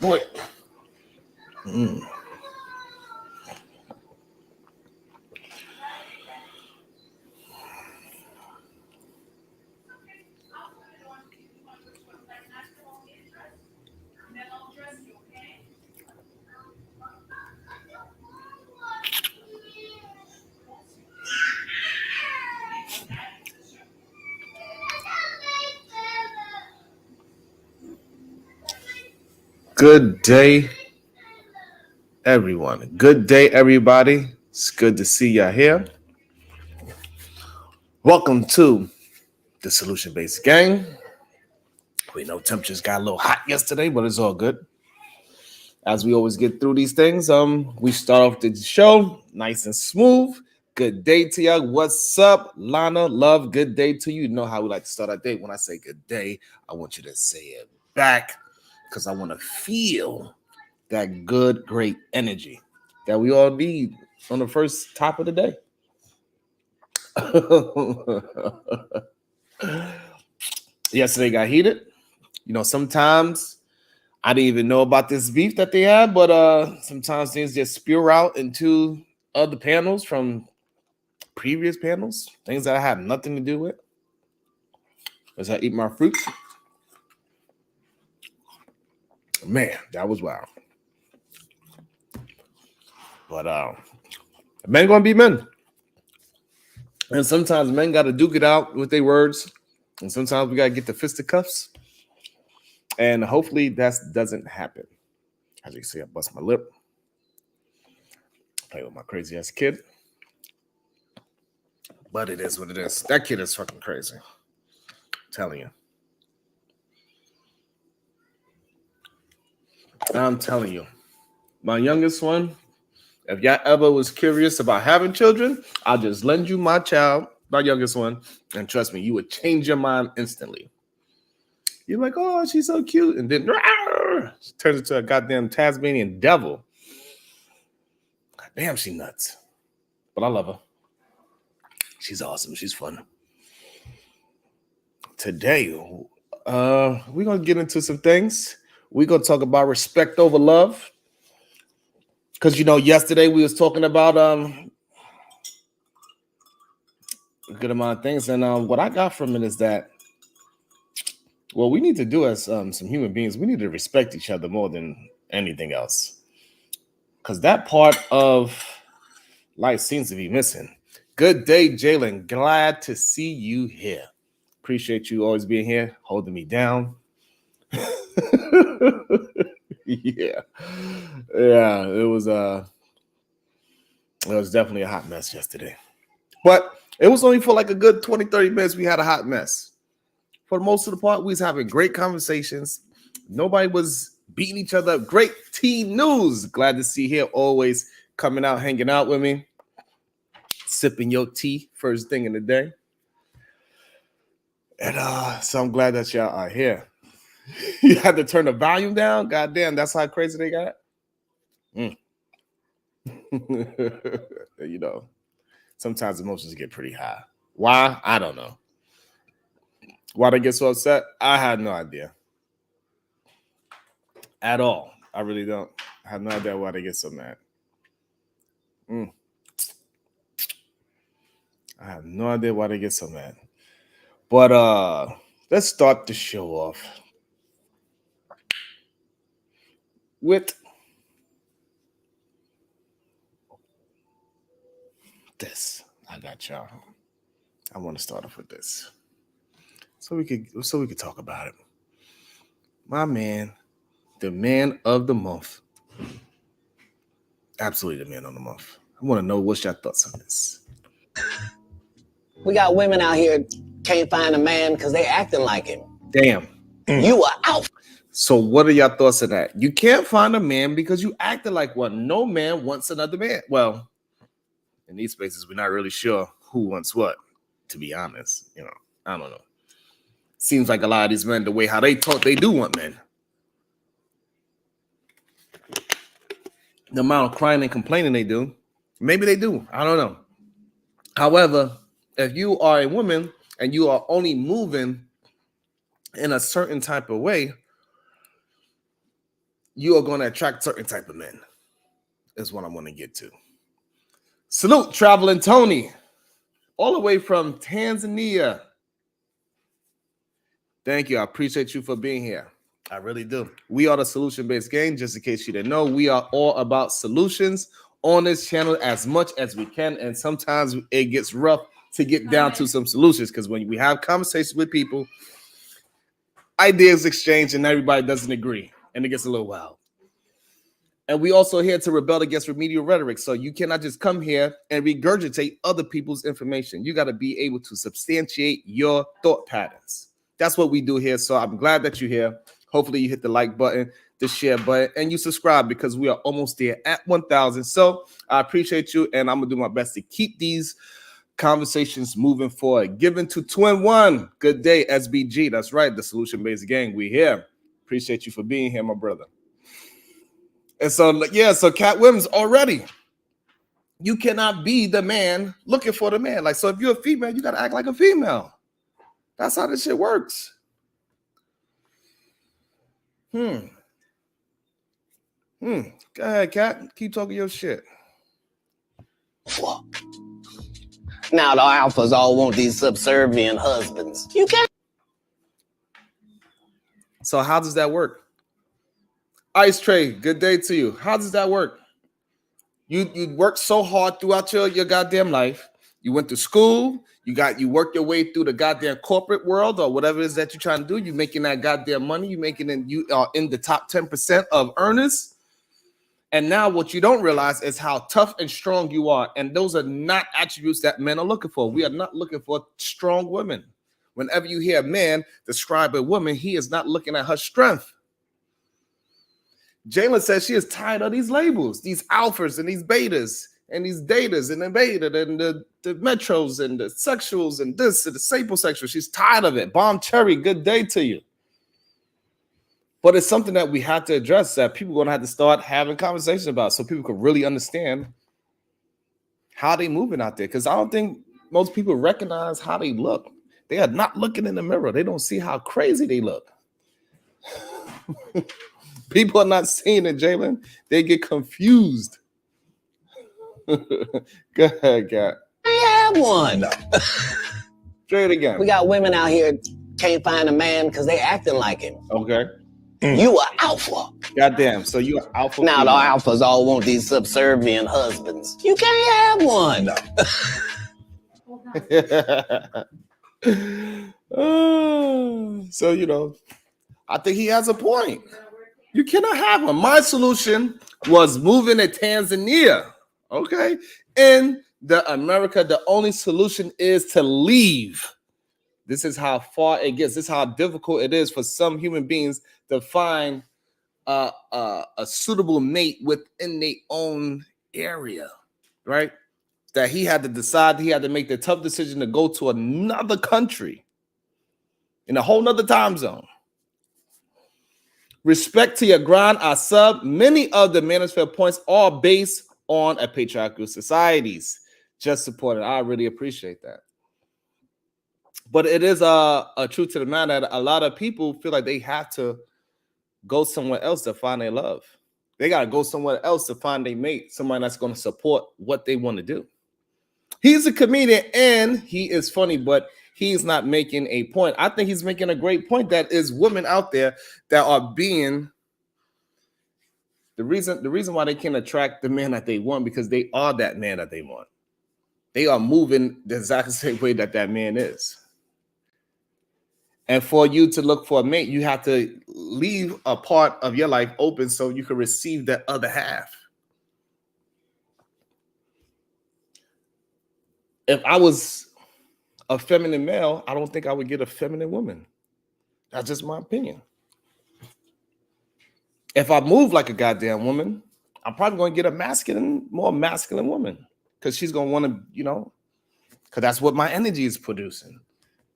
Boy. Good day, everyone. Good day, everybody. It's good to see y'all here. Welcome to the Solution-Based Gang. We know temperatures got a little hot yesterday, but it's all good. As we always get through these things, we start off the show nice and smooth. Good day to y'all. What's up, Lana? Love, good day to you. You know how we like to start our day. When I say good day, I want you to say it back because I want to feel that good, great energy that we all need on the first top of the day. Yesterday got heated. You know, sometimes I didn't even know about this beef that they had, but sometimes things just spew out into other panels from previous panels, things that I had nothing to do with. As I eat my fruits, man, that was wild. But men gonna be men, and sometimes men gotta duke it out with their words, and sometimes we gotta get the fisticuffs. And hopefully that doesn't happen. As you can see, I bust my lip. Play with my crazy ass kid. But it is what it is. That kid is fucking crazy. I'm telling you. I'm telling you. My youngest one, if y'all ever was curious about having children, I'll just lend you my child, my youngest one, and trust me, you would change your mind instantly. You're like, oh, she's so cute. And then she turns into a goddamn Tasmanian devil. God damn, she nuts. But I love her. She's awesome. She's fun. Today, we're going to get into some things. We're going to talk about respect over love. Because, you know, yesterday we was talking about a good amount of things. And what I got from it is that what we need to do as some human beings, we need to respect each other more than anything else. Because that part of life seems to be missing. Good day, Jalen. Glad to see you here. Appreciate you always being here, holding me down. Yeah. It was definitely a hot mess yesterday. But it was only for like a good 20, 30 minutes we had a hot mess. For most of the part, we was having great conversations. Nobody was beating each other up. Great tea news. Glad to see you here, always coming out, hanging out with me, sipping your tea first thing in the day. And so I'm glad that y'all are here. You had to turn the volume down? God damn, that's how crazy they got? You know, sometimes emotions get pretty high. Why? I don't know. Why they get so upset? I had no idea. At all. I really don't. I have no idea why they get so mad. I have no idea why they get so mad. But let's start the show off with this. I got y'all. I want to start off with this. So we could talk about it. My man, the man of the month. Absolutely the man of the month. I want to know what's your thoughts on this. We got women out here can't find a man because they acting like him. Damn. You are out. So what are your thoughts on that? You can't find a man because you acted like one. No man wants another man. Well, in these spaces, we're not really sure who wants what, to be honest. You know, I don't know. Seems like a lot of these men, the way how they talk, they do want men. The amount of crying and complaining they do, maybe they do. I don't know. However, if you are a woman and you are only moving in a certain type of way, you are going to attract certain type of men. Is what I'm going to get to. Salute, Traveling Tony, all the way from Tanzania. Thank you. I appreciate you for being here. I really do. We are the solution-based gang. Just in case you didn't know, we are all about solutions on this channel as much as we can. And sometimes it gets rough to get down to some solutions because when we have conversations with people, ideas exchange and everybody doesn't agree. And it gets a little wild. And we also here to rebel against remedial rhetoric. So you cannot just come here and regurgitate other people's information. You got to be able to substantiate your thought patterns. That's what we do here. So I'm glad that you're here. Hopefully you hit the like button, the share button, and you subscribe because we are almost there at 1,000. So I appreciate you, and I'm going to do my best to keep these conversations moving forward. Given to Twin One. Good day, SBG. That's right, the solution-based gang. We here. Appreciate you for being here, my brother. And so, yeah, so Cat Williams already. You cannot be the man looking for the man. Like, so if you're a female, you got to act like a female. That's how this shit works. Go ahead, Cat. Keep talking your shit. Fuck. Now the alphas all want these subservient husbands. You can't. So how does that work? Ice Tray, good day to you. How does that work? You worked so hard throughout your goddamn life. You went to school. You worked your way through the goddamn corporate world or whatever it is that you're trying to do. You're making that goddamn money. You are in the top 10% of earners. And now what you don't realize is how tough and strong you are. And those are not attributes that men are looking for. We are not looking for strong women. Whenever you hear a man describe a woman, he is not looking at her strength. Jalen says she is tired of these labels, these alphas and these betas and these datas and the beta and the metros and the sexuals and this and the sapiosexual. She's tired of it. Bomb Cherry, good day to you. But it's something that we have to address that people are going to have to start having conversations about so people can really understand how they moving out there. Because I don't think most people recognize how they look. They are not looking in the mirror. They don't see how crazy they look. People are not seeing it, Jalen. They get confused. Go ahead, Kat. I have one. Try it again. We got women out here can't find a man because they acting like him. Okay. You are alpha. Goddamn. So you are alpha. Now the alphas all want these subservient husbands. You can't have one. So, I think he has a point. You cannot have one. My solution was moving to Tanzania. Okay. In America, the only solution is to leave. This is how far it gets. This is how difficult it is for some human beings to find a suitable mate within their own area, right? That he had to decide, he had to make the tough decision to go to another country in a whole nother time zone. Respect to your grind, I sub. Many of the manosphere points are based on a patriarchal societies. Just support it. I really appreciate that. But it is a truth to the matter that a lot of people feel like they have to go somewhere else to find their love. They got to go somewhere else to find their mate, somebody that's going to support what they want to do. He's a comedian and he is funny, but he's not making a point. I think he's making a great point that is women out there that are being the reason why they can attract the man that they want, because they are that man that they want. They are moving the exact same way that man is. And for you to look for a mate, you have to leave a part of your life open so you can receive that other half. If I was a feminine male, I don't think I would get a feminine woman. That's just my opinion. If I move like a goddamn woman, I'm probably going to get a more masculine woman, because she's going to want to, because that's what my energy is producing.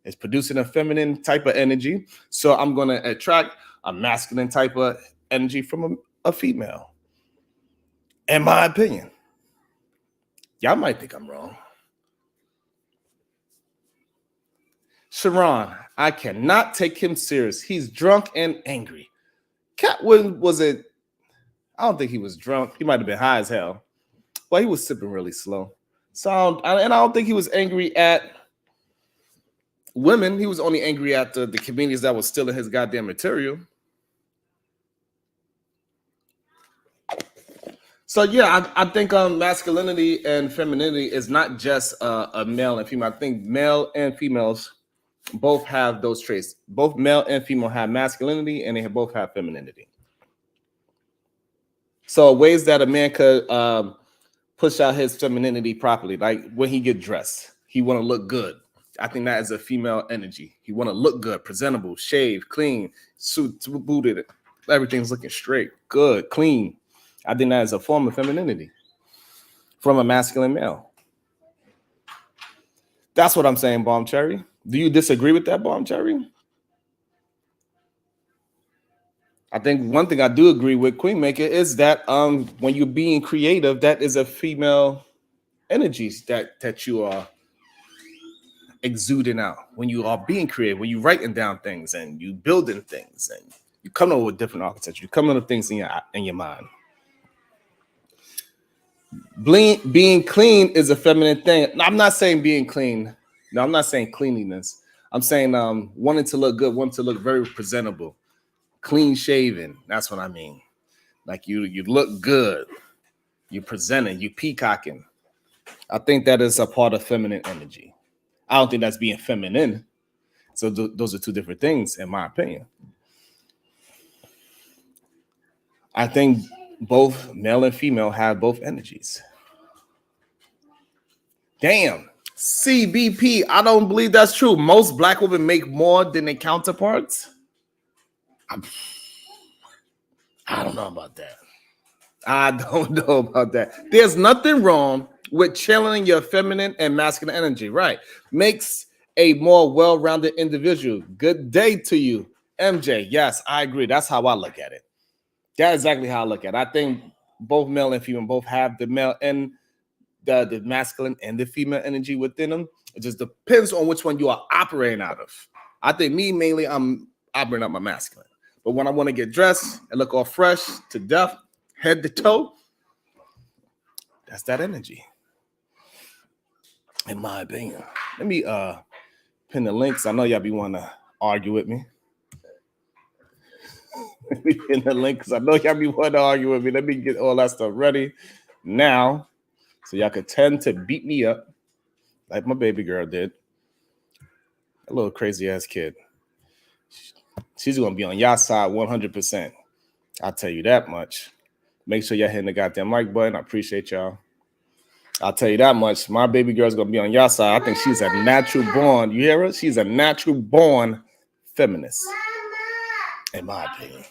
It's producing a feminine type of energy. So I'm going to attract a masculine type of energy from a female. In my opinion. Y'all might think I'm wrong. Sharon, I cannot take him serious. He's drunk and angry. Cat was it I don't think he was drunk. He might have been high as hell, but he was sipping really slow. So, and I don't think he was angry at women. He was only angry at the comedians that was stealing his goddamn material. So yeah, I think masculinity and femininity is not just a male and female. I think male and females both have those traits. Both male and female have masculinity, and they both have femininity. So ways that a man could push out his femininity properly, like when he get dressed, he want to look good. I think that is a female energy. He want to look good, presentable, shaved, clean, suit, booted, everything's looking straight, good, clean. I think that is a form of femininity from a masculine male. That's what I'm saying, Bomb Cherry. Do you disagree with that, Bomb Cherry? I think one thing I do agree with Queen Maker is that when you're being creative, that is a female energies that you are exuding out when you are being creative, when you're writing down things and you building things and you come up with different architecture, you come up with things in your mind. Being clean is a feminine thing. I'm not saying being clean. No, I'm not saying cleanliness. I'm saying wanting to look good, wanting to look very presentable, clean shaven. That's what I mean. Like you look good, you presenting, you peacocking. I think that is a part of feminine energy. I don't think that's being feminine. So those are two different things, in my opinion. I think both male and female have both energies. Damn. CBP, I don't believe that's true. Most black women make more than their counterparts. I don't know about that. I don't know about that. There's nothing wrong with channeling your feminine and masculine energy, right? Makes a more well-rounded individual. Good day to you, MJ. Yes, I agree. That's how I look at it. That's exactly how I look at it. I think both male and female both have the male and the masculine and the female energy within them. It just depends on which one you are operating out of. I think me mainly, I'm operating out my masculine. But when I want to get dressed and look all fresh to death, head to toe, that's that energy, in my opinion. Let me pin the links. I know y'all be wanting to argue with me. Let me pin the link because I know y'all be wanting to argue with me. Let me get all that stuff ready now so y'all could tend to beat me up like my baby girl did. A little crazy ass kid. She's going to be on y'all side 100%. I'll tell you that much. Make sure y'all hitting the goddamn like button. I appreciate y'all. I'll tell you that much. My baby girl's going to be on y'all side. I think she's a natural born. You hear her? She's a natural born feminist. In my opinion.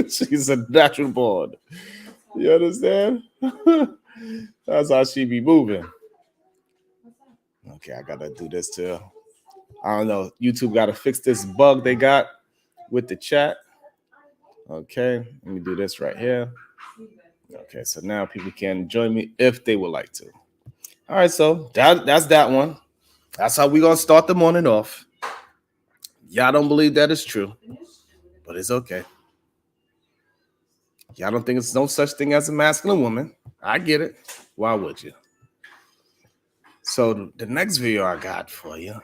She's a natural born. You understand? That's how she be moving. Okay, I got to do this too. I don't know. YouTube got to fix this bug they got with the chat. Okay, let me do this right here. Okay, so now people can join me if they would like to. All right, so that's that one. That's how we're going to start the morning off. Y'all don't believe that is true, but it's okay. Y'all don't think it's no such thing as a masculine woman. I get it. Why would you? So the next video I got for you,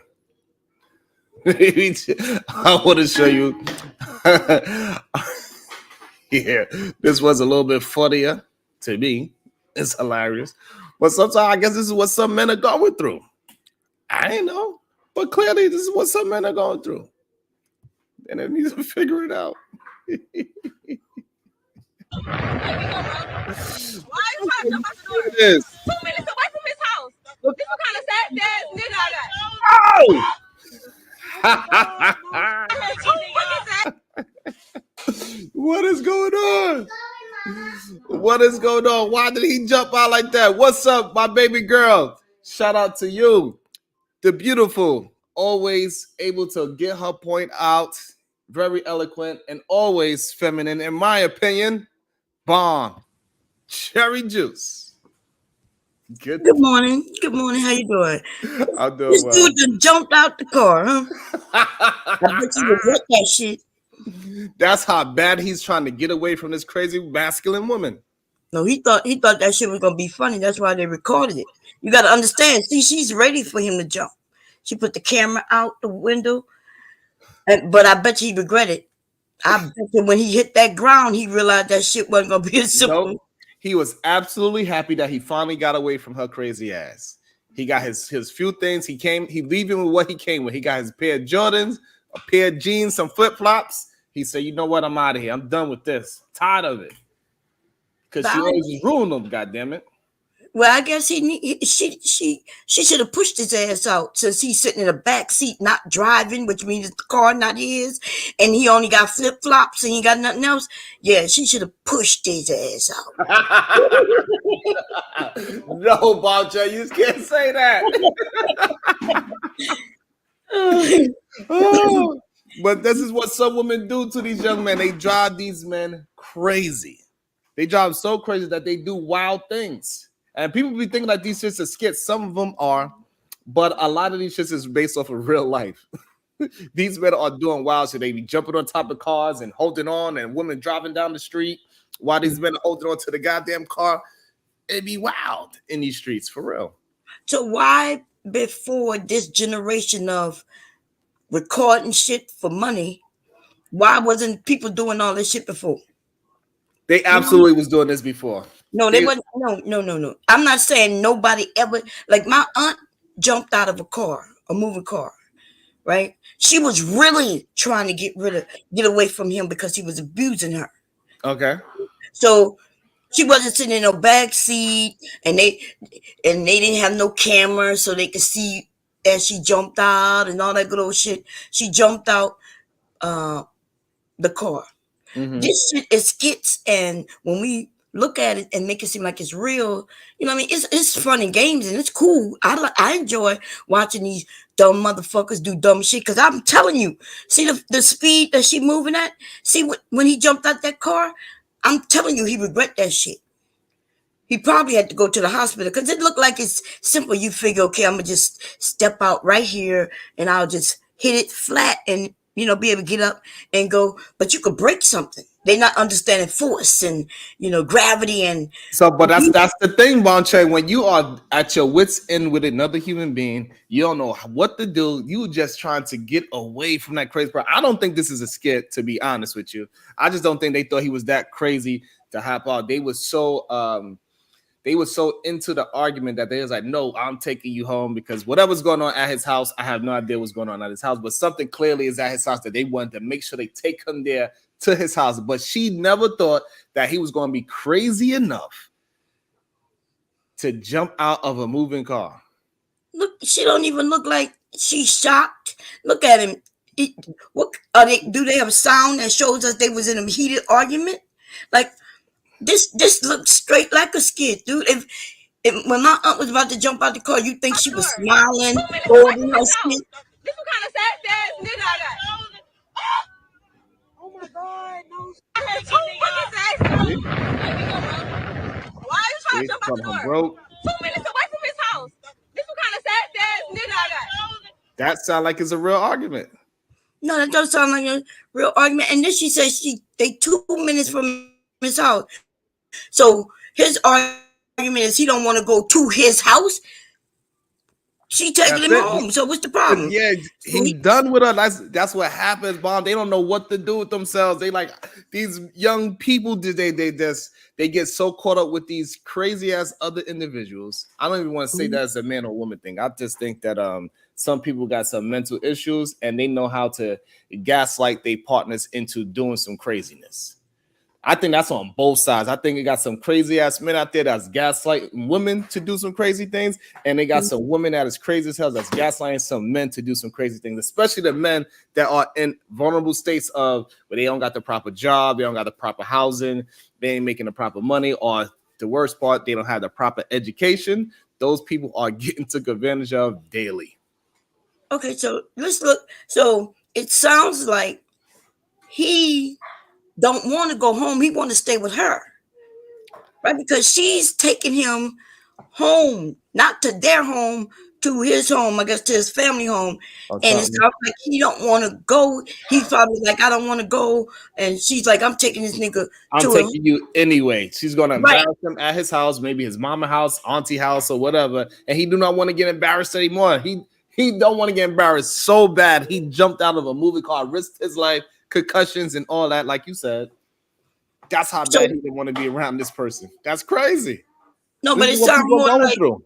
I want to show you. Yeah, this was a little bit funnier to me. It's hilarious. But sometimes I guess this is what some men are going through. I ain't know. But clearly this is what some men are going through. And they need to figure it out. Why are you trying to jump out the door? 2 minutes away from his house. This is kind of sad nigga I got. What is going on? What is going on? Why did he jump out like that? What's up, my baby girl? Shout out to you. The beautiful, always able to get her point out. Very eloquent and always feminine, in my opinion. Bomb. Cherry juice. Good morning. Good morning. How you doing? I'm doing this well. dude just jumped out the car, huh? I bet you would wreck that shit. That's how bad he's trying to get away from this crazy masculine woman. No, he thought that shit was gonna be funny. That's why they recorded it. You got to understand. See, she's ready for him to jump. She put the camera out the window, but I bet he regretted. I bet you when he hit that ground, he realized that shit wasn't gonna be as Nope. simple. He was absolutely happy that he finally got away from her crazy ass. He got his few things. He leaving with what he came with. He got his pair of Jordans, a pair of jeans, some flip-flops. He said, you know what? I'm out of here. I'm done with this. Tired of it. Because she always ruined them, goddammit. Well, I guess she should have pushed his ass out since he's sitting in the back seat, not driving, which means the car not his, and he only got flip flops and he got nothing else. Yeah, she should have pushed his ass out. No, Balcha, you just can't say that. Oh, but this is what some women do to these young men. They drive these men crazy. They drive them so crazy that they do wild things. And people be thinking that these shits are skits. Some of them are, but a lot of these shits is based off of real life. These men are doing wild shit. They be jumping on top of cars and holding on, and women driving down the street while these men are holding on to the goddamn car. It'd be wild in these streets, for real. So why before this generation of recording shit for money, why wasn't people doing all this shit before? They absolutely was doing this before. No, they wasn't. No. I'm not saying nobody ever. Like my aunt jumped out of a moving car, right? She was really trying to get away from him because he was abusing her. Okay. So she wasn't sitting in no back seat, and they didn't have no camera so they could see as she jumped out and all that good old shit. She jumped out the car. Mm-hmm. This shit is skits, and when we look at it and make it seem like it's real, you know what I mean? It's fun and games and it's cool. I enjoy watching these dumb motherfuckers do dumb shit because I'm telling you, see the speed that she moving at? See when he jumped out that car? I'm telling you, he regret that shit. He probably had to go to the hospital because it looked like it's simple. You figure, okay, I'm going to just step out right here and I'll just hit it flat and, you know, be able to get up and go. But you could break something. They're not understanding force and, you know, gravity and. So, but that's the thing, Bonche. When you are at your wits' end with another human being, you don't know what to do. You just trying to get away from that crazy person. I don't think this is a skit, to be honest with you. I just don't think they thought he was that crazy to hop out. They were so into the argument that they was like, no, I'm taking you home because whatever's going on at his house, I have no idea what's going on at his house, but something clearly is at his house that they wanted to make sure they take him there to his house. But she never thought that he was going to be crazy enough to jump out of a moving car. Look, she don't even look like she's shocked. Look at him. What are they? Do they have a sound that shows us they was in a heated argument? Like this looks straight like a skit, dude. If when my aunt was about to jump out the car, you think she was smiling, holding her skit? This what kind of sad nigga I got. Oh my God, no. I had 2 fucking ass. Why are you trying to jump out the door? 2 minutes away from his house. This what kind of sad nigga I got. That sounds like it's a real argument. No, that doesn't sound like a real argument. And then she says they 2 minutes from his house. So his argument is he don't want to go to his house. She taking him home. So what's the problem? Yeah, he's done with her. That's what happens, Bob. They don't know what to do with themselves. They like these young people. They get so caught up with these crazy ass other individuals. I don't even want to say that as a man or woman thing. I just think that some people got some mental issues and they know how to gaslight their partners into doing some craziness. I think that's on both sides. I think you got some crazy ass men out there that's gaslighting women to do some crazy things, and they got some women that is crazy as hell that's gaslighting some men to do some crazy things, especially the men that are in vulnerable states of where they don't got the proper job, they don't got the proper housing, they ain't making the proper money, or the worst part, they don't have the proper education. Those people are getting took advantage of daily. Okay, so let's look. So it sounds like he don't want to go home. He want to stay with her, right? Because she's taking him home, not to their home, to his home, I guess to his family home, Or and it something. sounds like he don't want to go. He probably like, I don't want to go, and she's like, I'm taking this nigga I'm to him. taking you anyway. She's gonna Right. embarrass him at his house, maybe his mama house, auntie house, or whatever. And he do not want to get embarrassed anymore. He don't want to get embarrassed so bad. He jumped out of a movie car, risked his life, concussions, and all that, like you said. That's how So- bad he didn't want to be around this person. That's crazy. No, This but is it what sounds people are more going like through.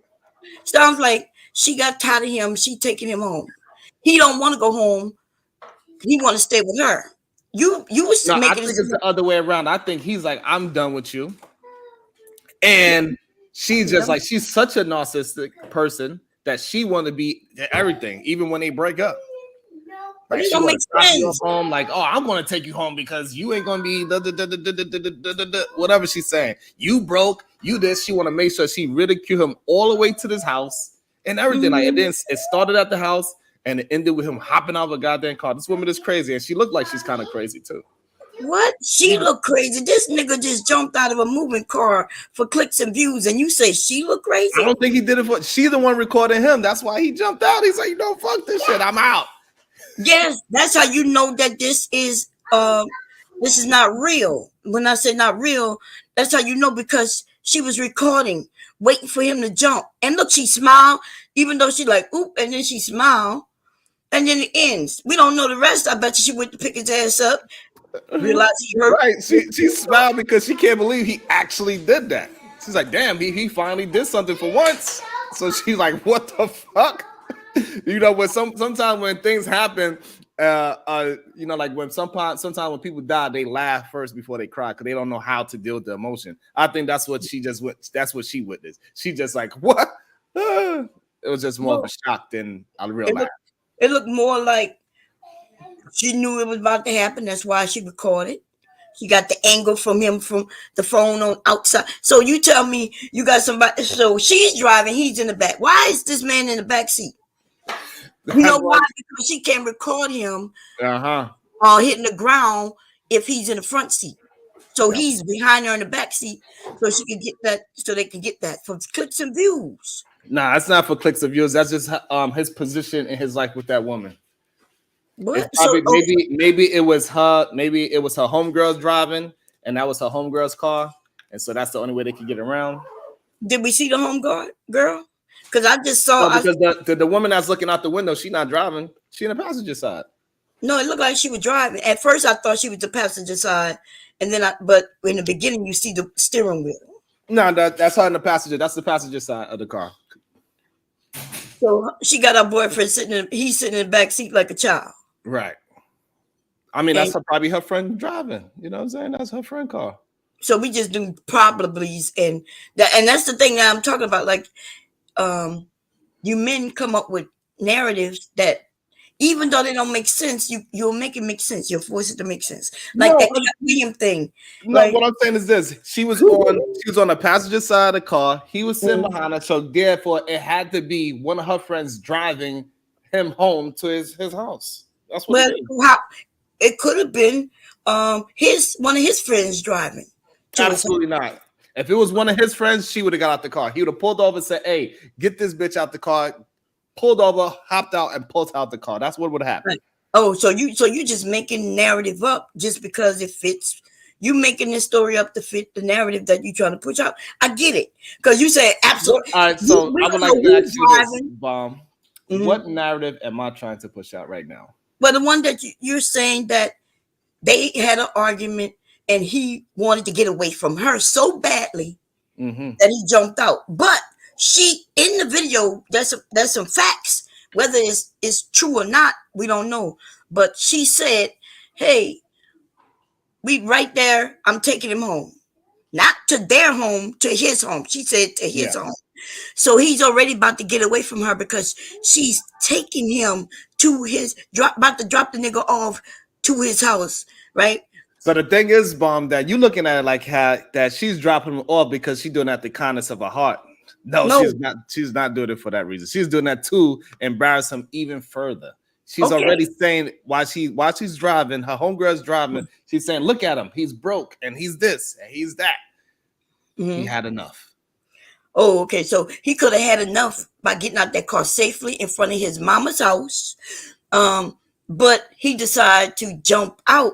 sounds like she got tired of him. She taking him home. He don't want to go home. He want to stay with her. You was No, I making think it it's the other way around. I think he's like, I'm done with you. And she's just like, she's such a narcissistic person that she want to be everything, even when they break up. But Like it she don't want make to drop you sense. home, like, oh, I'm gonna take you home because you ain't gonna be whatever she's saying. You broke, you this. She want to make sure she ridicule him all the way to this house and everything. Like it started at the house and it ended with him hopping out of a goddamn car. This woman is crazy, and she looked like she's kind of crazy too. What? She look crazy. This nigga just jumped out of a moving car for clicks and views, and you say she look crazy? I don't think he did it for. She's the one recording him. That's why he jumped out. He's like, no, fuck this shit. I'm out. Yes, that's how you know that this is not real. When I say not real, that's how you know, because she was recording, waiting for him to jump. And look, she smiled, even though she like, oop, and then she smiled, and then it ends. We don't know the rest. I bet you she went to pick his ass up, realized he hurt. Right. She smiled because she can't believe he actually did that. She's like, damn, he finally did something for once. So she's like, what the fuck? You know, when sometimes when things happen, you know, like when sometimes when people die, they laugh first before they cry because they don't know how to deal with the emotion. I think that's what she witnessed. She just like, what? It was just more of a shock than a real laugh. It looked more like she knew it was about to happen. That's why she recorded. She got the angle from him from the phone on outside. So you tell me you got somebody. So she's driving. He's in the back. Why is this man in the back seat? You know why? Because she can't record him hitting the ground if he's in the front seat. So he's behind her in the back seat, so she can get that. So they can get that for clicks and views. Nah, that's not for clicks and views. That's just his position in his life with that woman. What? Probably, maybe it was her. Maybe it was her homegirl driving, and that was her homegirl's car, and so that's the only way they could get around. Did we see the homegirl girl? Because I just saw. No, because the woman that's looking out the window, she's not driving. She in the passenger side. No, it looked like she was driving. At first, I thought she was the passenger side, and then but in the beginning, you see the steering wheel. No, that's her in the passenger. That's the passenger side of the car. So she got her boyfriend he's sitting in the back seat like a child. Right. I mean, that's probably her friend driving. You know what I'm saying? That's her friend car. So we just do probablys, and that's the thing that I'm talking about. Like, you men come up with narratives that, even though they don't make sense, you'll make it make sense. You'll force it to make sense. Like that William thing. No, like, what I'm saying is this: she was on the passenger side of the car. He was sitting behind her, so therefore it had to be one of her friends driving him home to his house. That's what. It could have been one of his friends driving. Absolutely not. If it was one of his friends, she would have got out the car. He would have pulled over and said, "Hey, get this bitch out the car." Pulled over, hopped out, and pulled out the car. That's what would happen. Right. Oh, so you just making narrative up just because it fits. You making this story up to fit the narrative that you're trying to push out. I get it, because you say absolutely. All right, so I would like to ask you this, Bomb. What narrative am I trying to push out right now? Well, the one that you're saying that they had an argument and he wanted to get away from her so badly that he jumped out. But she, in the video, there's some facts. Whether it's true or not, we don't know. But she said, "Hey, we right there. I'm taking him home, not to their home, to his home." She said to his home. So he's already about to get away from her because she's taking him to about to drop the nigga off to his house, right? So the thing is, Bomb, that you looking at it like that she's dropping him off because she's doing that the kindness of her heart. No, she's not. She's not doing it for that reason. She's doing that to embarrass him even further. She's already saying while she's driving, her homegirl's driving. She's saying, "Look at him. He's broke, and he's this, and he's that. He had enough." Oh, okay. So he could have had enough by getting out that car safely in front of his mama's house. Um, but he decided to jump out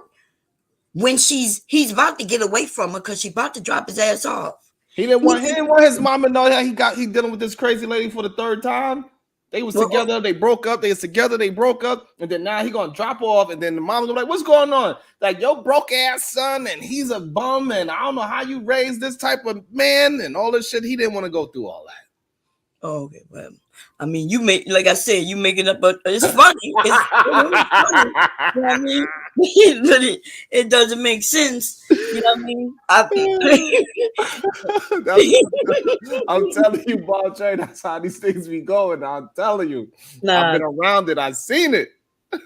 when he's about to get away from her because she's about to drop his ass off. He didn't want his mama to know that he dealing with this crazy lady for the third time. They was together, they broke up, they was together, they broke up, and then now he gonna drop off, and then the mom's gonna be like, what's going on? Like, your broke ass son, and he's a bum, and I don't know how you raised this type of man, and all this shit. He didn't want to go through all that. Oh, okay, well, I mean, you make, like I said, you making up, but it's funny. It's funny. You know what I mean? But it doesn't make sense. You know what I mean? I'm telling you, Ball Trey, that's how these things be going. I'm telling you. I've been around it. I've seen it.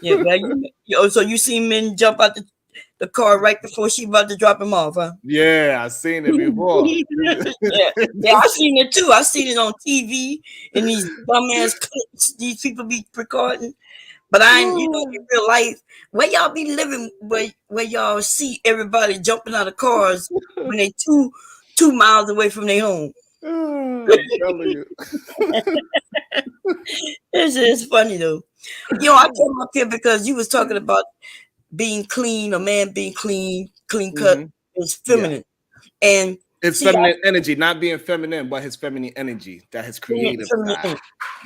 Yeah, well, so you see men jump out the car right before she about to drop him off, huh? Yeah, I've seen it before. yeah, I've seen it too. I've seen it on TV and these dumbass clips these people be recording. But in real life, where y'all be living, where y'all see everybody jumping out of cars when they 2 miles away from their home. I'm telling you. It's funny though. I came up here because you was talking about being clean, a man being clean cut is feminine. Yeah. And it's feminine energy, not being feminine, but his feminine energy, that his creative side.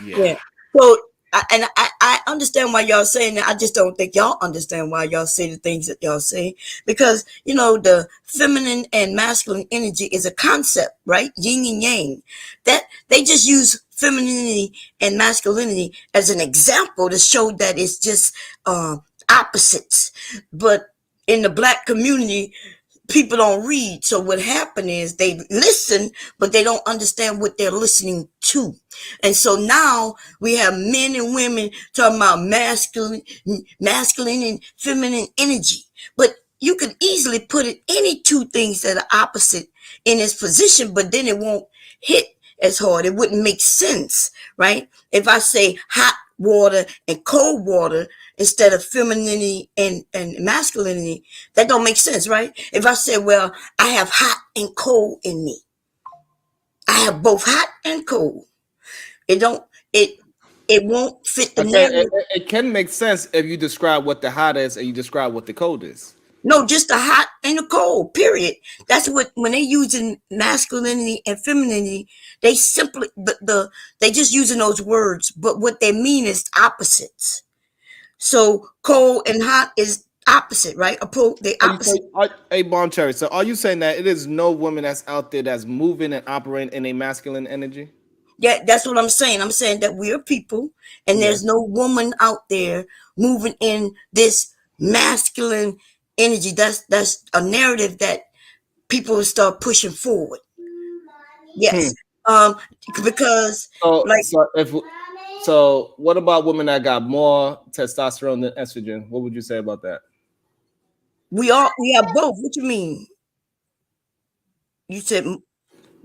Yeah. So I understand why y'all saying that. I just don't think y'all understand why y'all say the things that y'all say, because the feminine and masculine energy is a concept, right? Yin and yang. That they just use femininity and masculinity as an example to show that it's just opposites. But in the Black community, people don't read. So what happened is they listen, but they don't understand what they're listening to. And so now we have men and women talking about masculine and feminine energy. But you can easily put it any two things that are opposite in its position, but then it won't hit as hard. It wouldn't make sense, right? If I say hot water and cold water instead of femininity and masculinity, that don't make sense, right? If I say, well, I have hot and cold in me, I have both hot and cold. It won't fit the narrative. It can make sense if you describe what the hot is and you describe what the cold is. No, just the hot and the cold, period. That's what, when they using masculinity and femininity, they simply, they just using those words, but what they mean is opposites. So cold and hot is opposite, right? They opposite. Hey, Bon Cherry, so are you saying that it is no woman that's out there that's moving and operating in a masculine energy? Yeah, that's what I'm saying. I'm saying that we're people, and there's no woman out there moving in this masculine energy. That's a narrative that people will start pushing forward. Yes. Because so what about women that got more testosterone than estrogen? What would you say about that? We have both. What you mean? You said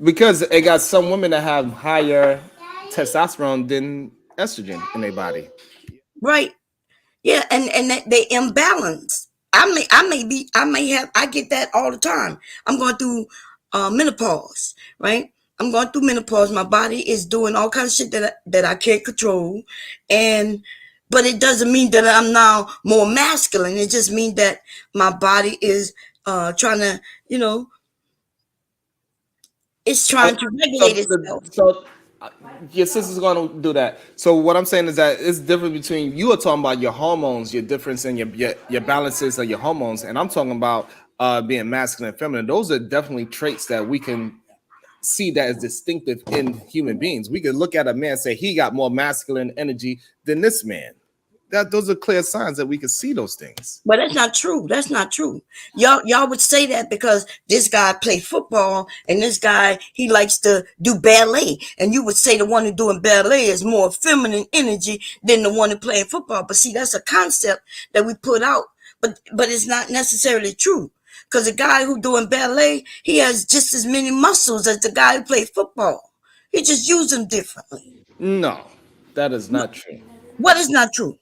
because it got some women that have higher testosterone than estrogen in their body. Right. Yeah, and they imbalance. I get that all the time. I'm going through menopause, right? I'm going through menopause. My body is doing all kinds of shit that I can't control, but it doesn't mean that I'm now more masculine. It just means that my body is trying to, it's trying to regulate itself. So your sister's going to do that. So what I'm saying is that it's different between, you are talking about your hormones, your difference in your balances of your hormones, and I'm talking about being masculine and feminine. Those are definitely traits that we can see that as distinctive in human beings. We could look at a man and say he got more masculine energy than this man. Those are clear signs that we can see those things. But that's not true. That's not true. Y'all would say that because this guy plays football and this guy, he likes to do ballet. And you would say the one who's doing ballet is more feminine energy than the one who playing football. But see, that's a concept that we put out. But it's not necessarily true. Because the guy who doing ballet, he has just as many muscles as the guy who plays football. He just use them differently. No, that is not true. What is not true?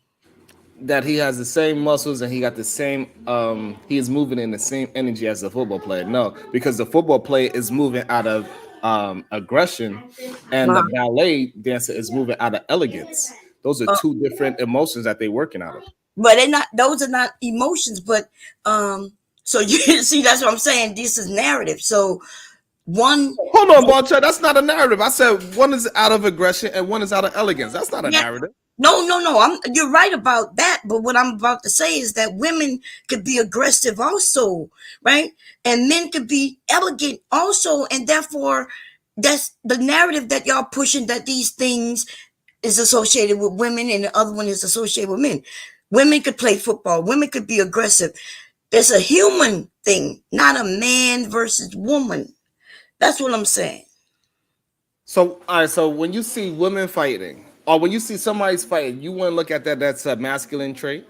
That he has the same muscles and he got the same, he is moving in the same energy as the football player. No, because the football player is moving out of aggression, and the ballet dancer is moving out of elegance. Those are two different emotions that they're working out of. But they're not; those are not emotions. But so you see, that's what I'm saying. This is narrative. So one. Hold on, Boncha. That's not a narrative. I said one is out of aggression and one is out of elegance. That's not a narrative. No. You're right about that. But what I'm about to say is that women could be aggressive also, right? And men could be elegant also, and therefore, that's the narrative that y'all pushing, that these things is associated with women and the other one is associated with men. Women could play football. Women could be aggressive. It's a human thing, not a man versus woman. That's what I'm saying. So, all right. So when you see women fighting, or when you see somebody's fighting, you want to look at that. That's a masculine trait.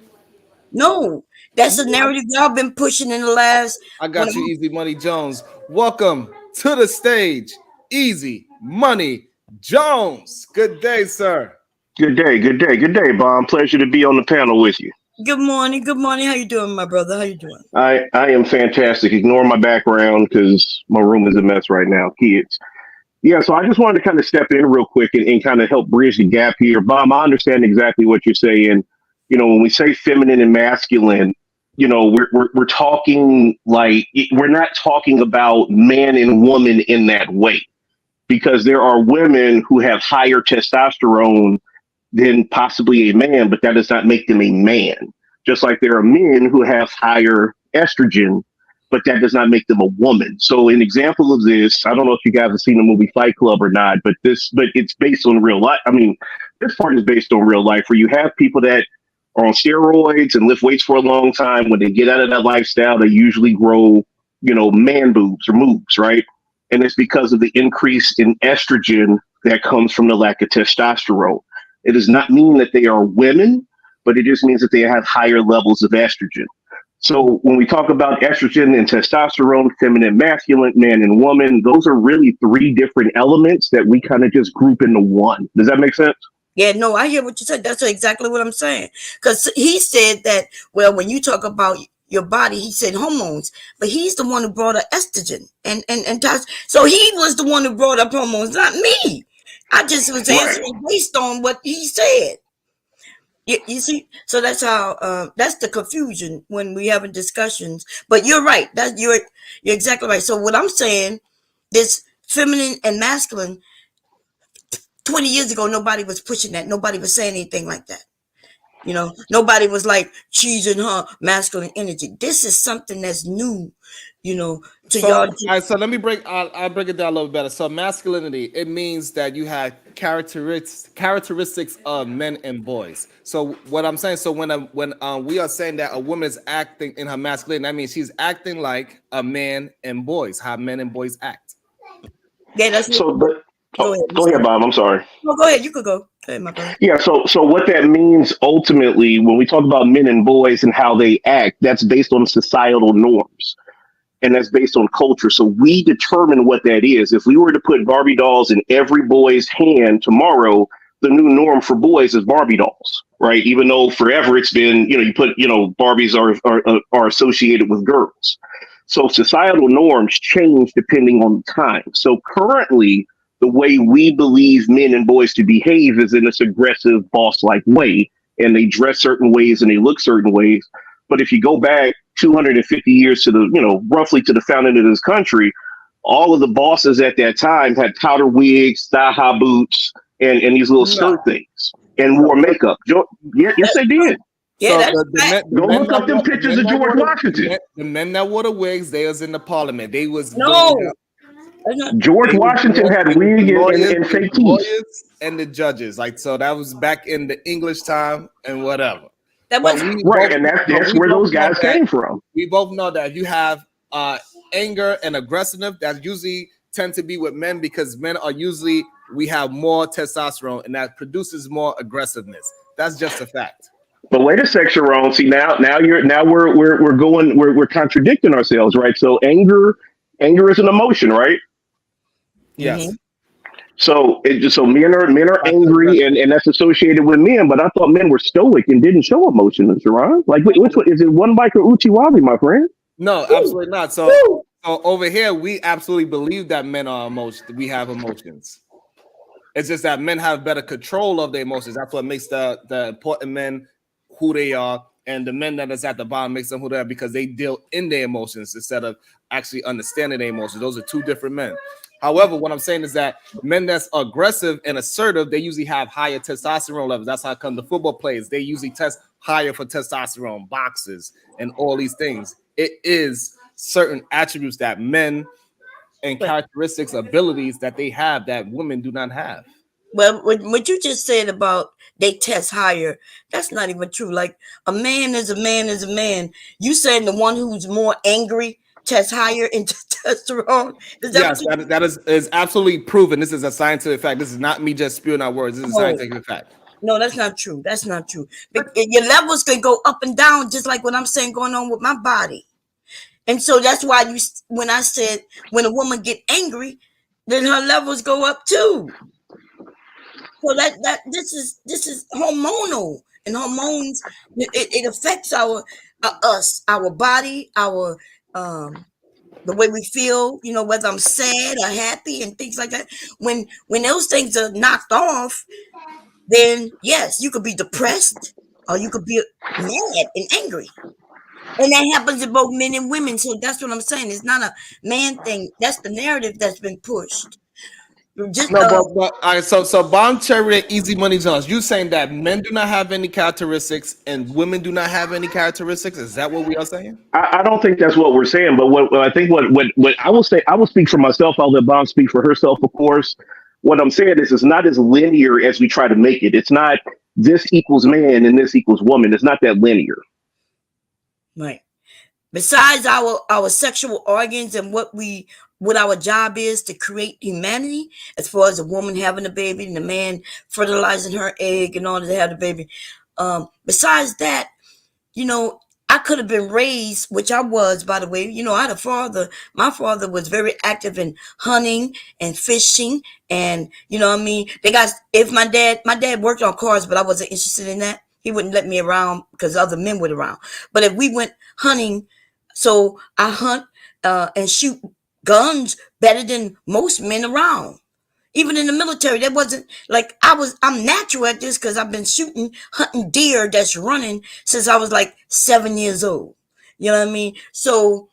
No, that's a narrative y'all been pushing in the last. I got you, Easy Money Jones. Welcome to the stage, Easy Money Jones. Good day, sir. Good day, Bomb. Pleasure to be on the panel with you. Good morning. How you doing, my brother? How you doing? I am fantastic. Ignore my background because my room is a mess right now, kids. Yeah, so I just wanted to kind of step in real quick and kind of help bridge the gap here. Bomb, I understand exactly what you're saying. You know, when we say feminine and masculine, you know, we're talking like, we're not talking about man and woman in that way, because there are women who have higher testosterone than possibly a man, but that does not make them a man. Just like there are men who have higher estrogen, but that does not make them a woman. So an example of this, I don't know if you guys have seen the movie Fight Club or not, but it's based on real life. I mean, this part is based on real life, where you have people that are on steroids and lift weights for a long time. When they get out of that lifestyle, they usually grow, you know, man boobs or moobs, right? And it's because of the increase in estrogen that comes from the lack of testosterone. It does not mean that they are women, but it just means that they have higher levels of estrogen. So when we talk about estrogen and testosterone, feminine, masculine, man and woman, those are really three different elements that we kind of just group into one. Does that make sense? Yeah, no, I hear what you said. That's exactly what I'm saying. Because he said that, well, when you talk about your body, he said hormones, but he's the one who brought up estrogen and so he was the one who brought up hormones, not me. I just was answering based on what he said. You see, so that's how that's the confusion when we having discussions. But you're right. That you're exactly right. So what I'm saying, this feminine and masculine, 20 years ago, nobody was pushing that. Nobody was saying anything like that. You know, nobody was like cheesing her masculine energy. This is something that's new, you know, to y'all. All right, so let me I'll break it down a little better. So masculinity, it means that you have characteristics of men and boys. So what I'm saying, so when we are saying that a woman is acting in her masculinity, that means she's acting like a man and boys, how men and boys act. Yeah, that's so. But go ahead, Bob. I'm sorry. No, go ahead. You could go. Go ahead, my brother. Yeah. So what that means ultimately, when we talk about men and boys and how they act, that's based on societal norms. And that's based on culture. So we determine what that is. If we were to put Barbie dolls in every boy's hand tomorrow, the new norm for boys is Barbie dolls, right? Even though forever it's been, you know, you put, you know, Barbies are associated with girls. So societal norms change depending on the time. So currently, the way we believe men and boys to behave is in this aggressive, boss-like way, and they dress certain ways and they look certain ways. But if you go back 250 years to the, you know, roughly to the founding of this country, all of the bosses at that time had powder wigs, thigh-high boots, and these little skirt things, and wore makeup. Yes, they did. Yeah, so go look up them pictures of George Washington. The men that wore the wigs, they was in the parliament. They was George Washington had wig and fake teeth. Lawyers and the judges, like, so that was back in the English time and whatever. And that's where those guys came from. We both know that if you have anger and aggressiveness, that usually tend to be with men, because men are usually, we have more testosterone and that produces more aggressiveness. That's just a fact. But wait a sec, Sharon. See, now we're contradicting ourselves, right? So anger is an emotion, right? Yes. Mm-hmm. So men are angry, and that's associated with men. But I thought men were stoic and didn't show emotion, Sharon. Like, which one is it? One bike or Uchiwabi, my friend? No, absolutely not. So So over here, we absolutely believe that men are emotions. We have emotions. It's just that men have better control of their emotions. That's what makes the important men who they are, and the men that is at the bottom makes them who they are because they deal in their emotions instead of actually understanding their emotions. Those are two different men. However, what I'm saying is that men that's aggressive and assertive, they usually have higher testosterone levels. That's how come the football players, they usually test higher for testosterone, boxers, and all these things. It is certain attributes that men and characteristics, abilities that they have that women do not have. Well, what you just said about they test higher, that's not even true. Like a man is a man is a man. You saying the one who's more angry tests higher in testosterone? Is that Yes, what you that is absolutely proven. This is a scientific fact. This is not me just spewing out words. This is a No, scientific fact. no, that's not true. That's not true. But your levels can go up and down, just like what I'm saying going on with my body. And so that's why when I said when a woman get angry, then her levels go up too. So that this is hormonal, and hormones it affects our us, our body, our the way we feel. You know, whether I'm sad or happy and things like that. When those things are knocked off, then yes, you could be depressed or you could be mad and angry. And that happens to both men and women. So that's what I'm saying. It's not a man thing. That's the narrative that's been pushed. Just No, but all right, so Bomb Cherry and Easy Money Jones, you saying that men do not have any characteristics and women do not have any characteristics? Is that what we are saying? I don't think that's what we're saying, but what I think what I will say, I will speak for myself. I'll let Bomb speak for herself, of course. What I'm saying is, it's not as linear as we try to make it. It's not this equals man and this equals woman. It's not that linear. right. Besides our sexual organs and what our job is to create humanity, as far as a woman having a baby and the man fertilizing her egg in order to have the baby. Besides that, you know, I could have been raised, which I was, by the way. You know, I had a father. My father was very active in hunting and fishing, and you know what I mean. They got if my dad worked on cars, but I wasn't interested in that. He wouldn't let me around because other men were around. But if we went hunting, so I hunt and shoot guns better than most men around. Even in the military, that wasn't like I'm natural at this because I've been hunting deer that's running since I was like 7 years old. You know what I mean? So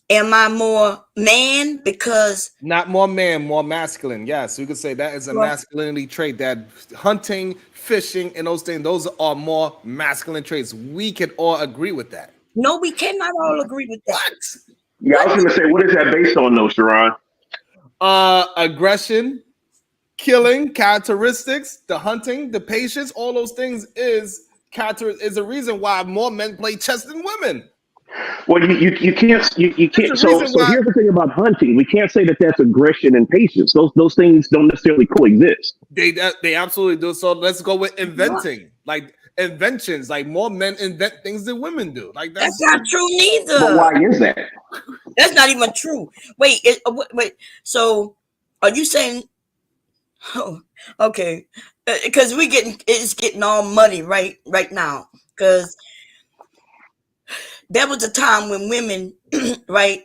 am I more man because Not more man, more masculine. Yes, you could say that is a well, masculinity trait. That hunting, fishing, and those things, those are more masculine traits. We can all agree with that. no, we cannot all agree with that. What? Yeah, I was What? going to say, what is that based on, though, Sharon? Aggression, killing, characteristics, the hunting, the patience, all those things is a reason why more men play chess than women. Well, you It's can't. the So reason so why here's the thing about hunting. We can't say that that's aggression and patience. Those things don't necessarily coexist. they absolutely do. So let's go with What? inventing, like inventions. Like more men invent things than women do. Like That's that's not true But neither. why is that? That's not even true. Wait, wait. So are you saying? Oh, okay. Because it's getting all muddy right now. Because there was a time when women, right,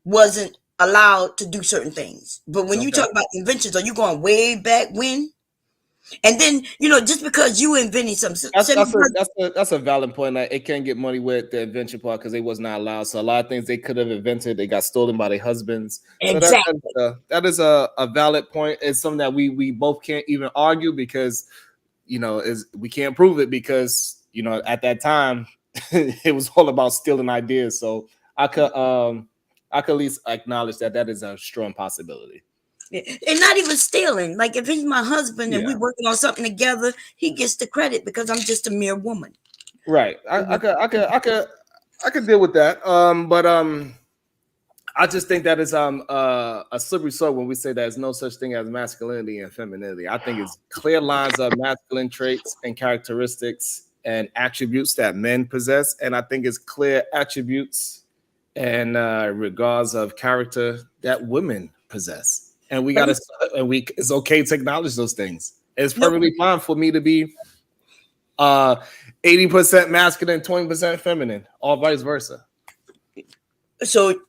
wasn't allowed to do certain things. But when you okay. talk about inventions, are you going way back when? And then, you know, just because you invented something, That's that's a valid point. That it can get money with the invention part because they was not allowed. So a lot of things they could have invented, they got stolen by their husbands. So exactly. that is a valid point. It's something that we both can't even argue because is we can't prove it because at that time it was all about stealing ideas. So I could at least acknowledge that is a strong possibility. Yeah. And not even stealing. Like if he's my husband and we Yeah. working on something together, he gets the credit because I'm just a mere woman. Right. I could deal with that. But I just think that is a slippery slope when we say there's no such thing as masculinity and femininity. I think it's clear lines of masculine traits and characteristics and attributes that men possess, and I think it's clear attributes and regards of character that women possess. And But it's okay to acknowledge those things. It's no, perfectly fine for me to be 80% masculine, 20% feminine, or vice versa. so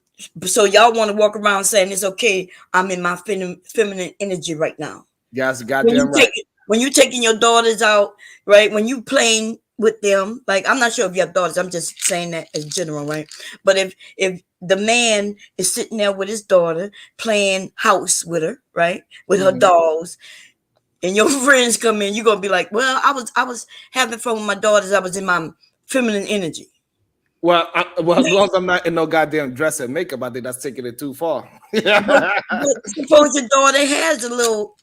So y'all want to walk around saying it's okay. I'm in my feminine energy right now. Yeah, that's When goddamn you right. when you taking your daughters out, right? When you playing with them, like I'm not sure if you have daughters. I'm just saying that as general, right? But if the man is sitting there with his daughter playing house with her, right, with her dolls, and your friends come in, you're gonna be like, well, I was having fun with my daughters. I was in my feminine energy. Well, as long as I'm not in no goddamn dress and makeup, I think that's taking it too far. But suppose your daughter has a little,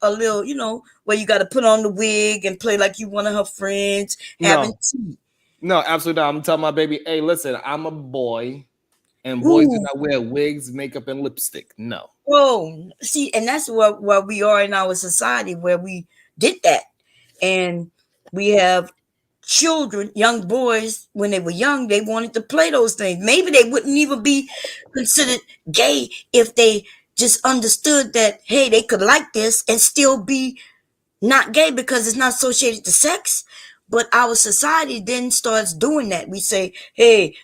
where you got to put on the wig and play like you one of her friends having No, tea. no, absolutely not. I'm telling my baby, hey, listen, I'm a boy, and boys do Ooh, not wear wigs, makeup, and lipstick. No. oh, see, and that's where we are in our society where we did that, and we have children, young boys, when they were young, they wanted to play those things. Maybe they wouldn't even be considered gay if they just understood that, hey, they could like this and still be not gay because it's not associated to sex. But our society then starts doing that. We say, hey,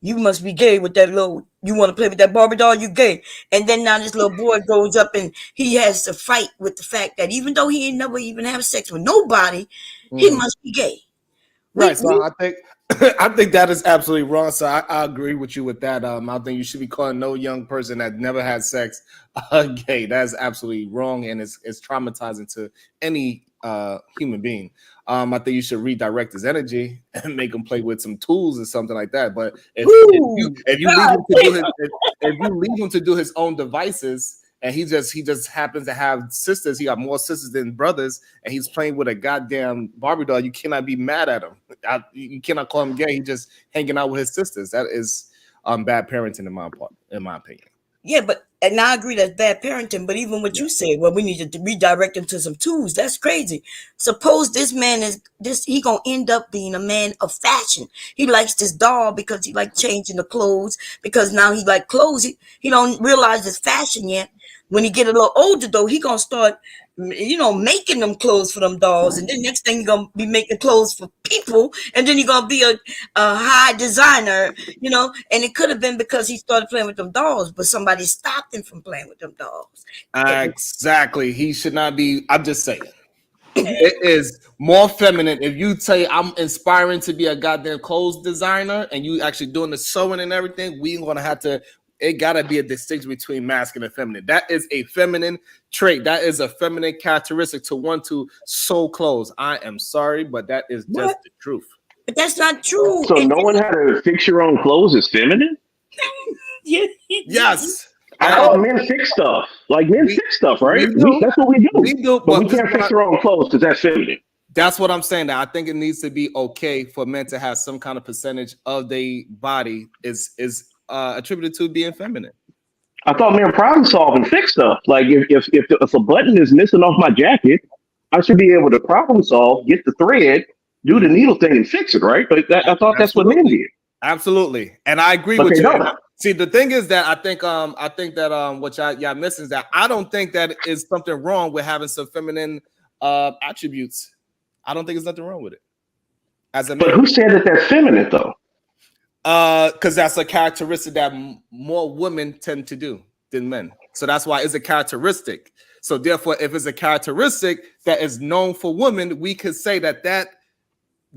you must be gay with that little, you want to play with that Barbie doll, you gay. And then now this little boy goes up and he has to fight with the fact that even though he ain't never even have sex with nobody, he Mhm. must be gay. Right. We, So I think I think that is absolutely wrong. So I agree with you with that. I think you should be calling no young person that never had sex gay. That's absolutely wrong, and it's traumatizing to any human being. I think you should redirect his energy and make him play with some tools or something like that. But Woo, if you leave God him to do his if you leave him to do his own devices, and he just happens to have sisters. He got more sisters than brothers, and he's playing with a goddamn Barbie doll. You cannot be mad at him. You cannot call him gay. He's just hanging out with his sisters. That is bad parenting in my opinion. Yeah, but and I agree that's bad parenting. But even what Yeah. you said, well, we need to redirect him to some tools. That's crazy. Suppose this man is this he gonna end up being a man of fashion. He likes this doll because he like changing the clothes because now he like clothes. He don't realize it's fashion yet. When he get a little older though, he gonna start making them clothes for them dolls, and then next thing he gonna be making clothes for people, and then he gonna be a high designer, and it could have been because he started playing with them dolls, but somebody stopped him from playing with them dolls. Exactly. He should not be. I'm just saying. It is more feminine if you say I'm inspiring to be a goddamn clothes designer and you actually doing the sewing and everything. We gonna have to. It gotta be a distinction between masculine and feminine. That is a feminine trait. That is a feminine characteristic to want to sew clothes. I am sorry, but that is just What? the truth. But that's not true. So And knowing how to fix your own clothes is feminine? Yes, I and thought men fix stuff. Like men we fix stuff, we right? do, That's what we we do. do. But we But this is can't what fix our own clothes because that's feminine. that's what I'm saying. That I think it needs to be okay for men to have some kind of percentage of their body is attributed to being feminine. I thought men problem solve and fix stuff. Like if a button is missing off my jacket, I should be able to problem solve, get the thread, do the needle thing, and fix it, right? But I thought that's what men Absolutely, did. absolutely, and I agree But with they you. And don't. see, the thing is that I think that what y'all missing is that I don't think that is something wrong with having some feminine attributes. I don't think there's nothing wrong with it as a But man. who said that that's feminine though? Because that's a characteristic that more women tend to do than men. So that's why it's a characteristic. So therefore, if it's a characteristic that is known for women, we could say that that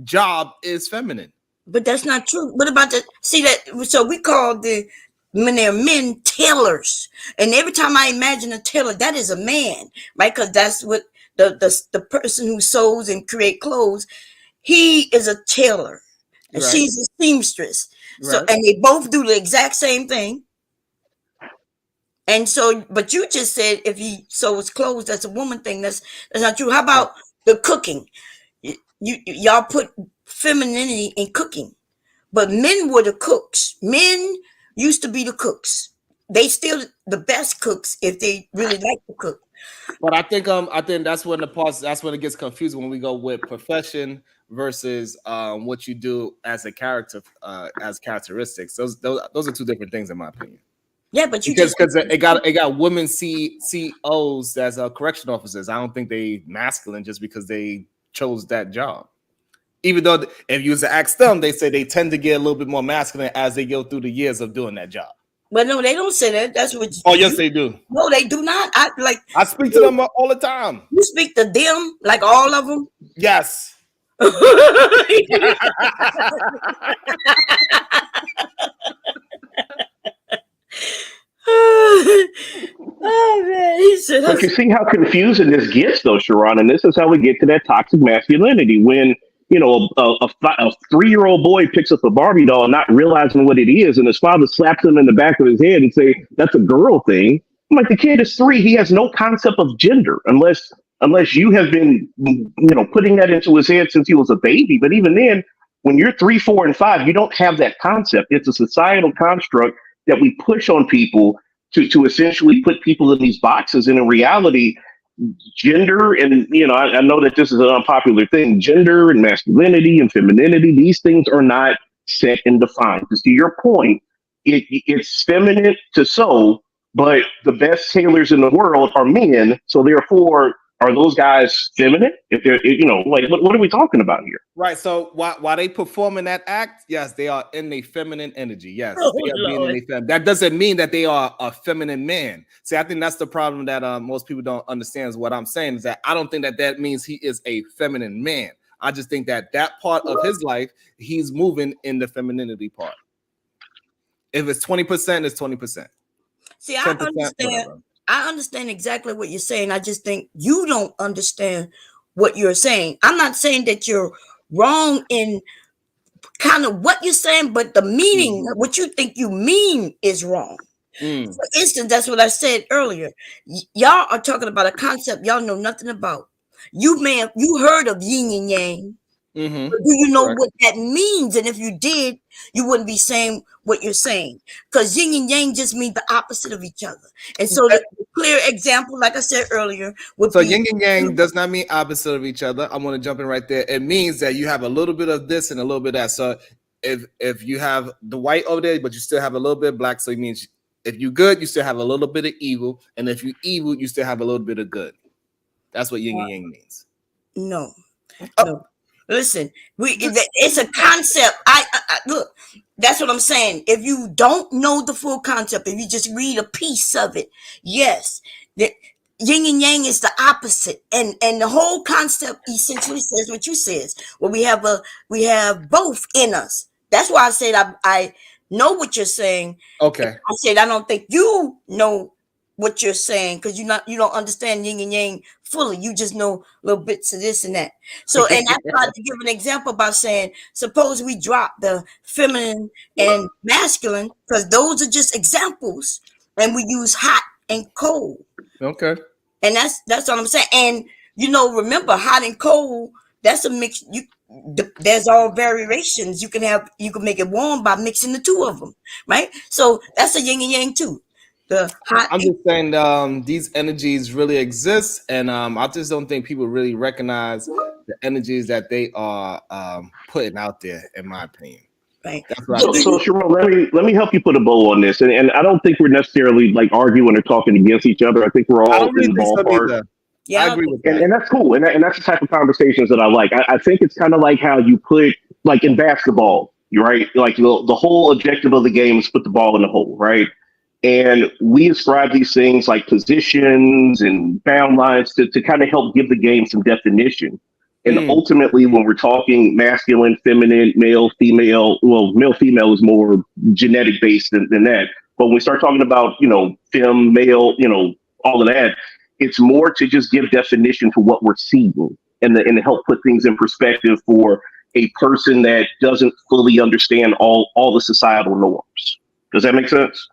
job is feminine. but that's not true. What about the see that? So we call the when they're men tailors, and every time I imagine a tailor, that is a man, right? Because that's what the person who sews and create clothes. He is a tailor, and Right, she's a seamstress. So, right. and they both do the exact same thing. And so, but you just said if he sews clothes, that's a woman thing. That's not true. How Right. about the cooking? Y'all put femininity in cooking, but men were the cooks. Men used to be the cooks. They still the best cooks if they really like to cook. But I think that's when it gets confusing when we go with profession versus what you do as a character as characteristics. Those are two different things in my opinion. Yeah, but you Because just it got women CEOs as correction officers. I don't think they masculine just because they chose that job. Even though if you was to ask them, they say they tend to get a little bit more masculine as they go through the years of doing that job. Well, no, they don't say that. That's what Oh, yes, they do. No, they do not. I speak to them all the time. You speak to them, like all of them. Yes. Oh man, he said. But you see how confusing this gets, though, Sharon, and this is how we get to that toxic masculinity. When a 3-year-old boy picks up a Barbie doll, not realizing what it is, and his father slaps him in the back of his head and say that's a girl thing. I'm like, the kid is 3; he has no concept of gender unless you have been, putting that into his head since he was a baby. But even then, when you're 3, 4, and 5, you don't have that concept. It's a societal construct that we push on people to essentially put people in these boxes. And in reality, gender, and I know that this is an unpopular thing, gender and masculinity and femininity, these things are not set and defined. Because to your point, it's feminine to sew, but the best tailors in the world are men. So therefore, are those guys feminine? If they're, like, what are we talking about here? Right. So while they performing that act, yes, they are in a feminine energy. Yes, Oh, they are being Lord. in a feminine. That doesn't mean that they are a feminine man. See, I think that's the problem that most people don't understand. Is what I'm saying is that I don't think that means he is a feminine man. I just think that part of his life, he's moving in the femininity part. If it's 20%, it's 20%. See, I understand. Whatever. I understand exactly what you're saying. I just think you don't understand what you're saying. I'm not saying that you're wrong in kind of what you're saying, but the meaning, what you think you mean, is wrong. For instance, that's what I said earlier. Y'all are talking about a concept y'all know nothing about. You heard of yin and yang. But do you know what that means? And if you did, you wouldn't be saying what you're saying, because yin and yang just mean the opposite of each other. And so the clear example, like I said earlier, would be yin and yang does not mean opposite of each other. I'm going to jump in right there. It means that you have a little bit of this and a little bit of that. So if you have the white over there, but you still have a little bit of black, so it means if you're good, you still have a little bit of evil, and if you're evil, you still have a little bit of good. That's what yin and yang means. No. Listen, it's a concept. I look. That's what I'm saying. If you don't know the full concept, if you just read a piece of it, yes, the yin and yang is the opposite, and the whole concept essentially says what you says. Well, we have both in us. That's why I said I know what you're saying. Okay. I said I don't think you know what you're saying, because you don't understand yin and yang fully. You just know little bits of this and that. So, and I tried to give an example by saying, suppose we drop the feminine and masculine, because those are just examples, and we use hot and cold. Okay. And that's what I'm saying. And remember, hot and cold, that's a mix. There's all variations. You can make it warm by mixing the two of them, right? So that's a yin and yang too. I'm just saying these energies really exist, and I just don't think people really recognize the energies that they are putting out there, in my opinion. Right. So Sharon, let me help you put a bow on this, and I don't think we're necessarily like arguing or talking against each other. I think we're all in the ballpark. Yeah, I agree with that. And that's cool, and that's the type of conversations that I like. I think it's kind of like how you put, like in basketball, right? Like the whole objective of the game is put the ball in the hole, right? And we ascribe these things like positions and bound lines to kind of help give the game some definition. And ultimately, when we're talking masculine, feminine, male, female, well, male, female is more genetic based than that. But when we start talking about, fem, male, all of that, it's more to just give definition to what we're seeing and to help put things in perspective for a person that doesn't fully understand all the societal norms. Does that make sense?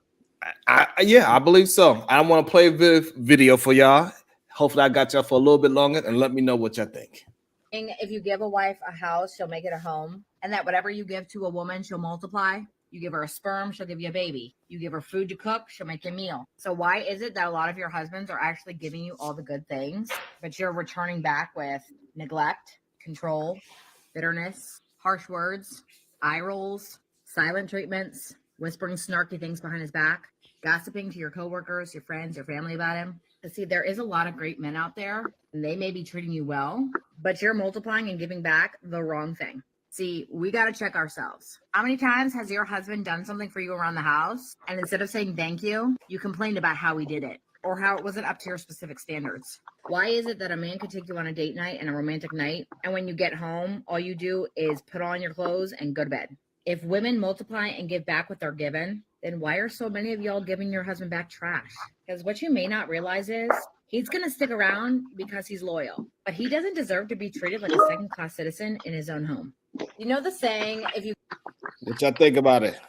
I believe so. I want to play a video for y'all. Hopefully I got y'all for a little bit longer, and let me know what y'all think. If you give a wife a house, she'll make it a home, and that whatever you give to a woman, she'll multiply. You give her a sperm, she'll give you a baby. You give her food to cook, she'll make you a meal. So why is it that a lot of your husbands are actually giving you all the good things, but you're returning back with neglect, control, bitterness, harsh words, eye rolls, silent treatments, whispering snarky things behind his back, gossiping to your coworkers, your friends, your family about him? See, there is a lot of great men out there, and they may be treating you well, but you're multiplying and giving back the wrong thing. See, we got to check ourselves. How many times has your husband done something for you around the house, and instead of saying thank you, you complained about how he did it or how it wasn't up to your specific standards? Why is it that a man could take you on a date night and a romantic night, and when you get home, all you do is put on your clothes and go to bed? If women multiply and give back what they're given, then why are so many of y'all giving your husband back trash? Because what you may not realize is he's going to stick around because he's loyal, but he doesn't deserve to be treated like a second-class citizen in his own home. You know the saying, if you... What y'all think about it?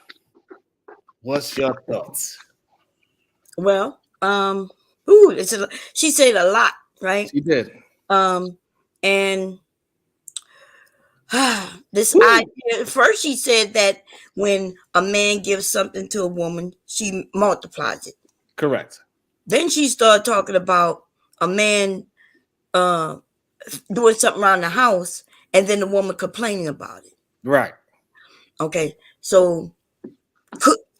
What's your thoughts? Well, she said a lot, right? She did. And this idea, first she said that when a man gives something to a woman, she multiplies it. Correct. Then she started talking about a man doing something around the house and then the woman complaining about it. Right. Okay, so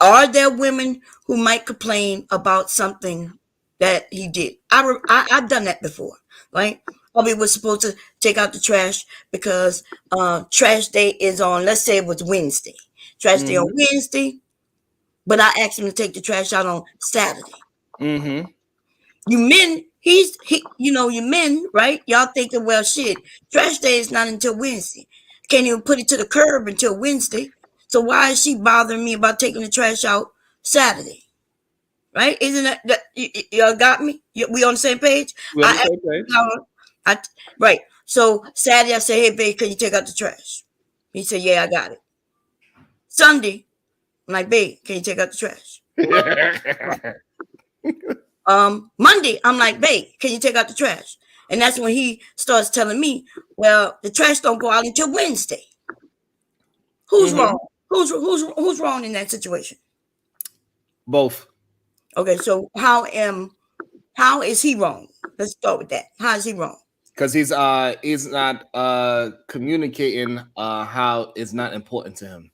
are there women who might complain about something that he did? I've done that before, right? Probably was supposed to take out the trash because trash day is on, let's say it was Wednesday. Trash day on Wednesday, but I asked him to take the trash out on Saturday. Mm-hmm. You men, you men, right? Y'all thinking, well, shit, trash day is not until Wednesday. Can't even put it to the curb until Wednesday. So why is she bothering me about taking the trash out Saturday? Right? Isn't that y'all got me? We on the same page? We're on the same page. Right. So Saturday I say, hey babe, can you take out the trash? He said, yeah, I got it. Sunday, I'm like, babe, can you take out the trash? Monday, I'm like, babe, can you take out the trash? And that's when he starts telling me, well, the trash don't go out until Wednesday. Who's wrong? Who's wrong in that situation? Both. Okay, so how is he wrong? Let's start with that. How is he wrong? Because he's not communicating how it's not important to him.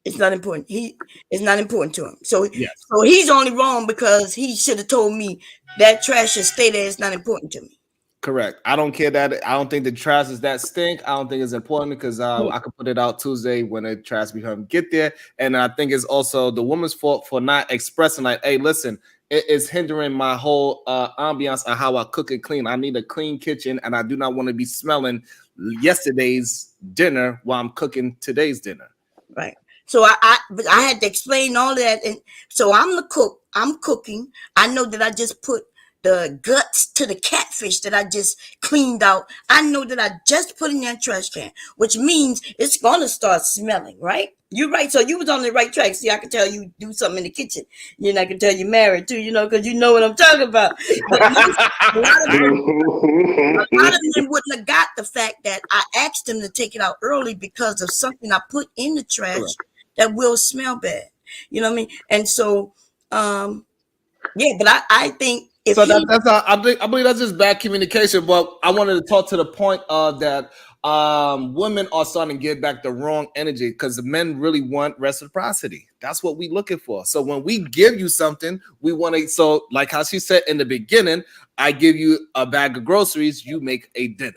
It's not important. It's not important to him. So, yes. So he's only wrong because he should have told me that trash should stay there. It's not important to me. Correct. I don't care that. I don't think the trash is that stink. I don't think it's important because I could put it out Tuesday when the trash become get there. And I think it's also the woman's fault for not expressing like, hey, listen, it is hindering my whole ambiance on how I cook and clean. I need a clean kitchen, and I do not want to be smelling yesterday's dinner while I'm cooking today's dinner. Right. So I had to explain all that, and so I'm the cook. I'm cooking. I know that I just put the guts to the catfish that I just cleaned out. I know that I just put in that trash can, which means it's gonna start smelling, right? You're right. So you was on the right track. See, I can tell you do something in the kitchen. You know, I can tell you married too, because you know what I'm talking about. But a lot of men wouldn't have got the fact that I asked them to take it out early because of something I put in the trash that will smell bad. You know what I mean? And so, yeah, but I think so I believe that's just bad communication. But I wanted to talk to the point of that women are starting to get back the wrong energy because the men really want reciprocity. That's what we're looking for. So when we give you something, we want to. So like how she said in the beginning, I give you a bag of groceries, you make a dinner.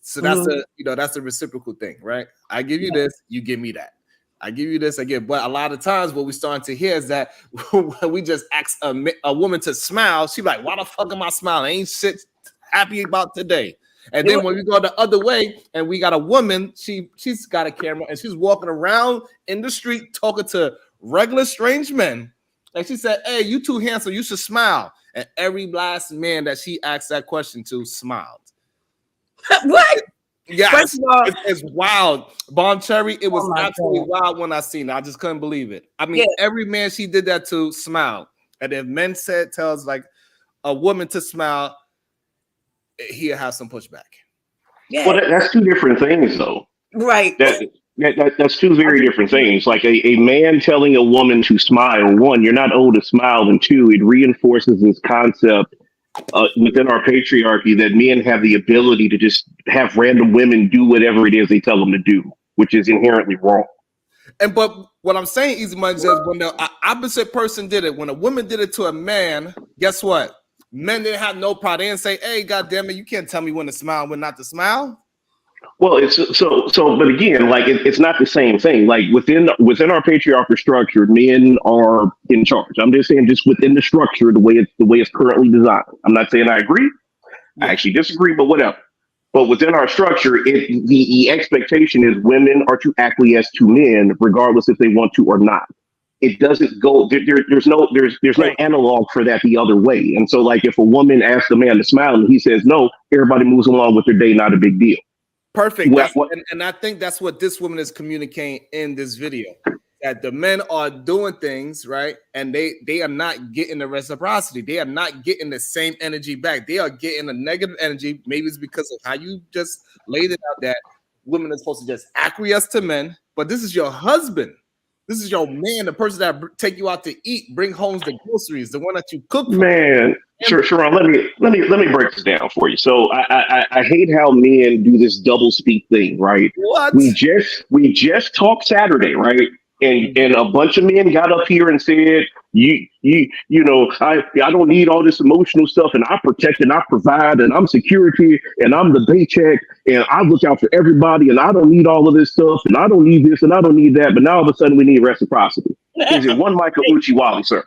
So that's that's a reciprocal thing, right? I give you this, you give me that. I give you this again, but a lot of times what we're starting to hear is that when we just ask a woman to smile, she's like, "Why the fuck am I smiling? Ain't shit happy about today." And then when we go the other way and we got a woman, she's got a camera and she's walking around in the street talking to regular strange men, and she said, "Hey, you too handsome, you should smile." And every last man that she asked that question to smiled. What? Yes, first of all, it's wild. Bon Cherry, it was absolutely wild when I seen it. I just couldn't believe it. I mean, every man she did that to smiled. And if men tells like a woman to smile, he'll have some pushback. Yeah. Well, that's two different things, though. Right. That's two very different things. Like a man telling a woman to smile, one, you're not owed to smile, and two, it reinforces this concept within our patriarchy that men have the ability to just have random women do whatever it is they tell them to do, which is inherently wrong. But what I'm saying, Easy Money, is when the opposite person did it, when a woman did it to a man, guess what? Men didn't have no pride. They didn't say, "Hey, goddamn it, you can't tell me when to smile and when not to smile." Well, it's but again, like it's not the same thing. Like within our patriarchal structure, men are in charge. I'm just saying, just within the structure, the way it's currently designed. I'm not saying I agree. I Yeah. actually disagree, but whatever. But within our structure, the expectation is women are to acquiesce to men, regardless if they want to or not. It doesn't go there's no Right. analog for that the other way. And so, like, if a woman asks a man to smile and he says no, everybody moves along with their day, not a big deal. Perfect. What, what, And I think that's what this woman is communicating in this video. That the men are doing things, right? And they are not getting the reciprocity. They are not getting the same energy back. They are getting a negative energy. Maybe it's because of how you just laid it out that women are supposed to just acquiesce to men, but this is your husband. This is your man, the person that take you out to eat, bring home the groceries, the one that you cook for. Man, sure, Sharon, let me break this down for you. So I hate how men do this double speak thing, right? What? We just talked Saturday, right? And a bunch of men got up here and said, I don't need all this emotional stuff, and I protect and I provide, and I'm security, and I'm the paycheck, and I look out for everybody, and I don't need all of this stuff, and I don't need this, and I don't need that. But now all of a sudden we need reciprocity. Is it one Michael Uchiwali, sir?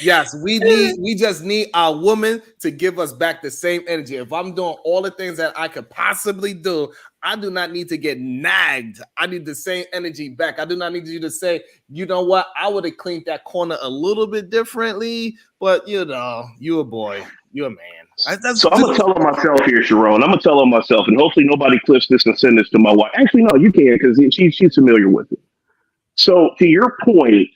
Yes, we just need our woman to give us back the same energy. If I'm doing all the things that I could possibly do, I do not need to get nagged. I need the same energy back. I do not need you to say, you know what, I would have cleaned that corner a little bit differently, but you a boy, you're a man. So I'm gonna tell on myself here, Sharon. I'm gonna tell on myself, and hopefully nobody clips this and send this to my wife. Actually, no, you can, because she's familiar with it. So to your point,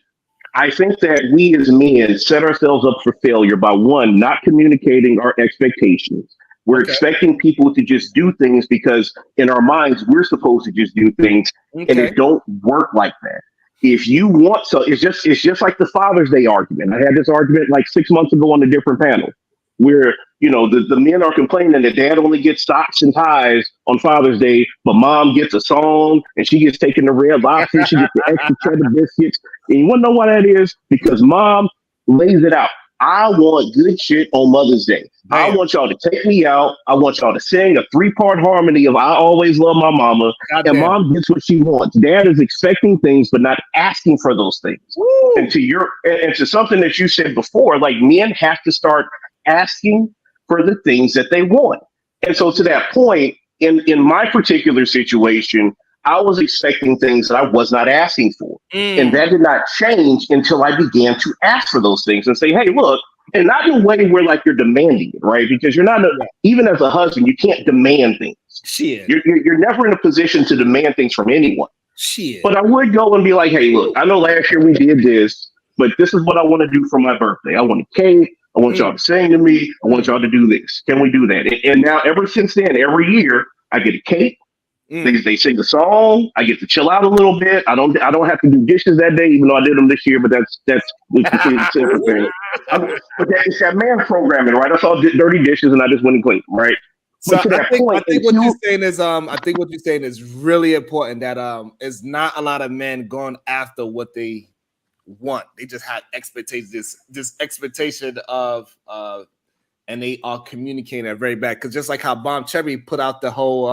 I think that we as men set ourselves up for failure by, one, not communicating our expectations. We're expecting people to just do things because in our minds we're supposed to just do things, and it don't work like that. If you want, so it's just like the Father's Day argument. I had this argument like 6 months ago on a different panel, where the men are complaining that dad only gets socks and ties on Father's Day, but mom gets a song and she gets taken the red lobster, she gets the extra cheddar biscuits. And you want to know why that is? Because mom lays it out. I want good shit on Mother's Day. I want y'all to take me out. I want y'all to sing a 3-part harmony of I Always Love My Mama. And mom gets what she wants. Dad is expecting things, but not asking for those things. Woo. And to something that you said before, like, men have to start asking for the things that they want. And so to that point, in my particular situation, I was expecting things that I was not asking for. And that did not change until I began to ask for those things and say, hey, look, and not in a way where like you're demanding it, right? Because you're not, even as a husband, you can't demand things. Shit. You're never in a position to demand things from anyone. Shit. But I would go and be like, hey, look, I know last year we did this, but this is what I want to do for my birthday. I want a cake. I want y'all to sing to me. I want y'all to do this. Can we do that? And now, ever since then, every year I get a cake. They sing a song. I get to chill out a little bit. I don't have to do dishes that day, even though I did them this year. But that's we consider the simple thing. But it's that man programming, right? I saw dirty dishes and I just went and cleaned them, right? So I think what you're saying is I think what you're saying is really important. That is not a lot of men going after what they want. They just have expectations. This expectation of and they are communicating it very bad. Because just like how Bomb Cherry put out the whole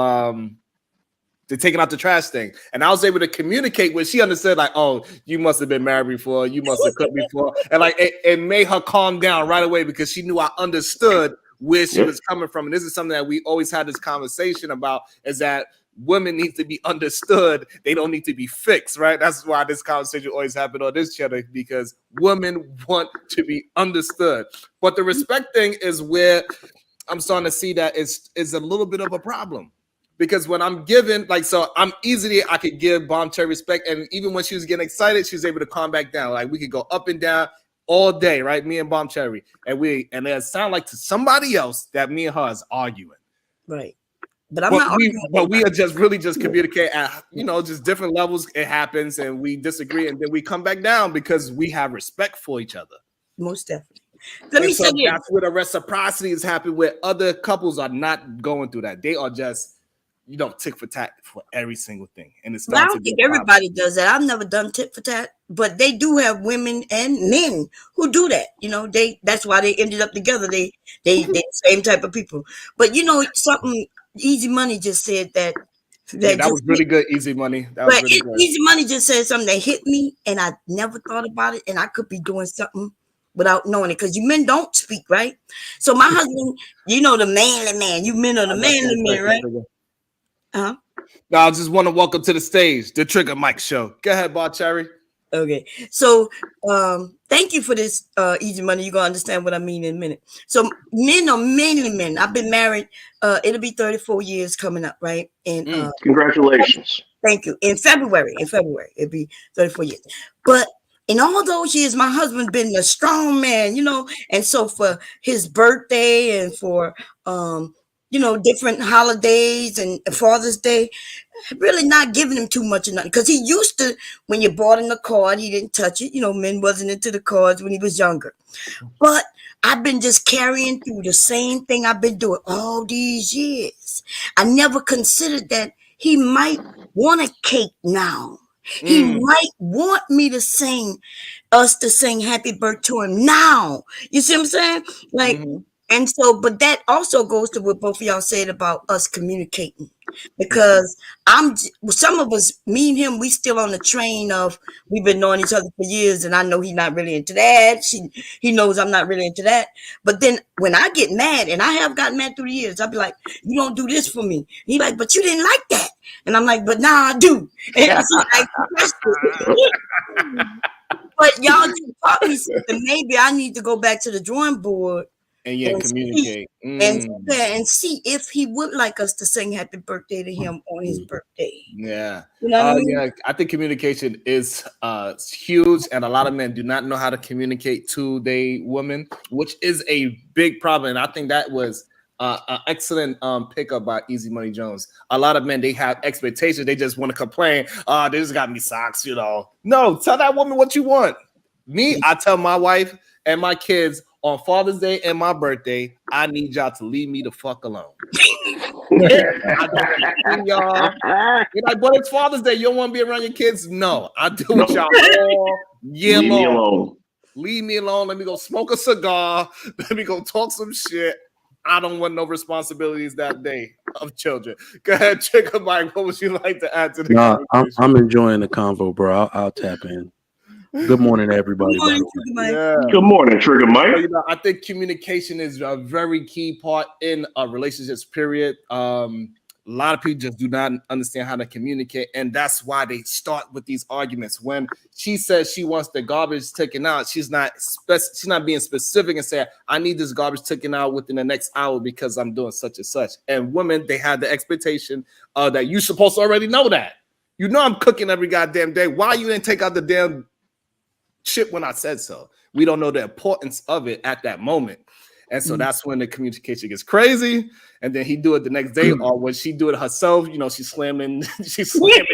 they're taking out the trash thing. And I was able to communicate with, she understood, like, oh, you must have been married before. You must have cooked before. And like, it made her calm down right away because she knew I understood where she was coming from. And this is something that we always had this conversation about, is that women need to be understood. They don't need to be fixed, right? That's why this conversation always happened on this channel, because women want to be understood. But the respect thing is where I'm starting to see that is a little bit of a problem. Because when I'm giving, like, so I could give Bomb Cherry respect. And even when she was getting excited, she was able to calm back down. Like, we could go up and down all day, right? Me and Bomb Cherry. And it sound like to somebody else that me and her is arguing. Right. But we are just really just communicate at, just different levels. It happens and we disagree. And then we come back down because we have respect for each other. Most definitely. Let me say that's where the reciprocity is happening, where other couples are not going through that. They are just, tick for tat for every single thing. And it's I don't think everybody does that. I've never done tit for tat, but they do have women and men who do that. That's why they ended up together. They same type of people. But something Easy Money just said that Yeah, that was really good, Easy Money. That was really good. Easy Money just said something that hit me, and I never thought about it, and I could be doing something without knowing it, because you men don't speak, right? So my husband, you know, the manly man. You men are the manly man, right? Uh-huh. Now, I just want to welcome to the stage the Trigger Mike Show. Go ahead, Bar Cherry. Okay, so thank you for this, Easy Money. You're gonna understand what I mean in a minute. So men are mainly men. I've been married, it'll be 34 years coming up, right? And congratulations. Thank you. In February, it'll be 34 years. But in all those years, my husband been a strong man, you know. And so for his birthday and for you know, different holidays and Father's Day, really not giving him too much of nothing, because he used to, when you bought him a card, he didn't touch it. You know, men wasn't into the cards when he was younger. But I've been just carrying through the same thing I've been doing all these years. I never considered that he might want a cake now. He might want me to sing happy birthday to him now. You see what I'm saying? Like, and so, but that also goes to what both of y'all said about us communicating, because some of us, me and him, we still on the train of, we've been knowing each other for years, and I know he's not really into that. He knows I'm not really into that. But then when I get mad, and I have gotten mad through the years, I'll be like, you don't do this for me. And he's like, but you didn't like that. And I'm like, but nah, I do. And so, but y'all just taught me something. Maybe I need to go back to the drawing board and communicate and see if he would like us to sing happy birthday to him on his birthday. Yeah. You know what I mean? Yeah, I think communication is huge, and a lot of men do not know how to communicate to their women, which is a big problem. And I think that was an excellent pickup by Easy Money Jones. A lot of men, they have expectations. They just want to complain. They just got me socks, you know. No, tell that woman what you want. Me, I tell my wife and my kids, on Father's Day and my birthday, I need y'all to leave me the fuck alone. I don't y'all. You're like, but it's Father's Day. You don't want to be around your kids? No, I do with y'all all year Leave long. me alone. Leave me alone. Let me go smoke a cigar. Let me go talk some shit. I don't want no responsibilities that day of children. Go ahead, Trigger Mike. What would you like to add to the conversation? I'm enjoying the convo, bro. I'll tap in. Good morning, everybody. Good morning, Yeah. Good morning, Trigger Mike. So, you know, I think communication is a very key part in a relationships, period. A lot of people just do not understand how to communicate, and that's why they start with these arguments. When she says she wants the garbage taken out, she's not being specific and saying, I need this garbage taken out within the next hour because I'm doing such and such. And women, they have the expectation that you're supposed to already know that. You know I'm cooking every goddamn day. Why you didn't take out the damn shit when I said so? We don't know the importance of it at that moment. And so that's when the communication gets crazy. And then he do it the next day, or when she do it herself, you know, she's slamming. She's making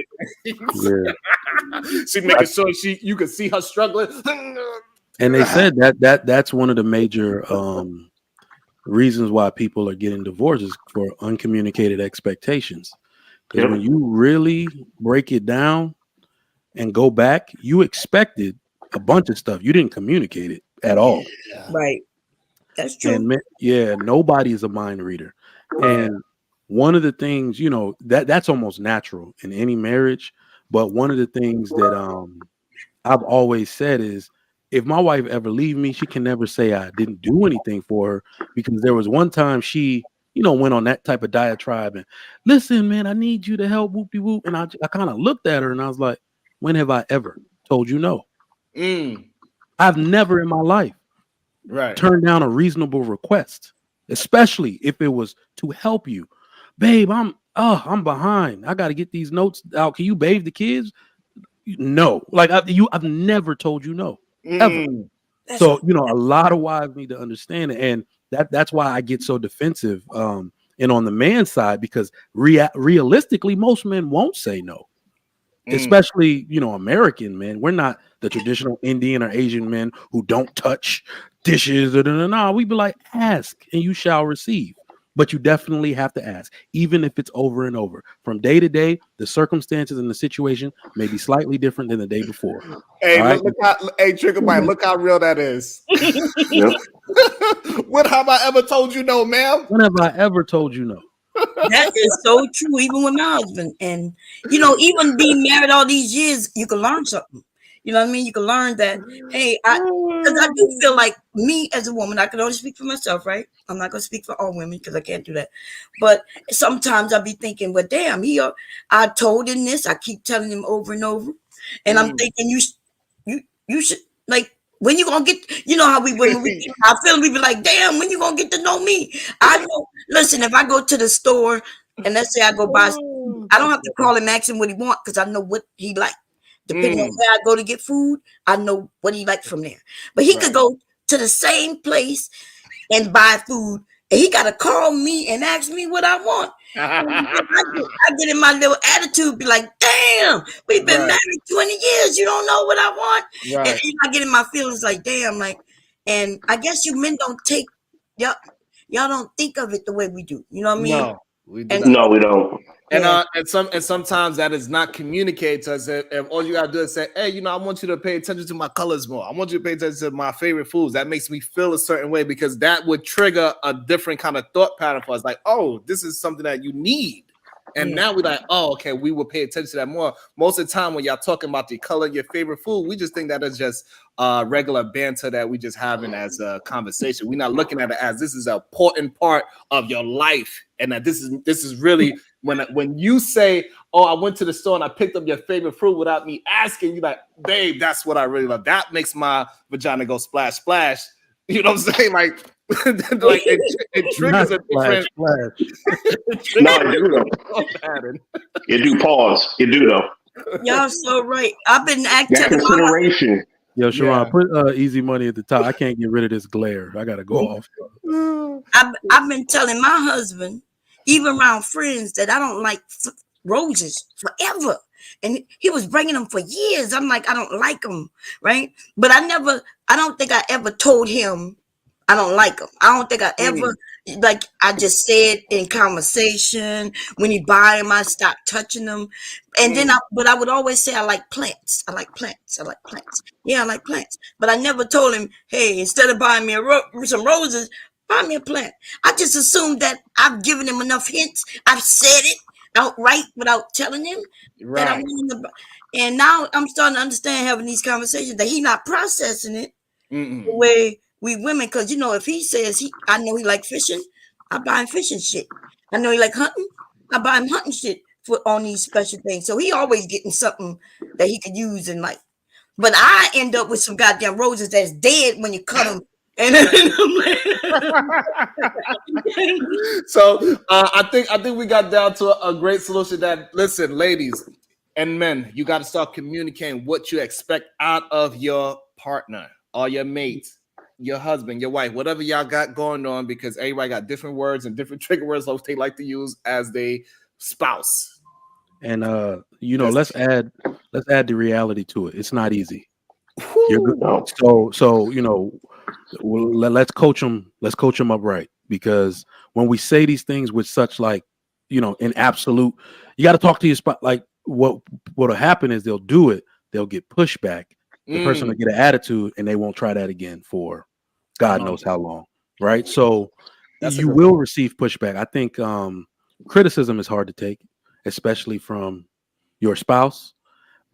sure you can see her struggling. And they said that's one of the major reasons why people are getting divorced is for uncommunicated expectations. Because when you really break it down and go back, you expected a bunch of stuff. You didn't communicate it at all. Right. That's true. And nobody is a mind reader. And one of the things, you know, that's almost natural in any marriage. But one of the things that I've always said is, if my wife ever leave me, she can never say I didn't do anything for her, because there was one time she, you know, went on that type of diatribe and, listen, man, I need you to help, whoop-de-whoop. And I kind of looked at her and I was like, when have I ever told you no? I've never in my life turned down a reasonable request, especially if it was to help you. Babe, I'm behind. I got to get these notes out. Can you bathe the kids? No. Like I've never told you no, ever. So, you know, a lot of wives need to understand it. And that's why I get so defensive and on the man side, because realistically, most men won't say no. Especially, you know, American men. We're not the traditional Indian or Asian men who don't touch dishes. No, we be like, ask and you shall receive. But you definitely have to ask, even if it's over and over. From day to day, the circumstances and the situation may be slightly different than the day before. Hey, Trigger Mike, look how real that is. When have I ever told you no, ma'am? When have I ever told you no? That is so true, even with my husband. And, even being married all these years, you can learn something. You know what I mean? You can learn that, hey, because I do feel like me as a woman, I can only speak for myself, right? I'm not going to speak for all women because I can't do that. But sometimes I'll be thinking, well, damn, I told him this. I keep telling him over and over. And I'm thinking, you should, like, when you gonna get, how we women, I feel we be like, damn, when you gonna get to know me? I know. Listen, if I go to the store and let's say I go buy, I don't have to call him, ask him what he want because I know what he like. Depending on where I go to get food, I know what he like from there. But he could go to the same place and buy food, and he gotta call me and ask me what I want. I get in my little attitude, be like, damn, we've been married 20 years. You don't know what I want. And I get in my feelings like, damn, like, and I guess you men don't take, y'all don't think of it the way we do. You know what I mean? No, we do And not. No, we don't. And sometimes that is not communicated to us. If all you gotta do is say, hey, I want you to pay attention to my colors more. I want you to pay attention to my favorite foods. That makes me feel a certain way because that would trigger a different kind of thought pattern for us. Like, oh, this is something that you need. And now we're like, oh, okay, we will pay attention to that more. Most of the time when y'all talking about the color of your favorite food, we just think that is just regular banter that we just having as a conversation. We're not looking at it as this is an important part of your life. And that this is really when you say, oh, I went to the store and I picked up your favorite fruit without me asking, you like, babe, that's what I really love. That makes my vagina go splash, splash. You know what I'm saying? Like it triggers a different. No, it do though. It do pause. It do though. Y'all so right. I've been acting. That consideration. Yo, Sharon, put easy money at the top. I can't get rid of this glare. I gotta go off. I've been telling my husband, even around friends, that I don't like roses forever. And he was bringing them for years. I'm like, I don't like them, right? But I don't think I ever told him I don't like them. I don't think I ever, like, I just said in conversation, when he buy them, I stop touching them. And then but I would always say, I like plants. I like plants. I like plants. Yeah, I like plants. But I never told him, hey, instead of buying me some roses, buy me a plant. I just assumed that I've given him enough hints. I've said it outright without telling him. Right. And now I'm starting to understand, having these conversations, that he's not processing it the way we women, because if he says I know he like fishing, I buy him fishing shit. I know he like hunting, I buy him hunting shit on these special things. So he always getting something that he could use in life. But I end up with some goddamn roses that's dead when you cut them. And so I think we got down to a great solution. That, listen, ladies and men, you got to start communicating what you expect out of your partner or your mate, your husband, your wife, whatever y'all got going on, because everybody got different words and different trigger words they like to use as they spouse. And let's add the reality to it. It's not easy. Let's coach them. Let's coach them up right, because when we say these things with such in absolute, you got to talk to your spot. Like what'll happen is they'll do it. They'll get pushback. The person will get an attitude, and they won't try that again for God knows how long. Right. So you will receive pushback. I think criticism is hard to take, especially from your spouse.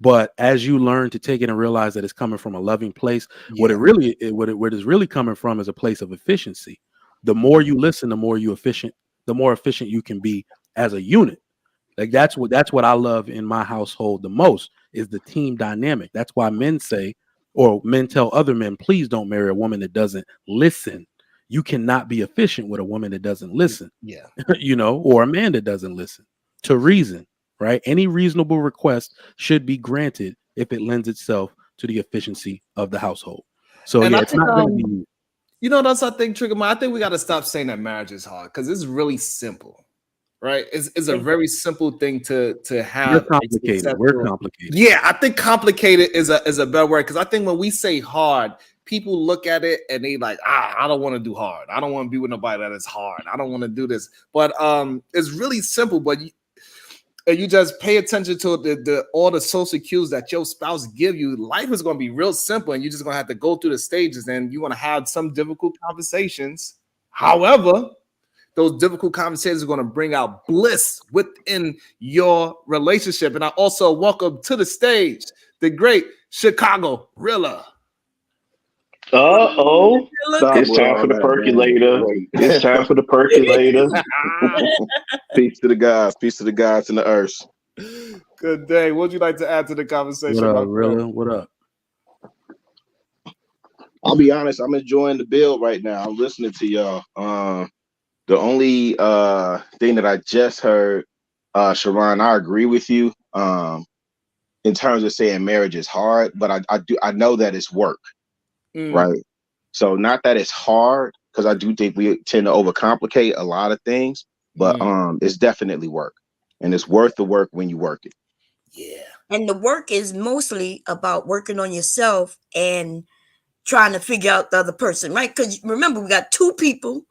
But as you learn to take it and realize that it's coming from a loving place, what it is really coming from is a place of efficiency. The more you listen, the more efficient you can be as a unit. Like that's what I love in my household the most, is the team dynamic. That's why men tell other men, please don't marry a woman that doesn't listen. You cannot be efficient with a woman that doesn't listen. Yeah. Or a man that doesn't listen to reason. Right? Any reasonable request should be granted if it lends itself to the efficiency of the household. So it's not going to be. That's I think Trigger. I think we got to stop saying that marriage is hard, because it's really simple, right? It's a very simple thing to have. We're complicated. Yeah, I think complicated is a better word, because I think when we say hard, people look at it and they like, I don't want to do hard. I don't want to be with nobody that is hard. I don't want to do this. But it's really simple. But you just pay attention to all the social cues that your spouse give you. Life is going to be real simple, and you're just going to have to go through the stages, and you want to have some difficult conversations. However, those difficult conversations are going to bring out bliss within your relationship. And I also welcome to the stage the great Chicago Rilla. Uh-oh. It's time for the percolator. It's time for the percolator. Peace to the gods. Peace to the gods and the earth. Good day. What would you like to add to the conversation? What up, Rilla? What up? I'll be honest, I'm enjoying the build right now. I'm listening to y'all. The only thing that I just heard, Sharon, I agree with you. In terms of saying marriage is hard, but I know that it's work. Right. So not that it's hard, because I do think we tend to overcomplicate a lot of things, but it's definitely work, and it's worth the work when you work it. Yeah. And the work is mostly about working on yourself and trying to figure out the other person, right? Because remember, we got two people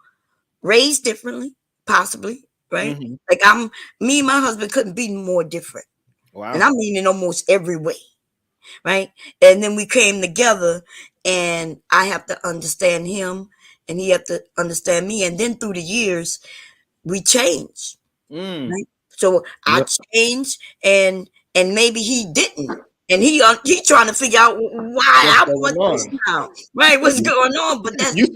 raised differently, possibly, right? Like me and my husband couldn't be more different. Wow. And I mean in almost every way. Right. And then we came together, and I have to understand him and he have to understand me. And then through the years, we changed. Right? So I changed, and maybe he didn't. And he trying to figure out why I'm doing this now. Right? What's going on? But that's you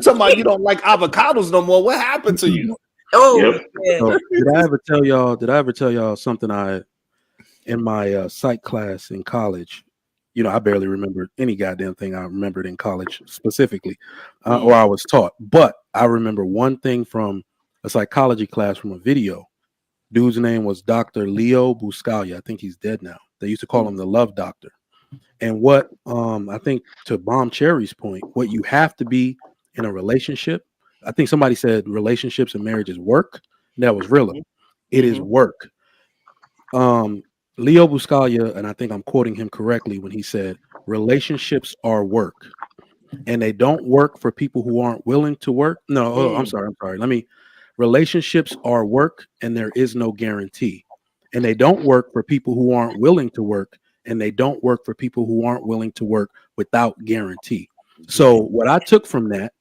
talking about you don't like avocados no more. What happened to you? Oh, yeah. So, did I ever tell y'all something in my psych class in college? You know, I barely remember any goddamn thing I remembered in college specifically, or I was taught. But I remember one thing from a psychology class from a video. Dude's name was Dr. Leo Buscaglia. I think he's dead now. They used to call him the Love Doctor. And what I think, to Bomb Cherry's point, what you have to be in a relationship, I think somebody said relationships and marriage is work. That was Rilla. It is work. Leo Buscaglia, and I think I'm quoting him correctly when he said, relationships are work, and they don't work for people who aren't willing to work. No, I'm sorry. Relationships are work, and there is no guarantee. And they don't work for people who aren't willing to work, and they don't work for people who aren't willing to work without guarantee. So what I took from that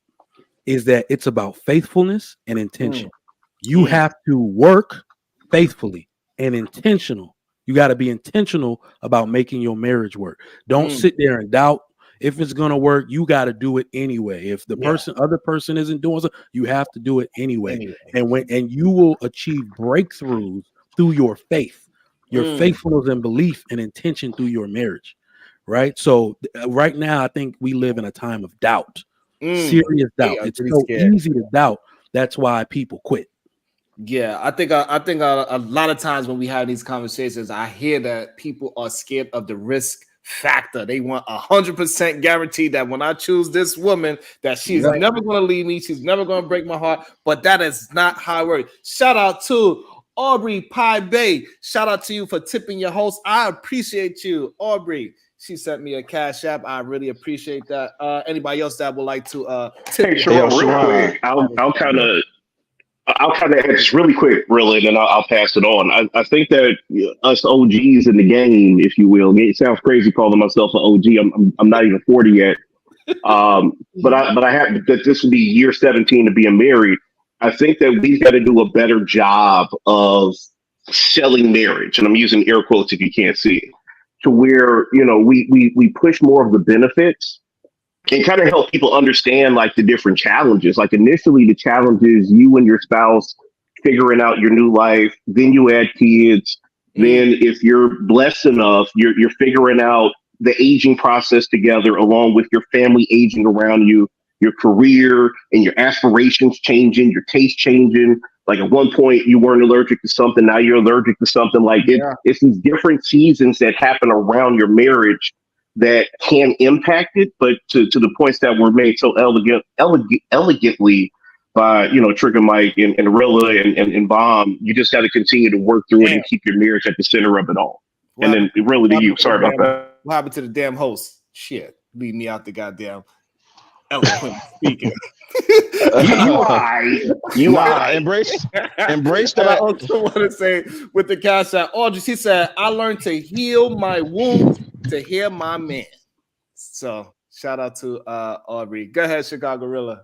is that it's about faithfulness and intention. You have to work faithfully and intentional. You got to be intentional about making your marriage work. Don't sit there and doubt if it's going to work. You got to do it anyway. If the other person isn't doing something, you have to do it anyway. And you will achieve breakthroughs through your faith, your faithfulness and belief and intention through your marriage. Right. So right now, I think we live in a time of doubt, serious doubt. It's so easy to doubt. That's why people quit. Yeah, I think a lot of times when we have these conversations, I hear that people are scared of the risk factor. They want 100% guarantee that when I choose this woman, that she's never going to leave me, she's never going to break my heart. But that is not how it works. Shout out to Aubrey Pie Bay. Shout out to you for tipping your host. I appreciate you, Aubrey. She sent me a cash app. I really appreciate that. Anybody else that would like to tip? Hey, Sharon, real quick, I'll kind of just really quick, really, and then I'll pass it on. I think that us OGs in the game, if you will, it sounds crazy calling myself an OG. I'm not even 40 yet. But I have that this will be year 17 to being married. I think that we've got to do a better job of selling marriage, and I'm using air quotes if you can't see it, to where we push more of the benefits and kind of help people understand like the different challenges. Like initially the challenge is you and your spouse figuring out your new life. Then you add kids. Then if you're blessed enough, you're figuring out the aging process together along with your family aging around you, your career and your aspirations changing, your taste changing. Like at one point you weren't allergic to something. Now you're allergic to something. Like it's these different seasons that happen around your marriage that can impact it, but to the points that were made so elegantly by Trigger Mike and Rilla and Bomb, you just got to continue to work through it and keep your marriage at the center of it all. And then really to you, sorry about that. What happened to the damn host? Shit, leave me out the goddamn eloquent speaking. You are embrace that. I also want to say with the cash out, Audrey, she said, I learned to heal my wounds to hear my man. So shout out to Aubrey. Go ahead, Chicago Gorilla.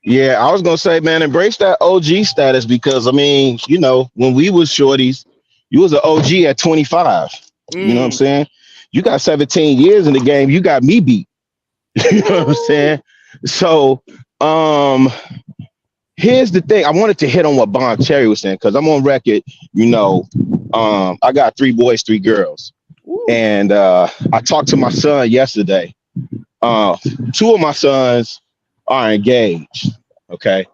Yeah, I was gonna say, man, embrace that OG status because I mean, you know, when we was shorties, you was an OG at 25. You know what I'm saying? You got 17 years in the game. You got me beat. You know what I'm saying? So, um, here's the thing. I wanted to hit on what Bon Cherry was saying because I'm on record. You know, I got 3 boys, 3 girls, and I talked to my son yesterday. 2 of my sons are engaged. Okay.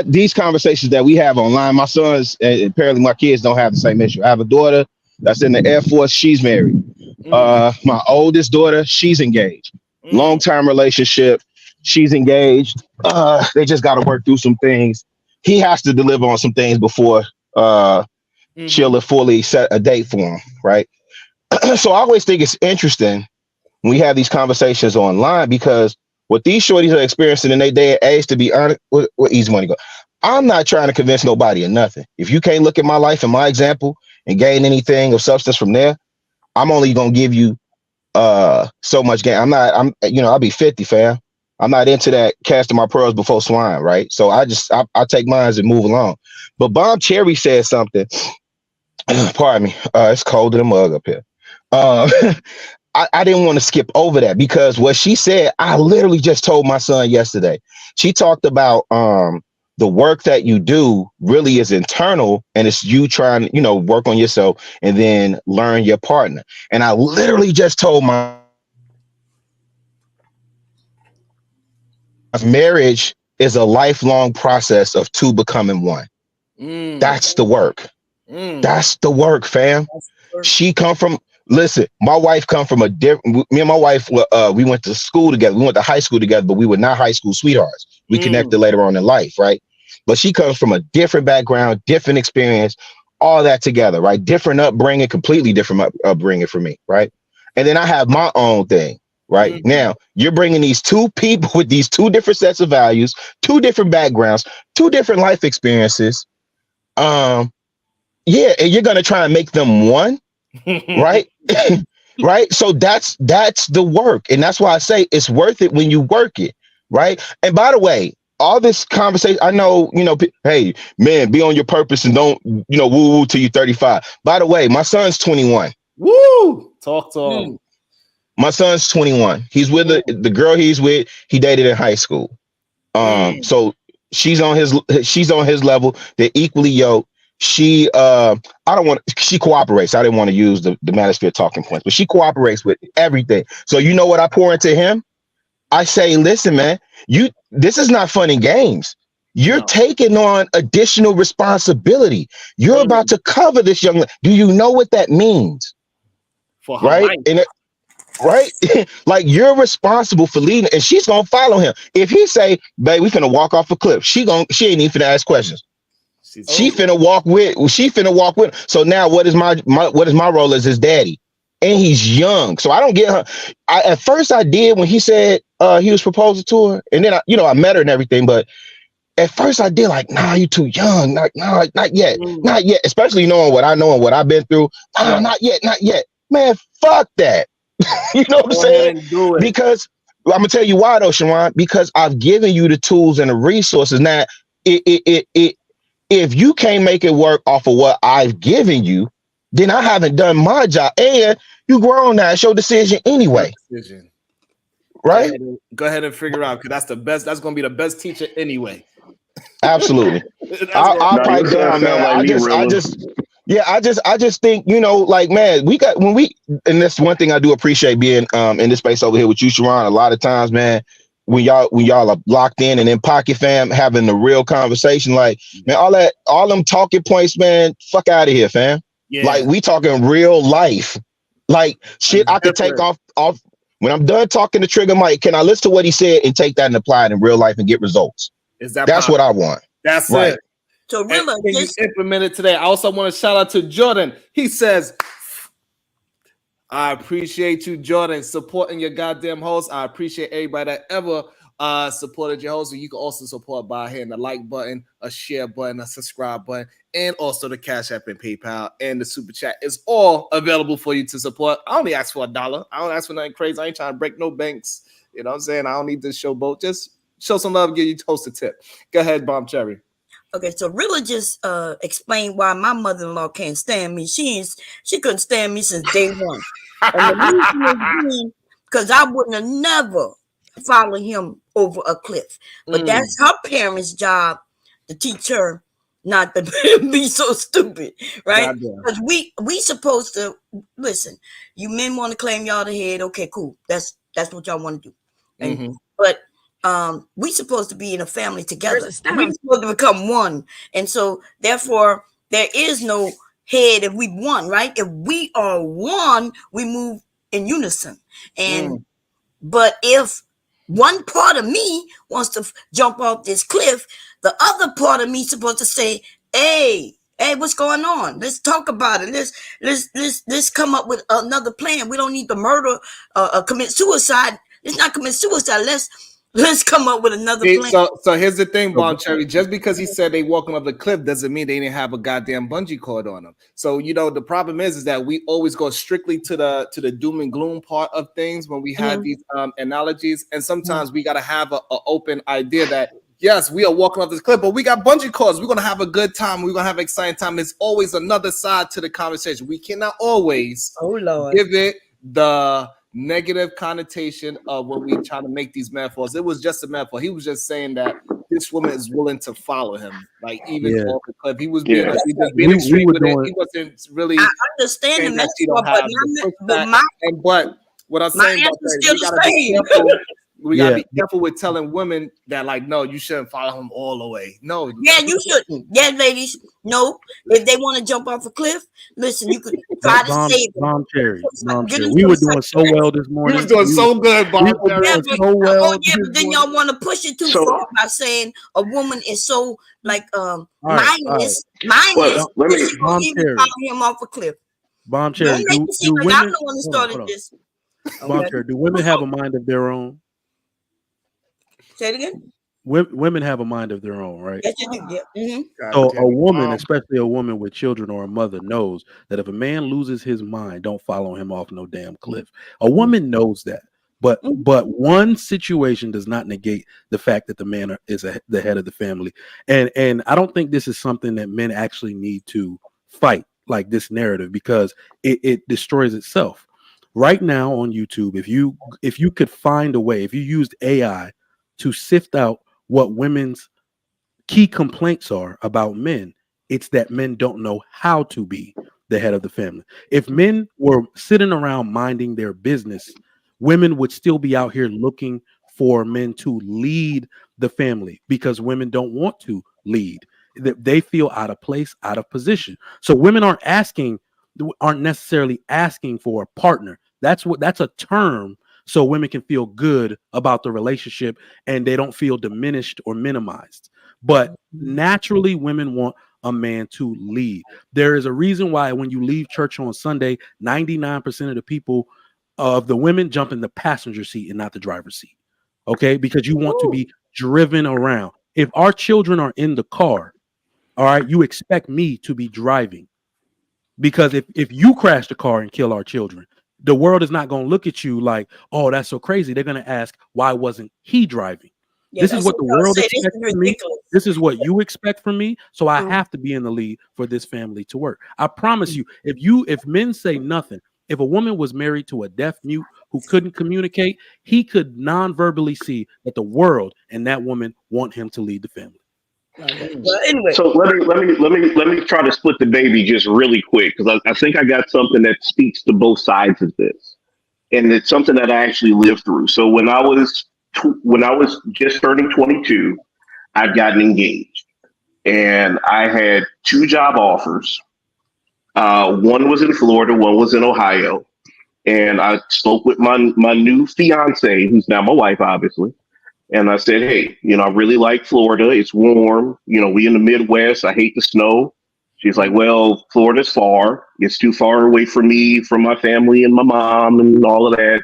These conversations that we have online, my sons, apparently my kids don't have the same issue. I have a daughter that's in the Air Force. She's married. My oldest daughter, she's engaged. Long-term relationship. She's engaged. They just got to work through some things. He has to deliver on some things before she'll have fully set a date for him, right? So I always think it's interesting when we have these conversations online because what these shorties are experiencing in their day and age, to be honest, what easy money go. I'm not trying to convince nobody of nothing. If you can't look at my life and my example and gain anything of substance from there, I'm only gonna give you so much gain. I'll be 50, fam. I'm not into that casting my pearls before swine, right? So I take mines and move along. But Bomb Cherry said something. Pardon me. It's cold in the mug up here. I didn't want to skip over that because what she said, I literally just told my son yesterday. She talked about the work that you do really is internal and it's you trying to, work on yourself and then learn your partner. And I literally just told my marriage is a lifelong process of 2 becoming 1. That's the work. That's the work, fam. She come from, listen, my wife come from a different, me and my wife, we went to school together. We went to high school together, but we were not high school sweethearts. We connected later on in life, right? But she comes from a different background, different experience, all that together, right? Different upbringing, completely different upbringing for me, right? And then I have my own thing, right? Now, you're bringing these 2 people with these 2 different sets of values, 2 different backgrounds, 2 different life experiences. Yeah, and you're gonna try and make them one, right? Right. So that's the work. And that's why I say it's worth it when you work it. Right. And by the way, all this conversation, I know, hey, man, be on your purpose and don't, woo woo till you're 35. By the way, my son's 21. Woo! Talk to him. My son's 21. He's with the girl he's with. He dated in high school. So she's on his level. They're equally yoked. She she cooperates. I didn't want to use the manosphere talking points, but she cooperates with everything. So you know what I pour into him? I say, listen, man, this is not fun and games. You're taking on additional responsibility. You're about to cover this young lady. Do you know what that means? For her right? life. And right? Like you're responsible for leading, and she's gonna follow him. If he say, babe, we finna walk off a cliff, she ain't even finna ask questions. She finna walk with. So now what is my role as his daddy? And he's young. So I don't get her. At first I did when he said he was proposing to her. And then I met her and everything. But at first I did like, nah, you too young. Not yet. Not yet. Especially knowing what I know and what I've been through. Not yet. Man, fuck that. You know what I'm saying? Because I'm gonna tell you why though, Sharon. Because I've given you the tools and the resources. Now if you can't make it work off of what I've given you, then I haven't done my job. And you grown now. It's your decision anyway. Right? Go ahead and figure out because that's the best. That's going to be the best teacher anyway. Absolutely. I'll pipe down, man. I just think, like, man, and that's one thing I do appreciate being in this space over here with you, Sharon. A lot of times, man, when y'all are locked in and in pocket, fam, having the real conversation, like, man, all them talking points, man, fuck out of here, fam. Yeah. Like, we talking real life. Like, shit, I could take off when I'm done talking to Trigger Mike. Can I listen to what he said and take that and apply it in real life and get results? That's what I want. That's right. It. So remember, you implemented today. I also want to shout out to Jordan. He says, I appreciate you, Jordan, supporting your goddamn host. I appreciate everybody that ever supported your host. And you can also support by hitting the like button, a share button, a subscribe button, and also the Cash App and PayPal and the Super Chat is all available for you to support. I only ask for $1. I don't ask for nothing crazy. I ain't trying to break no banks. You know what I'm saying? I don't need this showboat. Just show some love, give you toast a tip. Go ahead, Bomb Cherry. Okay, so really just explain why my mother-in-law can't stand me. She couldn't stand me since day one. And the reason is because I wouldn't have never followed him over a cliff. But that's her parents' job to teach her not to be so stupid, right? Because we supposed to listen. You men want to claim y'all the head. Okay, cool. That's what y'all want to do. And but we supposed to be in a family together. We're supposed to become one. And so therefore there is no head if we one, right? If we are one, we move in unison. And but if one part of me wants to jump off this cliff, the other part of me supposed to say, hey, what's going on? Let's talk about it. Let's come up with another plan. We don't need to murder, commit suicide. Let's not commit suicide. Let's come up with another plan. So here's the thing, Bon Cherry. Just because he said they walking up the cliff doesn't mean they didn't have a goddamn bungee cord on them. So the problem is that we always go strictly to the doom and gloom part of things when we have these analogies, and sometimes we gotta have an open idea that yes, we are walking up this cliff, but we got bungee cords. We're gonna have a good time. We're gonna have an exciting time. There's always another side to the conversation. We cannot always give it the negative connotation of when we try to make these metaphors. It was just a metaphor. He was just saying that this woman is willing to follow him, like even off the cliff. He was being, being extreme with it. He wasn't really. I understand the metaphor, but what I'm saying about that, we gotta be careful with telling women that, like, no, you shouldn't follow him all the way. No, you shouldn't. Yeah, ladies, no. If they want to jump off a cliff, listen, you could try to save them. Bomb Cherry. We were doing so well this morning. We was doing so good, Bomb Cherry. But then y'all want to push it too far by saying a woman is so like mindless. Bomb Cherry. Follow him off a cliff. Bomb Cherry. I'm the one who started this. Bomb Cherry. Do women have a mind of their own? Say it again. Women have a mind of their own, right? Yes, you do. Yeah. So a woman, especially a woman with children or a mother, knows that if a man loses his mind, don't follow him off no damn cliff. A woman knows that, but one situation does not negate the fact that the man is the head of the family. And I don't think this is something that men actually need to fight, like this narrative, because it destroys itself. Right now on YouTube, if you could find a way, if you used AI to sift out what women's key complaints are about men, it's that men don't know how to be the head of the family. If men were sitting around minding their business, women would still be out here looking for men to lead the family, because women don't want to lead. They feel out of place, out of position. So women aren't necessarily asking for a partner. That's a term so women can feel good about the relationship and they don't feel diminished or minimized. But naturally, women want a man to lead. There is a reason why when you leave church on Sunday, 99% of the people, of the women, jump in the passenger seat and not the driver's seat. Okay? Because you want to be driven around. If our children are in the car, all right, you expect me to be driving. Because if you crash the car and kill our children, the world is not going to look at you like, oh, that's so crazy. They're going to ask, why wasn't he driving? Yeah, this is what the world expects from me. This is what you expect from me. So I have to be in the lead for this family to work. I promise you, if men say nothing, if a woman was married to a deaf mute who couldn't communicate, he could non-verbally see that the world and that woman want him to lead the family. Well, anyway. So let me try to split the baby just really quick, because I think I got something that speaks to both sides of this, and it's something that I actually lived through. So when I was just turning 22, I'd gotten engaged, and I had 2 job offers. One was in Florida, one was in Ohio, and I spoke with my new fiance, who's now my wife, obviously. And I said, hey, I really like Florida. It's warm. We in the Midwest. I hate the snow. She's like, well, Florida's far. It's too far away from me, from my family and my mom and all of that.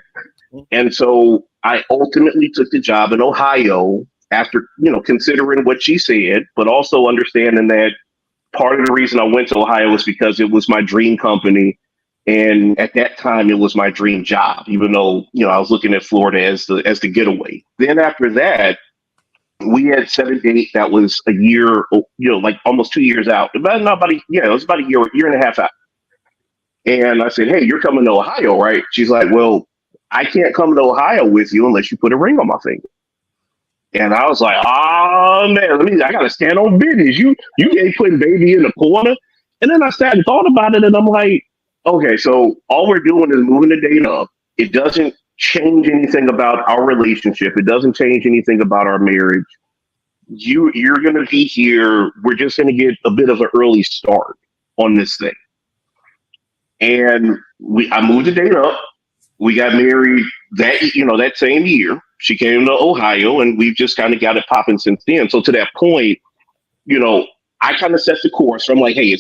And so I ultimately took the job in Ohio after, considering what she said, but also understanding that part of the reason I went to Ohio was because it was my dream company. And at that time, it was my dream job, even though, I was looking at Florida as the getaway. Then after that, We had set a date that was a year, like almost 2 years out. About not about it was about a year and a half out. And I said, "Hey, you're coming to Ohio, right?" She's like, "Well, I can't come to Ohio with you unless you put a ring on my finger." And I was like, "Oh man, I gotta stand on business. You ain't putting baby in the corner." And then I sat and thought about it, and I'm like, "Okay, so all we're doing is moving the date up. It doesn't change anything about our relationship. It doesn't change anything about our marriage. You're gonna be here. We're just gonna get a bit of an early start on this thing." And I moved the date up. We got married that same year. She came to Ohio, and we've just kind of got it popping since then. So to that point, I kind of set the course. So I'm like, "Hey,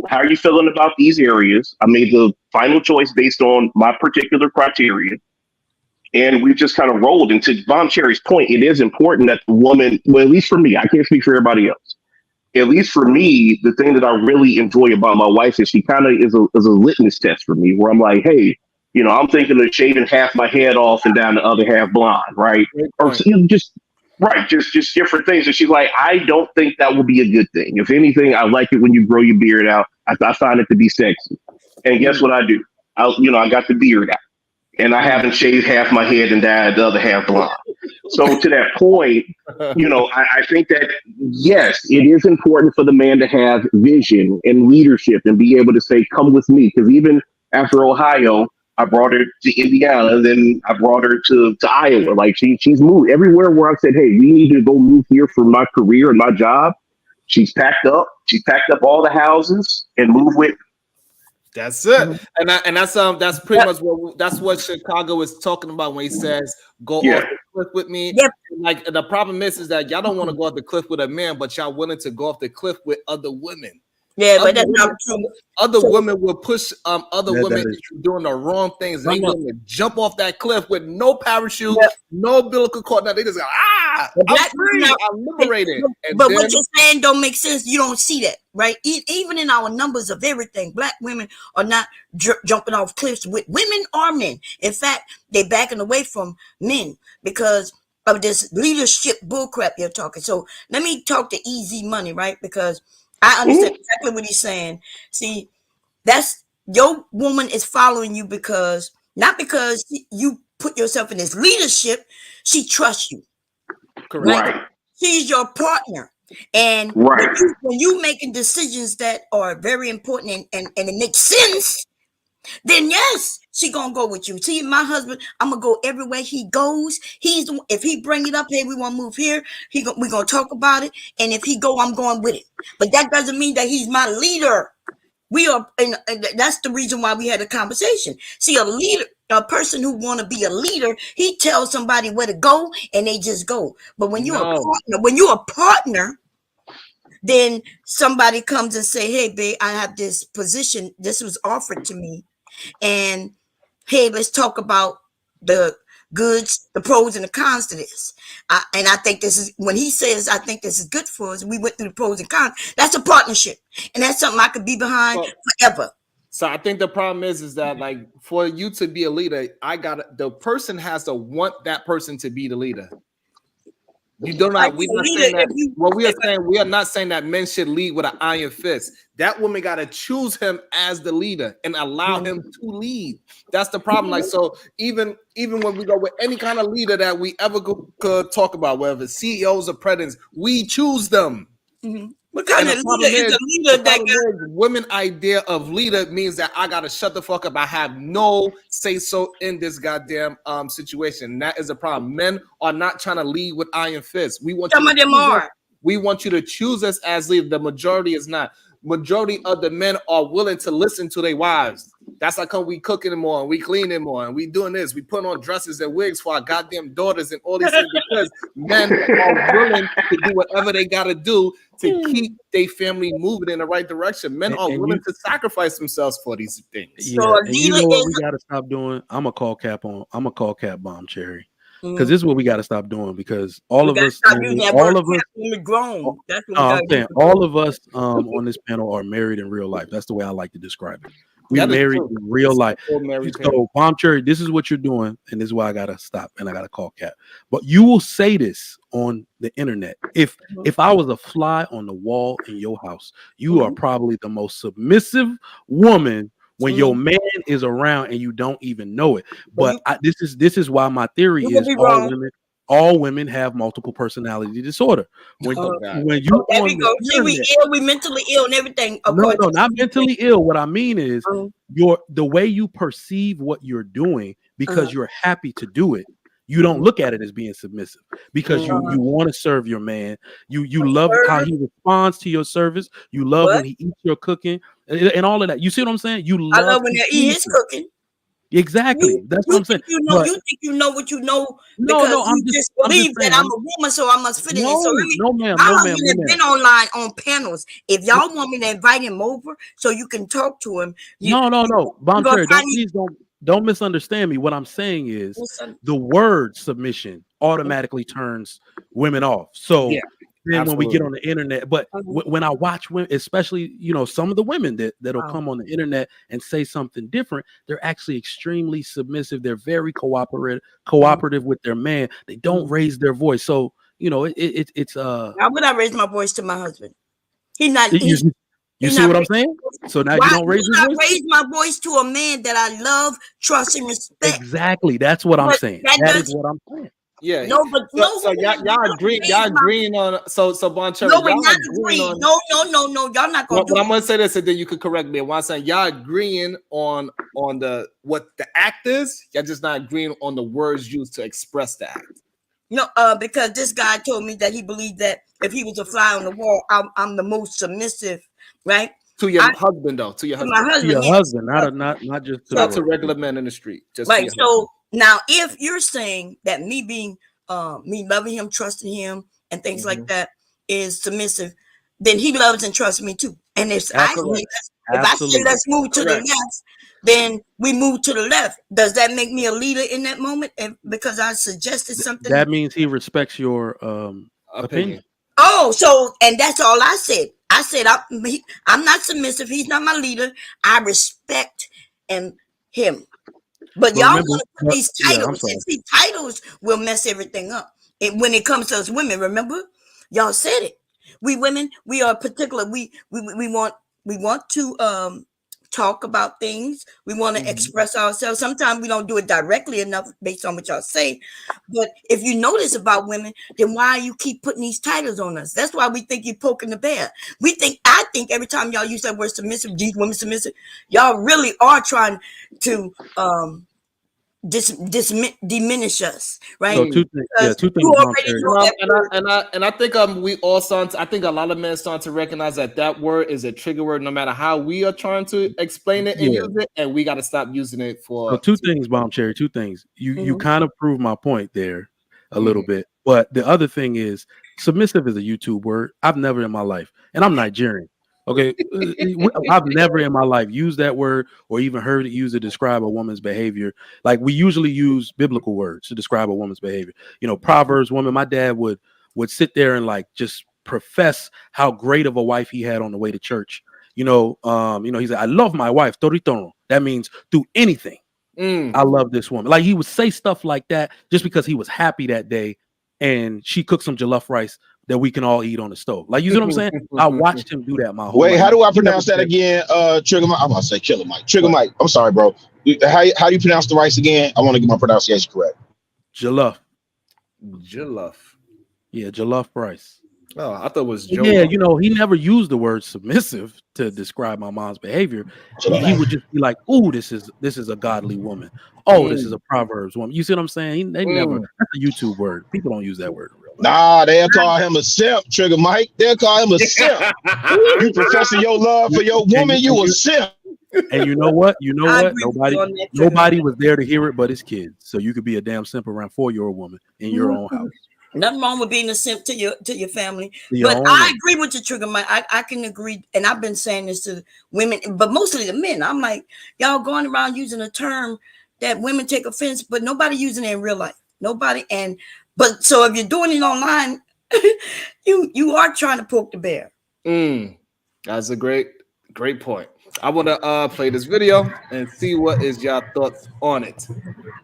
how are you feeling about these areas?" I made the final choice based on my particular criteria. And we've just kind of rolled. And to Bomb Cherry's point, it is important that the woman, well, at least for me, I can't speak for everybody else. At least for me, the thing that I really enjoy about my wife is she kind of is a litmus test for me, where I'm like, "Hey, I'm thinking of shaving half my head off and down the other half blonde, right?" Or just different things. And she's like, "I don't think that will be a good thing. If anything, I like it when you grow your beard out. I find it to be sexy." And guess what I do? I got the beard out. And I haven't shaved half my head and dyed the other half blonde. So to that point, I think that, yes, it is important for the man to have vision and leadership and be able to say, "Come with me." Because even after Ohio, I brought her to Indiana, then I brought her to Iowa. Like she's moved everywhere where I said, "Hey, we need to go move here for my career and my job." She's packed up. She packed up all the houses and moved with. That's it, and that's pretty much what Chicago is talking about when he says, "Go off the cliff with me." Yep. Like the problem is that y'all don't want to go off the cliff with a man, but y'all willing to go off the cliff with other women. Yeah, but that's not true. Other women will push other women into doing the wrong things. They willing to jump off that cliff with no parachute, no umbilical cord. Now they just go, I'm free, I'm liberated. But what you're saying don't make sense. You don't see that, right? Even in our numbers of everything, Black women are not jumping off cliffs with women or men. In fact, they're backing away from men because of this leadership bullcrap you're talking. So let me talk to easy money, right? Because I understand exactly what he's saying. See, that's your woman is following you not because you put yourself in this leadership, she trusts you. Correct. Right? She's your partner. And when you making decisions that are very important and it makes sense, then yes, she gonna go with you. See, my husband, I'm gonna go everywhere he goes. If he bring it up, hey, we want to move here. We're gonna talk about it. And if he go, I'm going with it. But that doesn't mean that he's my leader. We are, and that's the reason why we had a conversation. See, a person who want to be a leader, he tells somebody where to go, and they just go. But when you're a partner, then somebody comes and say, "Hey, babe, I have this position. This was offered to me. And hey, let's talk about the goods, the pros and the cons to this." And I think this is when he says, "I think this is good for us." We went through the pros and cons. That's a partnership, and that's something I could be behind forever. So I think the problem is that like for you to be a leader, the person has to want that person to be the leader. You do not. We are not saying that men should lead with an iron fist. That woman got to choose him as the leader and allow him to lead. That's the problem. Like so, even when we go with any kind of leader that we ever could talk about, whether CEOs or presidents, we choose them. Mm-hmm. What kind of leader is a leader? Women idea of leader means that I gotta shut the fuck up. I have no say so in this goddamn situation. That is a problem. Men are not trying to lead with iron fists. We want you to choose us as leader. The majority is not. Majority of the men are willing to listen to their wives. That's how come we cooking more and we cleaning more and we doing this. We put on dresses and wigs for our goddamn daughters and all these things because men are willing to do whatever they gotta do to keep their family moving in the right direction. Men are willing to sacrifice themselves for these things. Yeah, so and you know what we gotta stop doing? I'm a call cap Bomb Cherry. Because this is what we got to stop doing. Because all of us on this panel are married in real life. That's the way I like to describe it. We That is married true. in real life. Married So, Bomb Cherry, this is what you're doing, and this is why I gotta stop and I gotta call Cap. But you will say this on the internet. If I was a fly on the wall in your house, you are probably the most submissive woman when your man is around and you don't even know it. But this is why my theory is all women have multiple personality disorder. When you there we go. See, we ill, we mentally ill and everything. No, not mentally ill. What I mean is the way you perceive what you're doing because you're happy to do it. You don't look at it as being submissive because you want to serve your man. You love how he responds to your service. You love when he eats your cooking and all of that. You see what I'm saying? I love when they eat his cooking. Exactly. That's what I'm saying. You think you know what you know because you just believe that I'm a woman, so I must fit in. So my husband has been online on panels. If y'all want me to invite him over so you can talk to him, no. Bomb Cherry, don't misunderstand me. What I'm saying is the word submission automatically turns women off. So then when we get on the internet, but when I watch women, especially some of the women that'll come on the internet and say something different, they're actually extremely submissive. They're very cooperative with their man. They don't raise their voice. So it's How would I raise my voice to my husband? He's not. You see what I'm saying? So now you don't raise your voice. Raise my voice to a man that I love, trust, and respect. Exactly. That's what I'm saying. That is what I'm saying. Yeah. No, but so y'all agreeing on so Bon Cherry. No, we're not agreeing. No. Y'all not gonna do I'm gonna say this and then you could correct me. While I'm saying y'all agreeing on the what the act is, y'all just not agreeing on the words used to express the act. No, because this guy told me that he believed that if he was a fly on the wall, I'm the most submissive, right? To your husband, though. To your husband. My husband, to your husband, not just to regular men in the street. Just right. So now, if you're saying that me being me loving him, trusting him, and things like that is submissive, then he loves and trusts me too. And if I say let's move to the left, then we move to the left. Does that make me a leader in that moment? And because I suggested something, that means he respects your opinion. Oh, and that's all I said. I said I'm not submissive. He's not my leader. I respect him. But y'all want to put these titles. And see, titles will mess everything up. And when it comes to us women, remember, y'all said it. We women, we are particular. We want to talk about things. We want to express ourselves. Sometimes we don't do it directly enough based on what y'all say. But if you notice about women, then why you keep putting these titles on us? That's why we think you're poking the bear. I think every time y'all use that word submissive, these women submissive, y'all really are trying to diminish us, right? So two things. And I think we all starting. I think a lot of men starting to recognize that word is a trigger word, no matter how we are trying to explain it and use it, and we got to stop using it for. So two things, Bomb Cherry. Two things. You kind of proved my point there a little bit, but the other thing is submissive is a YouTube word. I've never in my life, and I'm Nigerian. Okay, I've never in my life used that word or even heard it used to describe a woman's behavior. Like we usually use biblical words to describe a woman's behavior. Proverbs woman. My dad would sit there and like just profess how great of a wife he had on the way to church. He said, "I love my wife, toritono." That means do anything. I love this woman. Like he would say stuff like that just because he was happy that day, and she cooked some jollof rice that we can all eat on the stove. Like, you see what I'm saying? I watched him do that my whole life. How do I pronounce that again? Trigger Mike. I'm about to say Killer Mike. Trigger Mike. I'm sorry, bro. How do you pronounce the rice again? I want to get my pronunciation correct. Jollof. Yeah, jollof rice. Oh, I thought it was Joe. Yeah, he never used the word submissive to describe my mom's behavior. He would just be like, "Ooh, this is a godly woman. Oh, this is a Proverbs woman." You see what I'm saying? They never. That's a YouTube word. People don't use that word in real life. Nah, they'll call him a simp, Trigger Mike. They'll call him a simp. You professing your love for your woman, you a simp. And you know what? Nobody was there to hear it but his kids. So you could be a damn simp around 4-year-old woman in your own house. Nothing wrong with being a simp to your family. But I agree with you, Trigger Mike. I can agree. And I've been saying this to women, but mostly the men. I'm like, y'all going around using a term that women take offense, but nobody using it in real life. Nobody. But so if you're doing it online, you are trying to poke the bear. That's a great point. I want to play this video and see what is your thoughts on it.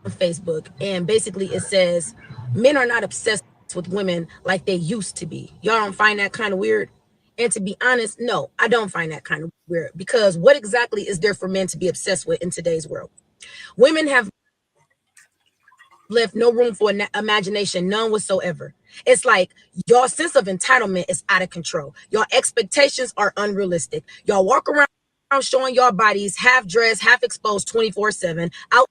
Facebook, and basically it says men are not obsessed with women like they used to be. Y'all don't find that kind of weird? And to be honest, no, I don't find that kind of weird, because what exactly is there for men to be obsessed with in today's world? Women have left no room for imagination, none whatsoever. It's like your sense of entitlement is out of control. Your expectations are unrealistic. Y'all walk around showing your bodies half dressed, half exposed 24/7, out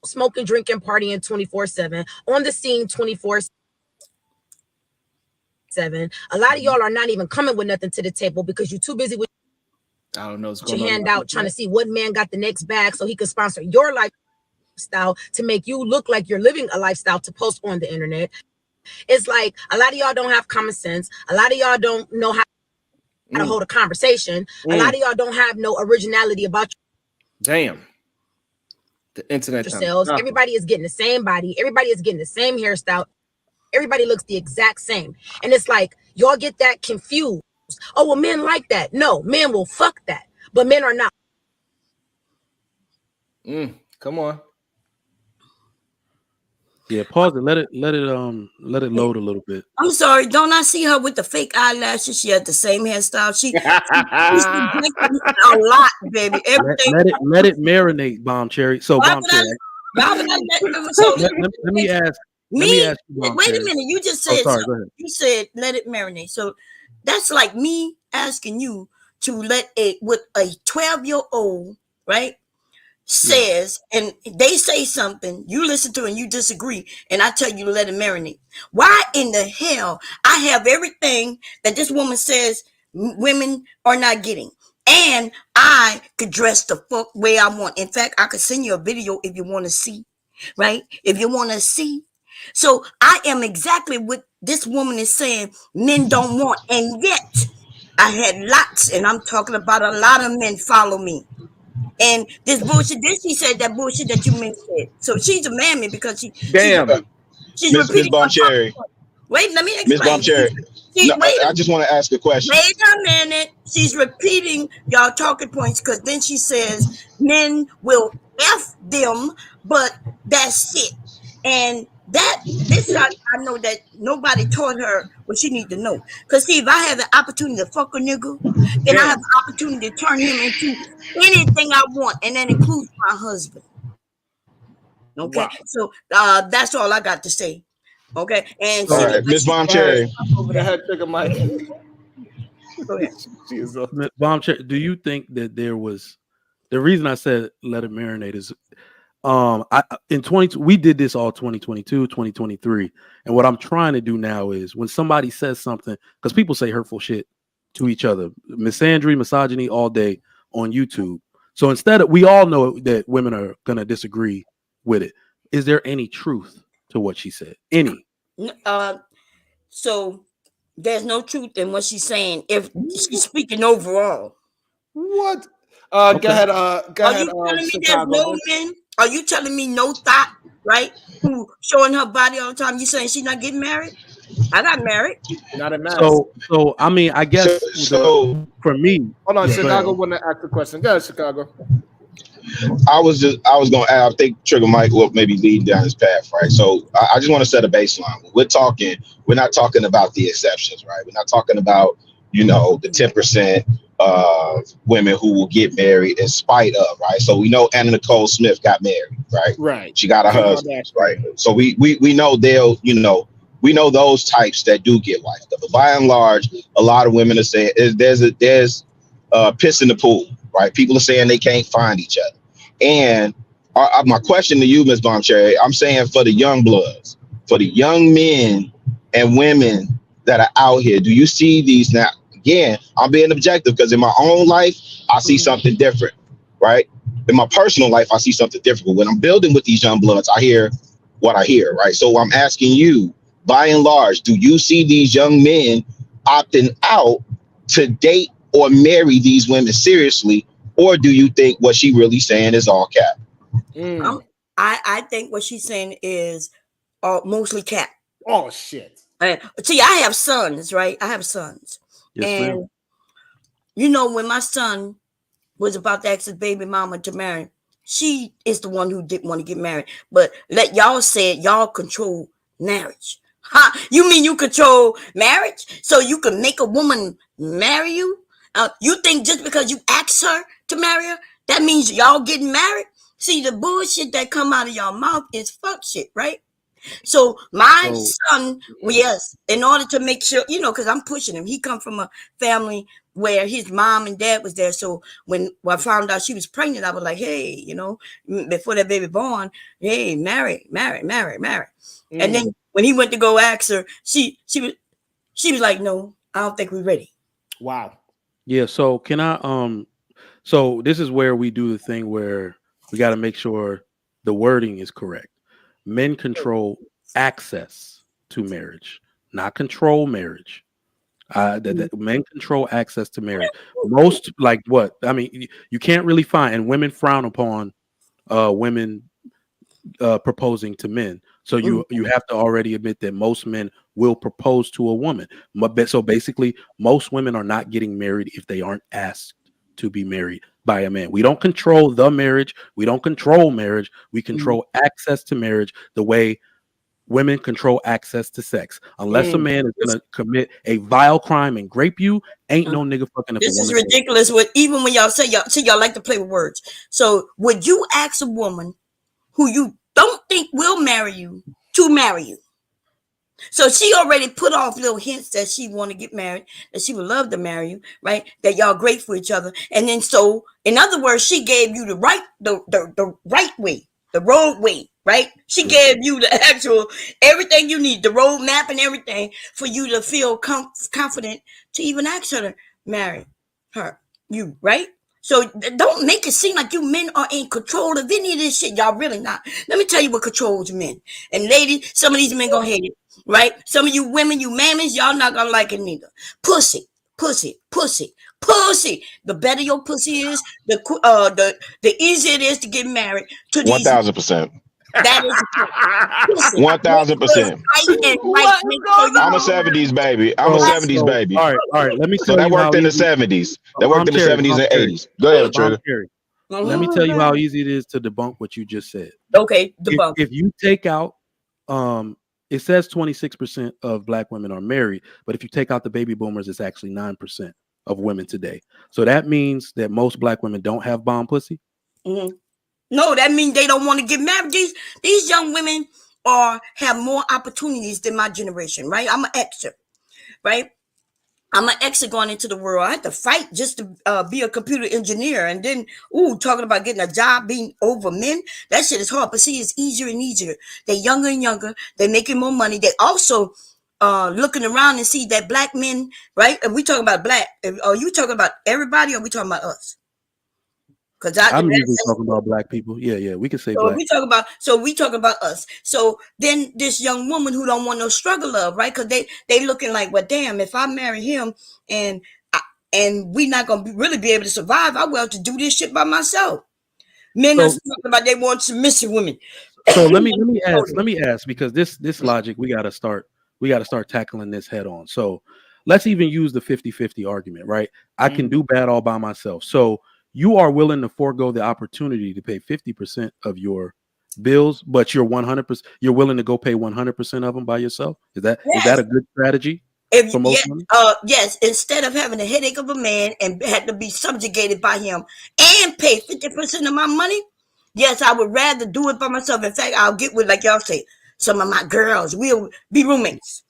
smoking, drinking, partying 24/7, on the scene 24/7. A lot of y'all are not even coming with nothing to the table because you're too busy with I don't know what's your going hand on. out trying to see what man got the next bag so he could sponsor your lifestyle to make you look like you're living a lifestyle to post on the internet. It's like a lot of y'all don't have common sense. A lot of y'all don't know how to hold a conversation. A lot of y'all don't have no originality about Damn. The internet. yourselves. Everybody is getting the same body. Everybody is getting the same hairstyle. Everybody looks the exact same. And it's like, y'all get that confused. Oh, well, men like that. No, men will fuck that. But men are not. Come on. Yeah, pause it. Let it load a little bit. I'm sorry, don't I see her with the fake eyelashes? She had the same hairstyle. She's a lot, baby. Everything. Let it marinate, Bomb Cherry. So Bomb Cherry. Let me ask. Wait a minute. You just said sorry, go ahead. You said let it marinate. So that's like me asking you to let it with a 12-year-old, right? Says, and they say something, you listen to it and you disagree, and I tell you to let it marinate. Why in the hell I have everything that this woman says women are not getting, and I could dress the fuck way I want? In fact, I could send you a video if you want to see, right? If you want to see. So I am exactly what this woman is saying men don't want, and yet I had lots, and I'm talking about a lot of men follow me. And this bullshit, then she said that bullshit that you said. So she's a mammy because she's repeating. Bomb Cherry. Wait, let me explain. Miss Bomb Cherry. No, I just want to ask a question. Wait a minute. She's repeating y'all talking points, because then she says men will F them, but that's it. And this I know that nobody taught her what she need to know. Because see, if I have the opportunity to fuck a nigga, then I have the opportunity to turn him into anything I want, and that includes my husband. Okay, wow. So that's all I got to say. Okay, and all right, Miss Bomb Cherry. Go ahead, take a mic. Go ahead. Bomb Cherry, do you think that there was the reason I said let it marinate is we did this all 2022, 2023, and what I'm trying to do now is when somebody says something, because people say hurtful shit to each other, misandry, misogyny all day on YouTube. So instead of, we all know that women are gonna disagree with it. Is there any truth to what she said? Any? So there's no truth in what she's saying if she's speaking overall. What? Go ahead. Go ahead. Are you telling me no thought, right? Who showing her body all the time? You saying she's not getting married? I got married. Not a marriage. So I mean, I guess for me. Hold on, Chicago want to ask a question. Go ahead, Chicago. I was going to add, I think Trigger Mike will maybe lead down this path, right? So I just want to set a baseline. We're not talking about the exceptions, right? We're not talking about, the 10% of women who will get married in spite of, right? So we know Anna Nicole Smith got married, right? Right. She got a husband, right? So we know we know those types that do get wifed up. But by and large, a lot of women are saying there's piss in the pool, right? People are saying they can't find each other. And my question to you, Ms. Bomb Cherry, I'm saying for the young bloods, for the young men and women that are out here, do you see these now? Again, I'm being objective because in my own life, I see something different, right? In my personal life, I see something different. But when I'm building with these young bloods, I hear what I hear, right? So I'm asking you, by and large, do you see these young men opting out to date or marry these women seriously? Or do you think what she really saying is all cap? I think what she's saying is mostly cap. Oh, shit. See, I have sons, right? I have sons. Yes, and, ma'am. When my son was about to ask his baby mama to marry. She is the one who didn't want to get married. But let y'all say it, y'all control marriage. Ha! You mean you control marriage? So you can make a woman marry you? You think just because you ask her to marry her, that means y'all getting married? See, the bullshit that come out of your mouth is fuck shit, right? So my son, yes, in order to make sure, because I'm pushing him. He come from a family where his mom and dad was there. So when I found out she was pregnant, I was like, hey, before that baby born, hey, marry. And then when he went to go ask her, she was like, no, I don't think we're ready. Wow. Yeah. So can I so this is where we do the thing where we got to make sure the wording is correct. Men control access to marriage, not control marriage. Men control access to marriage. Most, like what? I mean, you can't really find, and women frown upon women proposing to men. So you have to already admit that most men will propose to a woman. So basically, most women are not getting married if they aren't asked to be married by a man. We don't control the marriage. We don't control marriage. We control access to marriage the way women control access to sex. Unless a man is going to commit a vile crime and grape you, ain't no nigga fucking. This is ridiculous. Even when y'all say y'all like to play with words. So would you ask a woman who you don't think will marry you to marry you? So she already put off little hints that she want to get married, that she would love to marry you, right? That y'all great for each other. And then so, in other words, she gave you the right way, the roadway, right? She gave you the actual everything you need, the road map and everything for you to feel confident to even ask her to marry you, right? So don't make it seem like you men are in control of any of this shit. Y'all really not. Let me tell you what controls men. And ladies, some of these men gonna hate it, right? Some of you women, you mammies, y'all not gonna like it neither. Pussy. The better your pussy is, the easier it is to get married to these. 1,000%. That is 1,000%. I'm a 70s baby. I'm a 70s baby. All right. Let me tell so that you worked in the 70s. That worked in the 70s and 80s. Go ahead, Trigger. Let me tell you how easy it is to debunk what you just said. Okay, debunk. If you take out, it says 26% of black women are married, but if you take out the baby boomers, it's actually 9% of women today. So that means that most black women don't have bomb pussy. Mm-hmm. No, that means they don't want to get married. These young women have more opportunities than my generation, right? I'm an extra, right? I'm an extra going into the world. I had to fight just to be a computer engineer. And then, talking about getting a job being over men, that shit is hard. But see, it's easier and easier. They're younger and younger. They're making more money. They also looking around and see that black men, right? And we talking about black. Are you talking about everybody or are we talking about us? I'm usually talking about black people. Yeah, we can say black. We talk about us. So then this young woman who don't want no struggle love, right? Because they looking like, well, damn, if I marry him and we not gonna really be able to survive, I will have to do this shit by myself. Men are talking about they want submissive women. So let me ask because this logic we gotta start tackling this head on. So let's even use the 50-50 argument, right? I can do bad all by myself. So you are willing to forego the opportunity to pay 50% of your bills, but you're 100%. You're willing to go pay 100% of them by yourself. Is that a good strategy for most women? Yes. Instead of having a headache of a man and had to be subjugated by him and pay 50% of my money, yes, I would rather do it by myself. In fact, I'll get with, like y'all say, some of my girls. We'll be roommates.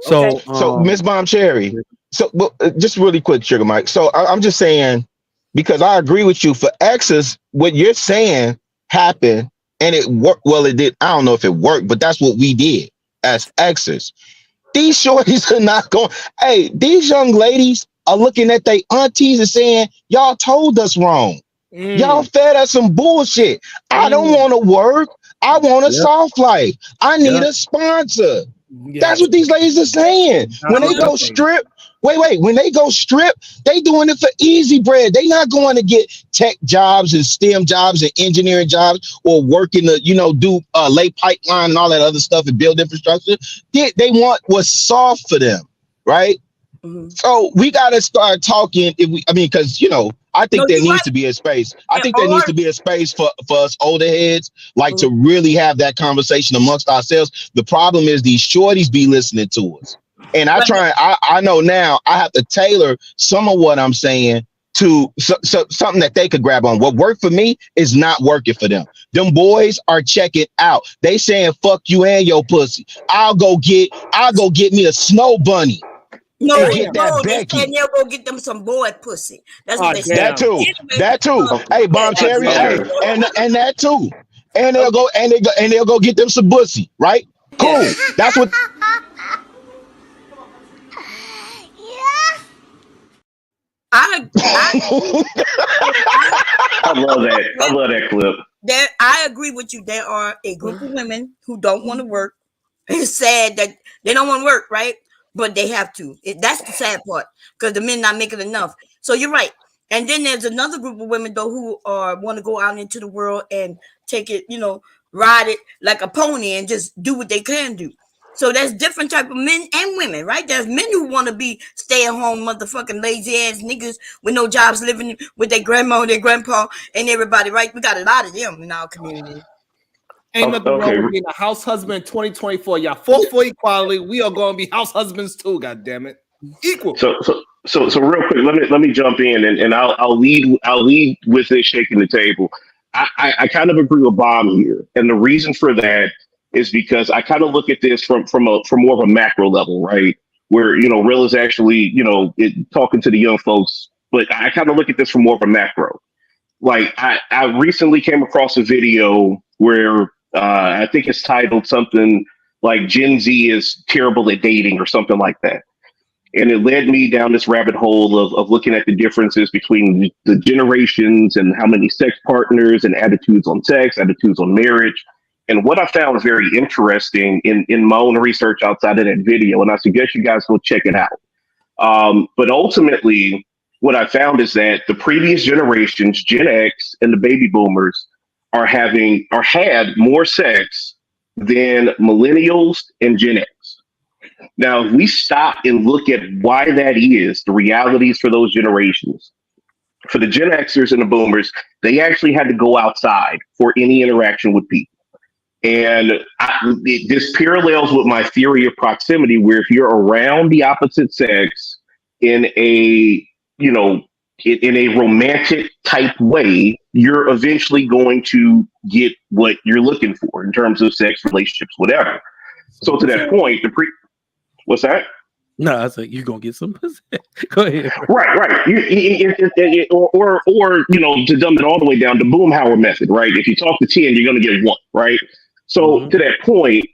So, so Miss Bomb Cherry. So, just really quick, Sugar Mike. So I'm just saying. Because I agree with you, for exes, what you're saying happened and it worked. Well, it did. I don't know if it worked, but that's what we did as exes. These shorties are not going. Hey, these young ladies are looking at their aunties and saying, y'all told us wrong. Y'all fed us some bullshit. I don't want to work. I want a soft life. I need a sponsor. That's what these ladies are saying. When they go strip, when they go strip, they doing it for easy bread. They not going to get tech jobs and STEM jobs and engineering jobs or working to, do lay pipeline and all that other stuff and build infrastructure. They want what's soft for them, right? So we got to start talking. Because I think there needs to be a space. I think there needs to be a space for us older heads, like to really have that conversation amongst ourselves. The problem is these shorties be listening to us, and I know now I have to tailor some of what I'm saying to something that they could grab on. What worked for me is not working for them. Them boys are checking out. They saying fuck you and your pussy. I'll go get me a snow bunny. No, Get that they Becky. said they'll go get them some boy pussy. That's what they said. That too. Hey, Bomb Cherry. Hey, and that too. And they'll go get them some pussy, right? Cool. That's what. I love that. I love that clip. I agree with you. There are a group of women who don't want to work. It's sad that they don't want to work, right? But they have to. That's the sad part, because the men not making enough. So you're right. And then there's another group of women though who want to go out into the world and take it, ride it like a pony and just do what they can do. So there's different type of men and women, right? There's men who want to be stay-at-home motherfucking lazy ass niggas with no jobs, living with their grandma or their grandpa and everybody, right? We got a lot of them in our community. Ain't nothing wrong with being a house husband in 2024. Y'all fought for equality. We are going to be house husbands too. God damn it, equal. So real quick, let me jump in and I'll lead with this shaking the table. I kind of agree with Bob here, and the reason for that is because I kind of look at this from more of a macro level, right? Where Real is actually talking to the young folks, but I kind of look at this from more of a macro. Like I recently came across a video where I think it's titled something like Gen Z is terrible at dating or something like that. And it led me down this rabbit hole of looking at the differences between the generations and how many sex partners and attitudes on sex, attitudes on marriage. And what I found very interesting in my own research outside of that video, and I suggest you guys go check it out. But ultimately, what I found is that the previous generations, Gen X and the baby boomers, had more sex than millennials and Gen X. Now, if we stop and look at why that is, the realities for those generations, for the Gen Xers and the boomers, they actually had to go outside for any interaction with people. And this parallels with my theory of proximity, where if you're around the opposite sex in a romantic type way, you're eventually going to get what you're looking for in terms of sex, relationships, whatever. So to that point, what's that? No, I was like, you're gonna get some pussy. Go ahead. Right. Or to dumb it all the way down, the Boomhauer method, right? If you talk to 10, you're gonna get 1, right? So to that point,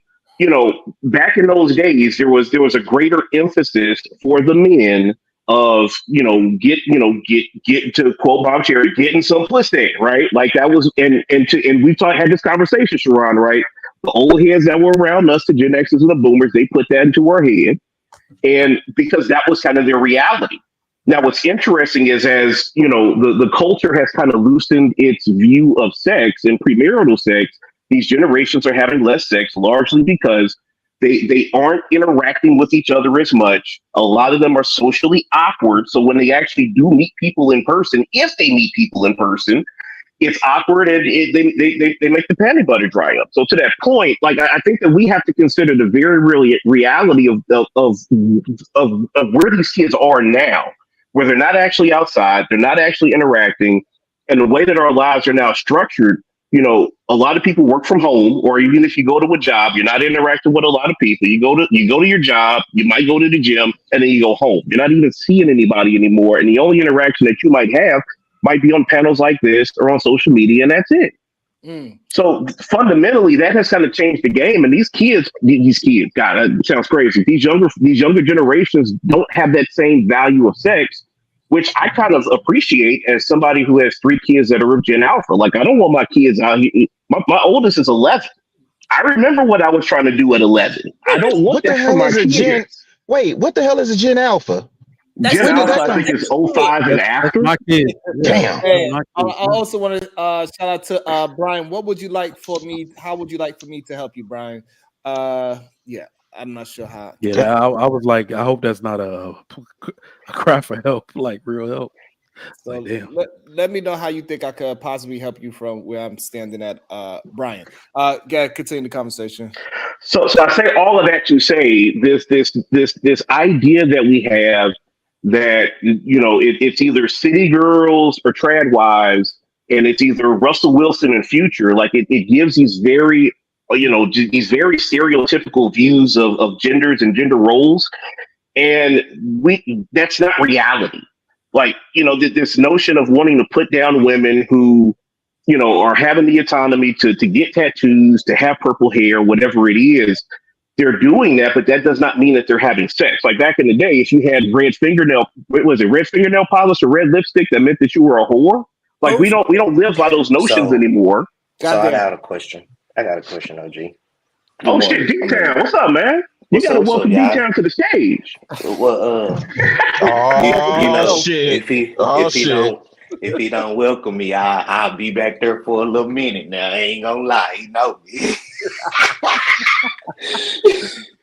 back in those days, there was a greater emphasis for the men of get to quote Bob Cherry, getting some pussy, right? Like that was and we had this conversation, Sharon, right? The old heads that were around us, the Gen Xers and the Boomers, they put that into our head, and because that was kind of their reality. Now, what's interesting is as the culture has kind of loosened its view of sex and premarital sex, these generations are having less sex, largely because they aren't interacting with each other as much. A lot of them are socially awkward. So when they actually do meet people in person, if they meet people in person, it's awkward and they make the panty butter dry up. So to that point, like I think that we have to consider the very reality of where these kids are now, where they're not actually outside, they're not actually interacting, and the way that our lives are now structured. A lot of people work from home, or even if you go to a job, you're not interacting with a lot of people. You go to your job, you might go to the gym, and then you go home. You're not even seeing anybody anymore. And the only interaction that you might have might be on panels like this or on social media, and that's it. So fundamentally, that has kind of changed the game. And these kids, God, that sounds crazy. These younger generations don't have that same value of sex, which I kind of appreciate as somebody who has 3 kids that are of Gen Alpha. Like, I don't want my kids out here. My oldest is 11. I remember what I was trying to do at 11. I don't want that for my kids. Wait, what the hell is a Gen Alpha? Gen Alpha, I think, is 05 and after. My kid. Damn. Hey, I also want to shout out to Brian. What would you like for me? How would you like for me to help you, Brian? Yeah. I'm not sure how. Yeah, I was like, I hope that's not a cry for help, like real help. So Like, damn. let me know how you think I could possibly help you from where I'm standing at, Brian. Continue the conversation. So I say all of that to say this idea that we have that it's either city girls or trad wives, and it's either Russell Wilson and Future. Like it gives these very these very stereotypical views of genders and gender roles, and that's not reality. Like this notion of wanting to put down women who are having the autonomy to get tattoos, to have purple hair, whatever it is. They're doing that, but that does not mean that they're having sex. Like back in the day, if you had red fingernail polish or red lipstick, that meant that you were a whore. Like we don't live by those notions anymore. So I got a question. OG. Oh shit, D-Town, what's up, man? You gotta welcome D-Town to the stage. Well, shit. If he don't welcome me, I'll be back there for a little minute. Now I ain't gonna lie, he know me.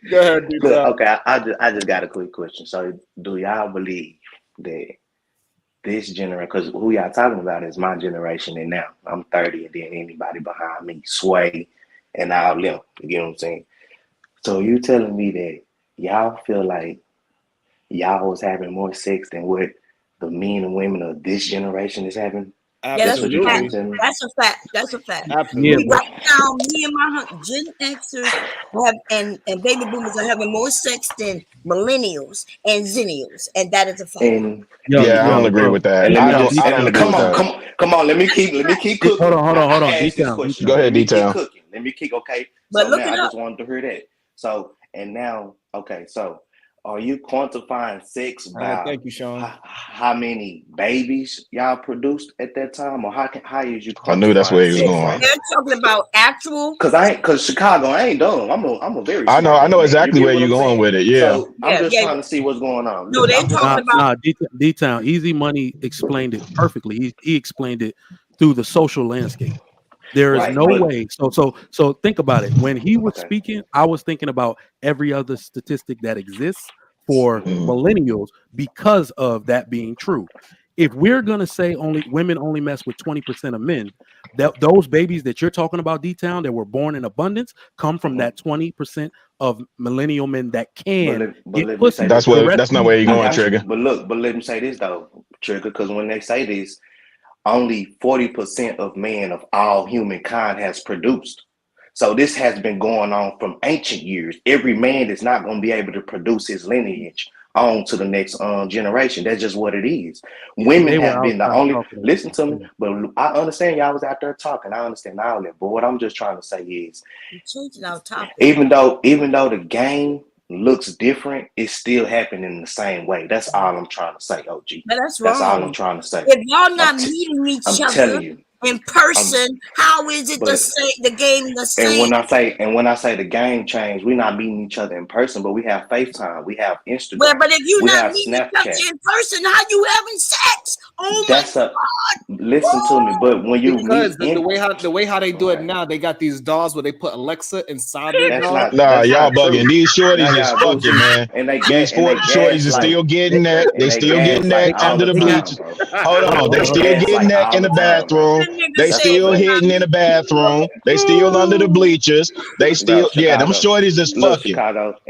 Go ahead, D-Town. Okay, I just got a quick question. So, do y'all believe that this generation, because who y'all talking about is my generation, and now I'm 30, and then anybody behind me, Sway, and all them. You know what I'm saying? So you telling me that y'all feel like y'all was having more sex than what the men and women of this generation is having? Yeah, that's a fact. That's a fact. Absolutely. Right now, me and my Gen Xers and baby boomers are having more sex than millennials and zennials, and that is a fact. I don't agree with that. Come on. Let me keep cooking. Hold on. Go ahead, D-Town. Let me keep. Okay. But so look now it I up. just wanted to hear that. So and now, okay. So are you quantifying sex by thank you, Sean. How many babies y'all produced at that time, or how is you? I knew that's where he was going. They're talking about actual. Because Chicago, I ain't dumb. I'm a very. I know exactly where you're going with it. Yeah. So I'm just trying to see what's going on. No, they talking about. D-Town. Easy Money explained it perfectly. He explained it through the social landscape. There is no way. So think about it. When he was speaking, I was thinking about every other statistic that exists for millennials because of that being true. If we're gonna say women only mess with 20% of men, those babies that you're talking about, D-Town, that were born in abundance, come from that 20% of millennial men that can get pussy. That's not where you're going, Trigger. But let me say this though, Trigger, because when they say this, only 40% of men of all humankind has produced. So this has been going on from ancient years. Every man is not going to be able to produce his lineage on to the next generation. That's just what it is. Women have been the only. Listen to me, but I understand y'all was out there talking. I understand all that. But what I'm just trying to say is, even though the game looks different, it's still happening the same way. That's all I'm trying to say, OG. But that's wrong. That's all I'm trying to say. If y'all not meeting each other telling you, in person, how is it the game the same? And when I say the game changed, we're not meeting each other in person, but we have FaceTime, we have Instagram. Well, but if you're not meeting each other in person, how you having sex? Oh my God! Listen to me, but when you the way how they do it now, they got these dolls where they put Alexa inside their doll. Nah, y'all bugging. These shorties is fucking, man. These shorties are still getting that. They still getting that under the bleachers. Hold on, they still getting that in the bathroom. They still hitting in the bathroom. They still under the bleachers. They still, them shorties is fucking.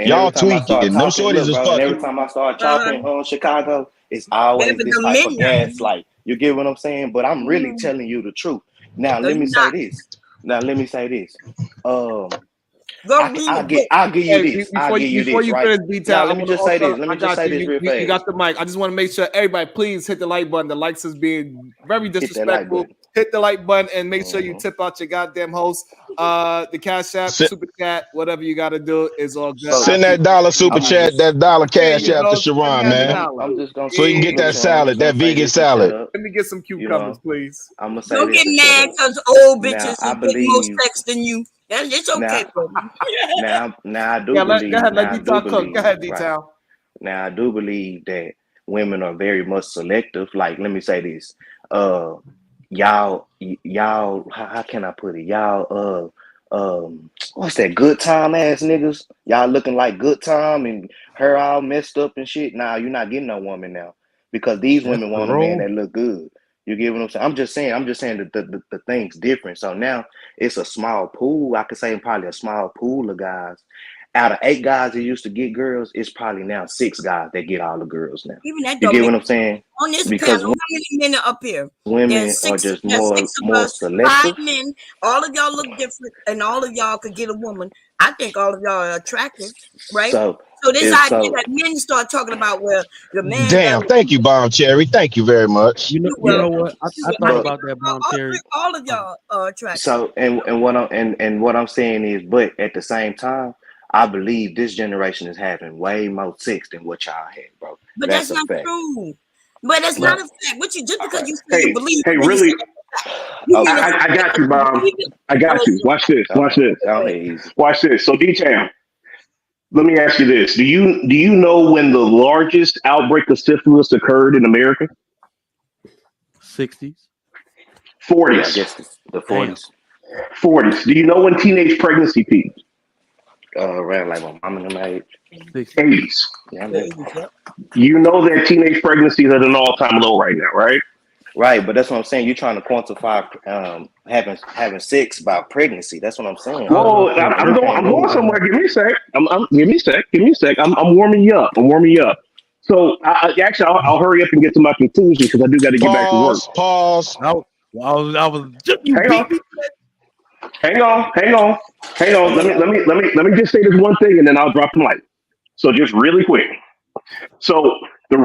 Y'all tweaking. Them shorties is fucking. Every time I start talking on Chicago, it's always this type of gaslight. You get what I'm saying? But I'm really telling you the truth. Now let me say this. I'll give you this. Before you finish detail, let me just say this. Let me just say this real fast. You got the mic. I just want to make sure everybody, please hit the like button. The likes is being very disrespectful. Hit the like button and make sure you tip out your goddamn host. The Cash App, Super Chat, whatever you got to do is all good. Send that $1 Super Chat, that $1 Cash App to Sharon, man. So you can get that salad, that vegan salad. Let me get some cucumbers, please. I'm gonna say don't get mad because old bitches get more sex than you. It's okay, bro. Now I do believe. Go ahead, let D-Town cook. Go ahead, D-Town. Now I do believe that women are very much selective. Like, let me say this. Y'all, how can I put it? Y'all, what's that? Good time ass niggas. Y'all looking like good time and her all messed up and shit. Nah, you're not getting no woman now because these That's women the want a man role. that look good. You get what I'm saying? I'm just saying that the thing's different. So now it's a small pool. I could say probably a small pool of guys. Out of 8 guys that used to get girls, it's probably now 6 guys that get all the girls now. Even that You don't get make what I'm saying? on this Because panel. How many men are up here? women There's are 6. just There's 6 of more us, 5 selective. men. All of y'all look different, and all of y'all could get a woman. I think all of y'all are attractive, right? So So this if idea so, that men start talking about, well, the man got Damn, thank you, Bomb Cherry. Thank you very much. You yeah, know what? I I thought but think about that, Bomb Terry. all of y'all are attractive. so and what I'm saying is, but at the same time, I believe this generation is having way more sex than what y'all had, bro. But That's that's a not fact. true. But that's not But a fact. What you just all because right, you say you believe Hey, it, when you say really, you mean okay, I got you, you Bob. believe it? I got you. Watch this. Watch okay, this. go ahead, easy. Watch this. So, D-Town, let me ask you this: do you know when the largest outbreak of syphilis occurred in America? 60s. Yeah, I 40s. guess the Damn. 40s. 40s. Do you know when teenage pregnancy peaked? Around like my mom and them age. 60s. 80s. Yeah, I know. You know that teenage pregnancy is at an all-time low right now, right? Right, but that's what I'm saying. You're trying to quantify having sex by pregnancy. That's what I'm saying, I was bro. Whoa, gonna say You birth can't I'm do going that. somewhere. Give me a sec. Give me a sec. Give me a sec. I'm warming you up. I'm warming you up. So, actually, I'll hurry up and get to my conclusion because I do got to get back to work. Pause. I was you Hang beat on. me. Hang on. Let me just say this one thing, and then I'll drop the mic. So, just really quick. So, a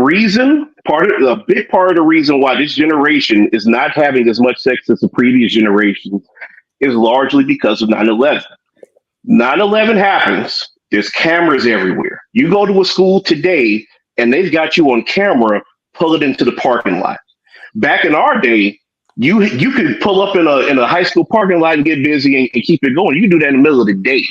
big part of the reason why this generation is not having as much sex as the previous generations is largely because of 9/11. 9/11 happens. There's cameras everywhere. You go to a school today, and they've got you on camera pulling into the parking lot. Back in our day, you could pull up in a high school parking lot and get busy and keep it going. You can do that in the middle of the day.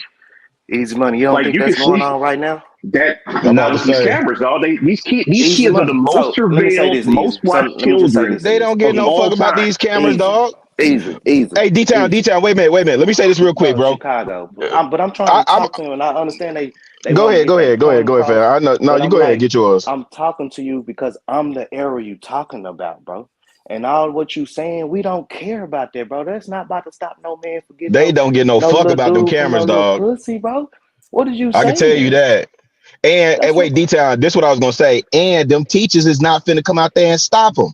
Easy money. You don't Like think you can that's going sleep. on right now? That I'm not about to with these say cameras, dog. These Easy kids are the money. most So let me say surveilled, this, most easy. So watched let me just say children this, they easy. don't get of no all fuck about time. these cameras, Easy, dog. easy, Hey, D-Town, easy. Wait a minute. Let me say this real quick, Bro, bro. Chicago. But I'm trying I, to I'm talk to them, and I understand they Go want to ahead, get their point go ahead, fam. across. I know. No, But you I'm go ahead, like, get yours. I'm talking to you because I'm the era you talking about, bro. And all what you saying, we don't care about that, bro. That's not about to stop no man from getting They don't get no no fuck little about them dude for no cameras, little dog. pussy, bro. What are you I can tell you saying? that. And That's what. wait, D-Town, this is what I was gonna say. And them teachers is not finna come out there and stop them.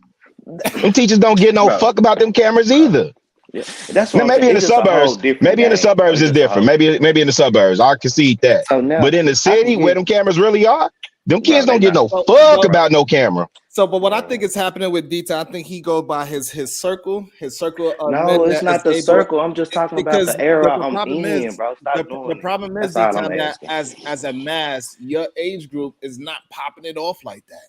Them teachers don't get no Bro, fuck about them cameras either. yeah, that's what Now I'm saying. maybe in the It's just a whole suburbs, different bro. is It's just a different. whole. Maybe in the suburbs, I concede that. So now But in the I can city where get, them cameras really are, them bro. kids They don't get not, no So, fuck but about no camera. but what I think man. is happening with Dita, I think he goes by his circle of No, men it's that is not the able, circle. I'm just talking about because the era the I'm problem in, is bro. Stop the doing that. problem is That's all Dita, I'm that asking. as a mass, your age group is not popping it off like that.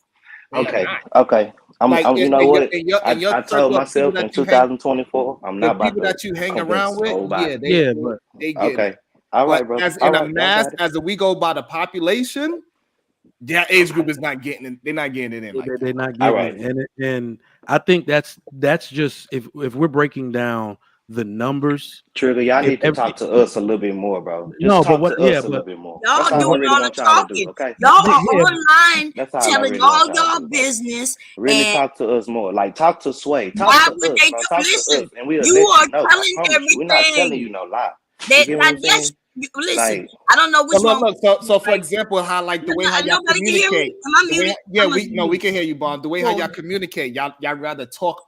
They are Okay, not. okay. Like You know what? in your I told circle of people myself that in you hang, 2024, I'm the not about people to that you hang around convince with, yeah, nobody. Yeah, but they getting Okay. it. All But right, brother. as All in a right. Y'all mass, got it. as we go by the population, their age group is not getting it. They're not getting it in like that. they're not All getting right. it, and I think that's just if we're breaking down the numbers. Trigger, y'all If need to every talk to us a little bit more, bro. Just no, but talk what? to Yeah, us a little but bit more. That's Y'all all I doing really all the want y'all to do, talking. okay? Y'all are yeah, online That's all I telling really want all y'all to y'all do, bro. business, Really and talk to us more. Like, talk to Sway. Talk why to would us, they bro. Talk to us, listen? and we'll You let are you know. I telling promise you. We're not telling you everything. no lie. You That get what I I'm yes, saying? listen. Like, I don't know So which one. so for Right? example, how like the way how y'all Nobody can hear me. communicate, Am I the way muted? yeah, I must be we muted. can hear you, Bond. The way how Oh, y'all communicate, y'all rather talk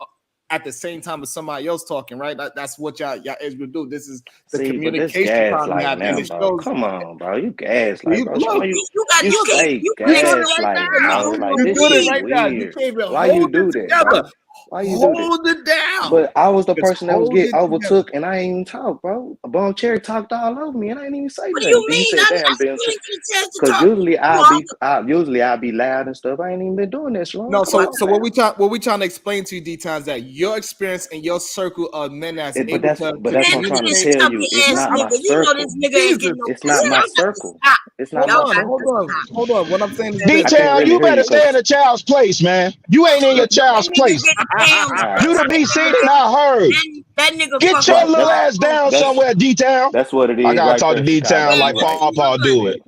at the same time as somebody else talking, right? That's what y'all age group do. This is the see, but this communication problem we gaslighting have, and now, it bro. shows. Come on, bro. You gaslight, You bro. Show look, me you you can't stay you you can't doing speak it right gaslighting, now. bro. now. Like, You this doing it shit right now. You weird. can't even Why you hold it do that, bro? together. Why you do that? Hold it down. But I was the Just person that was hold get it together. overtook, and I ain't even talk, bro. A Bum Cherry talked all over me, and I ain't even say What do nothing. you Then you mean? said, I "Damn, still Ben," didn't get a chance to because talk. You all usually I'll be loud and stuff. I ain't even been doing this long. No, Come on, so man. what we trying to explain to you, D times, that your experience and your circle of men that's But able but to that's man, what I'm look trying at to this communicate. tell chubby you. It's ass not my nigga. You know this circle. nigga ain't Jesus, getting no It's pussy. not my Y'all got to circle. stop. It's not my Y'all got to circle. hold on. What I'm saying is this. I can't D-Town, really you hear better you, stay in cause a child's place, man. You ain't in your That child's nigga place. getting down. all You That to That be nigga seen and got not heard. that nigga Get your fucking right. little ass grown. down That's somewhere, D-Town. that's what it I is gotta right talk to there, D-Town Chicago. Man, like You what right. you Paw do doing? it.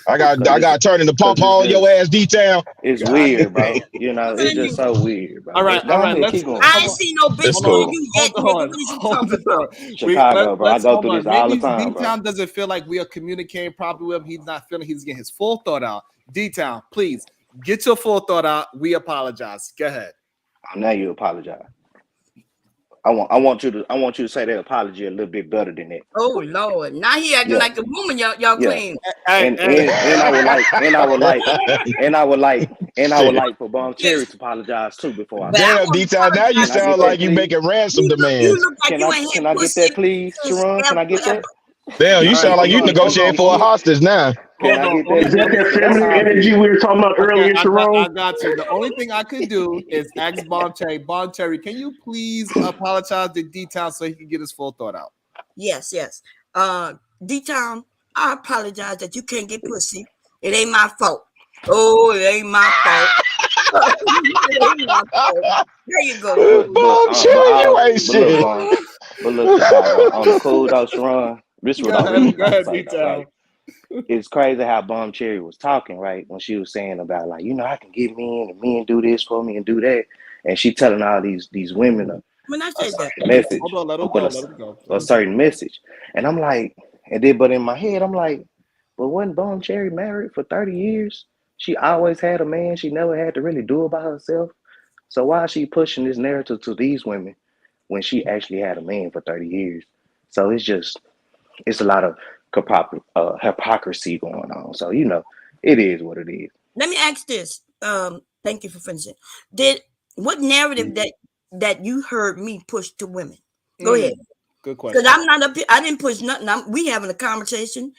I got turned into pump hole your ass D-Town. It's God weird, bro. dang. You know, it's just so weird, bro. All right, But go ahead, let's keep going. I hold ain't on. seen no bitch It's Hold more cool. on, than you yet, hold nigga. on, What is you hold talking about? on. Chicago, bro. I Let's go hold through on. this all the Maybe time, bro. D-Town doesn't feel like we are communicating properly with him. He's not feeling he's getting his full thought out. D-Town, please get your full thought out. We apologize. Go ahead. Oh, now you apologize. I want you to say that apology a little bit better than that. Oh Lord, now he acting Yeah, like a woman. Y'all yeah. claim. Hey, And I would like for Bomb Cherry to apologize too before I But I go. Damn, want to D-Town, now you Can I apologize get sound because that, like you please? making ransom you demands. look like you ain't Can had I get pussy that, please, since Sharon? Can I get ever. that? Damn, you all right, sound like you negotiating for a hostage now. Can hold I on. get Only that, Is that one please? that thing. Cause that's feminine how I energy feel. we were talking about Okay, earlier, I Sharon? got you. The only thing I could do is ask Bon Cherry. Bon Cherry, can you please apologize to D-Town so he can get his full thought out? Yes. D-Town, I apologize that you can't get pussy. It ain't my fault. Oh, it ain't my fault. It ain't my fault. There you go. Bob Cherry, you ain't But look, shit. Bomb. But look, Chicago. On the cool though, Sharon. This is what I really Go want to ahead, say though, D-Town. right? It's crazy how Bomb Cherry was talking, right? When she was saying about like, I can get men and men do this for me and do that. And she telling all these women When I a said that, certain message, Hold on, let him but go. Let him go. a certain message. And I'm like, but in my head, I'm like, but wasn't Bomb Cherry married for 30 years? She always had a man. She never had to really do it by herself. So why is she pushing this narrative to these women when she actually had a man for 30 years? So it's a lot of hypocrisy going on. So, it is what it is. let me ask this. Thank you for finishing. What narrative that you heard me push to women? Go ahead. Good Because question. I'm not up here. I didn't push nothing. We having a conversation,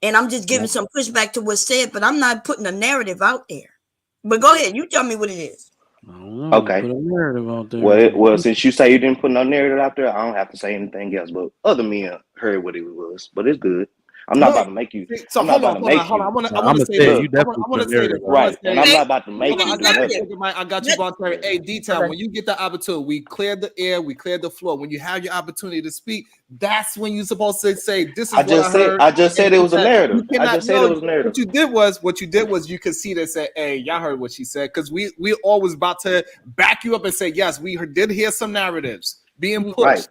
and I'm just giving some pushback to what's said, but I'm not putting a narrative out there. But go ahead. You tell me what it is. I don't know. You Okay. put a narrative out there. Well, since you say you didn't put no narrative out there, I don't have to say anything else. But other men heard what it was. But it's good. I'm not No, about to make you. so I'm not hold about on, to hold on, make hold on. you. I want I'm to gonna say say this. you Look, I definitely want put to a say this. narrative I out want right. to And say. I'm Okay. not about to Give make me you the do nothing. narrative. I got you, Let- Bon Cherry. Hey, D-Town, Okay. when you get the opportunity, we cleared the air, we cleared the floor. When you have your opportunity to speak, that's when you're supposed to say, "This is what I heard." I just And said it was a narrative. you I cannot just said it know. was a narrative. What you did was you could see that say, "Hey, y'all heard what she said," because we always about to back you up and say, "Yes, we did hear some narratives being Right. pushed."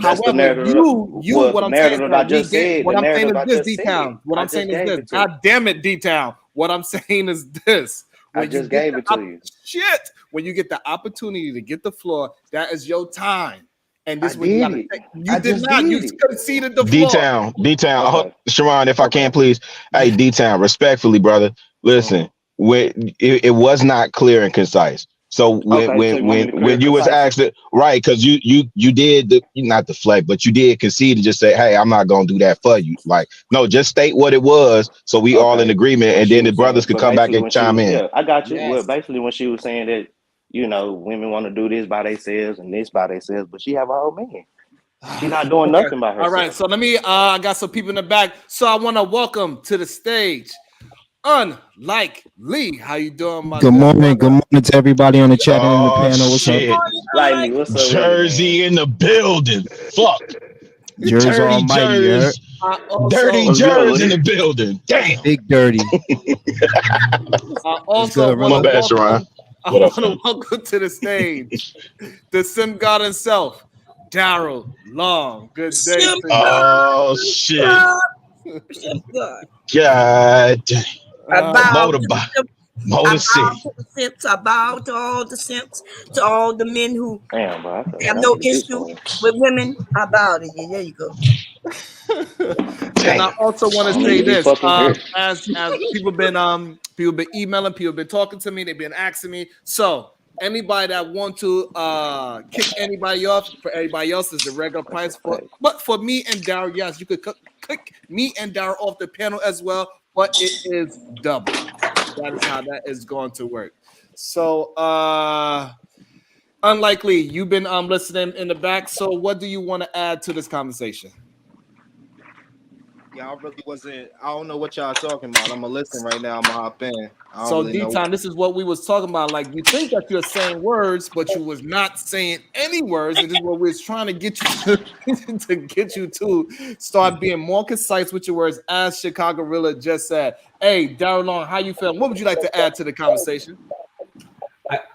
So that's the However, narrative. what The I'm saying is narrative that I that we just get. said. The What I'm saying narrative is I this, just said. D-Town. What I I'm saying just is gave this. it to you. God damn it, D-Town. What I'm saying is this. I When you just get gave it to you. when you get the opportunity to get the floor, that is your time. And I this is when you did gotta it. take. You I did just not. You did it. conceded the floor. D-Town. Okay. Sharon, if I Okay. can, please. Hey, D-Town, respectfully, brother. Mm-hmm. Listen, it was not clear and concise. So Okay. So you want me to clear when you was concise it? asked it, right? Because you did not deflect, but you did concede and just say, "Hey, I'm not gonna do that for you." Like, no, just state what it was, so we all in Okay. agreement, When and she then the was brothers saying, could but come back basically and when she chime was, in. yeah, I got you. Well, Yes. basically when she was saying that, women want to do this by themselves and this by themselves, but she have a whole man. She not doing Okay. nothing by All right. herself. So let me. I got some people in the back. So I want to welcome to the stage, Unlike Lee. How you doing, my Good good morning. Good brother? morning to everybody on the chat and in the Oh panel. What's up? shit, Lightly, what's up with it, man? Jersey in the building. Fuck, Jersey dirty Almighty, you heard? Jers, I dirty also What's good with Jers in it? the building. Damn. Big Dirty. I What's also good, want My to Rilla? bad, Sharon. welcome. I What up, want to fam? welcome to the stage the Sim God himself, Daryl Long. Good day Simp to you. Oh shit. God. Simp God. God damn. I bow Motor, to the simp. I Motor bow City. to the simps. I bow to all the simps. To all the men who Damn, bro, I feel like have I no need to do issue something. with women. I bow to you. There you go. And I Damn. also want I to don't need say to be this: fucking here. as people been emailing, people been talking to me, they've been asking me. So anybody that want to kick anybody off, for everybody else is the regular That's a price. fact. But for me and Daryl, yes, you could kick me and Daryl off the panel as well, but it is double. That is how that is going to work. So unlikely, you've been listening in the back. So what do you want to add to this conversation? Yeah, I really wasn't. I don't know what y'all talking about. I'm gonna listen right now. I'm gonna hop in. I don't So really know. D-Time, this is what we was talking about. Like, you think that you're saying words, but you was not saying any words, and this is what we was trying to get you to get you to start being more concise with your words, as Chicago Rilla just said. Hey, Darren Long, how you feeling? What would you like to add to the conversation?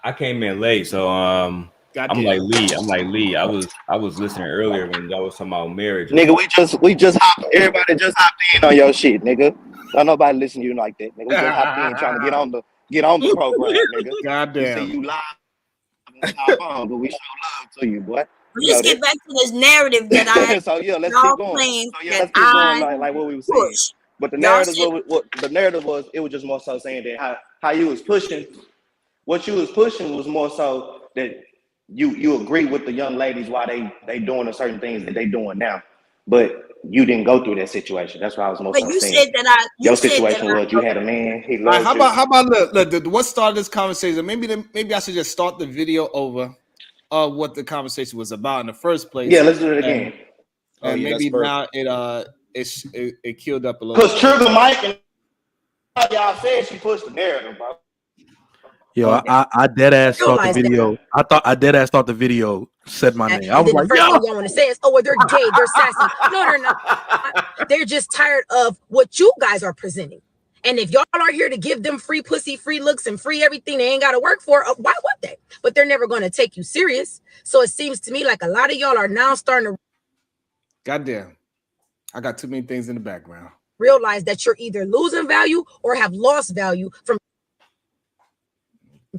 I came in late, so I'm like Lee. I was listening earlier when y'all was talking about marriage. Nigga, we just hopped. Everybody just hopped in on your shit, nigga. Don't nobody listen to you like that, nigga. We just hopped in trying to get on the program, nigga. Goddamn. You see you live on our phone, but we show love to you, boy. Let's get back to this narrative that I so yeah, let's y'all keep going. claim So yeah, that let's keep I going like what we were saying. push. But the Y'all narrative said- what the narrative was, it was just more so saying that how you was pushing. What you was pushing was more so that you agree with the young ladies why they doing the certain things that they doing now, but you didn't go through that situation. That's why I was more But so you saying. said that Your situation was you had a man, he loved All right, you. how about look, what started this conversation? Maybe I should just start the video over of what the conversation was about in the first place. Yeah, let's do it again. And maybe now it killed up a little. Cause Trigger Mike and y'all said she pushed the narrative, bro. Yo, I dead ass thought the video. I dead ass thought the video said my name. I was like, the first thing y'all want to say is, oh, well, they're gay, they're sassy. No, they're not. They're just tired of what you guys are presenting. And if y'all are here to give them free pussy, free looks, and free everything they ain't got to work for, why would they? But they're never going to take you serious. So it seems to me like a lot of y'all are now starting to Goddamn, I got too many things in the background. Realize that you're either losing value or have lost value from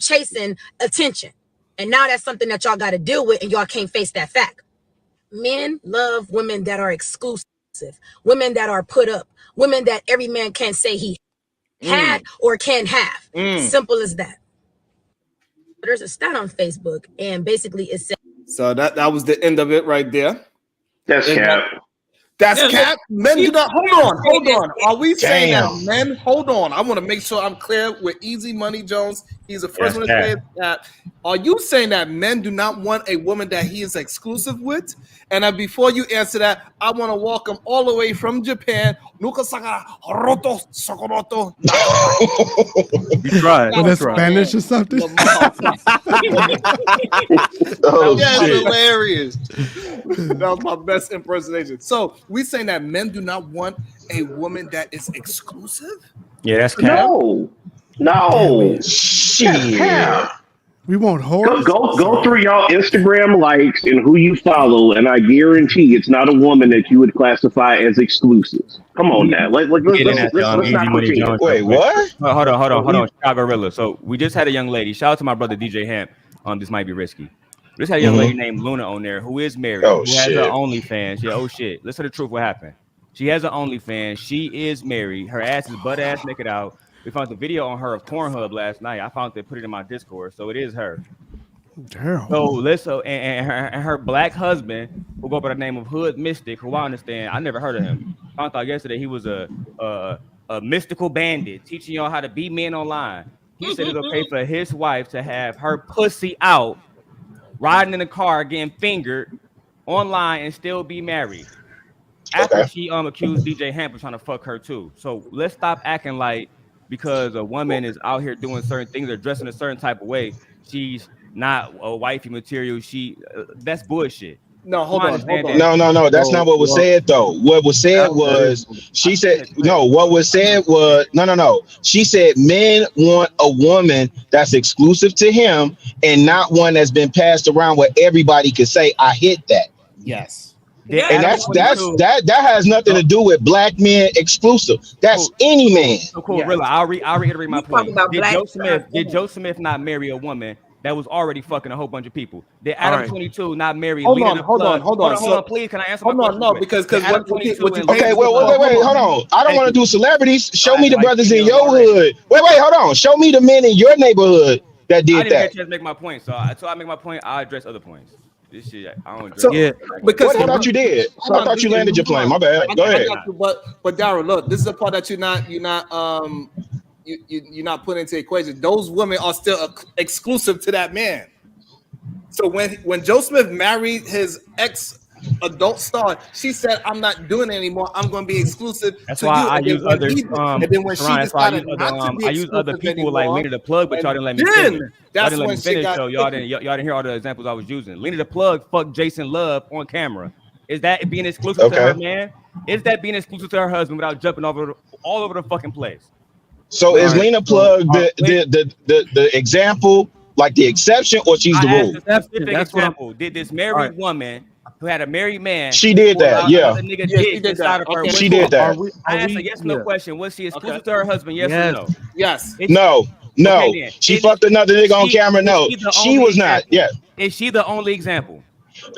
chasing attention. And now that's something that y'all got to deal with, and y'all can't face that fact. Men love women that are exclusive, women that are put up, women that every man can say he had or can have. Simple as that. There's a stat on Facebook, and basically it says. So that was the end of it right there. That's cap. That's cap. Men do not. Hold on. Are we saying that men? Hold on. I want to make sure I'm clear with Easy Money Jones. He's the first one to say that. Are you saying that men do not want a woman that he is exclusive with? And before you answer that, I want to welcome all the way from Japan. Nuka Sakara Roto Sokoroto. You tried. Was that Spanish or something? Oh, that's hilarious. That was my best impersonation. So we saying that men do not want a woman that is exclusive? Yeah, that's cap. No. Shit. We want whores. Go through y'all Instagram likes and who you follow, and I guarantee it's not a woman that you would classify as exclusive. Come on now. Let's not pretend. Wait, what? Hold on, Chicago Rilla. So we just had a young lady. Shout out to my brother DJ Hamp. This might be risky. We just had a young lady named Luna on there who is married, who has her OnlyFans. Yeah, oh shit. Listen to the truth. What happened? She has an OnlyFans. She is married. Her ass is butt ass naked out. We found the video on her of Pornhub last night. I found they put it in my Discord, so it is her. Damn. So listen, and her black husband, who go by the name of Hood Mystic, who I understand, I never heard of him. I found out yesterday he was a mystical bandit teaching y'all how to be men online. He said it's okay for his wife to have her pussy out, riding in the car, getting fingered online, and still be married. After she accused DJ Hamp of trying to fuck her too. So let's stop acting like because a woman is out here doing certain things or dressing a certain type of way, she's not a wifey material. That's bullshit. No, hold on. No. That's not what was said though. What was said was she said no. What was said was no. She said men want a woman that's exclusive to him and not one that's been passed around where everybody could say I hit that. Yes. And that has nothing to do with black men exclusive. That's any man. So cool, yeah. Really. I'll reiterate my point. Did Joe Smith not marry a woman that was already fucking a whole bunch of people? Did Adam 22 not marry? Hold on. Please, can I answer my question? No, because what you okay, wait, hold on. I don't want to do celebrities. Show me the brothers in your hood. Wait, hold on. Show me the men in your neighborhood that did that. I didn't get a chance to make my point, so I make my point. I address other points. This shit, I don't. Because I thought you did. So I thought you landed your plane. My bad. Go ahead. But Darryl, look, this is the part that you're not putting into the equation. Those women are still exclusive to that man. So when Joe Smith married his ex adult star. She said, "I'm not doing it anymore. I'm going to be exclusive That's to why you." I And then use when other and then when she Sharon, that's why decided not to be I use other exclusive people like anymore, Lena the Plug, but y'all and didn't let me then finish. Y'all that's didn't let when me shit finish, got so y'all didn't hear all the examples I was using. Lena the Plug fucked Jason Love on camera. Is that being exclusive to her Okay. man? Is that being exclusive to her husband without jumping all over the fucking place? So All is right. Lena So Plug the example, like the exception, or she's I the asked rule? a specific that's what I'm. example. Did this All right. married woman who had a married man She did who that. allowed Yeah, another nigga yeah, she dick did inside that. of her? Okay, Was she cool. did that. I Are asked a we? yes or no Yeah. question. Was she Okay. exclusive to her husband? Yes or Yes. no? Yes. Is No, okay no. then. She fucked another nigga on camera. Is No, she the she only was not. example? Yeah. Is she the only example?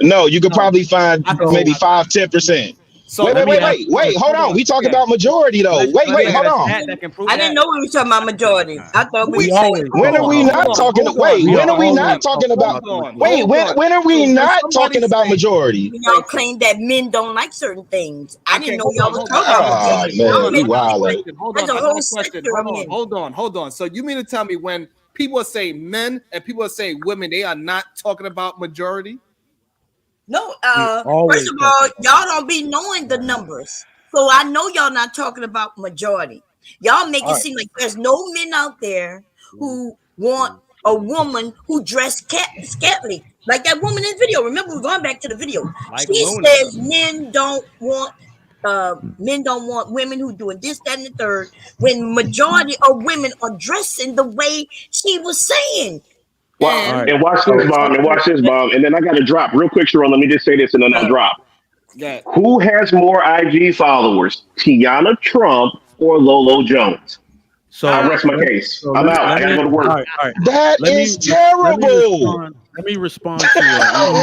No, you could No, probably find I can see So maybe how that. 5-10%. So Wait, let wait, me wait, ask wait, you wait. this. Hold hold on. on. We talking Okay. about majority though. Wait, Unless wait, I hold got a on. stat that can prove I didn't that. know we were talking about majority. I thought we We were We saying always When talk are all. we about not hold on, majority. talking? hold on, Wait, We hold are when are on, we hold always not on, talking talking about? hold about the on, majority. Wait, hold on. when are we When not somebody talking about say, majority? Y'all thank you. claim that men don't like certain things. I Okay, didn't know hold y'all on, was hold on. talking I about got a Ah, majority. question. Hold man, Y'all on, I you make got a it wildin'. question. Hold there's on, a I got whole a question. sector of men. Hold on. So you mean to tell me when people say men and people say women, they are not talking about majority? No, We first always of talk all, about y'all majority. don't be knowing the numbers. So I know y'all not talking about majority. Y'all make it All right. seem like there's no men out there who want a woman who dressed scantily. Like that woman in the video. Remember, we're going back to the video. Like She Luna. says men don't want women who doing this, that, and the third, when majority of women are dressing the way she was saying. All And right. And watch this, So bomb, and watch this, bomb. And then I got to drop real quick, Sharon. Let me just say this, and then I'll drop. yeah, Who has more IG followers, Tiana Trump or Lolo Jones? I so rest my let case. so I'm let me out. I let got to me go to all work. right, all right. That Let me is let me terrible. respond. Let me respond to Easy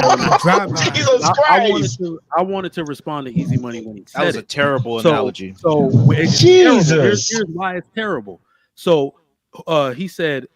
Money. Drive by. Jesus Christ. I wanted to respond to Easy Money when he That was said a it. terrible So analogy. it's terrible. Jesus. Here's why it's terrible. So he said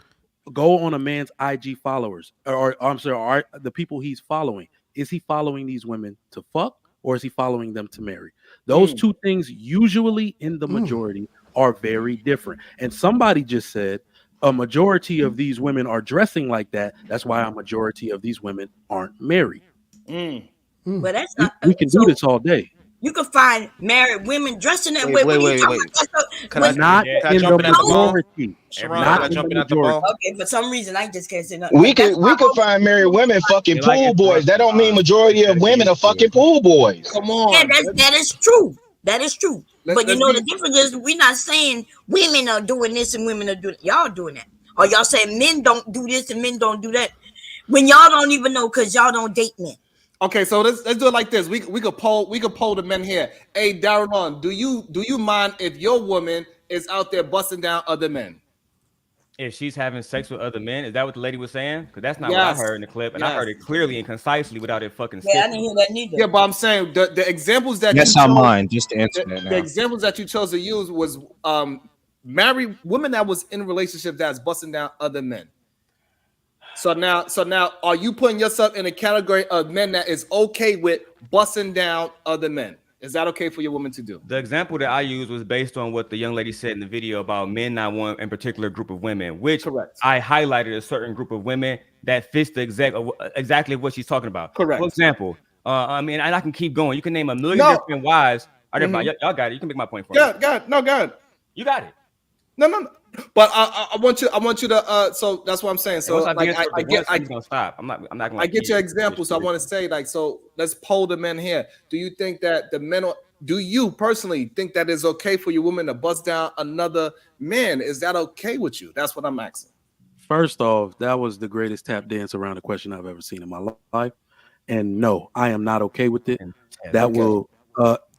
go on a man's IG followers, or I'm sorry, are the people he's following. Is he following these women to fuck, or is he following them to marry? Those two things, usually in the majority, are very different. And somebody just said a majority of these women are dressing like that. That's why a majority of these women aren't married. But that's We, not we can do so. this all day. You can find married women dressing that Wait, way. wait, What are you wait, talking wait. about? Can I When Every Not day. can I in jump the in at the ball? majority. Every Sharon, Not can I day. in the jump in at the majority. ball? okay, for some reason I just can't say nothing. But that's why We could find married women fucking They like pool boys. That interrupting, don't mean Bob. majority You of gotta get women used are to fucking it. pool boys. come yeah, on. that is true. That is true. But you Let's know be the difference is we're not saying women are doing this and women are doing y'all doing that. Or y'all saying men don't do this and men don't do that. When y'all don't even know because y'all don't date men. okay. So let's do it like this. We could poll the men here. Hey, Darren, do you mind if your woman is out there busting down other men? If she's having sex with other men, is that what the lady was saying? Because that's not what I Yes, heard in the clip, and I yes. heard it clearly and concisely without it fucking Yeah, I skipping. didn't hear that neither. Yeah, but I'm saying the examples that you Yes, I chose, mind. Just to answer that the now. examples that you chose to use was married women that was in a relationship that's busting down other men. So now, are you putting yourself in a category of men that is okay with busting down other men? Is that okay for your woman to do? The example that I used was based on what the young lady said in the video about men not one in particular group of women, which Correct. I highlighted a certain group of women that fits the exactly what she's talking about. Correct. For example, I mean, and I can keep going. You can name a million No. different wives. Mhm. Y'all got it. You can make my point for me. God, no, God. You got it. No. But I want you to. So that's what I'm saying. And So once I like begin to I the one get, he's gonna stop. I'm not gonna I like get your kids. example. So I want to say like, so let's poll the men here. Do you think that the men? Do you personally think that it's okay for your woman to bust down another man? Is that okay with you? That's what I'm asking. First off, that was the greatest tap dance around a question I've ever seen in my life. And no, I am not okay with it. That Okay. will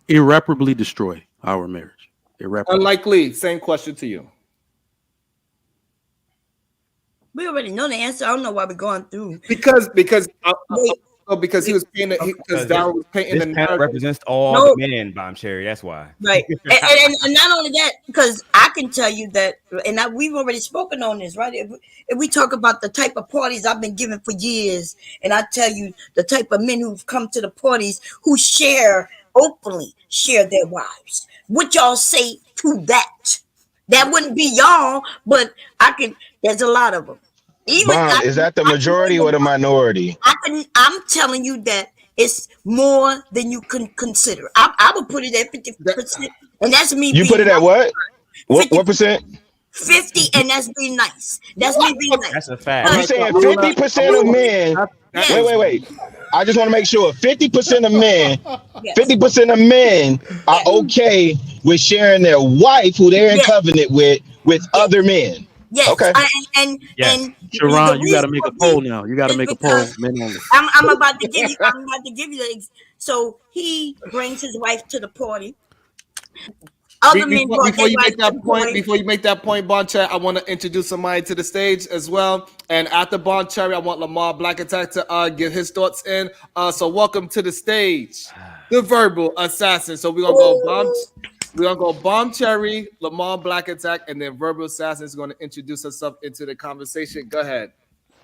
irreparably destroy our marriage. Irreparably. Unlikely. Same question to you. We already know the answer. I don't know why we're going through. Because because he Wait. was painting because Darren was painting This the panel narrative. represents all No. the men, Bomb Cherry. That's why. Right. And not only that, because I can tell you that, and we've already spoken on this, right? If we talk about the type of parties I've been giving for years, and I tell you the type of men who've come to the parties who openly share their wives. What y'all say to that? That wouldn't be y'all, but there's a lot of them. Even Bomb, is that the majority or the minority? I'm telling you that It's more than you can consider. I would put it at 50%, and that's me You put being it at what? 50, What percent? 50, and that's being nice. That's me being nice. That's a All You fact. right, so saying I wanna 50% of men? that Yes, is Wait. I just want to make sure 50% of men, yes, 50% of men are yes, okay with sharing their wife, who they're in yes, covenant with yes, other men. yes. Okay. Yes. And the Sharon, you got to reason make for a me poll now. You got to is make a poll, because men only. I'm about to give you. I'm about to give you so he brings his wife to the party. Other men brought before their you wife make to that the point, party. Boncher, I want to introduce somebody to the stage as well. And after Boncher, I want Lamar Black Attack to get his thoughts in. So welcome to the stage, the verbal assassin. So we're gonna go Bomb Cherry, Lamar Black Attack, and then Verbal Assassin is gonna introduce herself into the conversation. Go ahead.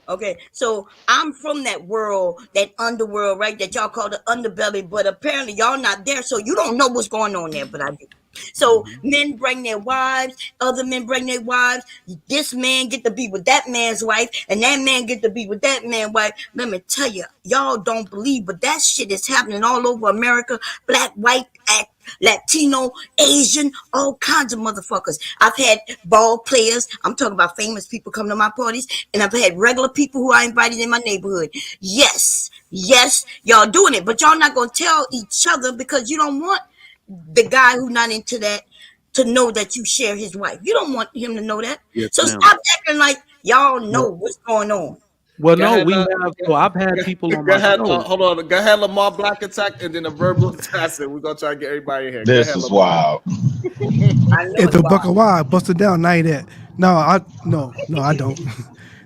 Okay, so I'm from that world, that underworld, right? That y'all call the underbelly, but apparently y'all not there, so you don't know what's going on there. But I do. So men bring their wives, other men bring their wives. This man get to be with that man's wife, and that man get to be with that man's wife. Let me tell you, y'all don't believe, but that shit is happening all over America. Black, white, Latino, Asian, all kinds of motherfuckers. I've had ball players. I'm talking about famous people come to my parties, and I've had regular people who I invited in my neighborhood. Yes, y'all doing it, but y'all not gonna tell each other because you don't want the guy who not into that to know that you share his wife. You don't want him to know that. Yes, So ma'am. stop acting like y'all know No. what's going on. Well, Go no, ahead. we have. So I've had people on Go my ahead. show. Hold on. Go ahead, Lamar Black Attack, and then a Verbal Assassin. We're gonna try to get everybody in here. Go This ahead, is Lamar. wild. I know If it's the buck of wild. wild busted down, night at. No, I don't.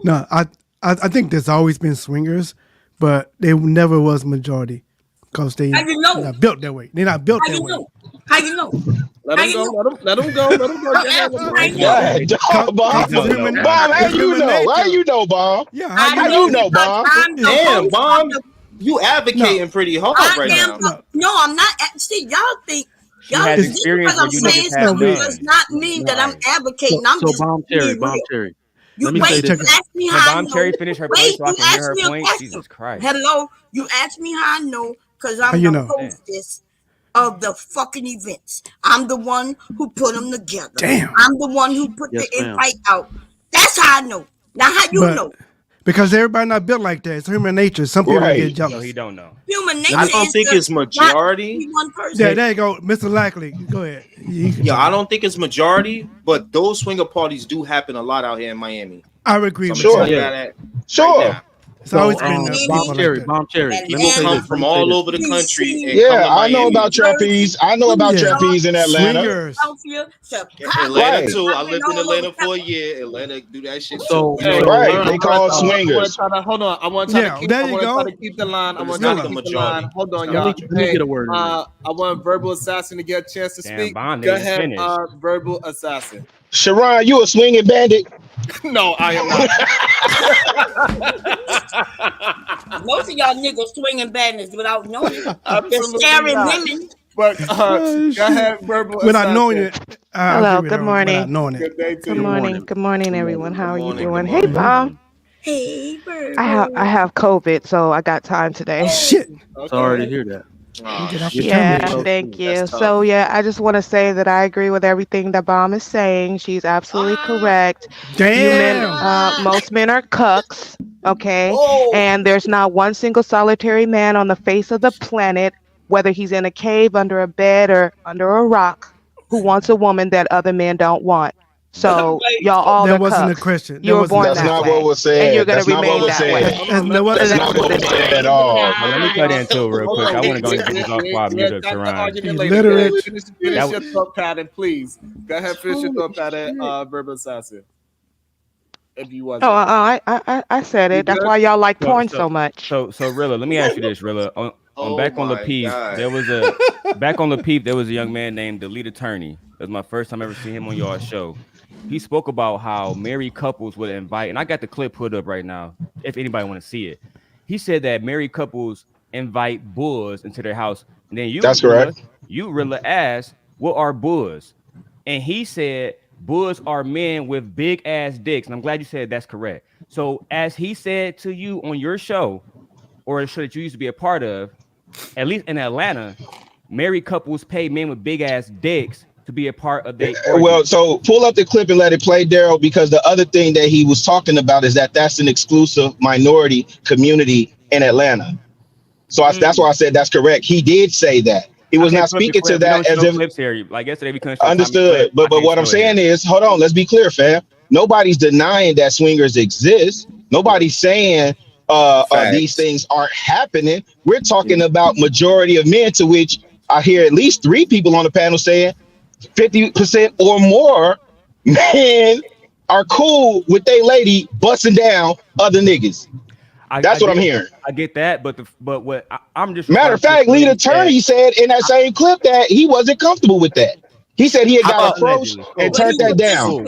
No, I think there's always been swingers, but they never was majority because How they you know? not built that way. They're not built How that you way. know? How you know? Let How him you go. know? Let him go. Let him go. Go ahead, How Lamar. you know? God, Cause, dog, Bob. cause it's don't know, human. Bob. Bob, how It's you human know? How nature. you know, Bob? Yeah, how I you How know you know? know, because Bob? I'm the Damn, host of Bomb, the. you No, advocating pretty hard I right am now. the. no. No, I'm not. See, y'all think She y'all has It's just because experience where I'm you saying niggas have no. something We does none. not mean no. that I'm Right. advocating. I'm So just bomb cherry, being bomb real. cherry. You Let me no. say wait. this. Check You it out. ask me Can how I Bomb know. Cherry finish her point Wait. so I You can hear ask her me a point? question. Jesus Christ. Hello. You ask me how I know because How I'm you the know? Damn. hostess of the fucking events. I'm the one who put them together. Damn. I'm the one who put the Yes, ma'am. invite out. That's how I know. Now, how you But know? because everybody not built like that, it's human nature. Some people get Right. So he jealous. don't know. Human Let I nature me don't is think to it's not majority. be one person. Yeah, take there you go, Mr. Lackley. Go ahead. You can Yeah, jump I in. don't think it's majority, but those swinger parties do happen a lot out here in Miami. I would agree So I'm with gonna tell Sure. you. you Yeah. that right Sure. now. It's So always been bomb people like cherry, that. bomb cherry. Let me People say Atlanta, come this. Let from me say all this. over the country DC, and come Yeah, to I know New Miami. about Jersey, trapeze. I know New about Yeah, trapeze York, in Atlanta. swingers. Philadelphia, Chicago. Atlanta Right. too. I I've been lived in all over. Atlanta for a year. Atlanta do that shit too. So Hey, so Right. I They want call to. I want to swingers. try to hold on. I want to try to Yeah, keep. there I you want to try go. to keep the line. I But it's want to try not to the Rilla. keep the line. majority. Hold It's on, not let the me y'all. let me majority. Hey, get a word in there. I want Verbal Assassin to get a chance to Damn, speak. Bond Go ain't even ahead, finished. Verbal Assassin. Sharon, you a swinging bandit? No, I am not. Most of y'all niggas swinging badness without knowing it. They're Absolutely staring not. women. But Oh go shit. ahead, Verbal Without knowing Assassin. it, I agree Hello, with good her without morning. knowing it. Good day to Good Good you. morning. morning. Good morning, Good everyone. morning. How Good are you morning. Good doing? Hey, Good morning. morning. Mom. Hey, I Virgo. have COVID, so I got time today. Oh, Shit. Sorry to Okay. hear that. Oh Get off Get the shit. get Yeah, terminator. well thank soon. That's you. tough. So, yeah, I just want to say that I agree with everything that Bomb is saying. She's absolutely Ah. correct. Damn. Most men are cucks, okay? oh, And there's not one single solitary man on the face of the planet, whether he's in a cave, under a bed, or under a rock, who wants a woman that other men don't want. So, wait. y'all all That are wasn't a cucks. question. You That were wasn't a born That's that not question. what way, was and you're said. going to That's not what remain was that Hold said. way. on, That's no, So, That's wasn't a that's not what what it was question. said is. at all. Let me cut in too real hold quick. on. I want to go and get this off before I mute We'll up got the Sharon. argument later. Go ahead, Illiterate. finish That your thought pattern, please. Go ahead, finish your Holy thought pattern, shit. Verbal Assassin. If you Oh, wasn't, I said you it. That's good? why y'all like So porn so so much. so Rilla, let me ask you this, Rilla. On Oh back on my Lapeef, god. there was a back on Lapeef, there was a young man named the lead attorney. That was my first time ever seeing him on your show. He spoke about how married couples would invite, and I got the clip put up right now, if anybody want to see it. He said that married couples invite bulls into their house, and then That's correct. You Rilla asked, what are bulls? And he said bulls are men with big ass dicks. And I'm glad you said that's correct. So as he said to you on your show, or a show that you used to be a part of, at least in Atlanta, married couples pay men with big ass dicks to be a part of their Well, so pull up the clip and let it play, Daryl, because the other thing that he was talking about is that that's an exclusive minority community in Atlanta. So that's why I said that's correct. He did say that. He was not speaking to We that don't as show if clips here. Like yesterday, we couldn't show understood. But what I'm saying is, hold on, let's be clear, fam. Nobody's denying that swingers exist. Nobody's saying these things aren't happening. We're talking about majority of men, to which I hear at least 3 people on the panel saying 50% or more men are cool with they lady busting down other niggas. That's what I'm hearing. I get that, but what I'm just matter of fact, lead attorney said in that same clip that he wasn't comfortable with that. He said he had got approached and turned that down.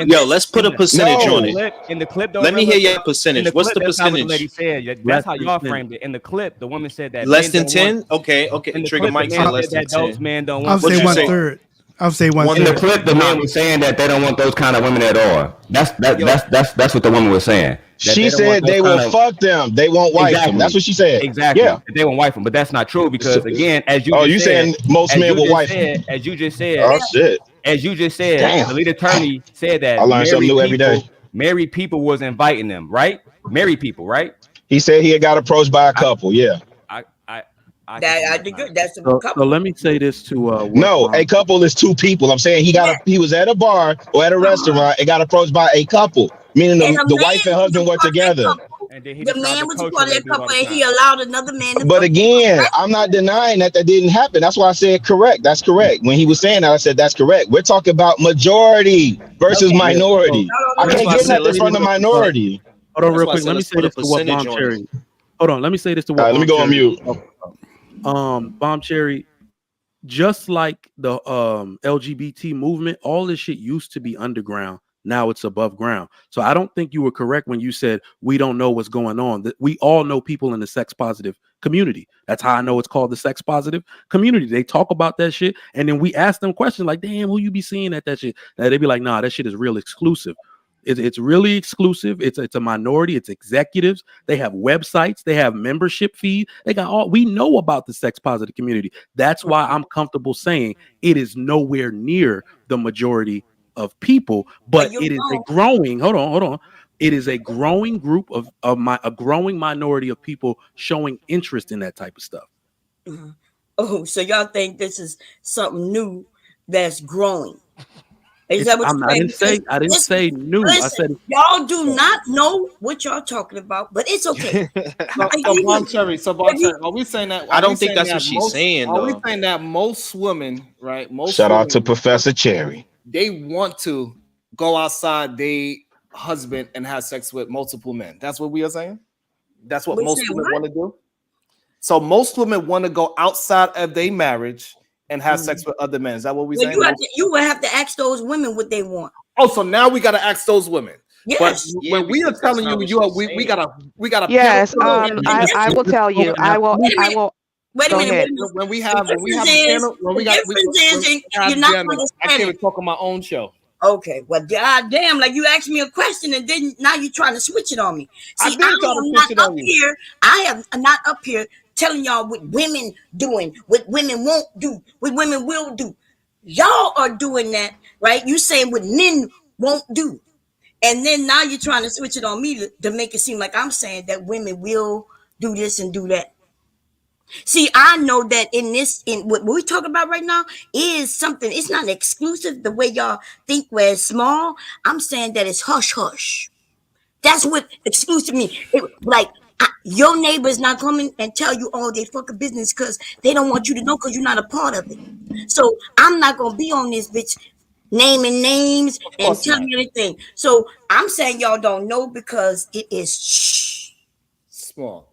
Yo, let's put a percentage on it. In the clip, let me hear your percentage. What's the that's not what the lady percentage? said. That's how y'all framed it. In the clip, the woman said that Less than men 10. don't want- Okay. in the Trigger clip, Mike the said man less said than that those 10. men don't I'll want. say 1/3. I'll say 1/3. In the clip, the man was saying that they don't want those kind of women at all. That's what the woman was saying. She said they will fuck them. They won't wife them. That's what she said. Exactly. Yeah. They won't wife them, but that's not true because again, as you Oh, just you said, saying most men will wife them? as you just said, Oh shit. As you just said, Damn. the lead attorney said that I learn something new every day. married people was inviting them, right? Married people, right? He said he had got approached by a couple. Yeah. I think that's a So couple. let me say this to No, a couple is 2 people. I'm saying he was at a bar or at a restaurant and got approached by a couple, meaning the wife and husband were together. The man was part of that couple, and he allowed another man to. But again, I'm not denying that didn't happen. That's why I said correct. That's correct. When he was saying that, I said that's correct. We're talking about majority versus minority. I can't get nothing from the minority. Hold on, real quick. Let me say this to what Bomb Cherry. Hold on. Let me say this to what. Let me go on mute. Bomb Cherry. Just like the LGBT movement, all this shit used to be underground. Now it's above ground. So I don't think you were correct when you said we don't know what's going on. That we all know people in the sex positive community. That's how I know it's called the sex positive community. They talk about that shit, and then we ask them questions like, "Damn, who you be seeing at that shit?" And they be like, "Nah, that shit is real exclusive. It's really exclusive. It's a minority. It's executives. They have websites. They have membership fees. They got all. We know about the sex positive community. That's why I'm comfortable saying it is nowhere near the majority of people, but it is a growing. Hold on. It is a growing group of a growing minority of people showing interest in that type of stuff. Oh, so y'all think this is something new that's growing? Is that what you're saying? I didn't say new. Listen, I said y'all do not know what y'all talking about, but it's okay. So Bomb Cherry, are we saying that? I don't think that's what she's saying. Are we saying that most women, right? Shout out to Professor Cherry. They want to go outside their husband and have sex with multiple men. That's what we are saying. That's what most women want to do. So most women want to go outside of their marriage and have sex with other men. Is that what we saying? You would have to ask those women what they want. Oh, so now we got to ask those women. Yes. But when we are telling you, we gotta. Yes. I will tell you. I will. Wait a minute. When we have a panel, I can't even talk on my own show. Okay, well, goddamn, like you asked me a question and then now you're trying to switch it on me. See, I am not up here telling y'all what women doing, what women won't do, what women will do. Y'all are doing that, right? You saying what men won't do. And then now you're trying to switch it on me to make it seem like I'm saying that women will do this and do that. See, I know that in what we're talking about right now is something, it's not exclusive the way y'all think where it's small. I'm saying that it's hush hush. That's what exclusive means. Your neighbor's not coming and tell you all their fucking business because they don't want you to know because you're not a part of it. So I'm not going to be on this bitch naming names and telling you anything. So I'm saying y'all don't know because it is small.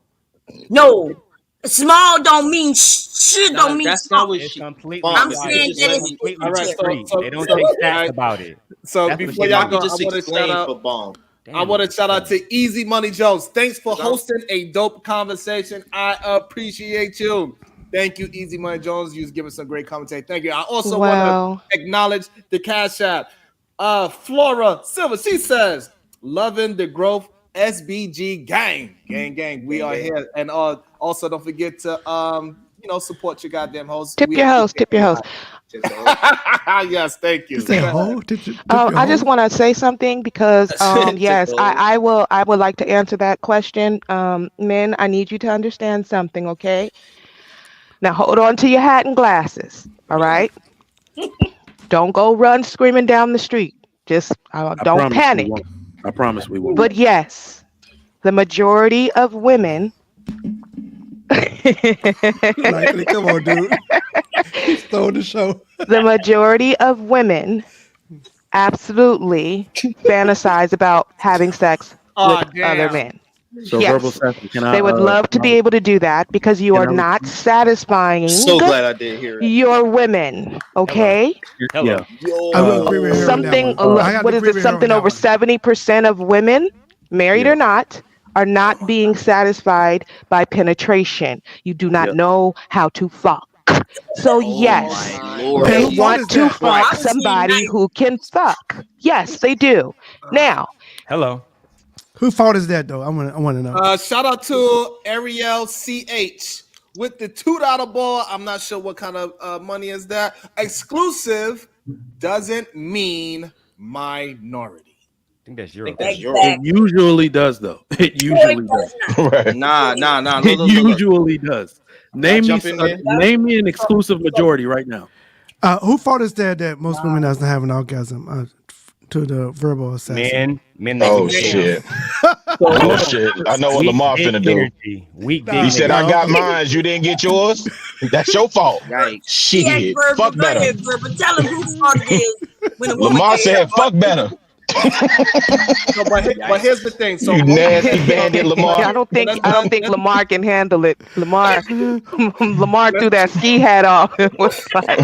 No. Small don't mean shit. Don't mean that's small. not what she. I'm saying that it's completely discreet. They don't take stats about it. So before y'all go, I want to shout out to Easy Money Jones. Thanks for hosting a dope conversation. I appreciate you. Thank you, Easy Money Jones. You was giving some great commentary. Thank you. I also want to acknowledge the Cash App. Flora Silver, she says, loving the growth SBG gang. We are here. And also don't forget to support your goddamn host. Tip your host. Tip your host. Yes, thank you. I just want to say something because yes, I would like to answer that question. Men, I need you to understand something, okay? Now hold on to your hat and glasses, all right? Don't go run screaming down the street. Just don't panic. I promise we won't. But yes, the majority of women. Likely, come on, dude. He stole the show. The majority of women absolutely fantasize about having sex with other men. So yes, verbal session. they would love to be able to do that because you are not satisfying. So glad I did hear it. Your women, okay? Hello. I will agree with her on that Something. one. What is it? Something over 70% of women, married or not, are not being satisfied by penetration. You do not know how to fuck. So yes, they want to fuck somebody who can fuck. Yes, they do. Now, hello. Whose fault is that though? I want to know. Shout out to Ariel CH with the $2 ball. I'm not sure what kind of money is that. Exclusive doesn't mean minority. I think that's Euro. It usually does, though. It usually does. Right. Nah. It usually does. Name me an exclusive majority right now. Who fault is that most women doesn't have an orgasm to the verbal assassin? Men. Oh shit! Oh shit! I know what Lamar finna do. He said, "I got mine. You didn't get yours. That's your fault." Right? Shit. Fuck better. Tell him whose fault it is. When a woman Lamar said, "Fuck better." No, but here's the thing. So you nasty bandit, Lamar. I don't think Lamar can handle it. Lamar threw that ski hat off. It was like,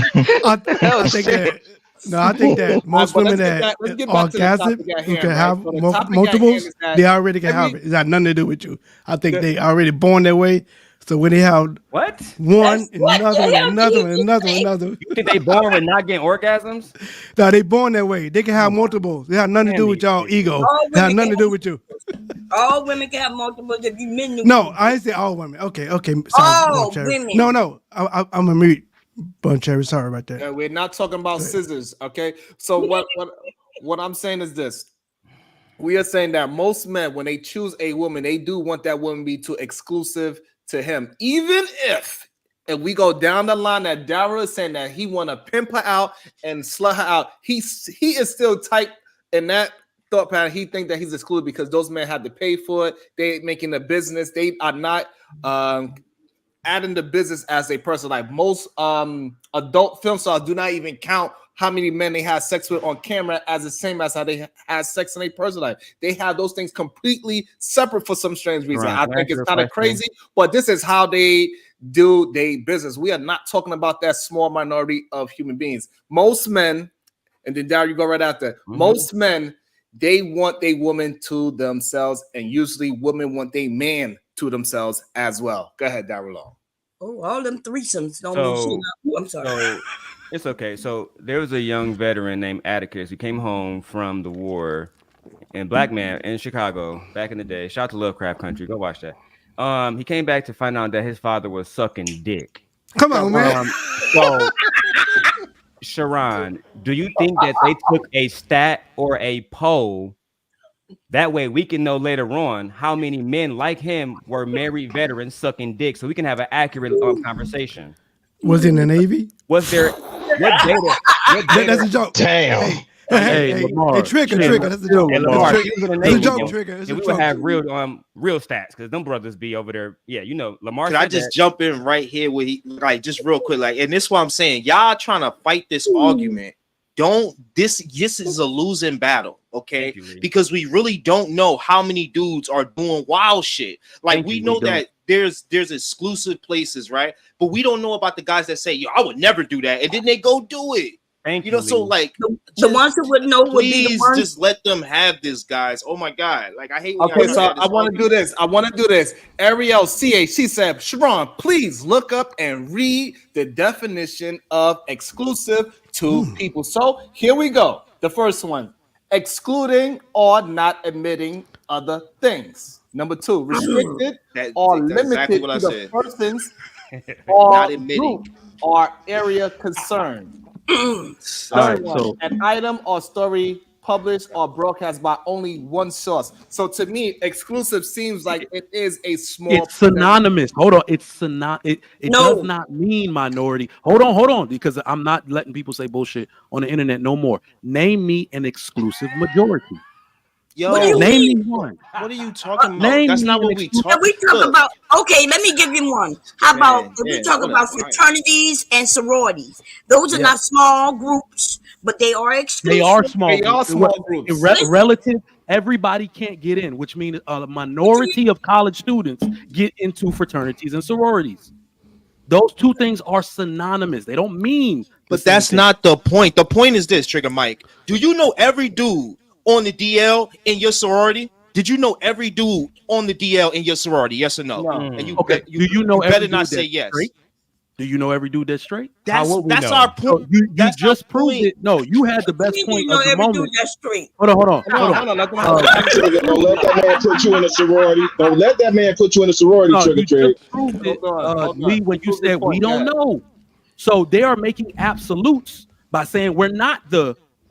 I think that most women that orgasm who can have multiples, they already can have it. It's got nothing to do with you. I think they already born that way. So when they have one, another. You think they born with not getting orgasms? No, they born that way. They can have multiples. They have nothing to do with y'all ego. They have nothing to do with you. All women can have multiples if you men. No, I didn't say all women. Okay. Sorry, all women. No. I'm a mute. Bon Cherry, sorry about that. Yeah, we're not talking about scissors, okay? So what I'm saying is this. We are saying that most men, when they choose a woman, they do want that woman be too exclusive to him. Even if we go down the line that Dara is saying that he want to pimp her out and slut her out, he is still tight in that thought pattern. He think that he's excluded because those men have to pay for it. They making a business. They are not adding the business as a person. Like most adult film stars do not even count how many men they have sex with on camera as the same as how they have sex in a personal life. They have those things completely separate for some strange reason. I think it's kind of crazy, but this is how they do their business. We are not talking about that small minority of human beings. Most men, and then Darryl, you go right after. Most men, they want a woman to themselves, and usually women want a man to themselves as well. Go ahead, Darryl. Oh, all them threesomes don't mean shit. I'm sorry. So it's okay. So there was a young veteran named Atticus who came home from the war, and black man in Chicago back in the day. Shout out to Lovecraft Country. Go watch that. He came back to find out that his father was sucking dick. Come on, man. So, Sharon, do you think that they took a stat or a poll? That way we can know later on how many men like him were married veterans sucking dick, so we can have an accurate conversation. Was he in the Navy? Was there what data? That's a joke. Damn. Hey, Lamar. Trigger. That's a joke. It's a joke. Trigger. And we would have real stats because them brothers be over there. Yeah, you know, Lamar. Could I just jump in right here with just real quick, and this is what I'm saying. Y'all trying to fight this argument. This is a losing battle, okay? Because we really don't know how many dudes are doing wild shit. Like we know that there's exclusive places, right? But we don't know about the guys that say, "Yo, I would never do that," and then they go do it. You know, so like the ones who would know would be the ones. Just let them have this, guys. Oh my god, like I hate. When okay, so I want to do this. Ariel CA, she said, Sharon, please look up and read the definition of exclusive to people. So here we go. The first one: excluding or not admitting other things. Number 2, restricted or That's exactly limited what I to the said. persons or Not admitting. group or area concerned. All Third right, one, so an item or story published or broadcast by only one source. So to me, exclusive seems like it is a small it's synonymous. Hold on, it's it does No. not mean minority. Hold on, because I'm not letting people say bullshit on the internet no more. Name me an exclusive majority. Yo, What do you Name me mean? one. what are you talking about? Name That's me not an what we exclusive. talk. We talk Look, about, okay, let me give you one. How about man, if we yeah, talk about whatever. fraternities and sororities? Those are Yeah. not small groups, but they are They are exclusive. small. They are groups. small groups. Listen, Relative, everybody can't get in, which means a what you mean? minority of college students get into fraternities and sororities. Those two things are synonymous. They don't mean the but same that's thing. not the point. The point is this, Trigger Mike. Do you know every dude on the DL in your sorority? Did you know every dude on the DL in your sorority? Yes or no? No. And you Okay. you, Do you know you every better dude not say that's yes. straight? Do you know every dude that's straight? That's our point. So you That's our just proved point. it. No, you had the best You point know of the every dude moment. that's straight. Hold on. Hold on. Let them Trigger, don't let that man put you in a sorority. Don't let that man put you in a sorority, No, Trigger you Trigger. just proved it, Hold Lee, on. when you Prove your said we point. Go don't ahead. know. So they are making absolutes by saying we're not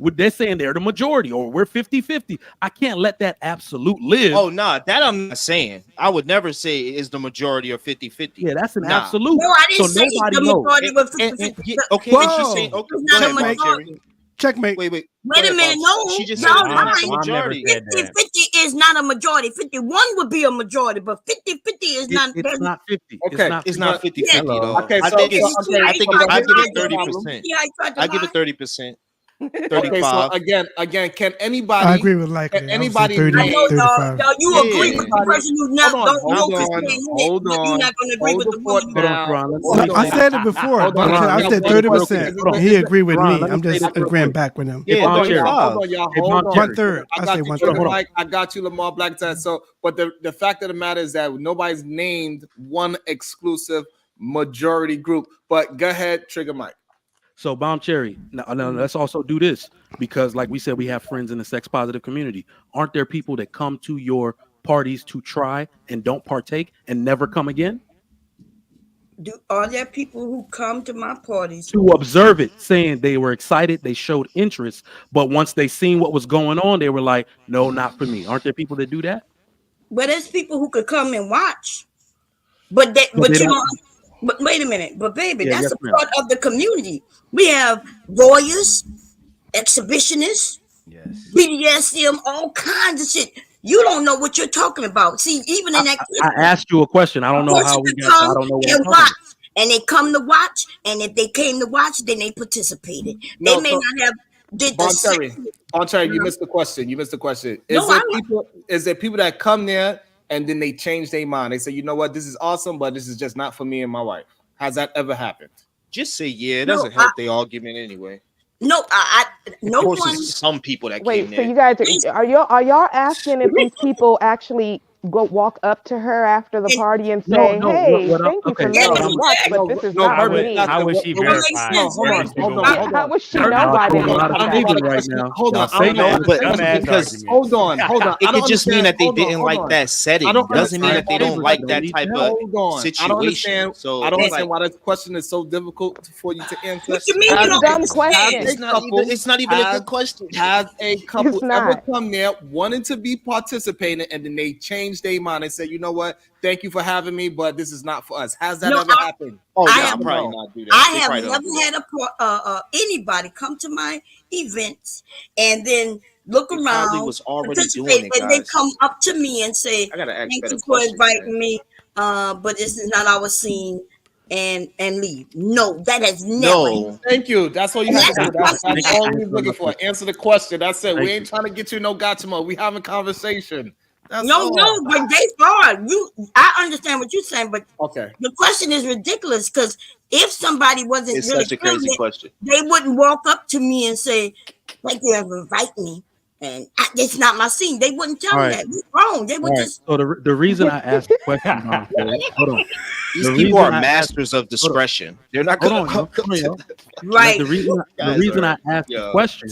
they're saying they're the majority or we're 50-50. I can't let that absolute live. Oh, nah, that I'm not saying. I would never say is the majority or 50-50. Yeah, that's an Nah. absolute. No, I didn't So say nobody the knows. majority was 50-50. Okay, and she's saying, Whoa. okay, It's go not a ahead, Mom majority. Cherry. Checkmate. Wait. Go Wait a ahead, minute, Mom. no, She just said y'all it's not the lying. majority. 50-50 is not a majority. 51 would be a majority, but 50-50 is not. It's not 50. Okay. It's not 50-50 Yeah. though. Okay, I so- think so- it's okay, I think so I here's give the it problem. 30%. See how he tried to I give lie? it 30%. Okay, 35. so again, can anybody? I agree with Likely. Can I would say anybody 30, I name? know y'all. 35. You agree with the Yeah. person who's not Hold don't know because on, you ain't in hold it, but you're on. not going to agree Hold with the the fort woman. Hold on, down. Sharon. Hold No, I on. said it before. Hold on. I Y'all said say this real 30%. quick. And he agreed with Sharon, me. let me I'm say just this real agreeing quick. back with him. Hey, Hold Mom on, Cherry. y'all. Hold on, y'all. Hey, Hold Mom on. Cherry. 1/3. I I got say you, 1/3. Trigger Hold on. Mike. I got you, Lamar Black. So, but the fact of the matter is that nobody's named one exclusive majority group. But go ahead, Trigger Mike. So, Bomb Cherry, now let's also do this because, like we said, we have friends in the sex positive community. Aren't there people that come to your parties to try and don't partake and never come again? Are there people who come to my parties? To observe it, saying they were excited, they showed interest, but once they seen what was going on, they were like, no, not for me. Aren't there people that do that? But there's people who could come and watch. But they, But they but you don't. know, but wait a minute. But baby, Yeah, that's yes, a ma'am. part of the community. We have voyeurs, exhibitionists, BDSM, all kinds of shit. You don't know what you're talking about. See, even in that, I asked you a question. I a don't know how person we could got. I come don't know what I'm and talking watch, about. and they come to watch, and if they came to watch, then they participated. They No, may so not have did the Bon same. Cherry, you missed the question. You missed the question. No, Is there people that come there and then they change their mind? They say, you know what, this is awesome, but this is just not for me and my wife. Has that ever happened? Just say yeah. It No, doesn't help the argument anyway. no, no Of course, one. it's some people that Wait, came so there. you guys are y'all asking if these people actually go walk up to her after the party and No, say, no. "Hey, What thank you for letting me watch, but this is not for me." How would she verify? Hold on. Yeah, how would she know by the name of that? right now. Hold on. Y'all say No, but because because hold on. it could just mean that they Hold on, didn't hold like on. that setting. I don't Doesn't mean that they understand don't why like that type of Hold on. situation. So I don't it's understand why this question is so difficult for you to answer. What you mean you don't Dumb understand? question. it's not even a good question. Has a couple It's ever not. come there wanting to be participating and then they change their mind and say, you know what, thank you for having me, but this is not for us. Has that No, ever happened? Oh, I yeah, have probably not do that. I They have probably don't never do that. had anybody come to my events and then look They probably around, was already participate, doing it, and they guys. come up to me and say, I gotta ask "Thank better you for questions, man. inviting me, but this is not our scene," and leave. No, that has never happened. No, Thank you. That's all you And have to that's do. the That's question. all we're looking for. Answer the question. That's it. We Thank ain't you. trying to get you no gotcha mode. We having conversation. That's No, all. but they are. I understand what you're saying, but Okay. the question is ridiculous because if somebody wasn't it's really such a feeling crazy it, question. they wouldn't walk up to me and say, "Thank you for inviting me," and it's not my scene. They wouldn't tell All me right. that. It's wrong. They would All right. just So the reason I asked the question, Mom Cherry, hold on. These The people reason are I asked, masters of hold on. discretion. They're not Hold gonna on, y'all. Hold on, y'all. right. The reason guys I are asked the yo. question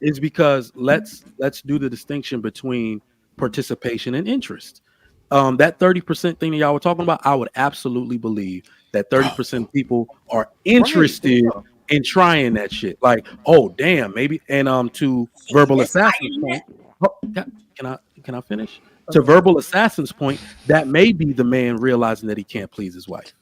is because let's do the distinction between participation and interest. That 30% thing that y'all were talking about, I would absolutely believe that 30% of people are interested in trying that shit. Like, oh damn, maybe. And to verbal assassin's point, can I finish? To verbal assassin's point, that may be the man realizing that he can't please his wife.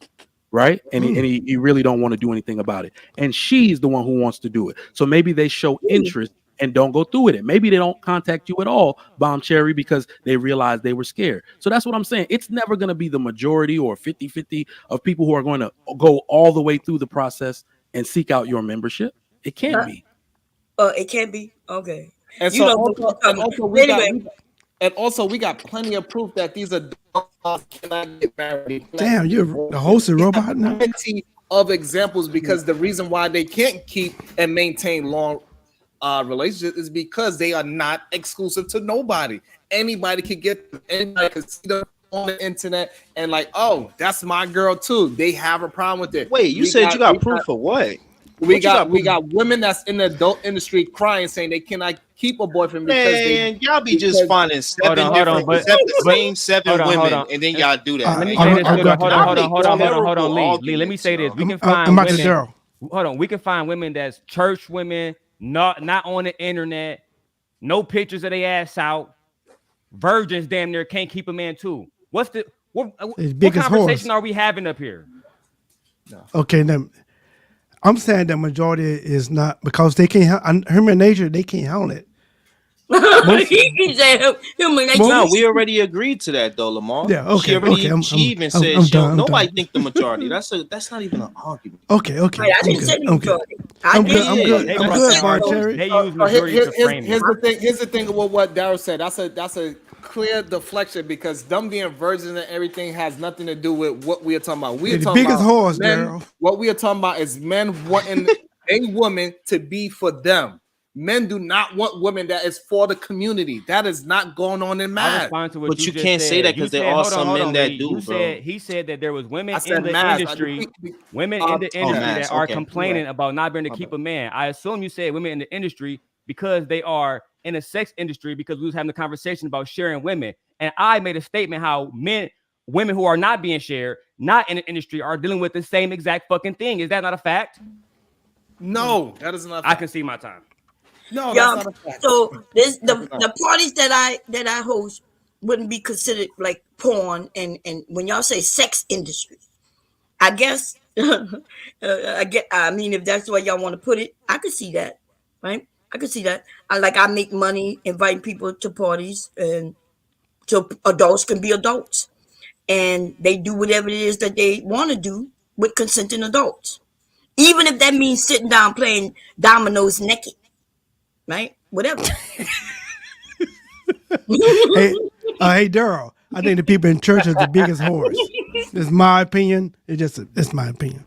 Right. And he really don't want to do anything about it. And she's the one who wants to do it. So maybe they show interest and don't go through with it. Maybe they don't contact you at all, Bomb Cherry, because they realized they were scared. So that's what I'm saying. It's never going to be the majority or 50-50 of people who are going to go all the way through the process and seek out your membership. It can't be. It can't be. Okay. And so also we got plenty of proof that these adults cannot get married. Damn, you're the hosted robot now. Plenty of examples, because the reason why they can't keep and maintain long relationships is because they are not exclusive to nobody. Anybody can get them. Anybody can see them on the internet and like, oh, that's my girl too. They have a problem with it. Wait, you said you got proof for what? We got women that's in the adult industry crying, saying they cannot keep a boyfriend because y'all be just finding seven women, and then y'all do that. Let me say this. Hold on, Lee. Let me say this. We can find women. Hold on, we can find women that's church women, not on the internet, no pictures of their ass out, virgins damn near can't keep a man too. What conversation are we having up here? No. Okay, then. I'm saying the majority is not, because they can't. Human nature, they can't handle it. No, we already agreed to that, though, Lamar. Yeah, okay. She even said nobody think the majority. That's not even an argument. Okay. I didn't say the majority. I'm good, Marjorie. They use majority to frame it. Here's the thing about what Daryl said. That's a clear deflection, because them being virgins and everything has nothing to do with what we are talking about. We are talking about horse, men. What we are talking about is men wanting a woman to be for them. Men do not want women that is for the community. That is not going on in marriage. But you can't say that, because there are some men that do, bro. He said that there was women in the industry, that are complaining about not being able to keep a man. I assume you said women in the industry because they are in the sex industry, because we was having a conversation about sharing women. And I made a statement how women who are not being shared, not in the industry, are dealing with the same exact fucking thing. Is that not a fact? No, that is not a fact. I can see my time. No, that's not a fact. So the parties that I host wouldn't be considered like porn, and when y'all say sex industry, I guess I mean, if that's the way y'all want to put it, I could see that, right? I could see that. I make money inviting people to parties, and so adults can be adults, and they do whatever it is that they want to do with consenting adults, even if that means sitting down playing dominoes naked. Right? Whatever. Hey, Daryl. I think the people in church is the biggest whores. It's my opinion. It's my opinion.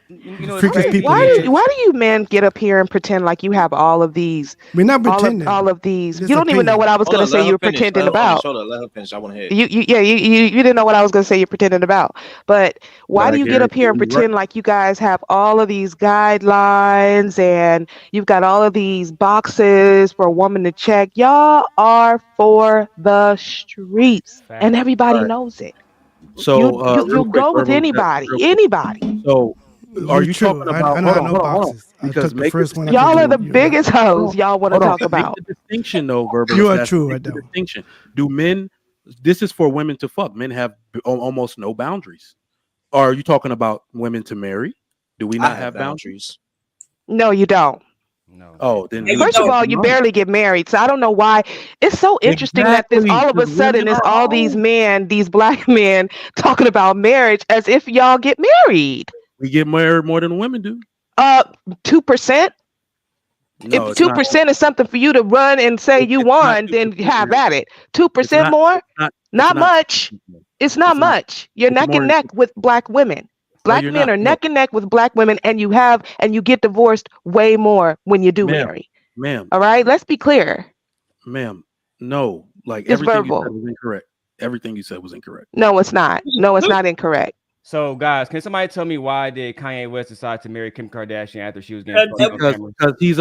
Why do you men get up here and pretend like you have all of these? We're not pretending. All of these. You don't even know what I was going to say you were pretending about. Let her finish. I want to hear. You didn't know what I was going to say you're pretending about. But why do you get up here and pretend like you guys have all of these guidelines and you've got all of these boxes for a woman to check? Y'all are for the streets, and everybody knows it. So you'll go with anybody. So. Are you talking about? Hold on. Because y'all are the biggest hoes. Y'all want to talk about the distinction, though. Verbal. You are true. I don't. Distinction. Do men? This is for women to fuck. Men have almost no boundaries. Are you talking about women to marry? Do we not have boundaries? No, you don't. No. Oh, then first of all, you barely get married, so I don't know why. It's so interesting that this all of a sudden is all these men, these black men, talking about marriage as if y'all get married. We get married more than women do. 2%. If 2% is something for you to run and say you won, then have at it. 2% more? Not much. It's not much. You're neck and neck with black women. Black men are neck and neck with black women, and you get divorced way more when you do marry. Ma'am. All right, let's be clear. Ma'am, no. Like it's everything verbal. You said was incorrect. Everything you said was incorrect. No, it's not. No, it's not incorrect. So, guys, can somebody tell me why did Kanye West decide to marry Kim Kardashian after she was getting because he's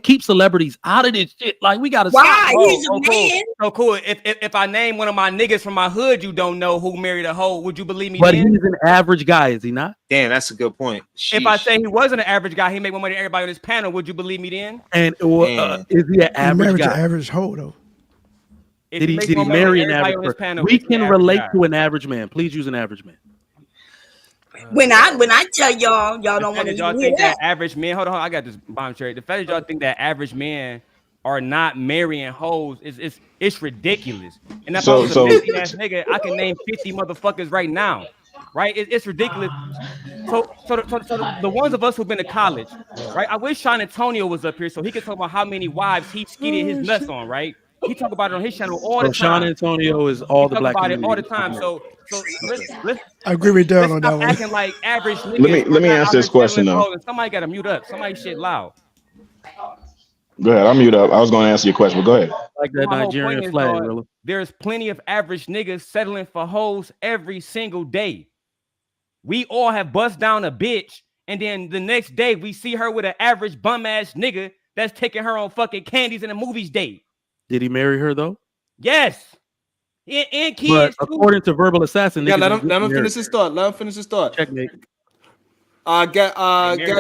keep celebrities out of this shit. Like we gotta Why? stop. He's a cool. man. So cool. If I name one of my niggas from my hood you don't know who married a hoe, would you believe me? But then? he's an average guy, is he not? Damn, that's a good point. Sheesh. If I say he wasn't an average guy, he made more money than everybody on this panel. Would you believe me then? And is he an average guy? Average hoe though. Did he marry an average person? We can relate to an average man. Please use an average man. When I tell y'all don't want to y'all hear think that. average men. Hold on, I got this bomb cherry. The fact that y'all think that average men are not marrying hoes it's ridiculous. And if I was a messy ass nigga, I can name 50 motherfuckers right now. Right? It's ridiculous. So the ones of us who've been to college, right? I wish Sean Antonio was up here so he could talk about how many wives he skidded his nuts on, right? He talk about it on his channel all the time. Sean Antonio is all the black community. All the time. So let's I agree with Darren on that one. acting like average niggas. Let me answer this question though. Somebody got to mute up. Somebody shit loud. Go ahead. I'll mute up. I was going to answer your question, but go ahead. Like that Nigerian flag, really. There's plenty of average niggas settling for hoes every single day. We all have bust down a bitch, and then the next day we see her with an average bum ass nigga that's taking her on fucking candies in a movies date. Did he marry her though? Yes. And kids. But according to Verbal Assassin, let him finish his thought. Let him finish his thought. Checkmate. Get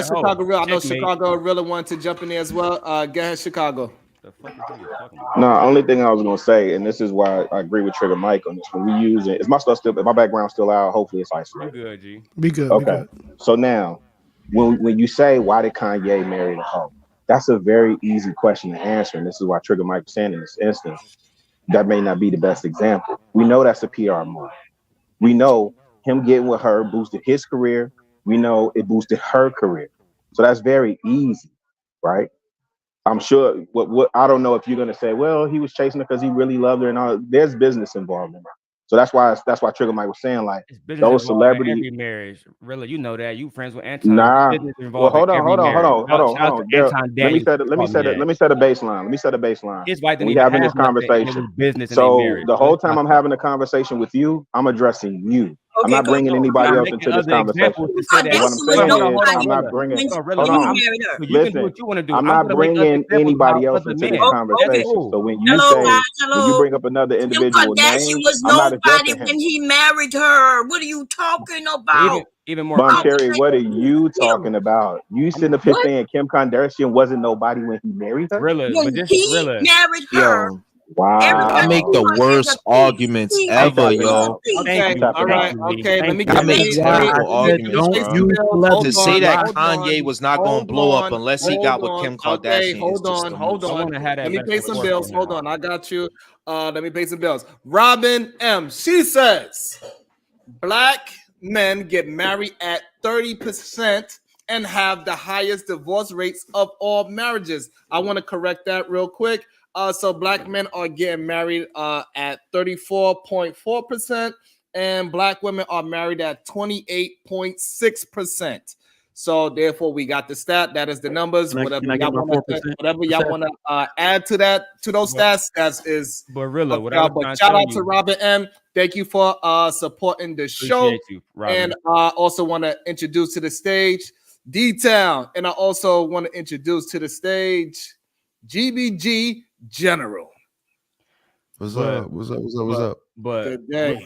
Chicago Real. I know Chicago really wanted to jump in there as well. Get ahead, Chicago. No, only thing I was gonna say, and this is why I agree with Trigger Mike on this. When we use it, is my stuff still? Is my background still out? Hopefully, it's isolated. Be good, G. Be good. Okay. Be good. So now, when you say why did Kanye marry the hoe, that's a very easy question to answer, and this is why Trigger Mike was saying in this instance that may not be the best example. We know that's a PR move. We know him getting with her boosted his career. We know it boosted her career. So that's very easy, right? I'm sure what I don't know if you're gonna say, well, he was chasing her because he really loved her and all. There's business involved in that. So that's why Trigger Mike was saying like those celebrities. Every marriage, really, you know that you friends with Anton. Nah. Well, hold on. Let me set a baseline. His wife didn't we even having have this conversation. Business. So the whole time I'm having a conversation with you, I'm addressing you. I'm not bringing anybody else into this conversation. What I'm saying is, I'm not bringing. Hold on. Listen, I'm not bringing anybody else into this conversation. So when you bring up another individual name, was nobody when he married her. What are you talking about? Even more. Bon Cherry, what are you talking about? You sitting up here saying Kim Kardashian wasn't nobody when he married her? When he married her. Wow. I make the worst arguments ever, yo. Okay, all right, okay. Let me I make terrible arguments, bro. To say that Kanye was not going to blow up unless he got with Kim Kardashian. Okay, hold on. Let me pay some bills. Hold on, I got you. Let me pay some bills. Robin M. She says, Black men get married at 30% and have the highest divorce rates of all marriages. I want to correct that real quick. So Black men are getting married at 34.4%, and Black women are married at 28.6%. So therefore, we got the stat. That is the numbers. Whatever y'all want to add to that, to those stats, that is. But really, but shout out to Robin M. Thank you for supporting the show. You, and I also want to introduce to the stage D-Town, and I also want to introduce to the stage GBG General. What's up? But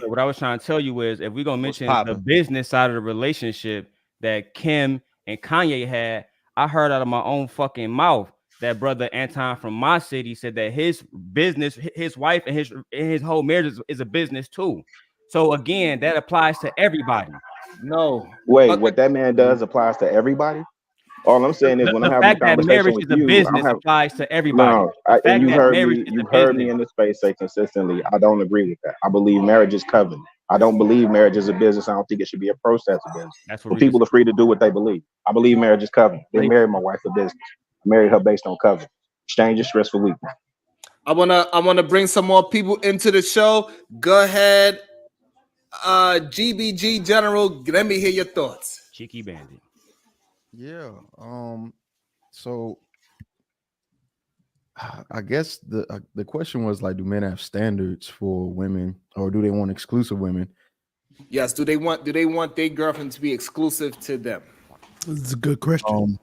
what I was trying to tell you is, if we're gonna mention the business side of the relationship that Kim and Kanye had, I heard out of my own fucking mouth that brother Anton from my city said that his business, his wife, and his whole marriage is a business too. So again, that applies to everybody. No, wait, what that man does applies to everybody. All I'm saying is when I'm having a conversation with you, business applies to everybody. No, and you heard me in this space say consistently, I don't agree with that. I believe marriage is covenant. I don't believe marriage is a business. I don't think it should be a process of business. But people are free to do what they believe. I believe marriage is covenant. They married my wife for business. I married her based on covenant. Exchange your stress for weakness. I wanna bring some more people into the show. Go ahead, GBG General. Let me hear your thoughts. Cheeky Bandit. Yeah. So I guess the question was like, do men have standards for women, or do they want exclusive women? Yes. Do they want their girlfriend to be exclusive to them? It's a good question.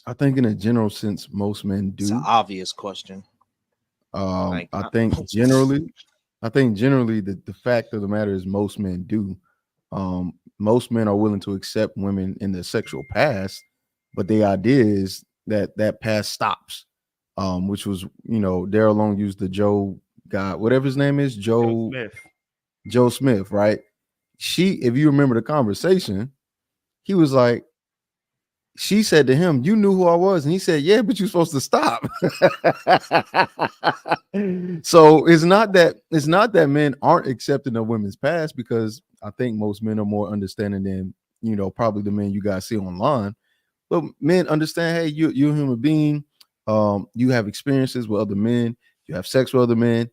I think in a general sense, most men do. It's an obvious question. I think generally the fact of the matter is most men do. Most men are willing to accept women in their sexual past, but the idea is that past stops. Which was, Daryl Long used the Joe guy, whatever his name is, Joe Smith, right? If you remember the conversation, he was like, she said to him, "You knew who I was," and he said, "Yeah, but you're supposed to stop." So it's not that men aren't accepting of women's past, because I think most men are more understanding than probably the men you guys see online. But men understand, hey, you're a human being. You have experiences with other men. You have sex with other men.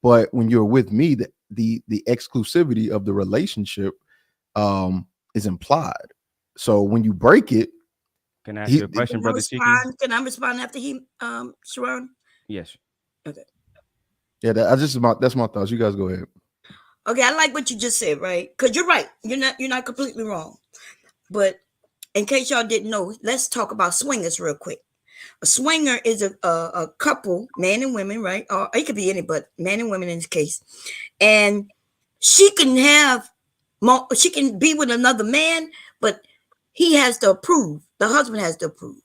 But when you're with me, the exclusivity of the relationship is implied. So when you break it, can I ask you a question, brother Cheeky? Can I respond after he, Sharon? Yes. Okay. Yeah, that's my thoughts. You guys go ahead. Okay, I like what you just said, right? Because you're right. You're not completely wrong. But in case y'all didn't know, let's talk about swingers real quick. A swinger is a couple, man and women, right? Or it could be any, but man and women in this case. And she can be with another man, but he has to approve. The husband has to approve.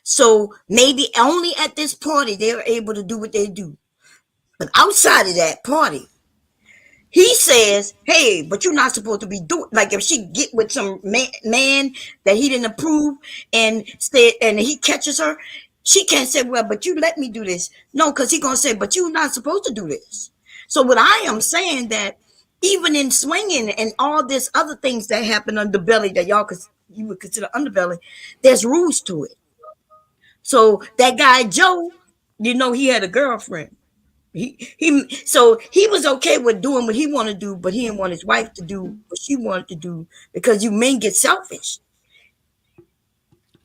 So maybe only at this party they're able to do what they do. But outside of that party, he says, "Hey, but you're not supposed to be doing." Like if she get with some man that he didn't approve and he catches her, she can't say, "Well, but you let me do this." No, because he's gonna say, "But you're not supposed to do this." So what I am saying that even in swinging and all this other things that happen underbelly that you would consider underbelly, there's rules to it. So that guy Joe, he had a girlfriend. So he was okay with doing what he wanted to do, but he didn't want his wife to do what she wanted to do, because you men get selfish.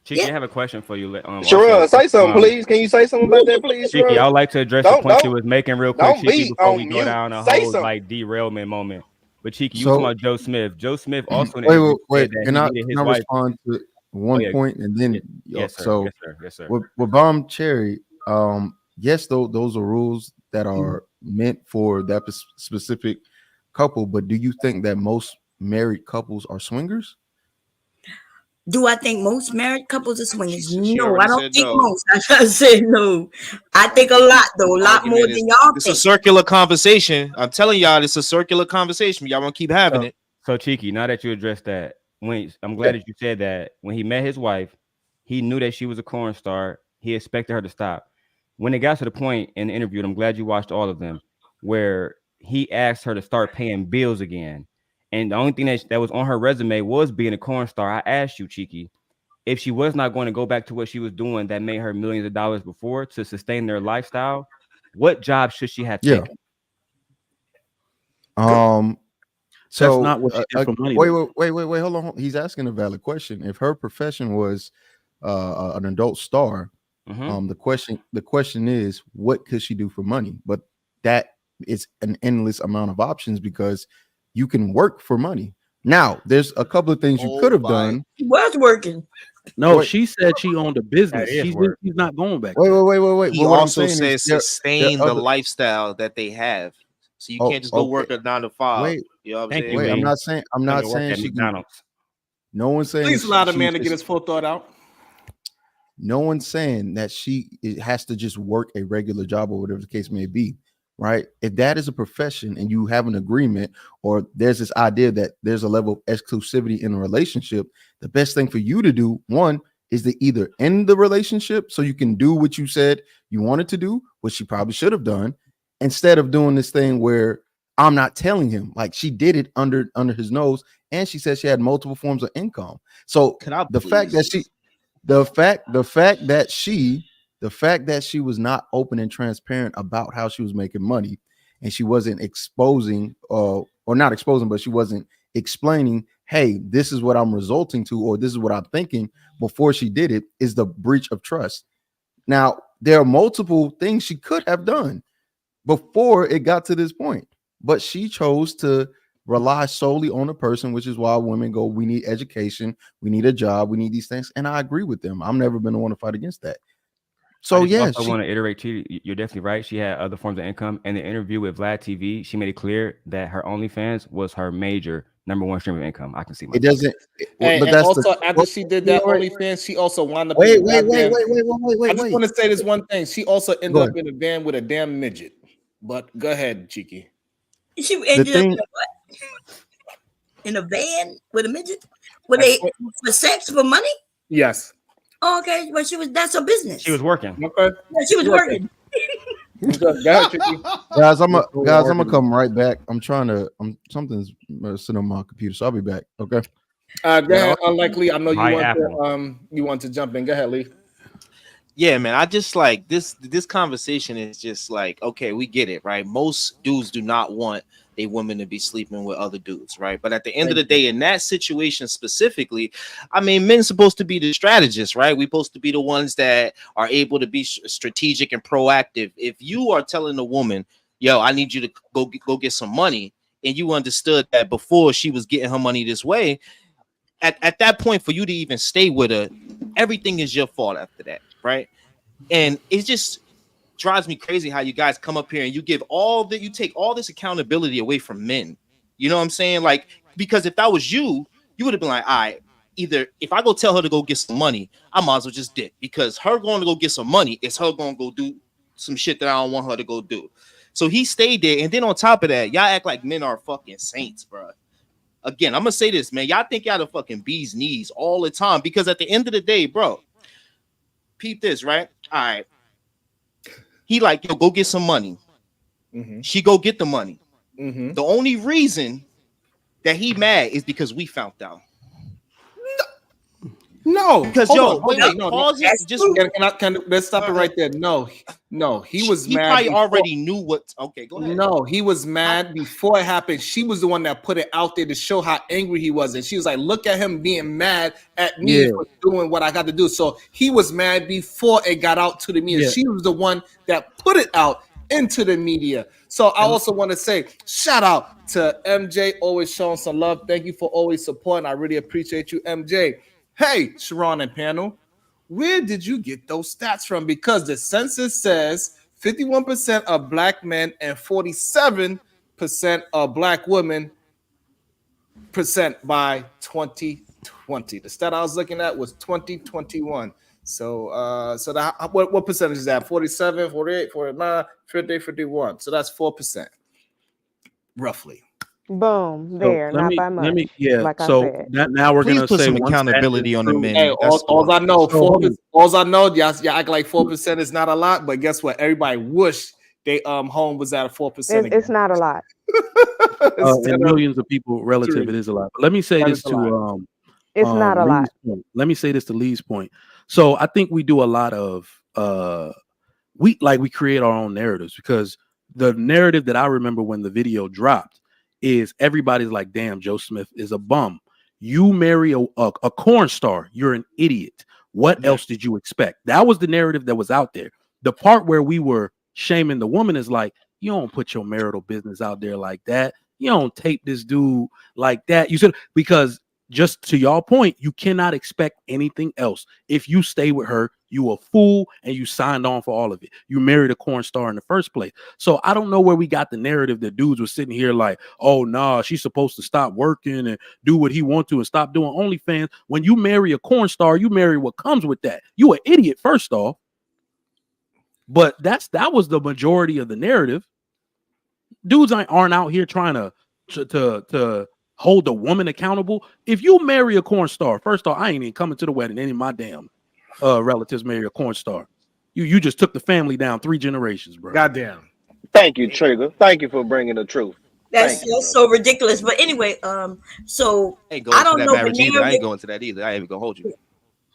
Cheeky, I have a question for you. Sherelle, say something, please. Can you say something about that, please, Cheeky, I would like to address the point you was making real quick, don't Cheeky, be before on we go mute. down a Say whole something. derailment moment. But Cheeky, you talking about Joe Smith. Joe Smith also in the Wait. interview said Can that I he needed his wife. respond to one point and then Yes, sir. so Yes, sir. With Bomb Cherry, yes, those are rules that are meant for that specific couple. But do you think that most married couples are swingers? Do I think most married couples are swingers? She No, I already don't said think no. most. I said no. I think a lot, though, a lot more than y'all It's think. a circular conversation. I'm telling y'all, it's a circular conversation. Y'all want to keep having it. So Cheeky, now that you addressed that, I'm glad that you said that when he met his wife, he knew that she was a corn star. He expected her to stop. When it got to the point in the interview, and I'm glad you watched all of them, where he asked her to start paying bills again. And the only thing that was on her resume was being a corn star. I asked you, Cheeky, if she was not going to go back to what she was doing that made her millions of dollars before to sustain their lifestyle, what job should she have taken? So that's not what she did for money. Wait, hold on. He's asking a valid question. If her profession was an adult star, the question is, what could she do for money? But that is an endless amount of options, because you can work for money. Now, there's a couple of things you could have done. He was working. No, she said she owned a business. She's not going back. Wait. He also says sustain the lifestyle that they have. So you can't just go work a 9 to 5. Wait, you know what I'm saying? I'm not saying she can. No one's saying Please allow the man to get his full thought out. No one's saying that it has to just work a regular job or whatever the case may be, right? If that is a profession and you have an agreement, or there's this idea that there's a level of exclusivity in a relationship, the best thing for you to do, one, is to either end the relationship so you can do what you said you wanted to do, which she probably should have done, instead of doing this thing where I'm not telling him. Like, she did it under his nose, and she said she had multiple forms of income. So the fact that she was not open and transparent about how she was making money, and she wasn't exposing or not exposing, but she wasn't explaining, hey, this is what I'm resulting to, or this is what I'm thinking before she did it, is the breach of trust. Now, there are multiple things she could have done before it got to this point, but she chose to rely solely on a person, which is why women go, we need education, we need a job, we need these things. And I agree with them. I've never been the one to fight against that. So I yeah, also want to iterate too. You're definitely right. She had other forms of income. In the interview with Vlad TV, she made it clear that her OnlyFans was her major #1 stream of income. I can see. It doesn't. And, but and that's also, the, after she did that OnlyFans, she also wound up. Wait. I just want to say this one thing. She also ended up in a van with a damn midget. But go ahead, Cheeky. She ended up in a what? In a van with a midget? With for sex, for money? Yes. Oh, okay. Well, that's her business. She was working. Okay. Yeah, she was working. Guys, I'm gonna come right back. Something's sitting on my computer, so I'll be back. Okay. Go ahead, Unlikely. I know you want to jump in. Go ahead, Lee. Yeah, man. I just like this conversation is just like, okay, we get it, right? Most dudes do not want a woman to be sleeping with other dudes, right? But at the end of the day, in that situation specifically, I mean, men's supposed to be the strategists, right? We're supposed to be the ones that are able to be strategic and proactive. If you are telling a woman, yo, I need you to go get some money, and you understood that before she was getting her money this way, at that point, for you to even stay with her, everything is your fault after that, right? And it just drives me crazy how you guys come up here and you take all this accountability away from men. You know what I'm saying? Like, because if that was you would have been like, all right, either if I go tell her to go get some money, I might as well just dip, because her going to go get some money is her going to go do some shit that I don't want her to go do. So he stayed there. And then on top of that, y'all act like men are fucking saints, bro. Again, I'm gonna say this, man. Y'all think y'all the fucking bee's knees all the time, because at the end of the day, bro, peep this, right? All right. He like, yo, go get some money. Mm-hmm. She go get the money. Mm-hmm. The only reason that he mad is because we found out. No, because let's stop it right there. No, he was mad. He probably already knew what. Okay, go ahead. No, he was mad before it happened. She was the one that put it out there to show how angry he was, and she was like, "Look at him being mad at me for doing what I got to do." So he was mad before it got out to the media. Yeah. She was the one that put it out into the media. So I also want to say, shout out to MJ, always showing some love. Thank you for always supporting. I really appreciate you, MJ. Hey, Sharon and panel, where did you get those stats from? Because the census says 51% of black men and 47% of black women percent by 2020. The stat I was looking at was 2021. So what percentage is that? 47, 48, 49, 50, 51. So that's 4%, roughly. Boom, there, not by much. Like so I said. Now we're gonna put say some accountability on the men. Hey, all I know, all I know, y'all act like 4% is not a lot, but guess what? Everybody wish they home was at a 4%. It's not a lot. And millions of people relative, it is a lot. But let me say this to it's not a lot. Let me say this to Lee's point. So I think we do a lot of we create our own narratives, because the narrative that I remember when the video dropped is everybody's like, damn, Joe Smith is a bum. You marry a corn star, you're an idiot. What else did you expect? That was the narrative that was out there. The part where we were shaming the woman is like, you don't put your marital business out there like that. You don't tape this dude like that. You said, because just to y'all point, you cannot expect anything else. If you stay with her, you a fool and you signed on for all of it. You married a corn star in the first place. So I don't know where we got the narrative that dudes were sitting here like, oh, nah, she's supposed to stop working and do what he wants to and stop doing OnlyFans. When you marry a corn star, you marry what comes with that. You an idiot, first off. But that was the majority of the narrative. Dudes aren't out here trying to hold a woman accountable. If you marry a corn star, first off, I ain't even coming to the wedding. Any of my damn relatives marry a corn star. You just took the family down 3 generations, bro. Goddamn. Thank you, Trigger. Thank you for bringing the truth. That's so ridiculous. But anyway, so I don't know. I ain't going to that either. I ain't even gonna hold you.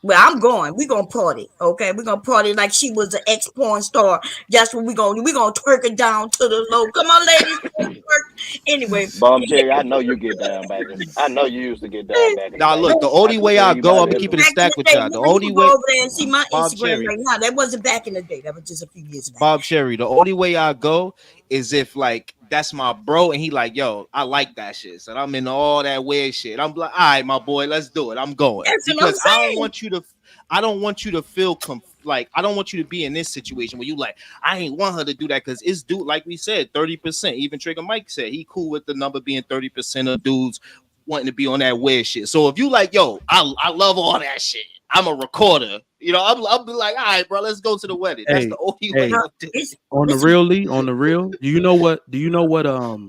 Well, I'm going. We're gonna party. Okay, we're gonna party like she was an ex-porn star. That's what we're gonna do. We're gonna twerk it down to the low. Come on, ladies. Anyway, Bomb Cherry, I know you get down back. I know you used to get down back. Now look, the only way I go, I'm gonna keep it a stack with y'all. The only way over there and see my Instagram right now. That wasn't back in the day. That was just a few years back. Bob Cherry, the only way I go is if like that's my bro, and he like, yo, I like that shit. So I'm in all that weird shit. I'm like, all right, my boy, let's do it. I'm going because I don't want you to feel like I don't want you to be in this situation where you like, I ain't want her to do that because it's dude, like we said, 30%. Even Trigger Mike said he cool with the number being 30% of dudes wanting to be on that weird shit. So if you like, yo, I love all that shit. I'm a recorder. You know, I'll be like, all right, bro, let's go to the wedding. That's the only way I'll do it. On the real, Lee, on the real. Do you know what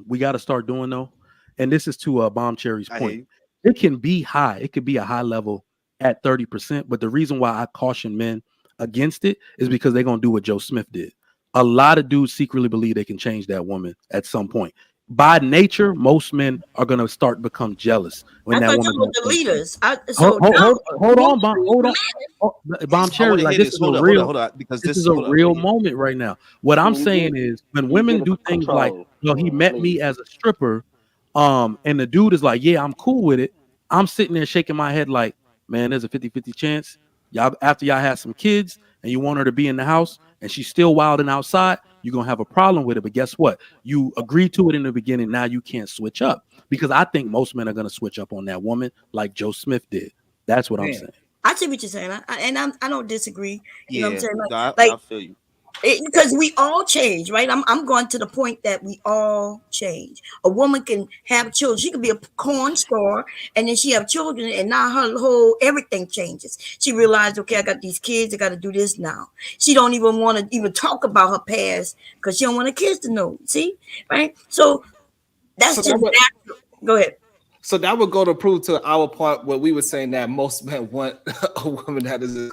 we got to start doing though? And this is to Bomb Cherry's point. It can be high. It could be a high level at 30%. But the reason why I caution men against it is because they're gonna do what Joe Smith did. A lot of dudes secretly believe they can change that woman at some point. By nature, most men are gonna start become jealous when that woman. The leaders. Hold on, Bomb Cherry. Like this is a real, hold on, because this is a real moment right now. What I'm saying is, when women do things like, "Well, he met me as a stripper," and the dude is like, "Yeah, I'm cool with it." I'm sitting there shaking my head like, "Man, there's a 50-50 chance y'all after y'all had some kids and you want her to be in the house and she's still wilding outside, you're gonna have a problem with it. But guess what? You agreed to it in the beginning. Now you can't switch up." Because I think most men are gonna switch up on that woman like Joe Smith did. That's what I'm saying. I see what you're saying, I don't disagree. You know what I'm saying? I feel you. Because we all change, right? I'm going to the point that we all change. A woman can have children. She could be a corn store, and then she have children, and now her whole everything changes. She realized, okay, I got these kids. I got to do this now. She don't even want to even talk about her past because she don't want her kids to know. See, right? So that's just natural. Go ahead. So that would go to prove to our part what we were saying, that most men want a woman that is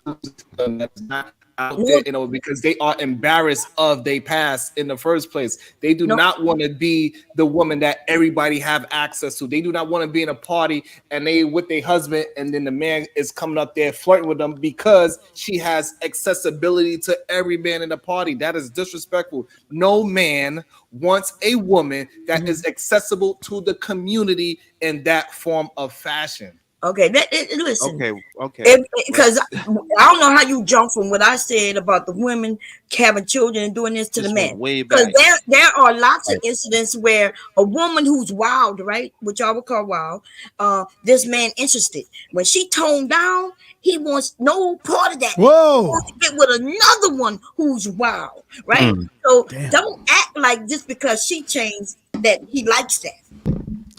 not out there, you know, because they are embarrassed of their past in the first place. They do not want to be the woman that everybody have access to. They do not want to be in a party and they with their husband, and then the man is coming up there flirting with them because she has accessibility to every man in the party. That is disrespectful. No man wants a woman that is accessible to the community in that form of fashion. Okay, listen. Okay. Because I don't know how you jump from what I said about the women having children and doing this to the men. Because there are lots of incidents where a woman who's wild, right, which I would call wild, this man interested. When she toned down, he wants no part of that. Whoa! He wants to get with another one who's wild, right? So don't act like just because she changed that he likes that.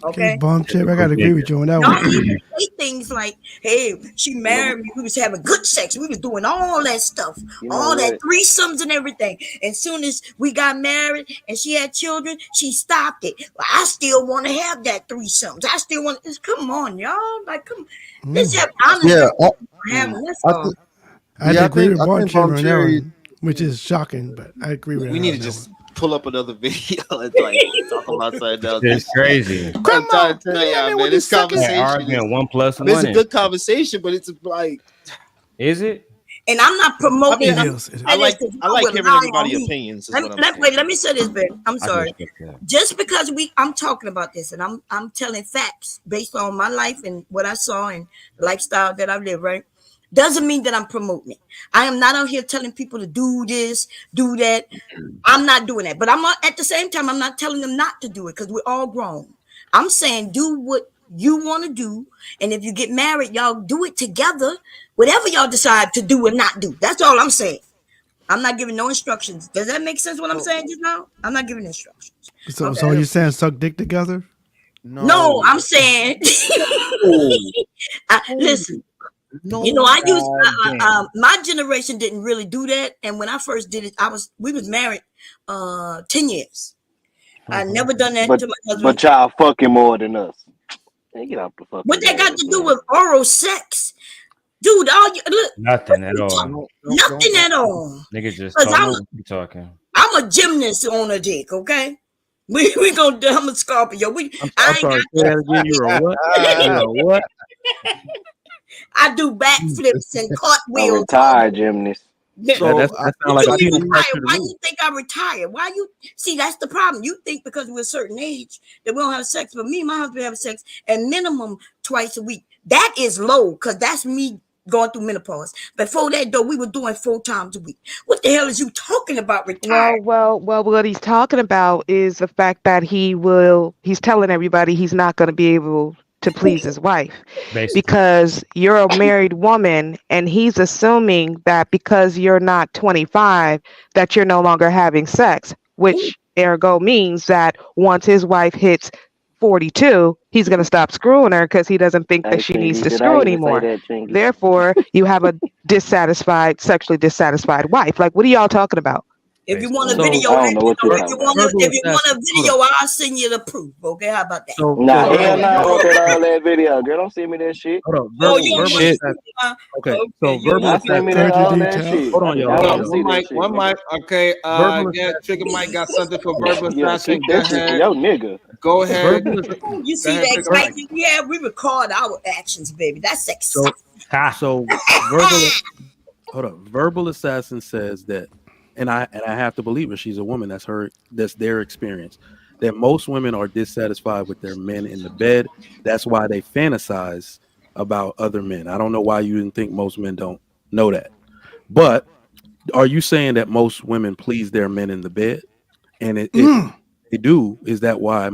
Okay, Bomb Cherry, I gotta agree with you on that one. Say things like, "Hey, she married me. We was having good sex. We was doing all that stuff, all that threesomes and everything. And soon as we got married and she had children, she stopped it. Well, I still want to have that threesomes. I still want. Come on, y'all. Like, come. Let's have honesty. I agree with Bomb Cherry on that one, which is shocking, but I agree with. We need to just pull up another video and like talk about something else. It's crazy. I'm trying to tell y'all, man, this conversation arguing 1 + 1. It's a good conversation, but it's like, is it? And I'm not promoting. I like hearing everybody's opinions. Let me say this, Ben. I'm sorry. Just because I'm talking about this, and I'm telling facts based on my life and what I saw and the lifestyle that I live, right? Doesn't mean that I'm promoting it. I am not out here telling people to do this, do that. I'm not doing that. But I'm not, at the same time, I'm not telling them not to do it because we're all grown. I'm saying do what you want to do. And if you get married, y'all do it together. Whatever y'all decide to do and not do. That's all I'm saying. I'm not giving no instructions. Does that make sense what I'm saying just now? I'm not giving instructions. So you're saying suck dick together? No, I'm saying listen. No, you know, I use my generation didn't really do that, and when I first did it, we was married 10 years. I never done that to my husband. But y'all fucking more than us. Hey, get out the fuck. What that got to do with oral sex, dude? Look, nothing at all. Nothing at all. Nigga just talking. I'm a gymnast on a dick, okay? We gonna do. I'm a Scorpio. I'm sorry. You're a what? You're a what? I do backflips and cartwheels. I'm retired gymnast. So that sounds like why you think I retired? Why you see? That's the problem. You think because we're a certain age that we don't have sex, but me and my husband have sex at minimum twice a week. That is low because that's me going through menopause. Before that, though, we were doing 4 times a week. What the hell is you talking about retired? Well, what he's talking about is the fact that he's telling everybody he's not going to be able to please his wife. Basically. Because you're a married woman and he's assuming that because you're not 25 that you're no longer having sex, which ergo means that once his wife hits 42, he's going to stop screwing her because he doesn't think that she needs to screw anymore. Therefore, you have a sexually dissatisfied wife. Like, what are y'all talking about? If you want a video, if you want a video, I'll send you the proof. Okay, how about that? Nah, hell nah, I want that video. Girl, don't send me that shit. Hold on, shit. Okay, so verbal send me that shit. Hold on, y'all. One mic. Okay, yeah, Trigger Mike got something for verbal assassin. Keep that shit for your nigga. Go ahead. You see that excitement we have? We record our actions, baby. That's exciting. So verbal assassin says that, and I have to believe her. She's a woman. That's their experience. That most women are dissatisfied with their men in the bed. That's why they fantasize about other men. I don't know why you didn't think most men don't know that. But are you saying that most women please their men in the bed? And if they do, is that why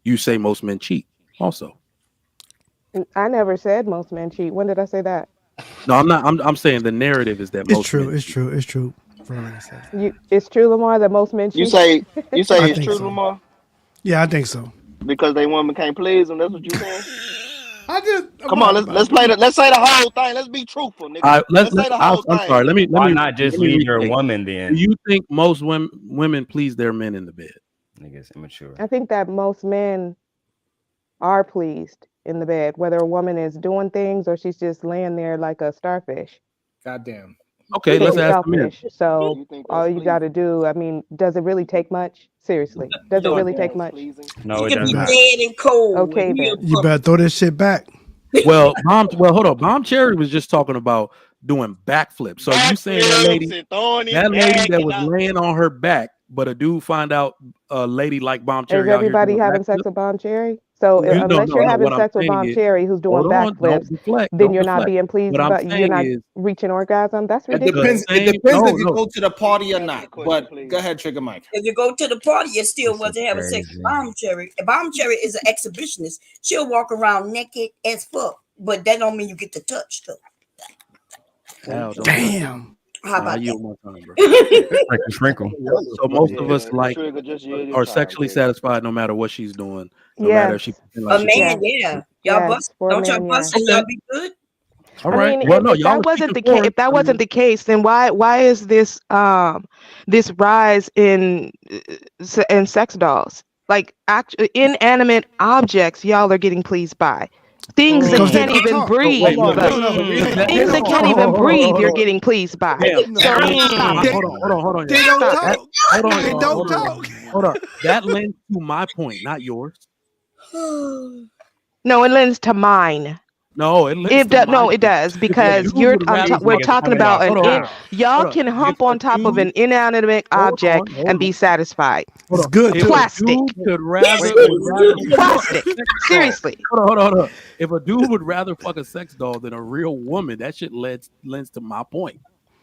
you say most men cheat also? I never said most men cheat. When did I say that? No, I'm not. I'm saying the narrative is that It's most true. men It's true. It's true. It's true, Lamar, that most men cheat. You say I it's think true, so. Lamar? Yeah, I think so. Because they woman can't please them. That's what you saying? Come on, let's play let's say the whole thing. Let's be truthful, nigga. Let's say the whole I'm thing. sorry. Let me. Why not just let me leave your restate. woman then? Do you think most women please their men in the bed? Niggas immature. I think that most men are pleased in the bed, whether a woman is doing things or she's just laying there like a starfish. Goddamn. Okay, let's ask the men. So all you got to do, I mean, does it really take much? Seriously, does it really take much? No, it can does be not. dead and cold. Okay, then. You better throw this shit back. Well, hold on. Bomb Cherry was just talking about doing backflips. So you saying that lady that was laying on her back, but a dude find out a lady like Bomb Cherry Is out here everybody doing having backflips? sex with Bomb Cherry? So unless you're having sex with Bomb Cherry who's doing backflips, then you're not being pleased, but you're not reaching orgasm. That's ridiculous. It depends if you go to the party or not. But go ahead, Trigger Mike. If you go to the party, you still wasn't having sex with Bomb Cherry. Bomb Cherry is an exhibitionist. She'll walk around naked as fuck, but that don't mean you get to touch though. Damn. How about that? Sprinkle. So most of us are sexually satisfied no matter what she's doing. No matter if she a man, y'all bust. Don't y'all bust and y'all be good? All right. I mean, well, no, if that wasn't the case, then why is this this rise in sex dolls? Like inanimate objects, y'all are getting pleased by. Things that can't even breathe. Things that can't even breathe, you're getting pleased by. Hold on. They don't talk. They don't talk. Hold on. That lends to my point, not yours. No, it lends to mine. No, it does because we're talking about y'all can hump on top of an inanimate object and be satisfied. It's good. Plastic. Plastic. Seriously. Hold on. If a dude would rather fuck a sex doll than a real woman, that shit lends to my point.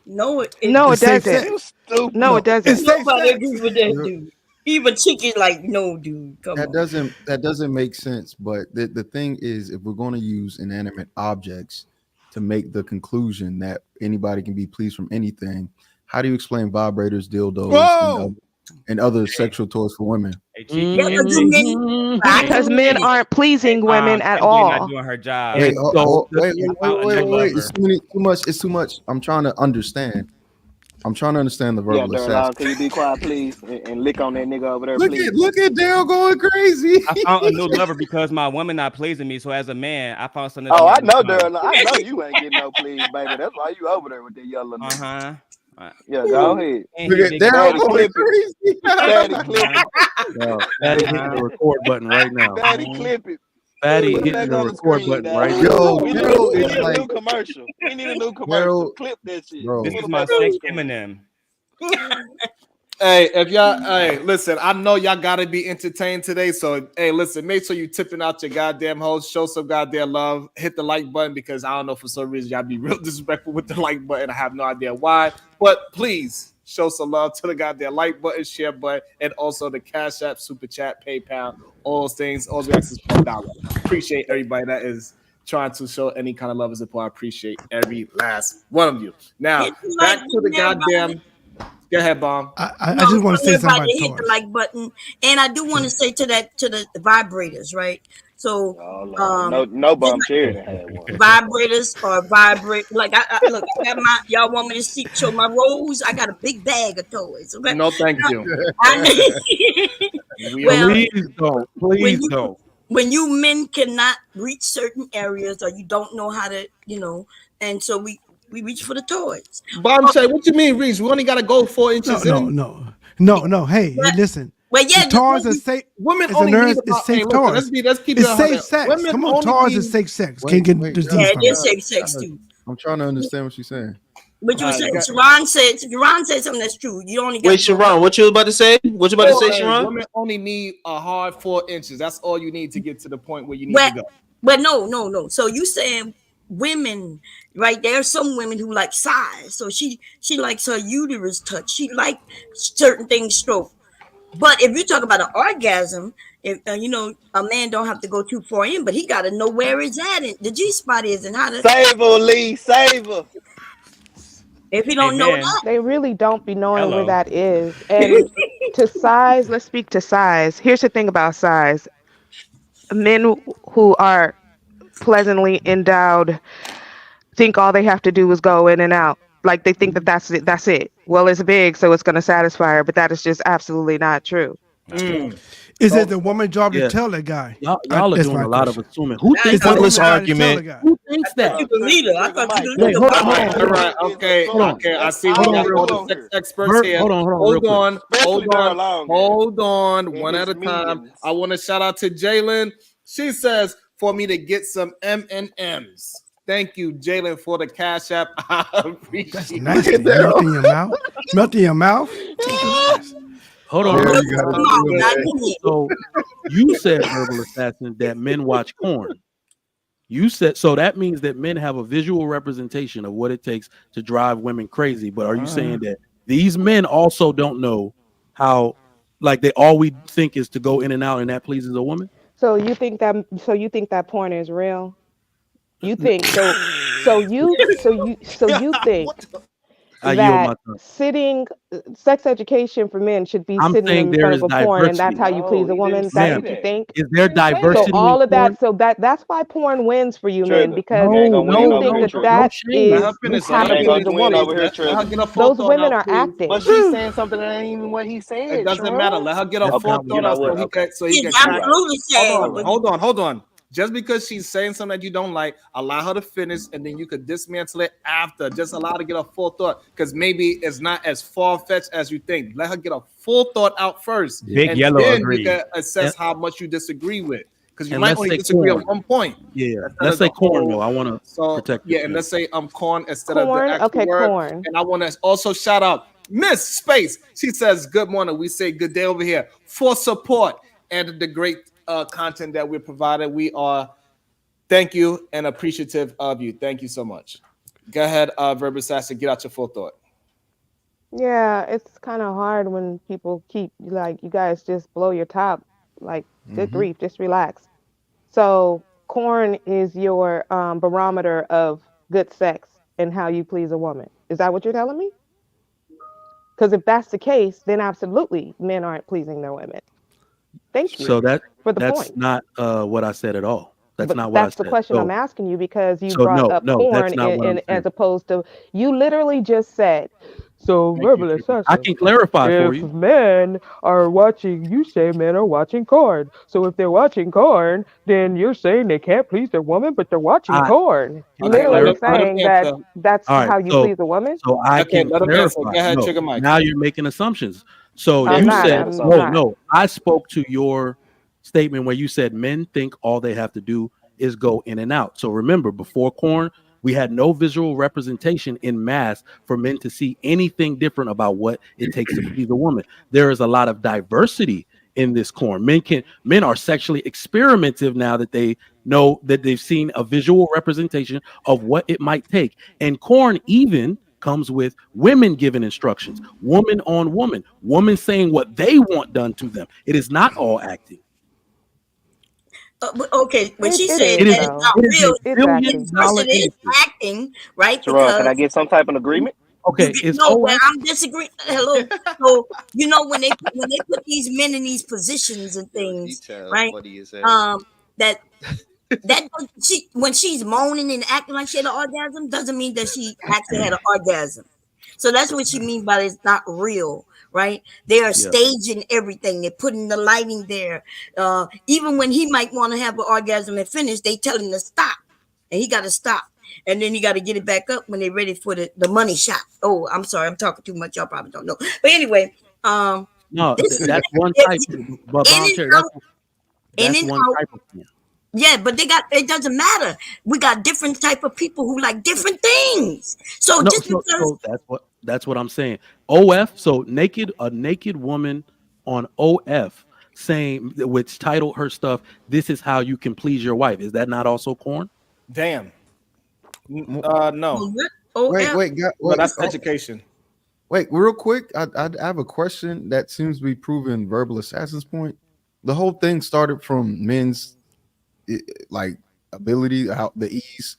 No, it doesn't. No, it doesn't. Nobody agrees with that dude. Even chicken, like, no, dude. That doesn't make sense. But the thing is, if we're going to use inanimate objects to make the conclusion that anybody can be pleased from anything, how do you explain vibrators, dildos, and other sexual toys for women? Because men aren't pleasing women at all. Not doing her job. Wait. It's too much. I'm trying to understand. the verbal assassin. Can you be quiet, please, and lick on that nigga over there, look please? Look at Dale going crazy. I found a new lover because my woman not pleasing me. So as a man, I found something. Oh, I know, Daryl. I know you ain't getting no please, baby. That's why you over there with that yellow nigga. Yeah, go ahead. Look at Daryl going crazy. Daddy, clip it. Daddy hitting the record button right now. Daddy, clip it. Fatty hitting the record button right now. We need a new commercial. We need a new commercial. Clip that shit. This is my sex Eminem. Hey, if y'all, hey, listen, I know y'all gotta be entertained today. So, hey, listen, make sure you tipping out your goddamn host, show some goddamn love, hit the like button because I don't know for some reason y'all be real disrespectful with the like button. I have no idea why, but please show some love to the goddamn like button, share button, and also the Cash App, Super Chat, PayPal, all those things. All we ask is $1. Appreciate everybody that is trying to show any kind of love and support. I appreciate every last one of you. Now, back to the goddamn. Go ahead, Bomb. I just want to say something about hit the like button, and I do want to say to the vibrators, right? So, no bum charity had one. vibrators or vibrate. Like I look, I got my. Y'all want me to show my rolls? I got a big bag of toys. Okay? No, thank you. Please don't. Please don't. When you men cannot reach certain areas or you don't know how to, and so we reach for the toys. Bomb Shay, what you mean reach? We only got to go 4 inches in. No. Hey, listen. Well, yeah, the toys are safe. Women it's only need it's safe toys. Let's keep it's it safe sex. Women Come on, toys is safe sex. Can't get disease from it. Yeah, it's safe sex too. I'm trying to understand what she's saying. But you were saying, Sharon said something that's true. You only got. Wait, Sharon, what you was about to say? What you about to say, Sharon? Women only need a hard 4 inches. That's all you need to get to the point where you need to go. But no. So you saying women, right? There are some women who like size. So she likes her uterus touch. She like certain things stroked. But if you talk about an orgasm, if a man don't have to go too far in, but he got to know where it's at, and the G spot is, and how to save her, Lee, save her. If you don't know that, they really don't be knowing where that is. And to size, let's speak to size. Here's the thing about size: men who are pleasantly endowed think all they have to do is go in and out. Like they think that's it. That's it. Well, it's big, so it's going to satisfy her, but that is just absolutely not true. Is it the woman's job to tell that guy? Y'all are doing a lot of assuming. Who thinks this argument? Who thinks that? You the leader. I thought you the leader. All right. Okay. I see. We got all the sex experts here. Hold on. One at a time. I want to shout out to Jalen. She says for me to get some M&Ms. Thank you, Jalen, for the Cash App. I appreciate That's nasty. Melt in your mouth. Melt in your mouth. Hold on. So you said, Verbal Assassin, that men watch porn. You said so that means that men have a visual representation of what it takes to drive women crazy. But are you saying that these men also don't know how, like they all we think is to go in and out and that pleases a woman? So you think that porn is real? You think so you think that sitting sex education for men should be sitting in front of a porn and that's how you please a woman? That's what you think? Is there diversity? So all of that, that's why porn wins for you men, because you think that is how to please a woman. Those women are acting. But she's saying something that ain't even what he said. It doesn't matter. Let her get a full thought out so he can absolutely saying. Hold on. Just because she's saying something that you don't like, allow her to finish, and then you could dismantle it after. Just allow her to get a full thought, because maybe it's not as far-fetched as you think. Let her get a full thought out first. Big and Yellow then agreed. You can assess how much you disagree with. Because you might only disagree on one point. Yeah, let's say corn, though. I want to protect yeah, and let's say corn instead of the actual okay, word. Corn. And I want to also shout out Miss Space. She says, good morning. We say good day over here for support and the great content that we're providing. We are thank you and appreciative of you. Thank you so much. Go ahead, Verbal Assassin, get out your full thought. Yeah, it's kind of hard when people keep like, you guys just blow your top. Like, good grief, just relax. So corn is your barometer of good sex and how you please a woman. Is that what you're telling me? Because if that's the case, then absolutely men aren't pleasing their women. Thank you. So that's point. Not what I said at all. That's not what I said. That's the question I'm asking you, because you brought up porn as opposed to, you literally just said, so Verbal Assassin, I can clarify for you. If men are watching, you say men are watching corn. So if they're watching corn, then you're saying they can't please their woman, but they're watching corn. Literally saying that's how you please a woman. So I can clarify. Go ahead, Trigger Mike. Now you're making assumptions. So I'm you not, said, I'm no. I spoke to your statement where you said men think all they have to do is go in and out. So remember, before corn, We had no visual representation in mass for men to see anything different about what it takes to please a woman. There is a lot of diversity in this corn. Men are sexually experimentative now that they know that they've seen a visual representation of what it might take. And corn even comes with women giving instructions, woman on woman, woman saying what they want done to them. It is not all acting. Okay, when she said it is, that it's not it is real, a $1 billion it is acting, right? Sharon, can I Because get some type of agreement? okay, it's no, but I'm disagreeing. Hello, so you know when they put these men in these positions and things, right? That when she's moaning and acting like she had an orgasm doesn't mean that she actually had an orgasm. So that's what she means by it's not real, right? They are staging everything. They're putting the lighting there. Even when he might want to have an orgasm and finish, they tell him to stop, and he got to stop, and then he got to get it back up when they're ready for the money shot. Oh, I'm sorry, I'm talking too much. Y'all probably don't know, but anyway, no, that's one type. But voluntary, that's one type of thing. Yeah, but it doesn't matter. We got different type of people who like different things. So No, just because that's what I'm saying. OF, so a naked woman on OF saying, which titled her stuff, "This is how you can please your wife." Is that not also corn? Damn. No. Wait, that's education. Wait, real quick, I have a question that seems to be proven verbal assassin's point. The whole thing started from men's like ability, how the ease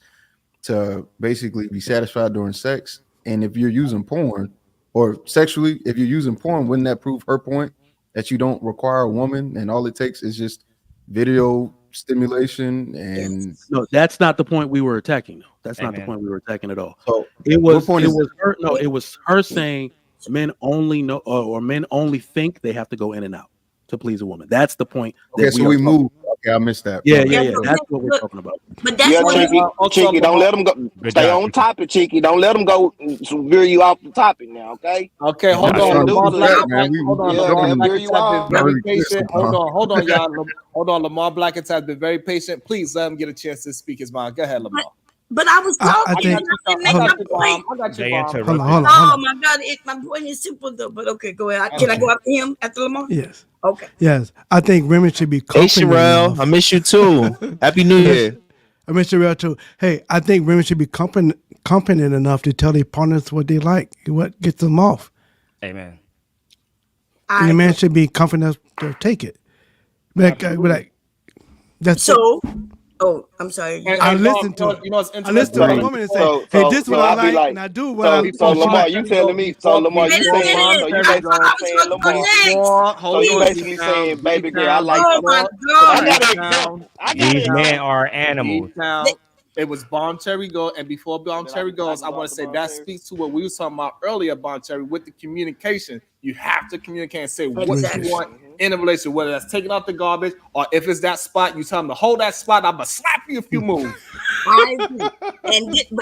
to basically be satisfied during sex. And if you're using porn or sexually, if you're using porn, wouldn't that prove her point that you don't require a woman and all it takes is just video stimulation? And no, that's not the point we were attacking. That's not the point we were attacking at all. So it was her saying men only know or men only think they have to go in and out to please a woman. That's the point. Okay, so we moved. Okay, I missed that. Yeah. That's what we're talking about. But that's Cheeky, don't let them go. Stay on topic, Cheeky. Don't let them go veer you off the topic now, okay? Okay, hold on. Lamar Black Very patient. Hold on, y'all. Hold on. Lamar Blackett has been very patient. Please let him get a chance to speak his mind. Go ahead, Lamar. But I was talking. I got you, Bomb. Hold on. Oh my God, my point is simple though. But okay, go ahead. Can I go after him after Lamar? Yes. Okay. Yes, I think women should be. Hey, Sherelle, I miss you too. Happy New Year. I miss Sherelle too. Hey, I think women should be confident enough to tell their partners what they like, what gets them off. Amen. And the man should be confident enough to take it. That's so. Oh, I'm sorry. I listened to it. You know, it's interesting. I listened to the woman and say, "Hey, this is what I like, and I do what I." So Lamar, you telling me? So Lamar, you saying? So you basically saying, "Baby girl, I like." Oh my God! These men are animals. It was Bon Cherry Go, and before Bon Cherry goes, I want to say that speaks to what we were talking about earlier, Bon Cherry, with the communication. You have to communicate and say what you want in a relationship, whether that's taking out the garbage or if it's that spot, you tell them to hold that spot. I'm gonna slap you if you move. I agree.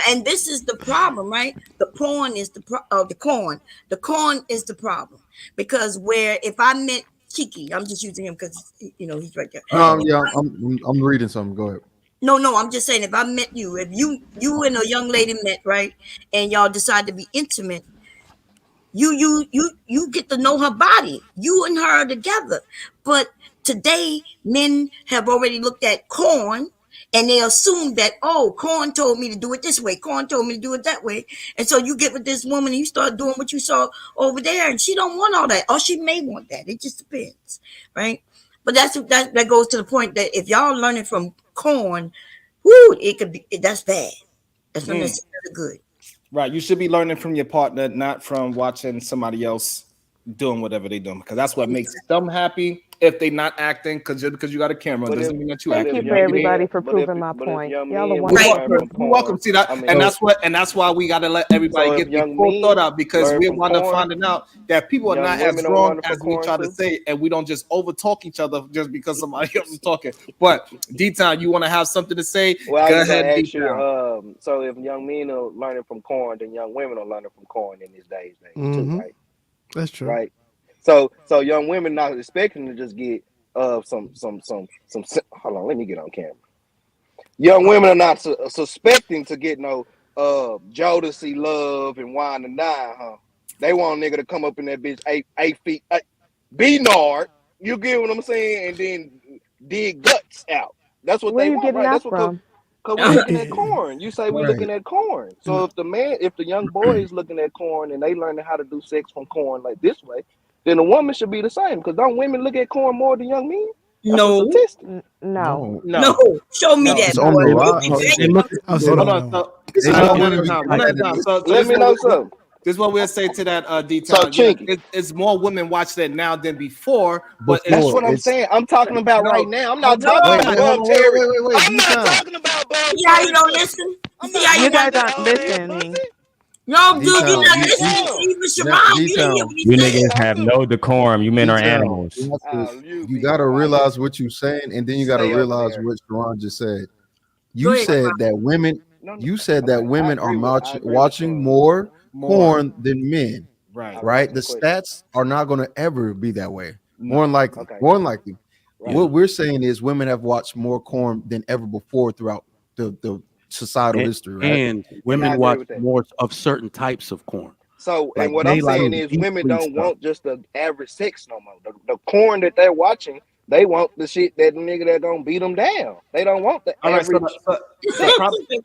And this is the problem, right? The porn is the corn. The corn is the problem because where if I met Kiki, I'm just using him because he's right there. Yeah, I'm reading something. Go ahead. No, I'm just saying if I met you, if you and a young lady met, right, and y'all decide to be intimate, you get to know her body. You and her are together. But today, men have already looked at corn and they assume that, corn told me to do it this way. Corn told me to do it that way. And so you get with this woman and you start doing what you saw over there and she don't want all that. Or she may want that. It just depends, right? But that goes to the point that if y'all learning from corn, it could be that's bad. That's not necessarily good. Right. You should be learning from your partner, not from watching somebody else doing whatever they're doing, because that's what makes them happy. If they're not acting, because you got a camera, doesn't mean that you acting. Thank you for everybody for proving my point. Y'all are You're welcome. See that, and that's why we got to let everybody get the full thought out, because we want to finding out that people are not as wrong as we try to say, and we don't just over talk each other just because somebody else is talking. But D-Town, you want to have something to say? Well, go ahead, D-Town. So if young men are learning from corn, then young women are learning from corn in these days too, right? That's true, right? So young women not expecting to just get some. Hold on, let me get on camera. Young women are not suspecting to get no Jodeci Love and Wine and Dine, huh? They want a nigga to come up in that bitch 8 feet, be nard. You get what I'm saying, and then dig guts out. That's what Where they you want, getting right? that That's what. from? Cause we looking at corn. You say we Right. looking at corn. So if the young boy is looking at corn and they learning how to do sex from corn like this way, then a woman should be the same. Cause don't women look at corn more than young men? That's a No. statistic. No. No. Show me that, It's boy. only Show me They that. look at I'll say Hold no. on. So, They one look at a at time. it One at a like time. So Let this me what know we- something. this is what we'll say to that D So Town. Yeah, Chinky. it's more women watch that now than before, but That's it's what I'm saying. I'm talking about no. right now. I'm not Hold talking wait, about wait, hold Bum on, Terry. wait. I'm not D-Town. talking about Bum See how Terry. you don't listen? I'm See not how you You talking guys about aren't all that listening. pussy. No, dude, you're D-Town, not you listening to even Sharon. You didn't hear D-Town, what he You said. niggas have no decorum. You men are D-Town. animals. You You be got to quiet. realize what you're saying, and then you got to Stay over realize there. what Sharon just said. Go You ahead. said that women. No, You said that okay. I women are agree with Sharon. watching more More. porn than men. Right. I was Right? asking The a question. stats are not going to ever be that way. No. More than likely. Okay. More than likely. Right. What we're saying is women have watched more porn than ever before throughout the societal history. Right? And women agree watch with that. more of certain types of corn. So, Like and what they I'm like saying is women deep-free don't stuff. want just the average sex no more. The corn that they're watching, they want the shit that the nigga that gonna beat them down. They don't want the All right. So average.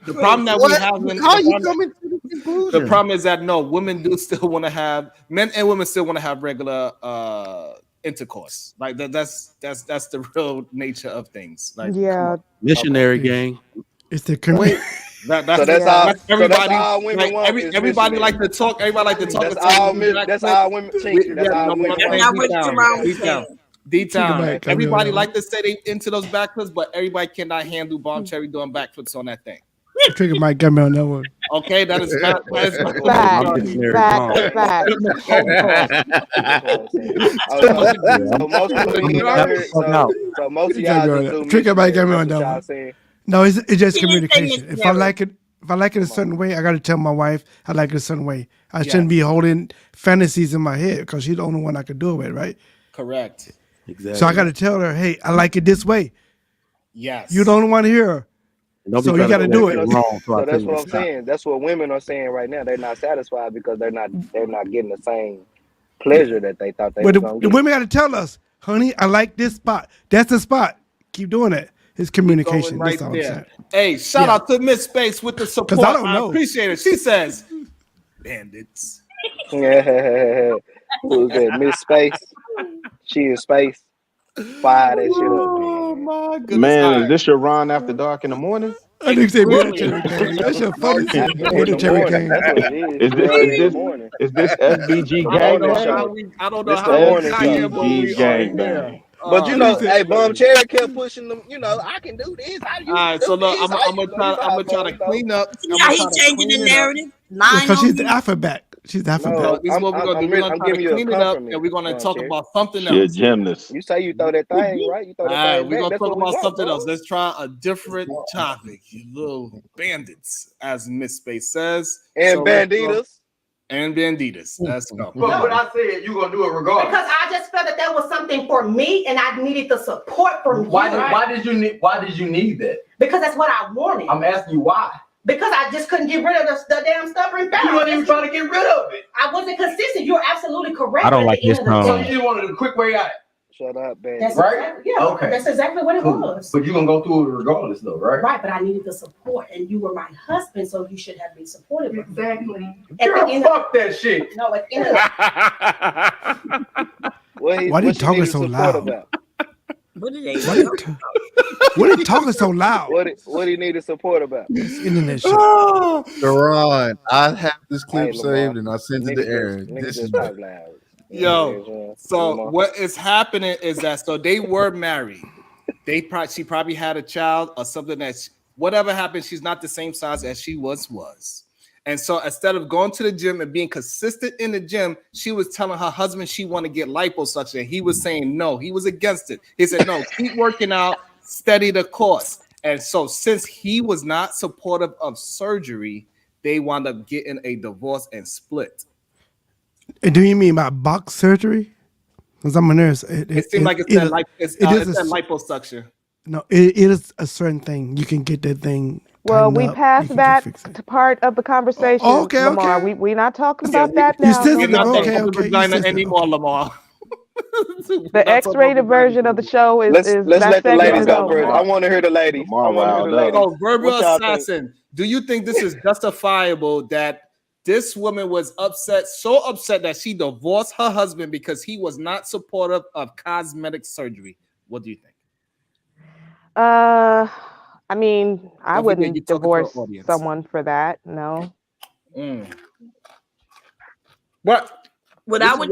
the problem that we have in How the you problem, coming to the conclusion? the problem is that no, women do still want to have men and women still want to have regular intercourse. Like that's the real nature of things. Like Yeah. Missionary gang. It's the Wait, that's So that's all. that's So everybody. that's all women Like want is everybody missionary. like to talk. Everybody like to talk. That's and say all. we do That's backflips. all women. Chinky. That's all No, women I'm want. saying That's not what Sharon was saying. D-Town. Right, Everybody Camille. like to say they into those backflips, but everybody cannot handle Bomb Cherry doing backflips on that thing. Trigger might got me on that one. Okay, that is not Fact. I'm missionary Fact. gone. So most of the men out here. So most of y'all just do Trigger might got me missionary. on That's that what y'all one. saying. No, it's just He didn't say communication. If I missionary. like it a certain way, I got to tell my wife I like it a certain way. I shouldn't be holding fantasies in my head because she's the only one I could do it with, right? Correct. Exactly. So I got to tell her, hey, I like it this way. Yes. You don't want to hear her. So you got to do it. So that's what I'm saying. That's what women are saying right now. They're not satisfied because they're not getting the same pleasure that they thought they But were the gonna get. women got to tell us, honey, I like this spot. That's the spot. Keep doing it. It's communication. Right That's all I'm saying. there. Hey, shout out to Miss Space with the support. 'Cause I don't know. appreciate it. She says, bandits. Who's that? Miss Space. She in space. Fire that shit up. Oh my goodness. Man, All is this your Ron after dark in the morning? I didn't say Really? Cherry Gang. That's your funny shit. In the Cherry morning. Gang. That's what it is. Is this Early is in the this morning. is this SBG The morning gangbang? show. I don't know This how the we morning got show. here, but we SBG are here. gangbang. But you know, hey, Bum Cherry kept pushing them. You know, I can do this. I used All right, to so do look, this. I'm gonna try to clean up. See how he changing the narrative? Lying Because on she's the you. alphabet. She's the alphabet. No, This is what we're gonna do. We're gonna I'm try to giving you a clean it up, compliment. and we're gonna talk Cherry. about something She a else. gymnast. You say you throw that thing, right? You throw All that right, thing we're back. gonna That's talk what we about want, something bro. else. Let's try a different topic, you little bandits, as Miss Space says. And So let's go. banditas. And banditas. Let's go. But I said you gonna do it regardless. Because I just felt that was something for me, and I needed the support from you. Why did you need that? Because that's what I wanted. I'm asking you why. Because I just couldn't get rid of the damn stubborn fact. You weren't even trying to get rid of it. I wasn't consistent. You're absolutely correct. I don't at like the end this of the So day. you just wanted a quick way out. Shut up, bandit. That's Right? exactly, yeah. Okay. That's exactly what it was. But you're gonna go through it regardless though, right? Right, but I needed the support, and you were my husband, so you should have been supportive. Exactly. At Girl, the end fuck that shit. No, at the end of Why Why they talking so loud? About? What did they What are you talking so loud? What do you need to support about? It's internet shit. Sharon, I have this clip Hey, Lamar, saved and I sent it to Aaron. Niggas This is just talk loud. Yo, so what is happening is that they were married. She probably had a child or something whatever happened, she's not the same size as she was. And so instead of going to the gym and being consistent in the gym, she was telling her husband she wanted to get liposuction. He was saying no, he was against it. He said, no, keep working out, steady the course. And so since he was not supportive of surgery, they wound up getting a divorce and split. Do you mean by box surgery? Because I'm a nurse. It seems like it's that liposuction. No, it is a certain thing. You can get that thing Well, we passed that part of the conversation, okay, Lamar. okay. We're not talking Yeah, about that we're now no not more. talking about the vagina anymore, Lamar. The X-rated version of the show is Let's that let the segment ladies is go over. first. I want to hear the ladies. I Lamar want to hear the riled up. ladies. So, verbal What y'all think? assassin, do you think this is justifiable that this woman was so upset that she divorced her husband because he was not supportive of cosmetic surgery? What do you think? I mean, I Don't forget, you're wouldn't talking to an divorce audience. someone for that. No. But What I would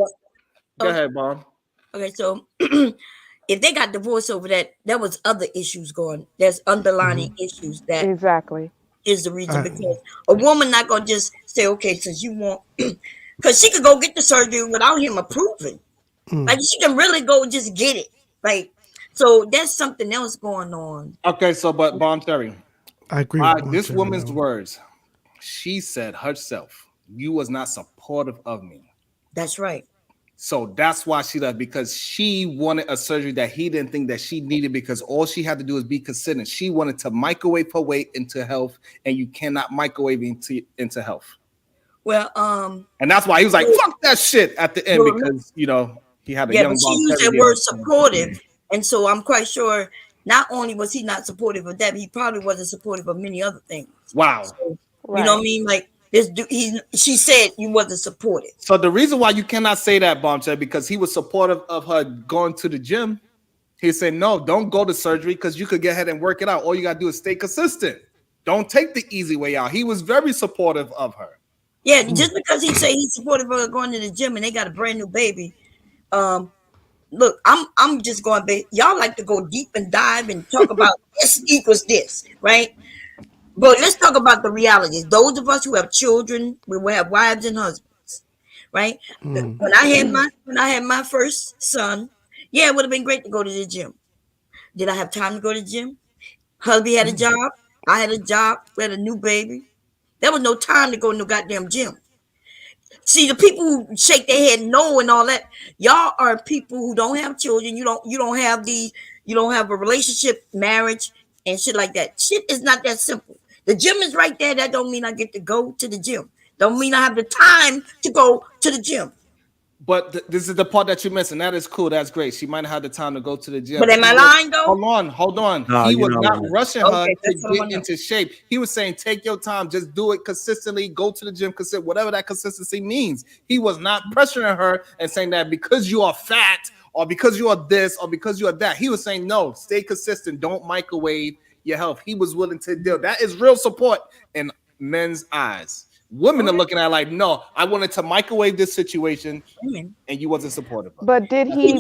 go ahead, Mom. Okay, so if they got divorced over that, there was other issues going. There's underlining issues that Exactly. is the reason, because a woman not gonna just say, okay, since you want, because she could go get the surgery without him approving. Like she can really go just get it. Like, so there's something else going on. Okay, so but Bon Terry, I agree by with Bon this Terry, woman's though. words, she said herself, "You was not supportive of me." That's right. So that's why she left, because she wanted a surgery that he didn't think that she needed, because all she had to do is be consistent. She wanted to microwave her way into health, and you cannot microwave into health. Well, and that's why he was like, "Fuck that shit" at the end, because he had a young. But she used that word supportive, and so I'm quite sure not only was he not supportive of that, but he probably wasn't supportive of many other things. Wow. So, you know what I mean? Like this, she said you wasn't supportive. So the reason why you cannot say that, Bombshell, because he was supportive of her going to the gym. He said, "No, don't go to surgery because you could get ahead and work it out. All you gotta do is stay consistent. Don't take the easy way out." He was very supportive of her. Yeah, just because he say he's supportive of her going to the gym and they got a brand new baby. Look, I'm just going. Y'all like to go deep and dive and talk about this equals this, right? But let's talk about the realities. Those of us who have children, we will have wives and husbands, right? When I had my first son, yeah, it would have been great to go to the gym. Did I have time to go to the gym? Hubby had a job. I had a job. We had a new baby. There was no time to go to no goddamn gym. See, the people who shake their head no and all that, y'all are people who don't have children. You don't have a relationship, marriage, and shit like that. Shit is not that simple. The gym is right there. That don't mean I get to go to the gym. Don't mean I have the time to go to the gym. But this is the part that you missed, and that is cool. That's great. She might have had the time to go to the gym. But am I lying though? Hold on. Nah, he you're was not not lying. rushing her Okay, to that's what I get wanna know. into shape. He was saying, take your time, just do it consistently. Go to the gym, whatever that consistency means. He was not pressuring her and saying that because you are fat or because you are this or because you are that. He was saying, no, stay consistent. Don't microwave your health. He was willing to deal. That is real support in men's eyes. Women are looking at like, no, I wanted to microwave this situation, and you wasn't supportive of. But did he?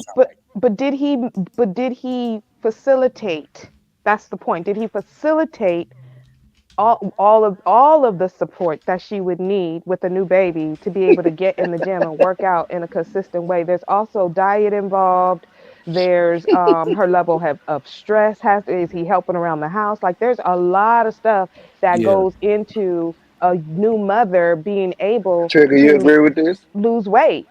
But did he? But did he facilitate? That's the point. Did he facilitate all of the support that she would need with a new baby to be able to get in the gym and work out in a consistent way? There's also diet involved. There's her level of stress. Is he helping around the house? Like there's a lot of stuff that goes into a new mother being able Trigger, you agree with this? lose weight.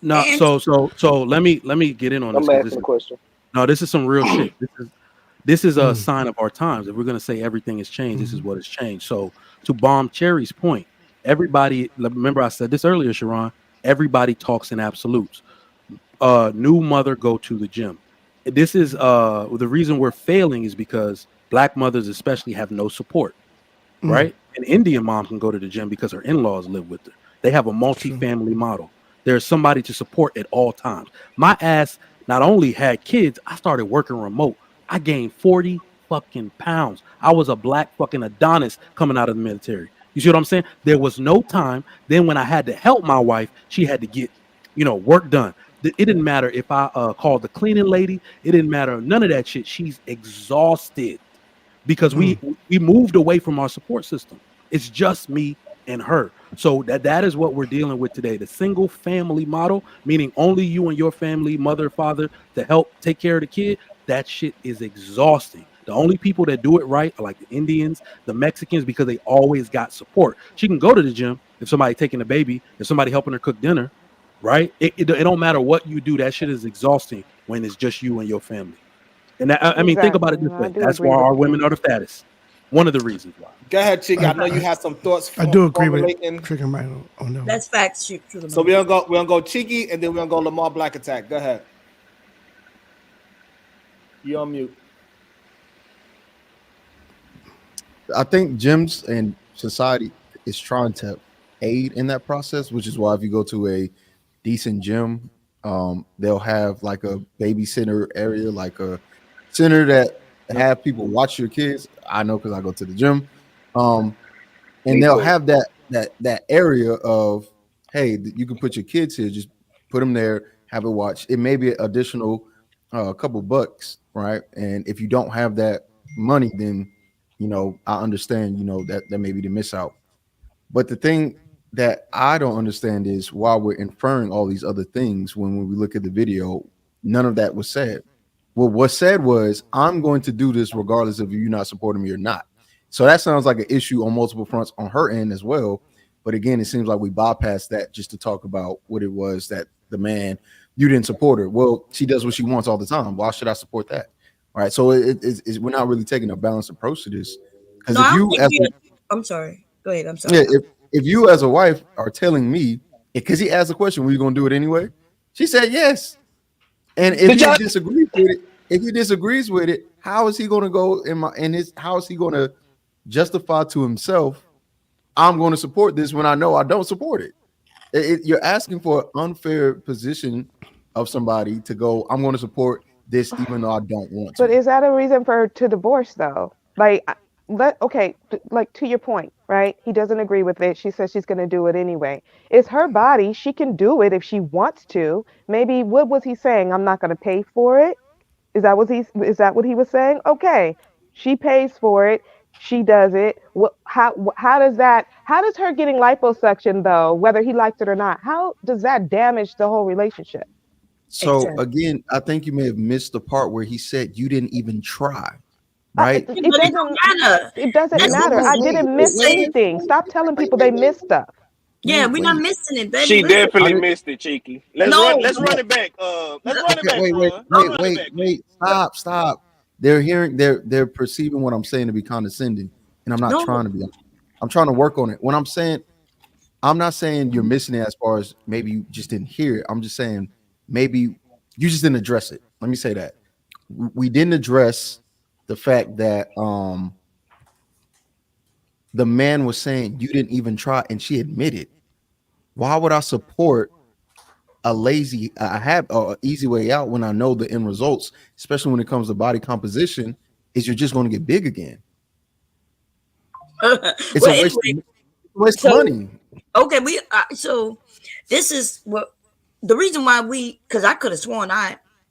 No, so let me get in on this I'm because asking a question. this is some real shit. This is a sign of our times. If we're gonna say everything has changed, this is what has changed. So to Bomb Cherry's point, everybody, remember I said this earlier, Sharon. Everybody talks in absolutes. New mother go to the gym. This is the reason we're failing is because black mothers especially have no support. Right? An Indian mom can go to the gym because her in-laws live with her. They have a multi-family model. There's somebody to support at all times. My ass not only had kids, I started working remote. I gained 40 fucking pounds. I was a black fucking Adonis coming out of the military. You see what I'm saying? There was no time. Then when I had to help my wife, she had to get, work done. It didn't matter if I called the cleaning lady. It didn't matter. None of that shit. She's exhausted. Because we moved away from our support system. It's just me and her. So that is what we're dealing with today. The single family model, meaning only you and your family, mother, father, to help take care of the kid. That shit is exhausting. The only people that do it right are like the Indians, the Mexicans, because they always got support. She can go to the gym if somebody taking a baby, if somebody helping her cook dinner, right? It don't matter what you do. That shit is exhausting when it's just you and your family. And I mean, think about it this way. That's why our women are the fattest. one of the reasons why. Go ahead, Chick. I know you have some thoughts. I do agree with Trigger right on that. That's facts. So we're gonna go Cheeky, and then we're gonna go Lamar Black Attack. Go ahead. You're on mute. I think gyms and society is trying to aid in that process, which is why if you go to a decent gym, they'll have like a babysitter area, like a center that have people watch your kids. I know because I go to the gym, and they'll have that area of, hey, you can put your kids here, just put them there, have it watch. It may be an additional couple bucks, right? And if you don't have that money, then I understand, that may be the miss out. But the thing that I don't understand is why we're inferring all these other things when we look at the video, none of that was said. Well, what said was, I'm going to do this regardless of you not supporting me or not. So that sounds like an issue on multiple fronts on her end as well. But again, it seems like we bypassed that just to talk about what it was that the man, you didn't support her. Well, she does what she wants all the time. Why should I support that? All right. So we're not really taking a balanced approach to this. Because I'm sorry. Go ahead. I'm sorry. Yeah, if you as a wife are telling me, because he asked a question, were you going to do it anyway? She said yes. And if he disagrees with it, how is he going to go how is he going to justify to himself, I'm going to support this when I know I don't support it? You're asking for an unfair position of somebody to go, I'm going to support this even though I don't want to. But is that a reason for her to divorce though? Like, like to your point, right? He doesn't agree with it. She says she's going to do it anyway. It's her body. She can do it if she wants to. Maybe what was he saying? I'm not going to pay for it. Is that what he was saying? Okay, she pays for it. She does it. How does her getting liposuction though, whether he likes it or not, how does that damage the whole relationship? So again, I think you may have missed the part where he said you didn't even try. Right? It doesn't matter. It doesn't matter. I didn't miss anything. Stop telling people they missed stuff. Yeah, we're not missing it, baby. She definitely missed it, Cheeky. Let's run it back. Let's run it back. Wait. Stop. They're perceiving what I'm saying to be condescending, and I'm not trying to be. I'm trying to work on it. When I'm saying, I'm not saying you're missing it as far as maybe you just didn't hear it. I'm just saying maybe you just didn't address it. Let me say that. We didn't address the fact that the man was saying you didn't even try, and she admitted. Why would I support a easy way out when I know the end results, especially when it comes to body composition, is you're just going to get big again? It's a waste of money. Okay, so this is what the reason why because I could have sworn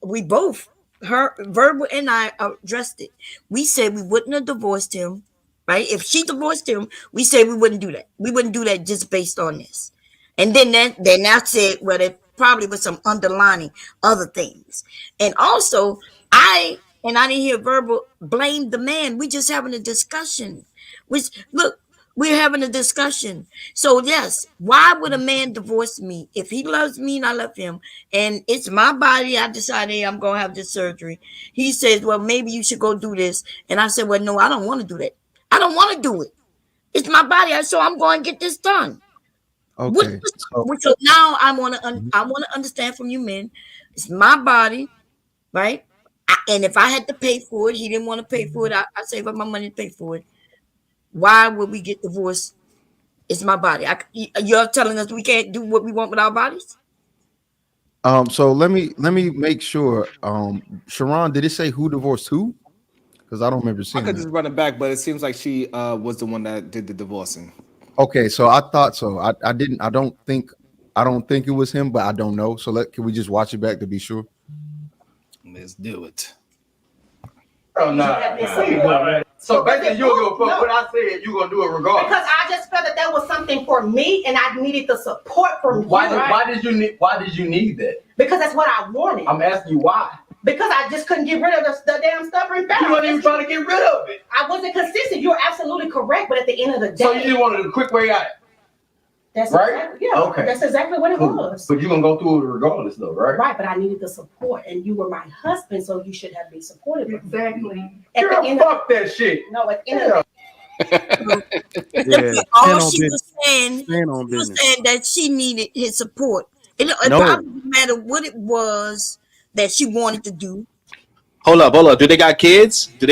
we both, her Verbal and I addressed it. We said we wouldn't have divorced him, right? If she divorced him, we said we wouldn't do that. We wouldn't do that just based on this. And then I said, well, it probably was some underlining other things. And also, I didn't hear Verbal blame the man. We just having a discussion. We're having a discussion. So yes, why would a man divorce me if he loves me and I love him and it's my body? I decided, hey, I'm going to have this surgery. He says, well, maybe you should go do this. And I said, well, no, I don't want to do that. I don't want to do it. It's my body. So I'm going to get this done. Okay. So now I want to understand from you men, it's my body, right? And if I had to pay for it, he didn't want to pay for it. I save up my money to pay for it. Why would we get divorced? It's my body. You're telling us we can't do what we want with our bodies? So let me make sure. Sharon, did it say who divorced who? Because I don't remember seeing. I could just run it back, but it seems like she was the one that did the divorcing. Okay, so I thought so. I didn't. I don't think it was him, but I don't know. So can we just watch it back to be sure? Let's do it. Oh no! So basically, you don't give a fuck what I said. You gonna do it regardless. Because I just felt that was something for me, and I needed the support from you. Why did you need that? Because that's what I wanted. I'm asking you why. Because I just couldn't get rid of the damn stubborn battle. You weren't even trying to get rid of it. I wasn't consistent. You're absolutely correct, but at the end of the day, so you just wanted a quick way out. That's right. Exactly, yeah. Okay. That's exactly what it was. But you're gonna go through it regardless, though, right? Right. But I needed the support, and you were my husband, so you should have been supportive. Exactly. Fuck that shit. No, at the end of the day. All she was saying that she needed his support. It probably didn't matter what it was that she wanted to do. Hold up. Do they got kids? We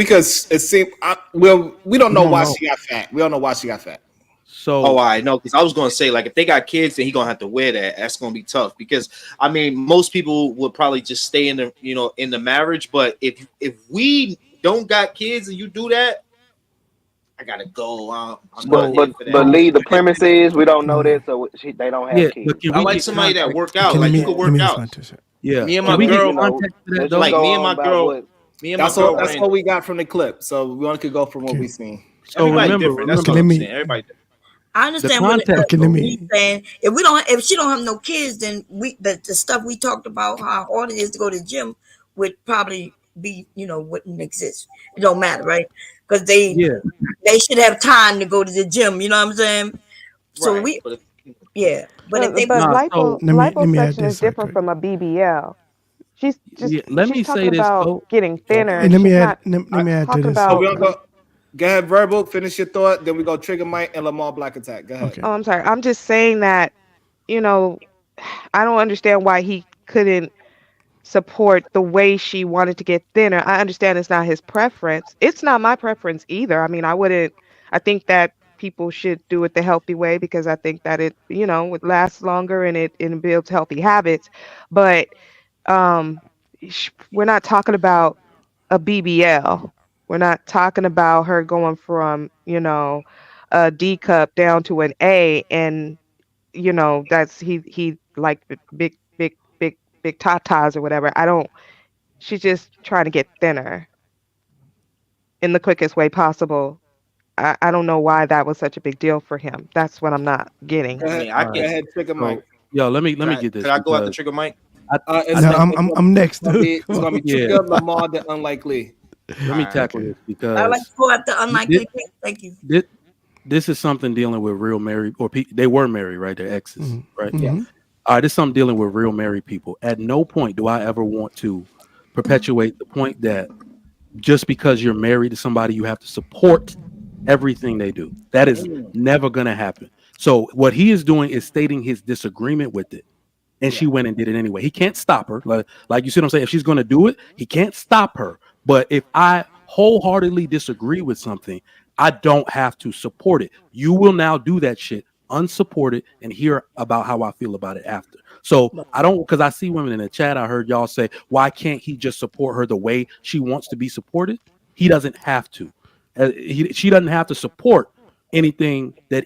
could it seem we don't know why she got fat. We don't know why she got fat. So I know, because I was gonna say, like, if they got kids, then he gonna have to wear that. That's gonna be tough, because I mean, most people would probably just stay in the marriage. But if we don't got kids and you do that, I gotta go. I'm not here for that. But Lee, the premise is we don't know that, so they don't have kids. I like somebody that work out. Like, you could work out. Yeah, me and my girl. Like me and my girl. That's what we got from the clip. So we only could go from what we seen. So remember, that's what I'm saying. Everybody different. I understand what he's saying. If she don't have no kids, then the stuff we talked about, how hard it is to go to the gym, would probably be, wouldn't exist. It don't matter, right? Because they should have time to go to the gym. You know what I'm saying? So but liposuction is different from a BBL. She's talking about getting thinner. And let me add to this. Go ahead, Verbal. Finish your thought. Then we go Trigger Mike and Lamar Black Attack. Go ahead. Okay. Oh, I'm sorry. I'm just saying that, I don't understand why he couldn't support the way she wanted to get thinner. I understand it's not his preference. It's not my preference either. I mean, I think that people should do it the healthy way, because I think that it, would last longer and it builds healthy habits. But we're not talking about a BBL. We're not talking about her going from, a D cup down to an A, and that's he like big tatas or whatever. She's just trying to get thinner in the quickest way possible. I don't know why that was such a big deal for him. That's what I'm not getting. Go ahead, Trigger Mike. Yo, let me get this. Can I go after Trigger Mike? I'm next. It's gonna be Trigger, Lamar, the Unlikely. Let me tackle this, because I like to go after Unlikely. Thank you. This is something dealing with real married, or they were married, right? Their exes, right? Yeah. All right, this is something dealing with real married people. At no point do I ever want to perpetuate the point that just because you're married to somebody, you have to support everything they do. That is never going to happen. So what he is doing is stating his disagreement with it. And she went and did it anyway. He can't stop her. Like you see what I'm saying? If she's going to do it, he can't stop her. But if I wholeheartedly disagree with something, I don't have to support it. You will now do that shit unsupported and hear about how I feel about it after. So I don't, because I see women in the chat, I heard y'all say, why can't he just support her the way she wants to be supported? He doesn't have to. She doesn't have to support everything that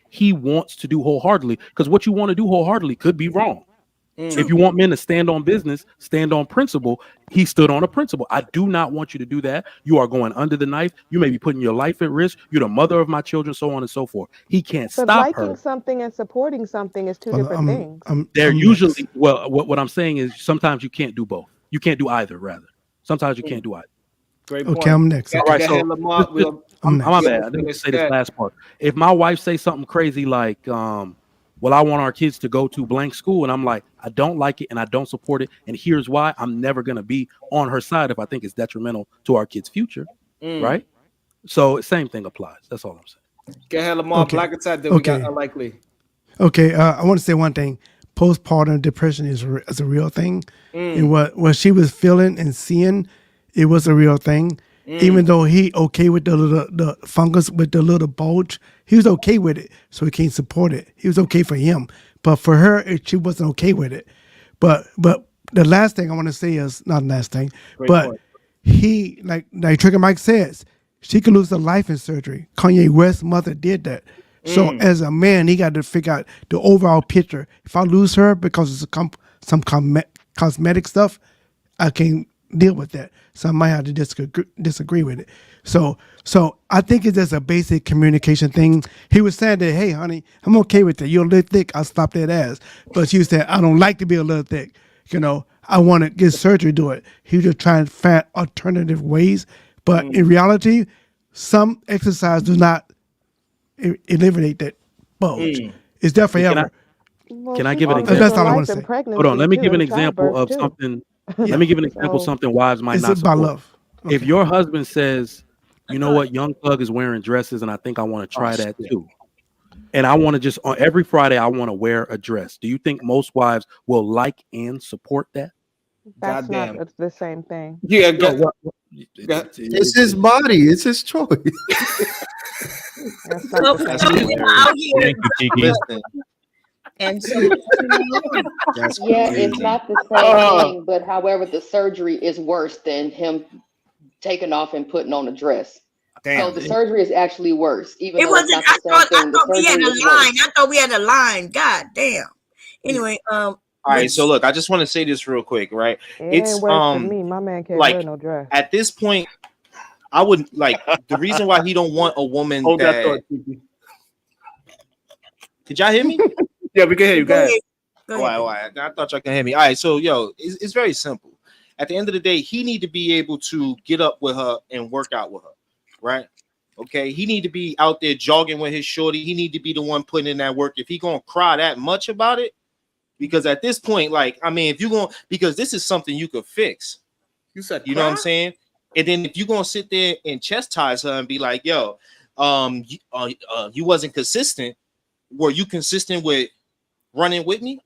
he wants to do wholeheartedly, because what you want to do wholeheartedly could be wrong. If you want men to stand on business, stand on principle, he stood on a principle. I do not want you to do that. You are going under the knife. You may be putting your life at risk. You're the mother of my children, so on and so forth. He can't stop liking her. Something and supporting something is two different things. They're usually, what I'm saying is sometimes you can't do both. You can't do either, rather. Sometimes you can't do either. Great point. Okay, I'm next. All right, so my bad. I didn't say this last part. If my wife say something crazy like, well, I want our kids to go to blank school, and I'm like, I don't like it and I don't support it, and here's why, I'm never going to be on her side if I think it's detrimental to our kids' future, right? So same thing applies. That's all I'm saying. Go ahead, Lamar. Black Attack, then we got Unlikely. Okay, I want to say one thing. Postpartum depression is a real thing. And what she was feeling and seeing, it was a real thing. Even though he okay with the fungus with the little bulge, he was okay with it, so he can't support it. He was okay for him, but for her, she wasn't okay with it. But the last thing I want to say is not the last thing, he like Trigger Mike says, she could lose her life in surgery. Kanye West's mother did that. So as a man, he got to figure out the overall picture. If I lose her because of some cosmetic stuff, I can't deal with that. So I might have to disagree with it. So I think it's just a basic communication thing. He was saying that, hey, honey, I'm okay with that. You're a little thick. I'll stop that ass. But she said, I don't like to be a little thick. I want to get surgery to do it. He was just trying to find alternative ways. But in reality, some exercise do not eliminate that bulge. It's there forever. Can I give an example? That's all I want to say. Hold on. Let me give an example of something. Let me give an example of something wives might not support. About love. If your husband says, you know what, Young Thug is wearing dresses and I think I want to try that too. And I want to just on every Friday, I want to wear a dress. Do you think most wives will like and support that? That's not the same thing. Yeah, it's his body. It's his choice. That's not the same thing. Out here. Thank you, Kiki. Listen. And so, yeah, it's not the same thing, but however, the surgery is worse than him taking off and putting on a dress. So the surgery is actually worse, even though it's not the same thing. The surgery is worse. I thought we had a line. God damn. Anyway, all right, so look, I just want to say this real quick, right? It's ain't worse for me. My man can't wear no dress. At this point, I would like the reason why he don't want a woman that. Did y'all hear me? Yeah, we can hear you. Go ahead. Why? I thought y'all can hear me. All right, so it's very simple. At the end of the day, he need to be able to get up with her and work out with her, right? Okay, he need to be out there jogging with his shorty. He need to be the one putting in that work. If he gonna cry that much about it, because at this point, like, I mean, if you gonna, because this is something you could fix. You said, you know what I'm saying? And then if you gonna sit there and chastise her and be like, yo, you wasn't consistent. Were you consistent with running with me?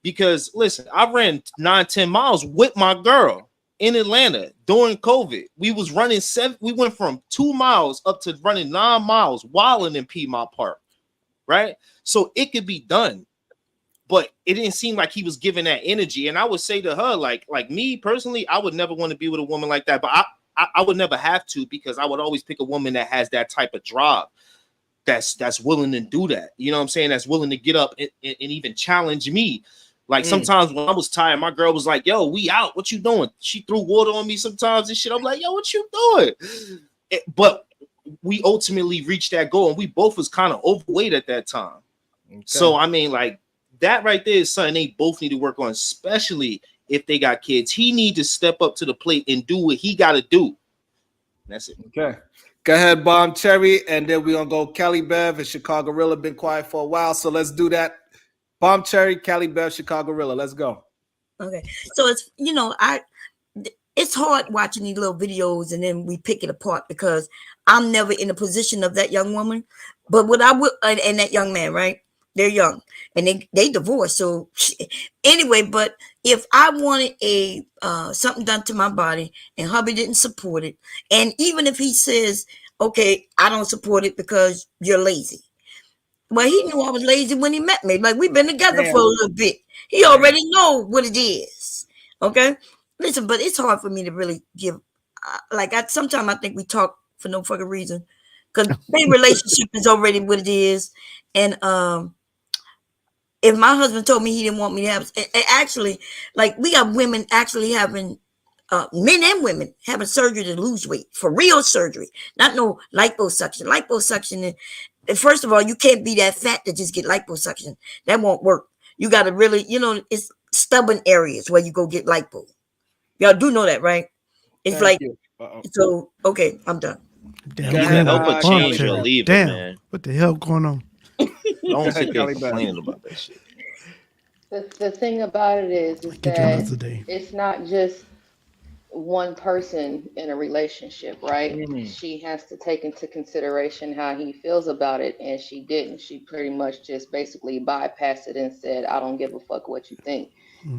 Because listen, I ran 9-10 miles with my girl in Atlanta during COVID. We was running we went from 2 miles up to running 9 miles wilding in Piedmont Park, right? So it could be done, but it didn't seem like he was giving that energy. And I would say to her, like me personally, I would never want to be with a woman like that, but I would never have to, because I would always pick a woman that has that type of drive. That's willing to do that. You know what I'm saying? That's willing to get up and even challenge me. Like sometimes when I was tired, my girl was like, yo, we out. What you doing? She threw water on me sometimes and shit. I'm like, yo, what you doing? But we ultimately reached that goal, and we both was kind of overweight at that time. Okay. So, I mean, like, that right there is something they both need to work on, especially if they got kids. He need to step up to the plate and do what he got to do. That's it. Okay. Go ahead, Bomb Cherry, and then we're going to go Cali Bev and Chicago Gorilla. Been quiet for a while, so let's do that. Bomb Cherry, Cali Bev, Chicago Gorilla. Let's go. Okay. So it's, it's hard watching these little videos and then we pick it apart, because I'm never in the position of that young woman. But what I would, and that young man, right? They're young and they divorced. So anyway, but if I wanted something done to my body and hubby didn't support it, and even if he says, okay, I don't support it because you're lazy. Well, he knew I was lazy when he met me. Like, we've been together for a little bit. He already know what it is. Okay? Listen, but it's hard for me to really give, sometimes I think we talk for no fucking reason, because their relationship is already what it is. And if my husband told me he didn't want me to have, actually, like, we got women actually having, men and women having surgery to lose weight, for real surgery, not no liposuction. Liposuction, first of all, you can't be that fat to just get liposuction. That won't work. You got to really, it's stubborn areas where you go get lipo. Y'all do know that, right? It's so, okay, I'm done. Damn, help a change or leave it, man. What the hell going on? Don't sit there complaining about that shit. The thing about it is that it's not just one person in a relationship, right? She has to take into consideration how he feels about it, and she didn't. She pretty much just basically bypassed it and said, I don't give a fuck what you think.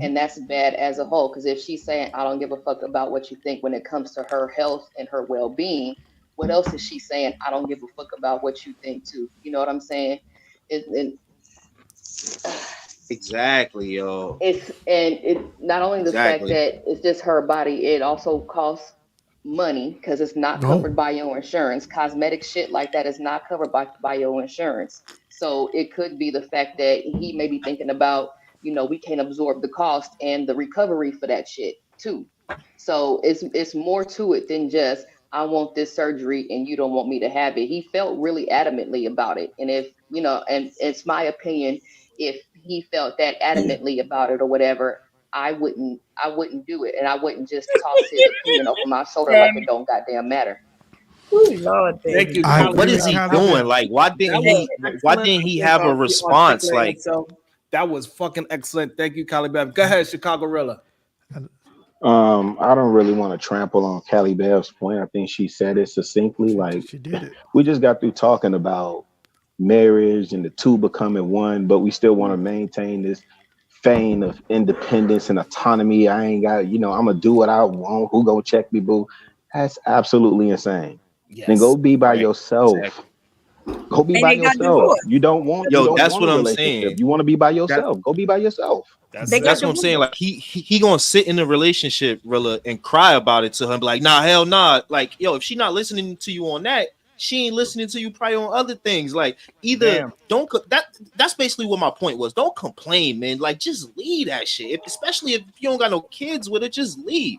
And that's bad as a whole, because if she's saying, I don't give a fuck about what you think when it comes to her health and her well-being, what else is she saying? I don't give a fuck about what you think too. You know what I'm saying? Exactly, yo. It's not only the fact that it's just her body, it also costs money because it's not covered by your insurance. Cosmetic shit like that is not covered by your insurance. So it could be the fact that he may be thinking about, we can't absorb the cost and the recovery for that shit too. So it's more to it than just, I want this surgery and you don't want me to have it. He felt really adamantly about it. And if, and it's my opinion, if he felt that adamantly about it or whatever, I wouldn't do it. And I wouldn't just toss his opinion over my shoulder like it don't goddamn matter. Oh Lord, thank you. What is he doing? Like, why didn't he have a response? Like, that was fucking excellent. Thank you, Cali Bev. Go ahead, Chicago Gorilla. I don't really want to trample on Callie Bell's point. I think she said it succinctly. Like She did it. we just got through talking about marriage and the two becoming one, but we still want to maintain this vein of independence and autonomy. I ain't got, I'm gonna do what I want. Who gonna check me, boo? That's absolutely insane. Then go be by yourself. Exactly. Go be And by they got yourself. divorced. You don't want That's what a I'm relationship. saying. You want to be by yourself. Go be by yourself. They got That's what I'm saying. Like he gonna sit in the relationship, Rilla, and cry about it to her, and be like, nah, hell nah. Like, yo, if she not listening to you on that, she ain't listening to you probably on other things. Like, either that's basically what my point was. Don't complain, man. Like, just leave that shit. Especially if you don't got no kids with it, just leave.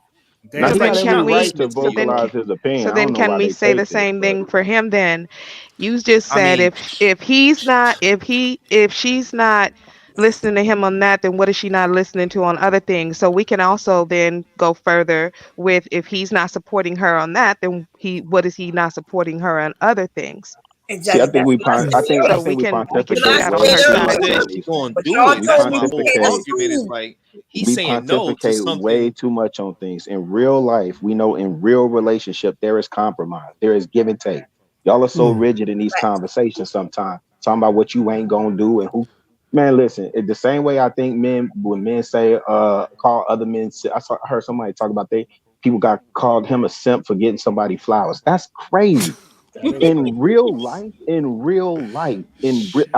Now, he So then got every can we? right to So then, vocalize his opinion. so I then don't know can why we they say the take this, same but thing for him? Then you just I said mean, if she's not listening to him on that, then what is she not listening to on other things? So we can also then go further with if he's not supporting her on that, then what is he not supporting her on other things? see, I Exactly. think That's we what I pon- said. I think I So think we we can put But I pontificate that on way her said too she side much said on too. she these. gonna but do y'all it. We That's told me my to whole stay pontificate. argument. Is tuned. like he's We saying no to pontificate way something. too much on things. In real life, we know in real relationship there is compromise, there is give and take. Y'all are so rigid in these conversations sometimes, talking about what you ain't gonna do and who. Man, listen. The same way I think men, when men say, call other men. I heard somebody talk about people got called him a simp for getting somebody flowers. That's crazy. I'm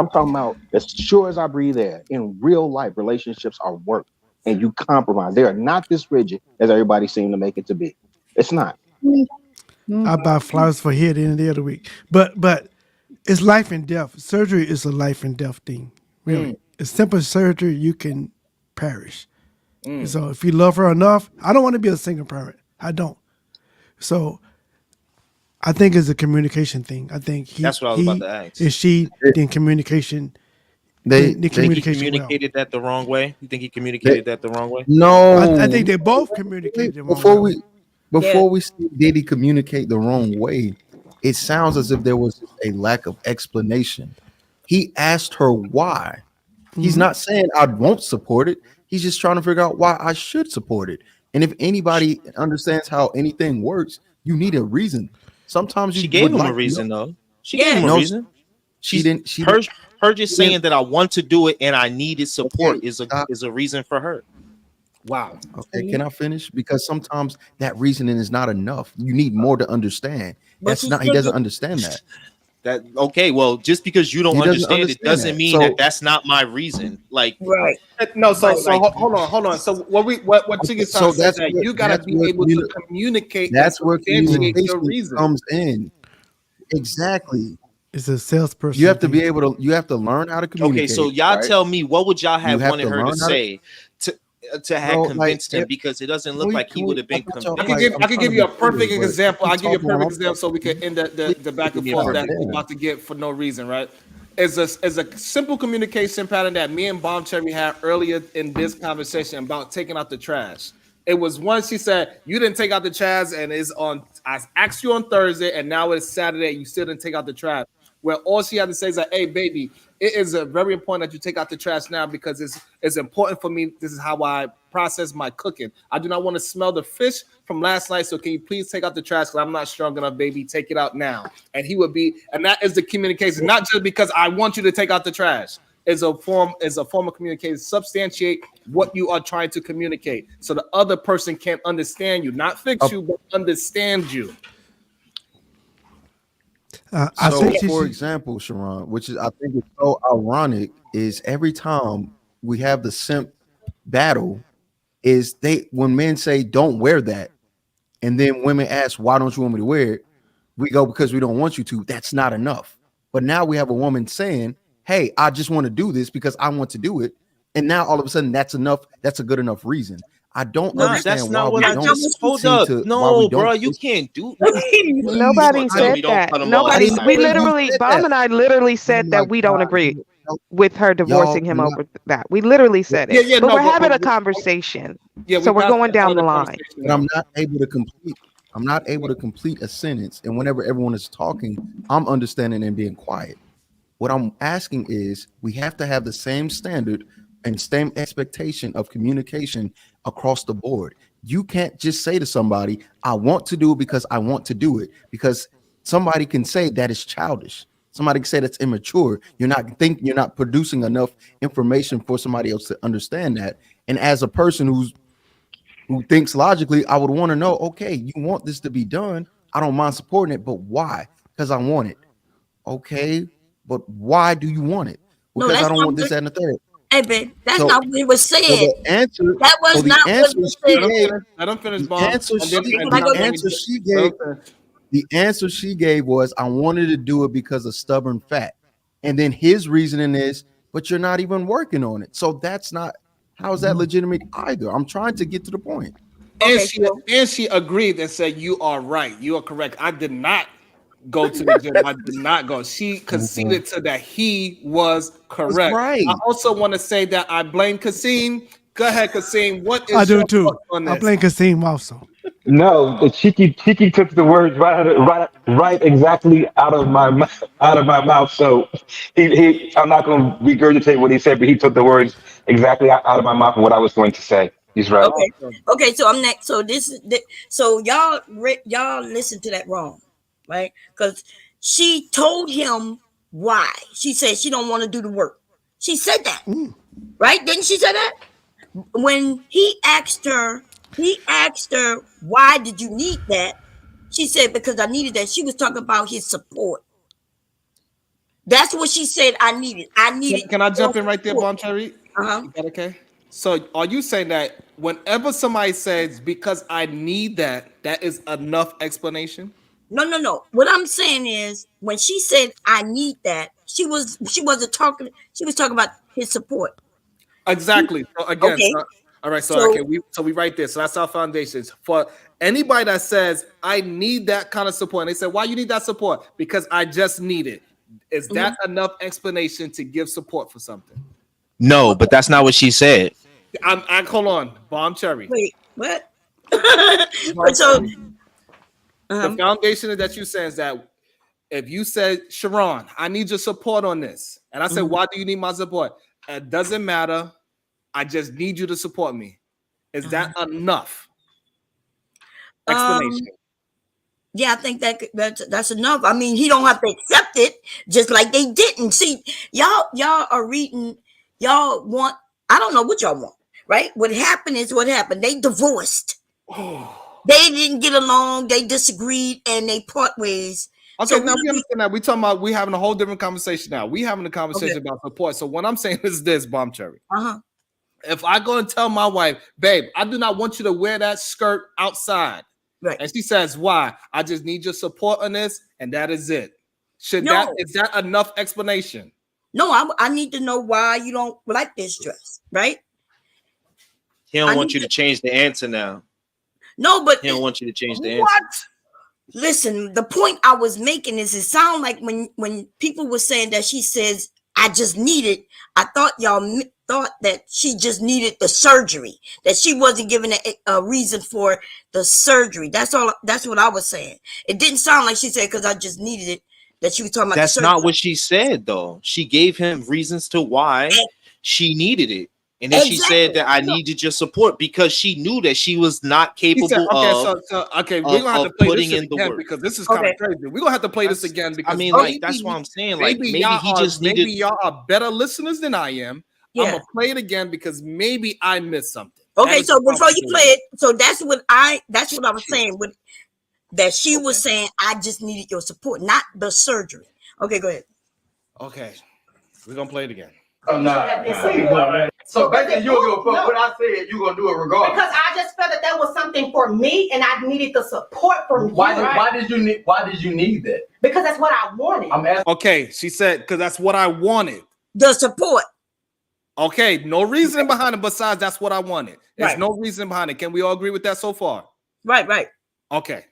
talking about as sure as I breathe air. In real life, relationships are work, and you compromise. They are not this rigid as everybody seems to make it to be. It's not. I buy flowers for here at the end of the other week. But it's life and death. Surgery is a life and death thing. Really. It's simple surgery, you can perish. So if you love her enough, I don't want to be a single parent. I don't. So I think it's a communication thing. I think That's what I was about to ask. and she, then communication. They The Think he communication well. communicated that the wrong way? You think he communicated that the wrong way? I no think they both communicated the wrong before way. we before we see did he communicate the wrong way, it sounds as if there was just a lack of explanation. He asked her why. He's not saying I won't support it. He's just trying to figure out why I should support it. And if anybody understands how anything works, you need a reason. Sometimes She you gave would him a like to reason know. though. She gave him a No, reason. she didn't. She Her just didn't. saying that I want to do it and I needed support Okay, is a reason for her. Wow. okay, can I finish? Because sometimes that reasoning is not enough. You need more to understand. But you He still doesn't get understand that. That okay, well, just because you don't He doesn't understand it understand doesn't that. mean So that that's not my reason. Like, right. No, so right, like hold on. So what okay, Tigger's trying so to say is that you gotta be able to communicate and that's where substantiate your communication reason. comes in. Exactly. It's a salesperson. You have to thing. be able to. You have to learn how to communicate. okay, so y'all right? tell me what would y'all You have have wanted to her to learn how to. say to have Bro, like, convinced him because it doesn't look like he would have I been thought y'all, convinced. like, I I'm could trying give to you a be cool, perfect but example. you I'll give you a talking on perfect my example so we can end the back and me forth out that we're there. about to get for no reason, right? Is a simple communication pattern that me and Bomb Cherry had earlier in this conversation about taking out the trash. It was one she said, you didn't take out the trash, and it's on. I asked you on Thursday, and now it's Saturday. You still didn't take out the trash. Where all she had to say is like, hey, baby, it is very important that you take out the trash now because it's important for me. This is how I process my cooking. I do not want to smell the fish from last night. So can you please take out the trash? Because I'm not strong enough, baby. Take it out now. And he would be, and that is the communication, not just because I want you to take out the trash. Is a form of communication. Substantiate what you are trying to communicate, so the other person can understand you, not fix you, but understand you. I So, think for example, Sharon, which is I think is so ironic, is every time we have the simp battle, is when men say don't wear that, and then women ask why don't you want me to wear it, we go because we don't want you to. That's not enough. But now we have a woman saying, hey, I just want to do this because I want to do it, and now all of a sudden that's enough. That's a good enough reason. I don't Nah, that's understand why not we what I don't just hold seem up. to why we No, don't bro, you push. can't do. Please, Nobody Tell said me don't that. cut them off. I Nobody. didn't We say you literally, said Bomb that. and I literally Oh said my that we don't God. agree with her Y'all divorcing him are not. over that. We literally said it, Yeah, but no, we're having a but conversation, yeah, we so we're passed going that part down of the the line. conversation But I'm now. not able to complete. I'm not able to complete a sentence, and whenever everyone is talking, I'm understanding and being quiet. What I'm asking is, we have to have the same standard and same expectation of communication across the board. You can't just say to somebody, I want to do it because I want to do it, because somebody can say that is childish. Somebody can say that's immature. You're not producing enough information for somebody else to understand that. And as a person who thinks logically, I would want to know, okay, you want this to be done. I don't mind supporting it, but why? Because I want it. Okay, but why do you want it? Because I don't want this, that, and the third. Hey, babe, that's not what it was said. So the answer, that was not what was said. Let him finish, the answer she gave was, I wanted to do it because of stubborn fact. And then his reasoning is, but you're not even working on it. So that's not, how is that legitimate either? I'm trying to get to the point. And she agreed and said, you are right. You are correct. I did not go to the gym. I did not go. She conceded to that he was correct. Right. I also want to say that I blame Kasim. Go ahead, Kasim. What is I do your too. thoughts on this? I blame Kasim also. No, the Cheeky took the words right exactly out of my mouth. So he I'm not going to regurgitate what he said, but he took the words exactly out of my mouth and what I was going to say. He's right. Okay. So I'm next. So so y'all listen to that wrong, right? Because she told him why. She said she don't want to do the work. She said that, right? Didn't she say that? When he asked her, why did you need that? She said, because I needed that. She was talking about his support. That's what she said. I needed. Can I jump in right there, Bon Cherry? Uh-huh. Is that okay? So are you saying that whenever somebody says, because I need that, that is enough explanation? No. What I'm saying is, when she said I need that, she wasn't talking. She was talking about his support. Exactly. So again, okay. All right. So we write this. So that's our foundations. For anybody that says I need that kind of support, and they say, why you need that support? Because I just need it. Is that enough explanation to give support for something? No, but that's not what she said. I hold on, Bomb Cherry. Wait, what? The foundation is that you say is that if you said, Sharon, I need your support on this, and I said, why do you need my support? It doesn't matter. I just need you to support me. Is that enough explanation? Yeah, I think that's enough. I mean, he don't have to accept it, just like they didn't. See, y'all are reading. Y'all want. I don't know what y'all want, right? What happened is what happened. They divorced. They didn't get along. They disagreed, and they part ways. Okay, now we understand that. We talking about we having a whole different conversation now. We having a conversation about support. So what I'm saying is this, Bomb Cherry. If I go and tell my wife, babe, I do not want you to wear that skirt outside. Right. And she says, why? I just need your support on this, and that is it. Is that enough explanation? No, I need to know why you don't like this dress, right? He don't want you to change the answer now. No, but he don't want you to change the answer. What? Listen, the point I was making is it sound like when people were saying that she says, I just need it, I thought y'all thought that she just needed the surgery, that she wasn't giving a reason for the surgery. That's all. That's what I was saying. It didn't sound like she said, because I just needed it, that she was talking about that's the surgery. not what she said, though. She gave him reasons to why she needed it. And then she said that I needed your support because she knew that she was not capable we're gonna have to play putting this in the again work. because this is kind of crazy. We're gonna have to play this again because I mean, like that's what I'm saying. Like maybe he just needed. Maybe y'all are better listeners than I am. I'm gonna play it again because maybe I missed something. Okay, so before you play it, so that's what I was saying with that she was saying I just needed your support, not the surgery. Okay, go ahead. Okay, we're gonna play it again. Oh, no. So basically, you don't give a fuck what I said. You gonna do it regardless. Because I just felt that was something for me, and I needed the support from you. Why did you need that? Because that's what I wanted. I'm asking. Okay, she said because that's what I wanted. The support. Okay, no reason behind it besides that's what I wanted. There's no reason behind it. Can we all agree with that so far? Right. Okay.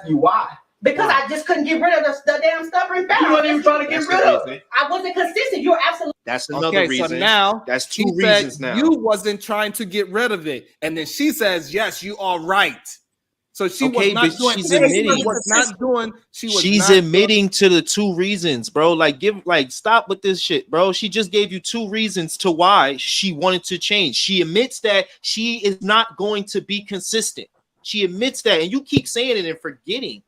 Why? Because I just couldn't get rid of the damn stubborn fact. You weren't even trying to get rid of it. I wasn't consistent. You're absolutely. That's another reason. So now that's two reasons now. You wasn't trying to get rid of it. And then she says, yes, you are right. So she was not doing. She's admitting. She was not doing. She's admitting to the 2 reasons, bro. Like, stop with this shit, bro. She just gave you 2 reasons to why she wanted to change. She admits that she is not going to be consistent. She admits that, and you keep saying it and forgetting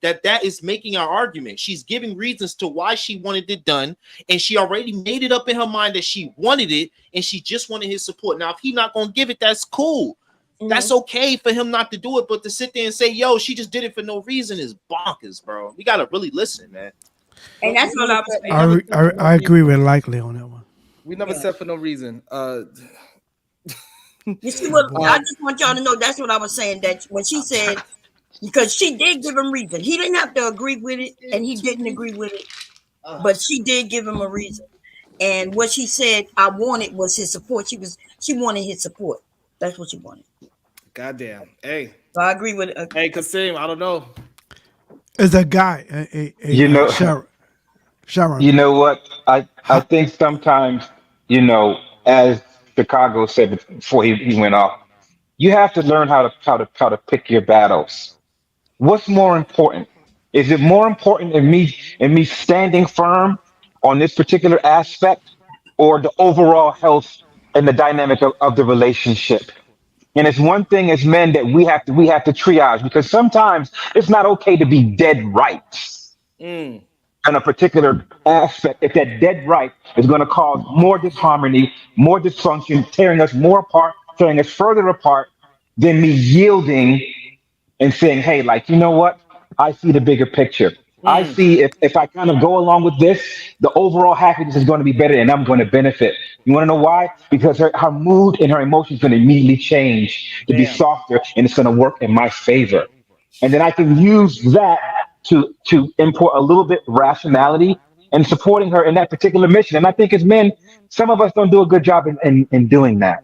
that is making our argument. She's giving reasons to why she wanted it done, and she already made it up in her mind that she wanted it, and she just wanted his support. Now, if he's not gonna give it, that's cool. That's okay for him not to do it, but to sit there and say, "Yo, she just did it for no reason," is bonkers, bro. We gotta really listen, man. And that's what I was saying. I agree with Likely on that one. We never said for no reason. You see what? I just want y'all to know that's what I was saying. That when she said, because she did give him reason, he didn't have to agree with it, and he didn't agree with it, but she did give him a reason. And what she said, I wanted was his support. She wanted his support. That's what she wanted. Goddamn. Hey. So I agree with it. Hey, Kasim, I don't know. As a guy, Sharon. You know what? I think sometimes, as Chicago said before he went off, you have to learn how to pick your battles. What's more important? Is it more important in me standing firm on this particular aspect, or the overall health and the dynamic of the relationship? And it's one thing as men that we have to triage, because sometimes it's not okay to be dead right on a particular aspect. If that dead right is going to cause more disharmony, more dysfunction, tearing us more apart, tearing us further apart, than me yielding and saying, "Hey, like, you know what? I see the bigger picture. I see if I kind of go along with this, the overall happiness is going to be better and I'm going to benefit." You want to know why? Because her mood and her emotions going to immediately change to be softer, and it's going to work in my favor. And then I can use that to import a little bit rationality and supporting her in that particular mission. And I think as men, some of us don't do a good job in doing that.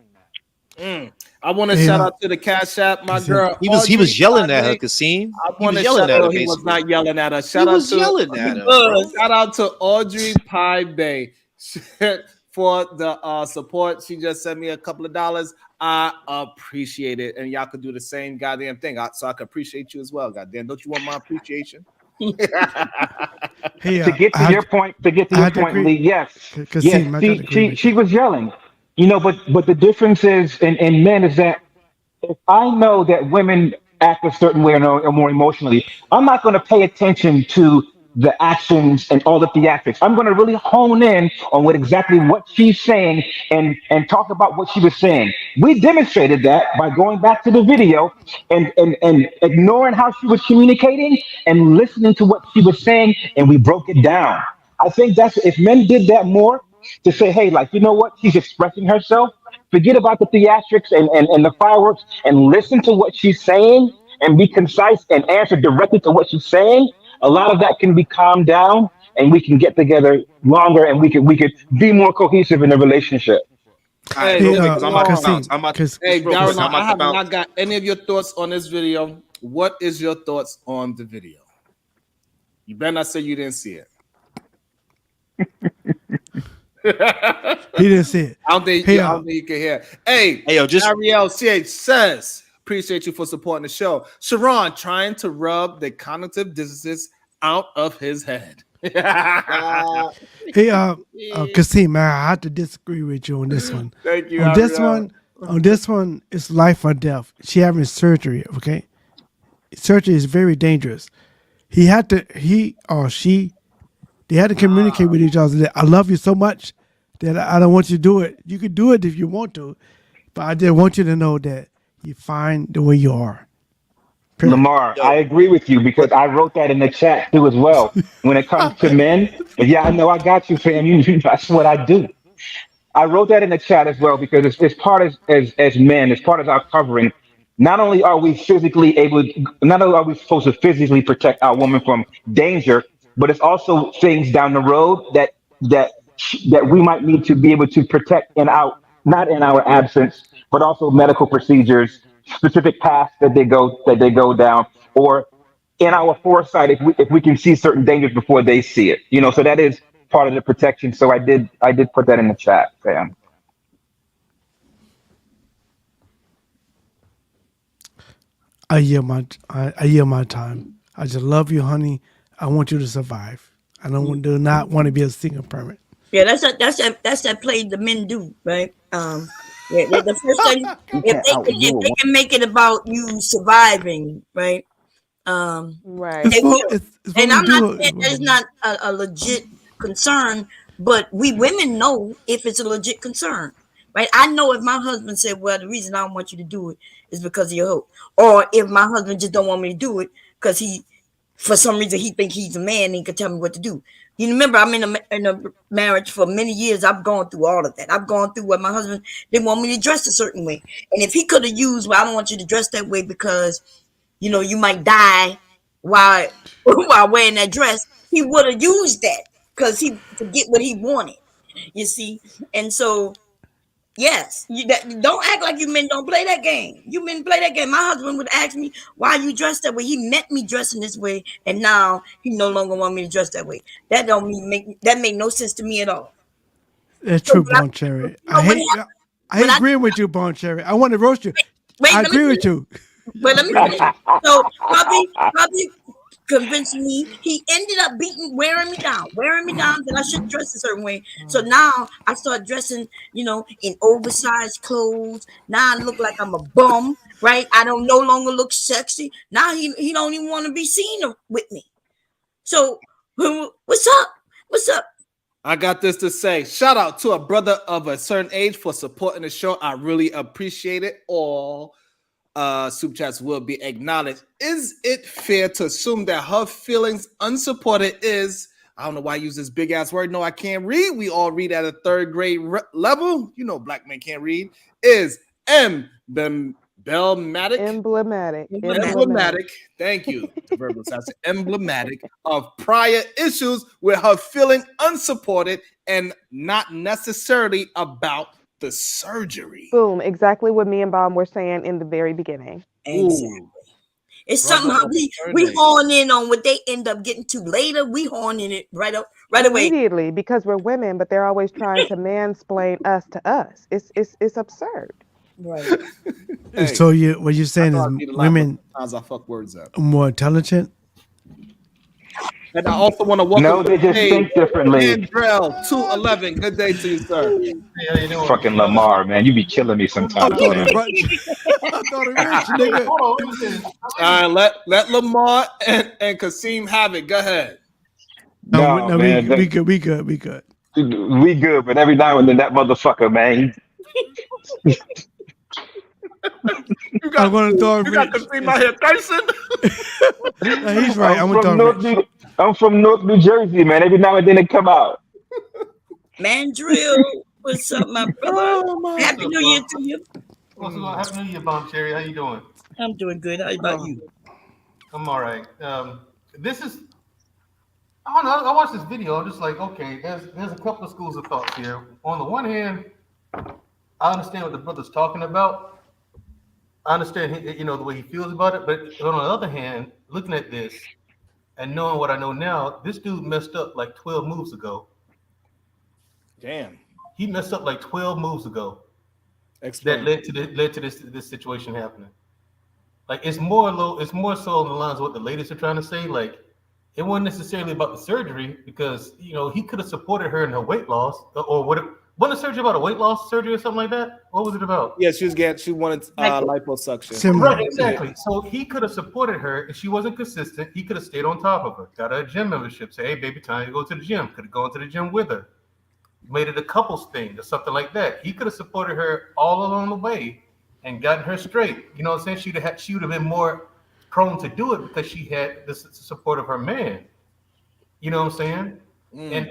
I want to shout out to the Cash App, my girl. He was yelling at her, Kasim. I want to shout out. He was not yelling at her. Shout out to Audrey Pie Bay for the support. She just sent me a couple of dollars. I appreciate it, and y'all could do the same goddamn thing. So I can appreciate you as well. Goddamn, don't you want my appreciation? To get to your point, Lee, yes, she was yelling. But the difference is in men is that if I know that women act a certain way or more emotionally, I'm not going to pay attention to the actions and all the theatrics. I'm going to really hone in on what she's saying and talk about what she was saying. We demonstrated that by going back to the video and ignoring how she was communicating and listening to what she was saying, and we broke it down. I think that's, if men did that more, to say, "Hey, like, you know what? She's expressing herself. Forget about the theatrics and the fireworks, and listen to what she's saying and be concise and answer directly to what she's saying." A lot of that can be calmed down, and we can get together longer, and we could be more cohesive in the relationship. Hey, Darren, I have not got any of your thoughts on this video. What is your thoughts on the video? You better not say you didn't see it. He didn't see it. I don't think you can hear. Hey, Ariel CH says, "Appreciate you for supporting the show." Sharon trying to rub the cognitive dissonance out of his head. Kasim, man, I have to disagree with you on this one. Thank you. On this one, it's life or death. She having surgery. Okay, surgery is very dangerous. He or she. They had to communicate with each other that I love you so much that I don't want you to do it. You can do it if you want to, but I just want you to know that you're fine the way you are. Period. Lamar, I agree with you, because I wrote that in the chat too as well. When it comes to men, I know I got you, fam. That's what I do. I wrote that in the chat as well, because it's part as men, it's part of our covering. Not only are we supposed to physically protect our woman from danger, but it's also things down the road that we might need to be able to protect not in our absence, but also medical procedures, specific paths that they go down, or in our foresight if we can see certain dangers before they see it. So that is part of the protection. So I did put that in the chat, fam. I yield my time. I just love you, honey. I want you to survive. I do not want to be a single parent. Yeah, that's that play the men do, right? Yeah, the first thing, if they can make it about you surviving, right? Right. They will. It's And I'm not saying that it's it's not a legit concern, but we women know if it's a legit concern, right? I know if my husband said, "Well, the reason I don't want you to do it is because of your hope," or if my husband just don't want me to do it because for some reason, he think he's a man and he can tell me what to do. You remember, I'm in a marriage for many years. I've gone through all of that. I've gone through what my husband didn't want me to dress a certain way, and if he could have used, "Well, I don't want you to dress that way because you might die while while wearing that dress," he would have used that because he to get what he wanted. You see, and so yes, don't act like you men don't play that game. You men play that game. My husband would ask me, "Why you dressed that way?" He met me dressing this way, and now he no longer want me to dress that way. That don't make no sense to me at all. That's So true, Bone Cherry. I agree with you, Bone Cherry. I want to roast you. I agree with you. But let me finish. So Bobby convinced me. He ended up wearing me down that I should dress a certain way. So now I start dressing, in oversized clothes. Now I look like I'm a bum, right? I don't no longer look sexy. Now he don't even want to be seen with me. So what's up? What's up? I got this to say. Shout out to a brother of a certain age for supporting the show. I really appreciate it. All super chats will be acknowledged. Is it fair to assume that her feelings unsupported is, I don't know why I use this big ass word. No, I can't read. We all read at a third grade level. Black men can't read. Is emblematic. Thank you. Emblematic of prior issues with her feeling unsupported and not necessarily about the surgery. Boom. Exactly what me and Bob were saying in the very beginning. Exactly. It's somehow we horn in on what they end up getting to later. We horn in it right away. Immediately, because we're women, but they're always trying to mansplain us to us. It's absurd. Right. So what you're saying is women I fuck words up. More intelligent? And I also want to welcome. No, they just think differently. Andrell 211. Good day to you, sir. Hey, how you doing? Fucking Lamar, man, you be killing me sometimes. I thought it rich, nigga. All right, let Lamar and Kasim have it. Go ahead. No, man, we good. We good, but every now and then that motherfucker, man. I'm gonna throw him. You got Kasim out here cursing. No, he's right. I'm from North New Jersey, man. Every now and then it come out. Mandrill, what's up, my brother? Happy New Year to you. What's going on? Happy New Year, Bomb Cherry. How you doing? I'm doing good. How about you? I'm all right. This is, I don't know. I watched this video. I'm just like, okay, there's a couple of schools of thoughts here. On the one hand, I understand what the brother's talking about. I understand, the way he feels about it. But on the other hand, looking at this and knowing what I know now, this dude messed up like 12 moves ago. Damn. He messed up like 12 moves ago. Explain. That led to this situation happening. Like it's more so on the lines of what the ladies are trying to say. Like it wasn't necessarily about the surgery because he could have supported her in her weight loss or what. Wasn't the surgery about a weight loss surgery or something like that? What was it about? Yeah, she wanted liposuction. Right, exactly. So he could have supported her if she wasn't consistent. He could have stayed on top of her, got her a gym membership, say, hey, baby, time to go to the gym. Could have gone to the gym with her. Made it a couples thing or something like that. He could have supported her all along the way and gotten her straight. You know what I'm saying? She would have been more prone to do it because she had the support of her man. You know what I'm saying? And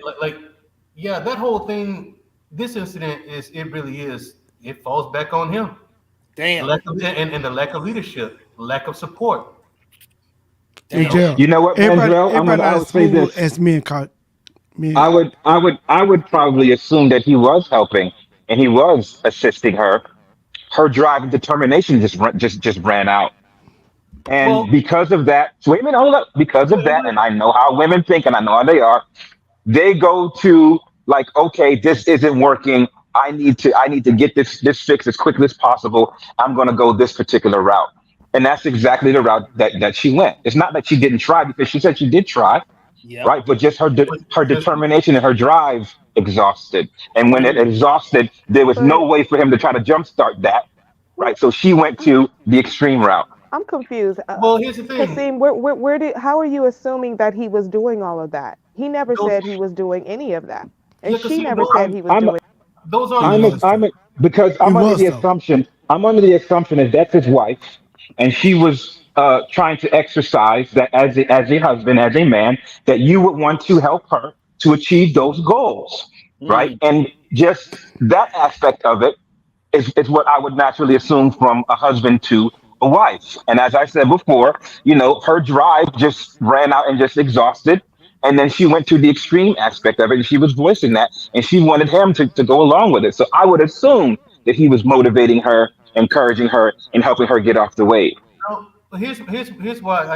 that whole thing. This incident it falls back on him. Damn. And the lack of leadership, lack of support. Damn. You know what, Mandrell? I would say this. As me. I would probably assume that he was helping and he was assisting her. Her drive and determination just ran out. And because of that, wait a minute, hold up. Because of that, and I know how women think and I know how they are, they go to like, okay, this isn't working. I need to get this fixed as quickly as possible. I'm going to go this particular route. And that's exactly the route that she went. It's not that she didn't try, because she said she did try, right? But just her determination and her drive exhausted. And when it exhausted, there was no way for him to try to jumpstart that, right? So she went to the extreme route. I'm confused. Well, here's the thing. Kasim, how are you assuming that he was doing all of that? He never said he was doing any of that, and she never said he was doing. Those are because I'm under the assumption. I'm under the assumption that that's his wife, and she was trying to exercise that as a husband, as a man, that you would want to help her to achieve those goals, right? And just that aspect of it is what I would naturally assume from a husband to a wife. And as I said before, her drive just ran out and just exhausted. And then she went to the extreme aspect of it, and she was voicing that, and she wanted him to go along with it. So I would assume that he was motivating her, encouraging her, and helping her get off the weight. No, here's why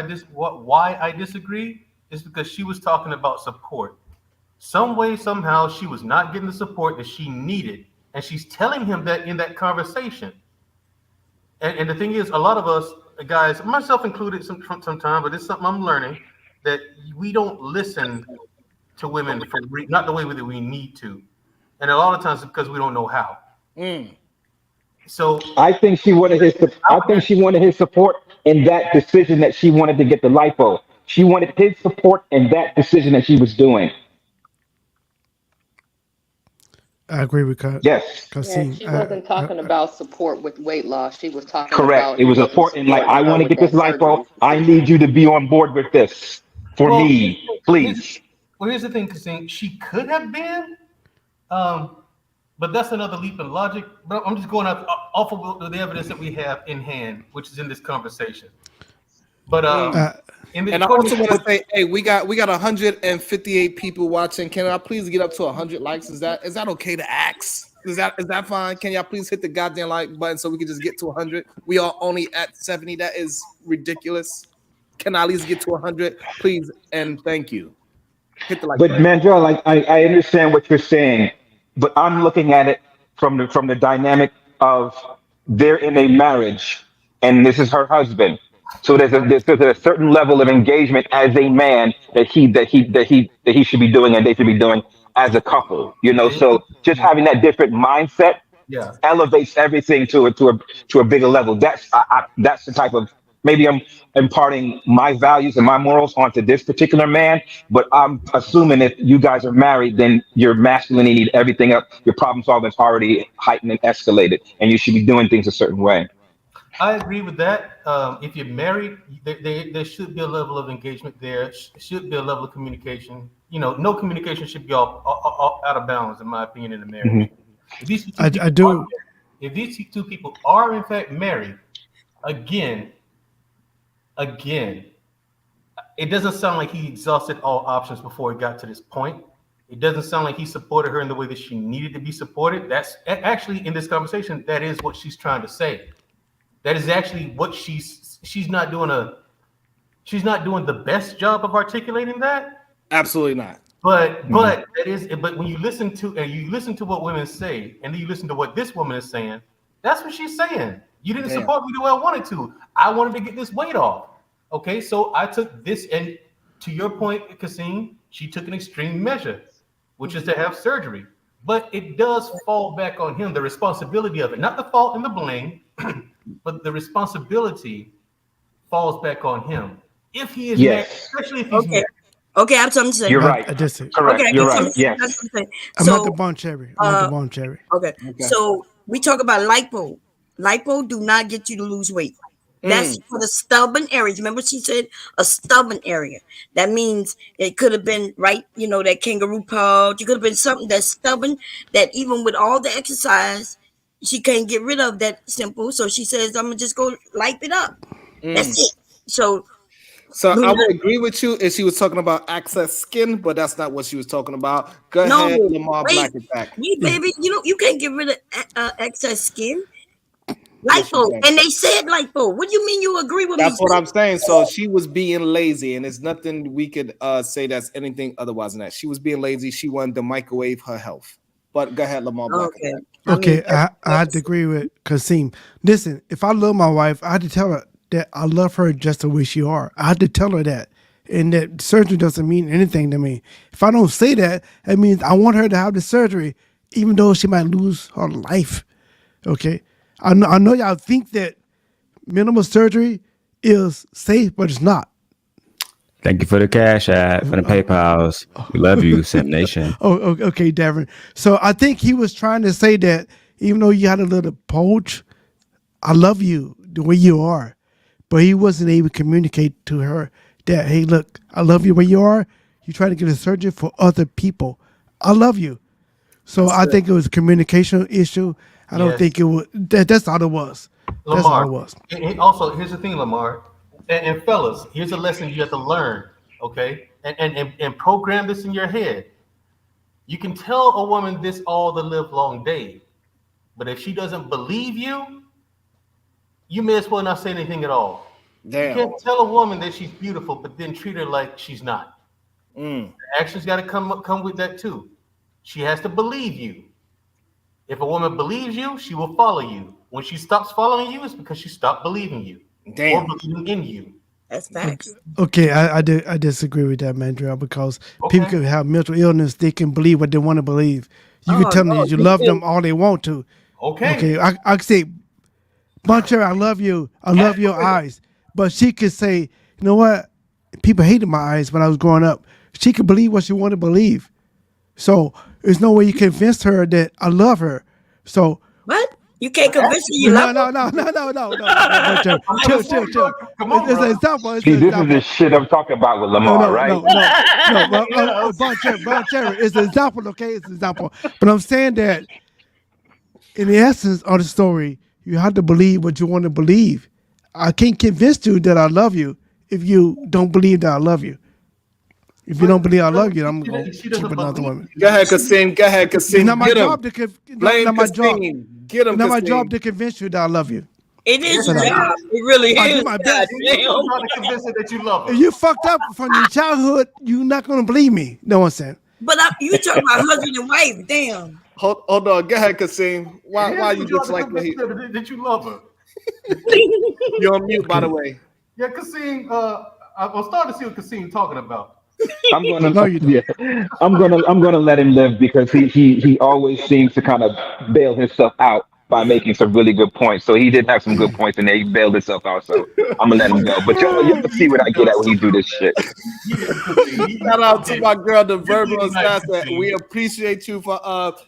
I disagree is because she was talking about support. Some way, somehow, she was not getting the support that she needed. And she's telling him that in that conversation. And the thing is, a lot of us guys, myself included, sometimes, but it's something I'm learning, that we don't listen to women for not the way that we need to. And a lot of times it's because we don't know how. So I think she wanted his support in that decision that she wanted to get the lipo. She wanted his support in that decision that she was doing. I agree with Kasim. Yes. She wasn't talking about support with weight loss. She was talking correct. about It was important. Like, I want to get this lipo. I need you to be on board with this for me, please. Here's the thing, Kasim. She could have been, but that's another leap in logic. But I'm just going off of the evidence that we have in hand, which is in this conversation. But and I also want to say, hey, we got 158 people watching. Can I please get up to 100 likes? Is that okay to ask? Is that fine? Can y'all please hit the goddamn like button so we can just get to 100? We are only at 70. That is ridiculous. Can I at least get to 100, please? And thank you. Hit the like but button. Mandel, like I understand what you're saying, but I'm looking at it from the dynamic of they're in a marriage and this is her husband. So there's a certain level of engagement as a man that he should be doing and they should be doing as a couple. So just having that different mindset elevates everything to a bigger level. That's the type of, maybe I'm imparting my values and my morals onto this particular man, but I'm assuming if you guys are married, then your masculinity, everything up, your problem solving is already heightened and escalated, and you should be doing things a certain way. I agree with that. If you're married, there should be a level of engagement. There should be a level of communication. No communication should be all out of bounds, in my opinion, in a marriage. Mm-hmm. If these two people are in fact married, again, it doesn't sound like he exhausted all options before he got to this point. It doesn't sound like he supported her in the way that she needed to be supported. That's actually, in this conversation, that is what she's trying to say. That is actually what she's not doing the best job of articulating that. Absolutely not. But when you listen to what women say, and then you listen to what this woman is saying, that's what she's saying. You didn't support me the way I wanted to. I wanted to get this weight off. Okay, so I took this, and to your point, Kasim, she took an extreme measure, which is to have surgery. But it does fall back on him, the responsibility of it, not the fault and the blame. But the responsibility falls back on him if he is married, especially if he's married. Okay, I have something to say. You're right. Correct. Okay, you're right. Yes. I'm at the Bon Cherry. Okay. So we talk about lipo. Lipo do not get you to lose weight. That's for the stubborn areas. Remember, she said a stubborn area. That means it could have been that kangaroo pouch. It could have been something that's stubborn that even with all the exercise, she can't get rid of that simple. So she says, I'm gonna just go light it up. That's it. So I would agree with you if she was talking about excess skin, but that's not what she was talking about. Go ahead, Lamar Black attack. Baby, you can't get rid of excess skin. Lipo, and they said lipo. What do you mean you agree with me? That's what I'm saying. So she was being lazy, and there's nothing we could say that's anything otherwise than that. She was being lazy. She wanted to microwave her health. But go ahead, Lamar Black. Okay, I had to agree with Kasim. Listen, if I love my wife, I had to tell her that I love her just the way she are. I had to tell her that. And that surgery doesn't mean anything to me. If I don't say that, that means I want her to have the surgery, even though she might lose her life. Okay? I know y'all think that minimal surgery is safe, but it's not. Thank you for the cash app, for the PayPals. We love you, Sim Nation. Okay, Davin. So I think he was trying to say that even though you had a little bulge, I love you the way you are. But he wasn't able to communicate to her that, hey, look, I love you the way you are. You try to get a surgery for other people. I love you. So I think it was a communication issue. I don't think it was. That's all it was. Lamar, that's all it was. And also, here's the thing, Lamar. And fellas, here's a lesson you have to learn, okay? And program this in your head. You can tell a woman this all the live long day, but if she doesn't believe you, you may as well not say anything at all. Damn. You can't tell a woman that she's beautiful, but then treat her like she's not. The action's got to come with that too. She has to believe you. If a woman believes you, she will follow you. When she stops following you, it's because she stopped believing you. Or believing in you. That's facts. Okay, I disagree with that, Mandrell, because people can have mental illness. They can believe what they want to believe. You can tell them that you love them all they want to. Okay, I can say, Buncher, I love you. I love your eyes. But she could say, you know what? People hated my eyes when I was growing up. She could believe what she wanted to believe. So there's no way you convince her that I love her. So what? You can't convince her you love her? No. Chill. It's an example. See, this is the shit I'm talking about with Lamar, right? No. Buncher, it's an example, okay? It's an example. But I'm saying that in the essence of the story, you have to believe what you want to believe. I can't convince you that I love you if you don't believe that I love you. If you don't believe I love you, I'm going to keep another woman. Go ahead, Kasim. It's not my job to Get him. Not my job to convince you that I love you. It is your job. It really is. I do my best. To convince her that you love her. If you fucked up from your childhood, you're not going to believe me. No one said. But you talking about husband and wife. Damn. Hold on. Go ahead, Kasim. Why you just like that? Did you love her? You're on mute, by the way. Yeah, Kasim. I'm starting to see what Kasim talking about. I'm gonna let him live because he always seems to kind of bail himself out by making some really good points. So he did have some good points and he bailed himself out. So I'm gonna let him go. But y'all see what I get at when he do this shit. Shout out to my girl, the verbal assassin. We appreciate you for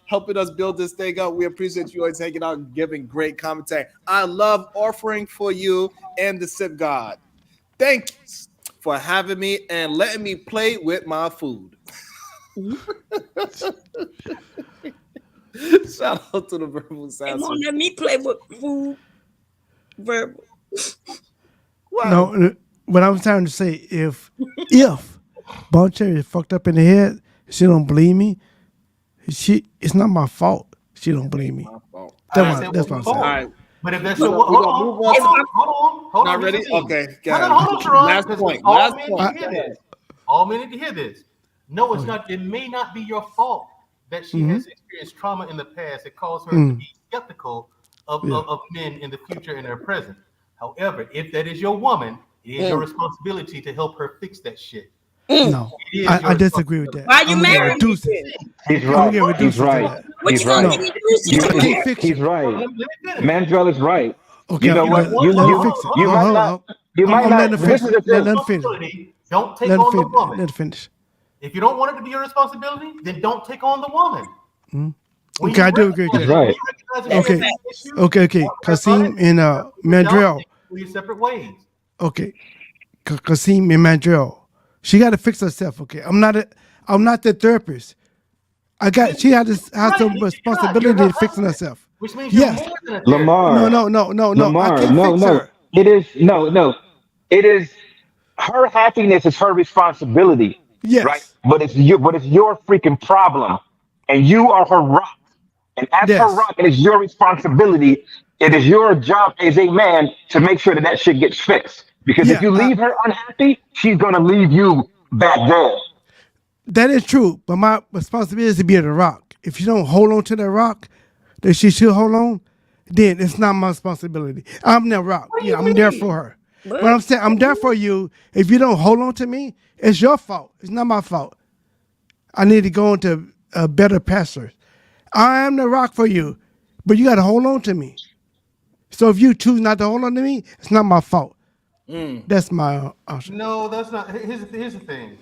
helping us build this thing up. We appreciate you always hanging out and giving great commentary. I love offering for you and the Sip God. Thank you for having me and letting me play with my food. Shout out to the verbal assassin. They won't let me play with food. Verbal. Wow. No, what I was trying to say, if Bone Cherry is fucked up in the head, she don't believe me. It's not my fault. She don't believe me. That's what I'm saying. All right. But if that's hold on. Not ready? Okay. Hold on, Sharon. Last point. All men need to hear this. No, it's not. It may not be your fault that she has experienced trauma in the past. It caused her to be skeptical of men in the future and their present. However, if that is your woman, it is your responsibility to help her fix that shit. No, I disagree with that. Why you married? He's right. He's right. He's right. He's right. Mandrell is right. Okay, you know what? You might not. This is the thing. Don't take on the woman. Let it finish. If you don't want it to be your responsibility, then don't take on the woman. Okay, I do agree with that. Right. Okay. Kasim and Mandrell. Separate ways. Okay. Kasim and Mandrell. She got to fix herself. Okay. I'm not the therapist. She has some responsibility to fixing herself. Which means you're more than a therapist. Lamar. No. Lamar, I can't fix her. It is It is her happiness is her responsibility. Yes. Right. But it's your freaking problem. And you are her rock. And as her rock, it is your responsibility. It is your job as a man to make sure that shit gets fixed. Because if you leave her unhappy, she's gonna leave you back there. That is true, but my responsibility is to be the rock. If you don't hold on to that rock, that she should hold on, then it's not my responsibility. I'm that rock. Yeah, I'm there for her. What I'm saying, I'm there for you. If you don't hold on to me, it's your fault. It's not my fault. I need to go into a better pastor. I am the rock for you, but you got to hold on to me. So if you choose not to hold on to me, it's not my fault. That's my option. No, that's not. Here's the thing.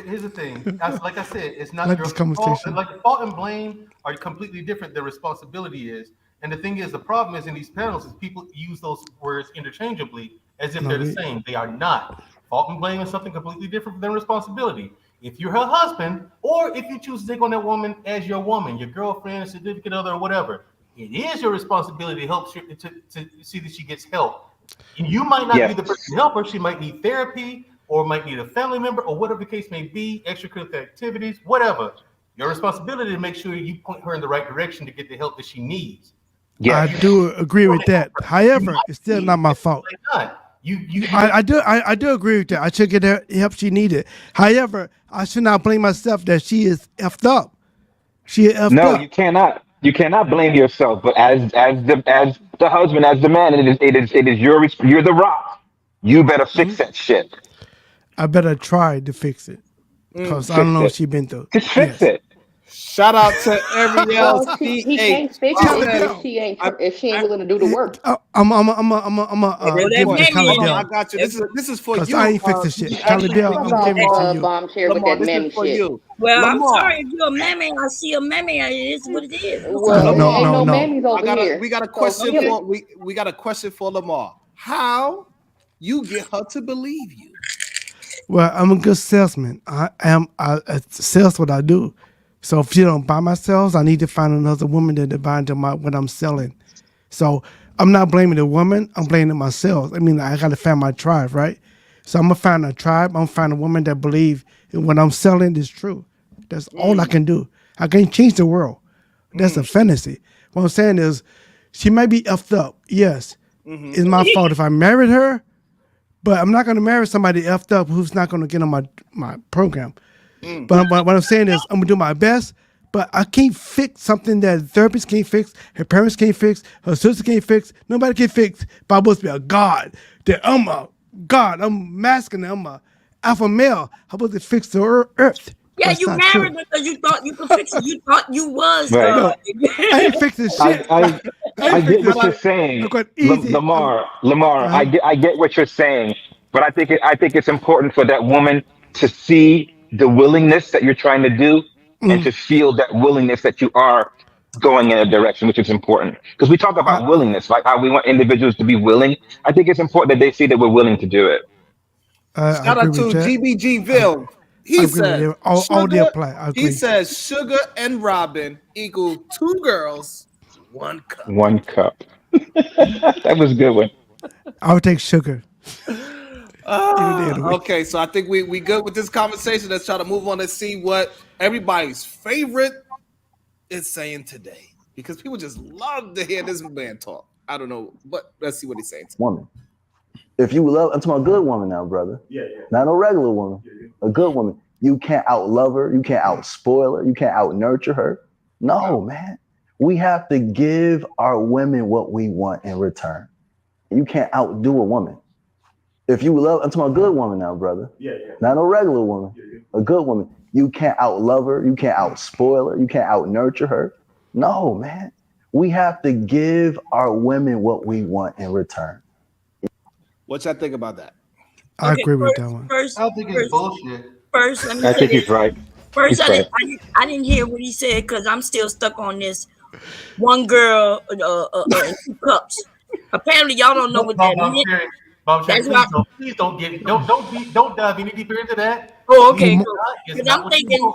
Here's the thing. Like I said, it's not like your this fault. conversation. Like fault and blame are completely different than responsibility is. And the thing is, the problem is in these panels is people use those words interchangeably as if they're the same. They are not. Fault and blame is something completely different than responsibility. If you're her husband, or if you choose to take on that woman as your woman, your girlfriend, significant other, or whatever, it is your responsibility to help to see that she gets help. You might not be the person to help her. She might need therapy, or might need a family member, or whatever the case may be, extracurricular activities, whatever. Your responsibility to make sure you point her in the right direction to get the help that she needs. I do agree with that. However, it's still not my fault. I do agree with that. I should get her help she needed. However, I should not blame myself that she is effed up. She is effed up. You cannot. You cannot blame yourself. But as the husband, as the man, it is you're the rock. You better fix that shit. I better try to fix it because I don't know what she's been through. Just fix it. Shout out to Ariel. He can't fix it if she ain't willing to do the work. I'm give it to Calidel. I got you. This is for you. I ain't fixing shit. Calidel, I'm giving it to you. Bomb chair with that mammy shit. Well, I'm sorry if you're a mammy. I see a mammy. It is what it is. Well, no mammies over here. We got a question for we got a question for Lamar. How you get her to believe you? Well, I'm a good salesman. I sales what I do. So if she don't buy my sales, I need to find another woman to buy into what I'm selling. So I'm not blaming the woman. I'm blaming myself. I mean, I got to find my tribe, right? So I'm going to find a tribe. I'm going to find a woman that believes what I'm selling is true. That's all I can do. I can't change the world. That's a fantasy. What I'm saying is she might be effed up. Yes. It's my fault if I married her, but I'm not going to marry somebody effed up who's not going to get on my program. But what I'm saying is I'm going to do my best, but I can't fix something that the therapist can't fix, her parents can't fix, her sister can't fix, nobody can fix. But I'm supposed to be a God. That I'm a God. I'm masculine. I'm a alpha male. I'm supposed to fix the earth. Yeah, That's you married because you thought you could fix it. You thought you was Right. God. I ain't fixing shit. I get what you're saying, Lamar. I get what you're saying, but I think it's important for that woman to see the willingness that you're trying to do and to feel that willingness that you are going in a direction, which is important. Because we talk about willingness, like how we want individuals to be willing. I think it's important that they see that we're willing to do it. Shout out to GBGville. He said, he says sugar and Robin equal 2 girls, 1 cup. 1 cup. That was a good one. I would take sugar. Okay, so I think we good with this conversation. Let's try to move on and see what everybody's favorite is saying today, because people just love to hear this man talk. I don't know, but let's see what he's saying. Woman, if you love, I'm talking about a good woman now, brother. Yeah. Not a regular woman, a good woman. You can't outlove her. You can't outspoil her. You can't out-nurture her. No, man. We have to give our women what we want in return. You can't outdo a woman. If you love, I'm talking about a good woman now, brother. Yeah. Not a regular woman, a good woman. You can't outlove her. You can't outspoil her. You can't out-nurture her. No, man. We have to give our women what we want in return. What y'all think about that? I agree with that one. I think it's bullshit. First, let me I think he's right. First, I didn't hear what he said because I'm still stuck on this. 1 girl, 2 cups. Apparently, y'all don't know what that means. Please don't dive any deeper into that. Oh, okay. Because I'm thinking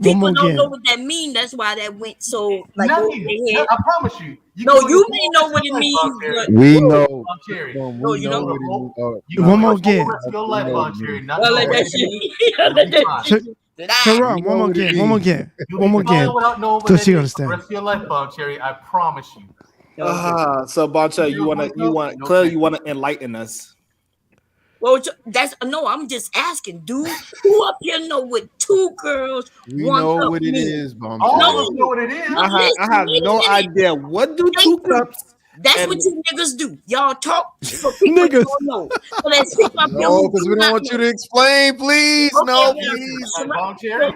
people don't know what that means. That's why that went so like over their head. I promise you. No, you may know what it means. But we know. No, you don't. One more again. Sharon, one more again. So she understand. Rest of your life, Bob Cherry. I promise you. So Boncha, you want to enlighten us. Well, I'm just asking, dude. Who up here know what 2 girls? We know what it is, Bomb. All of us know what it is. I have no idea. What do 2 cups That's what you niggas do. Y'all talk for people who don't know. So there's people up here No, who because do we don't not want know. you to explain, please. Okay, No, well, please. so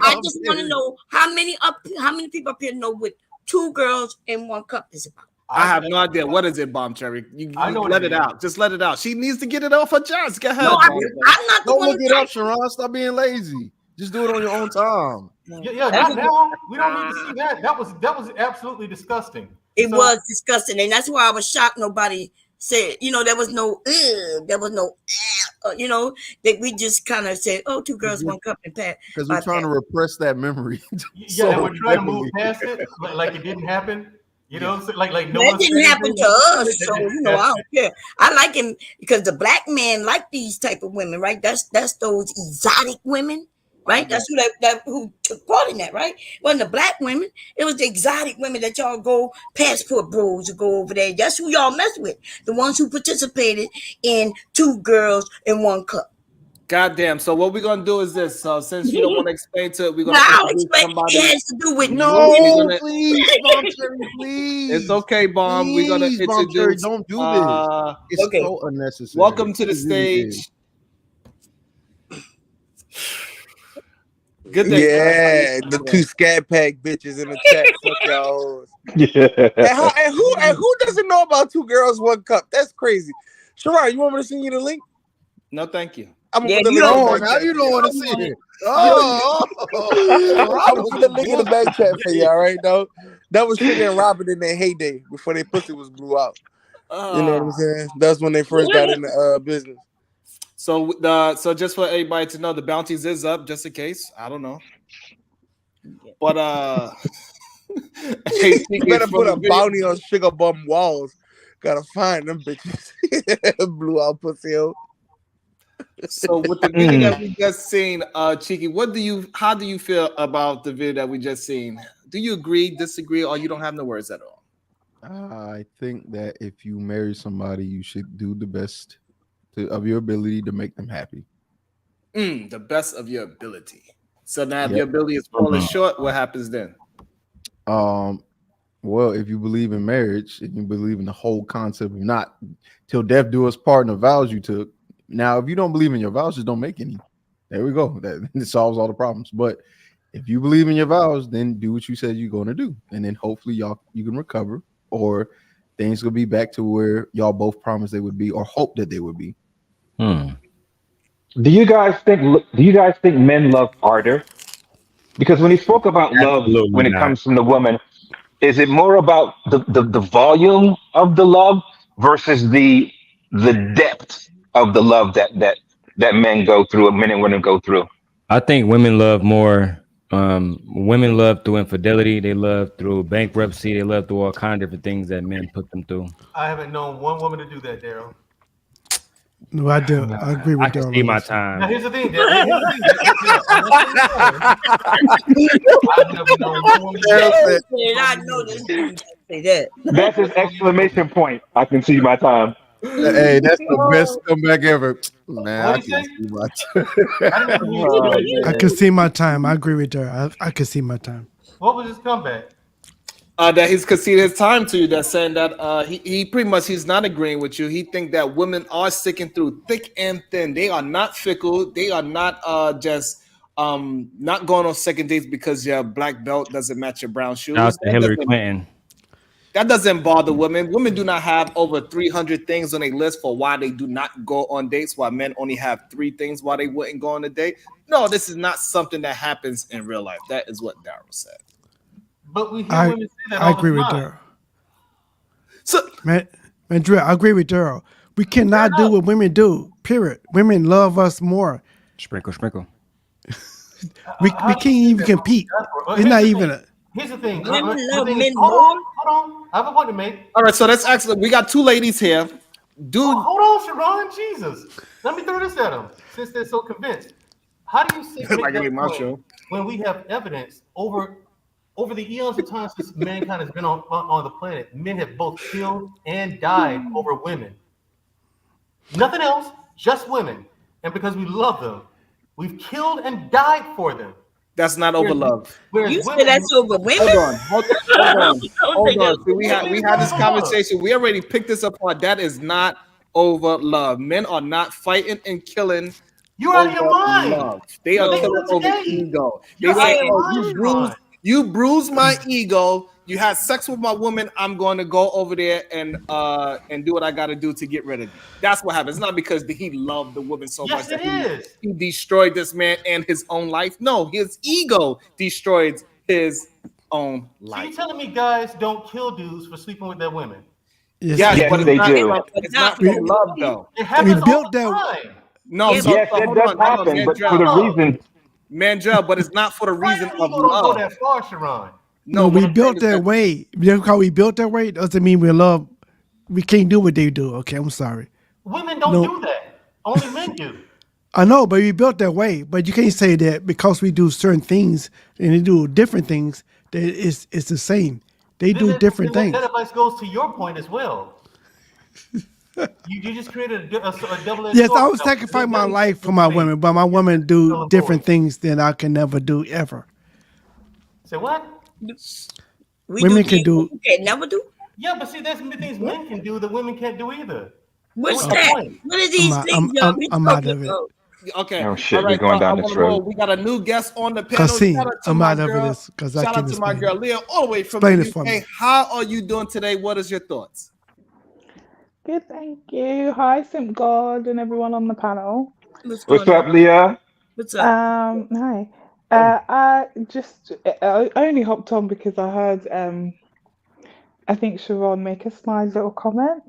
I just want to know how many people up here know what 2 girls in 1 cup is about. I have no idea. What is it, Bomb Cherry? You let it out. Just let it out. She needs to get it off her chest. Go ahead. No, I'm not the Don't one look it up, Sharon. Stop being lazy. Just do it on your own time. Yeah, not now. We don't need to see that. That was absolutely disgusting. It was disgusting, and that's why I was shocked. Nobody said, there was no, that we just kind of said, oh, 2 girls, 1 cup, and pat. Because we're trying to repress that memory. Yeah, we're trying to move past it, like it didn't happen. So like no that didn't happen to us, so I don't care. I like him because the black man like these type of women, right? That's those exotic women. Right, that's who took part in that, right? It wasn't the black women; it was the exotic women that y'all go passport bros to go over there. That's who y'all mess with. The ones who participated in 2 girls in 1 cup. Goddamn. So what we're gonna do is this. Since you don't want to explain to it, we're gonna explain. It has to do with please, Bomb Cherry, please. It's okay, Bomb. We're gonna introduce. Bomb Cherry, don't do this. It's so unnecessary. Welcome to the stage. Good day. Yeah, the 2 scat pack bitches in the chat. Fuck y'all. Yeah. And who doesn't know about 2 girls, 1 cup? That's crazy. Sharon, you want me to send you the link? No, thank you. I'm gonna put the link in the back now chat. you don't want to see it. I'm gonna put the link in the back chat for y'all right now. That was Sugar and Robin in their heyday before their pussy was blew out. You know what I'm saying? That's when they first got in the business. So just for everybody to know, the bounties is up, just in case. I don't know. But you better put a bounty on Sugar Bum Walls. Gotta find them bitches. Blew out pussy out. So with the video that we just seen, Cheeky, how do you feel about the video that we just seen? Do you agree, disagree, or you don't have no words at all? I think that if you marry somebody, you should do the best of your ability to make them happy. The best of your ability. So now if your ability is falling short, what happens then? Well, if you believe in marriage and you believe in the whole concept of not till death do us part and the vows you took. Now, if you don't believe in your vows, just don't make any. There we go. That solves all the problems. But if you believe in your vows, then do what you said you're going to do. And then hopefully you can recover, or things will be back to where y'all both promised they would be or hope that they would be. Do you guys think men love harder? Because when he spoke about love, when it comes from the woman, is it more about the volume of the love versus the depth of the love that men go through, men and women go through? I think women love more. Women love through infidelity. They love through bankruptcy. They love through all kinds of different things that men put them through. I haven't known one woman to do that, Daryl. No, I do. I agree with Daryl. I can see my time. Now here's the thing, Daryl. I've never known one woman to do that. I know this. Say that. That's his exclamation point. I can see my time. Hey, that's the best comeback ever. Man, I can see my time. I can see my time. I agree with Daryl. I can see my time. What was his comeback? That he's conceded his time to you. That's saying that he pretty much he's not agreeing with you. He think that women are sticking through thick and thin. They are not fickle. They are not just not going on second dates because your black belt doesn't match your brown shoes. Shout out to Hillary Clinton. That doesn't bother women. Women do not have over 300 things on a list for why they do not go on dates, while men only have 3 things why they wouldn't go on a date. No, this is not something that happens in real life. That is what Daryl said. But we hear women say that all I agree the with time. Daryl. So, man, Drew, I agree with Daryl. We cannot do what women do. Period. Women love us more. Sprinkle, sprinkle. We can't even compete. It's not even a. Here's the thing. Women love men hold more. on. I have a point to make. All right, so that's excellent. We got 2 ladies here. Dude, hold on, Sharon. Jesus. Let me throw this at them since they're so convinced. How do you say when we have evidence over the eons of time since mankind has been on the planet, men have both killed and died over women. Nothing else, just women. And because we love them, we've killed and died for them. That's not over love. You say that's over women? Hold on. See, we had this conversation. We already picked this apart. That is not over love. Men are not fighting and killing. You're out of your mind. Love. They are killing over ego. They You're say, out of your "Oh, you bruised my ego. You had sex with my woman. I'm going to go over there and do what I got to do to get rid of you." That's what happens. It's not because he loved the woman so much that he destroyed this man and his own life. No, his ego destroyed his own life. So you telling me guys don't kill dudes for sleeping with their women? Yes, but they do. It's not for love, though. It happens all the time. No, yes, it does happen, but for the reason. Mandrell, but it's not for the reason of Don't love. go that far, Sharon. No, we built that way. You know how we built that way? Doesn't mean we love. We can't do what they do. Okay, I'm sorry. Women don't do that. Only men do. I know, but we built that way. But you can't say that because we do certain things and they do different things, that it's the same. They do different things. That advice goes to your point as well. You just created a double-edged sword. Yes, I would sacrifice my life for my women, but my women do different things that I can never do ever. Say what? Women can do. Okay, never do. Yeah, but see, there's things men can do that women can't do either. What's that? What are these things? I'm out of it. Okay. Oh shit, we're going down this road. We got a new guest on the panel. I'm out of this because I can't Shout out to my girl Leah, all the way from explain the it for UK. me. How are you doing today? What is your thoughts? Good, thank you. Hi, Simp God and everyone on the panel. What's up, Leah? What's up? Hi. I only hopped on because I heard I think Sharon make a snide little comment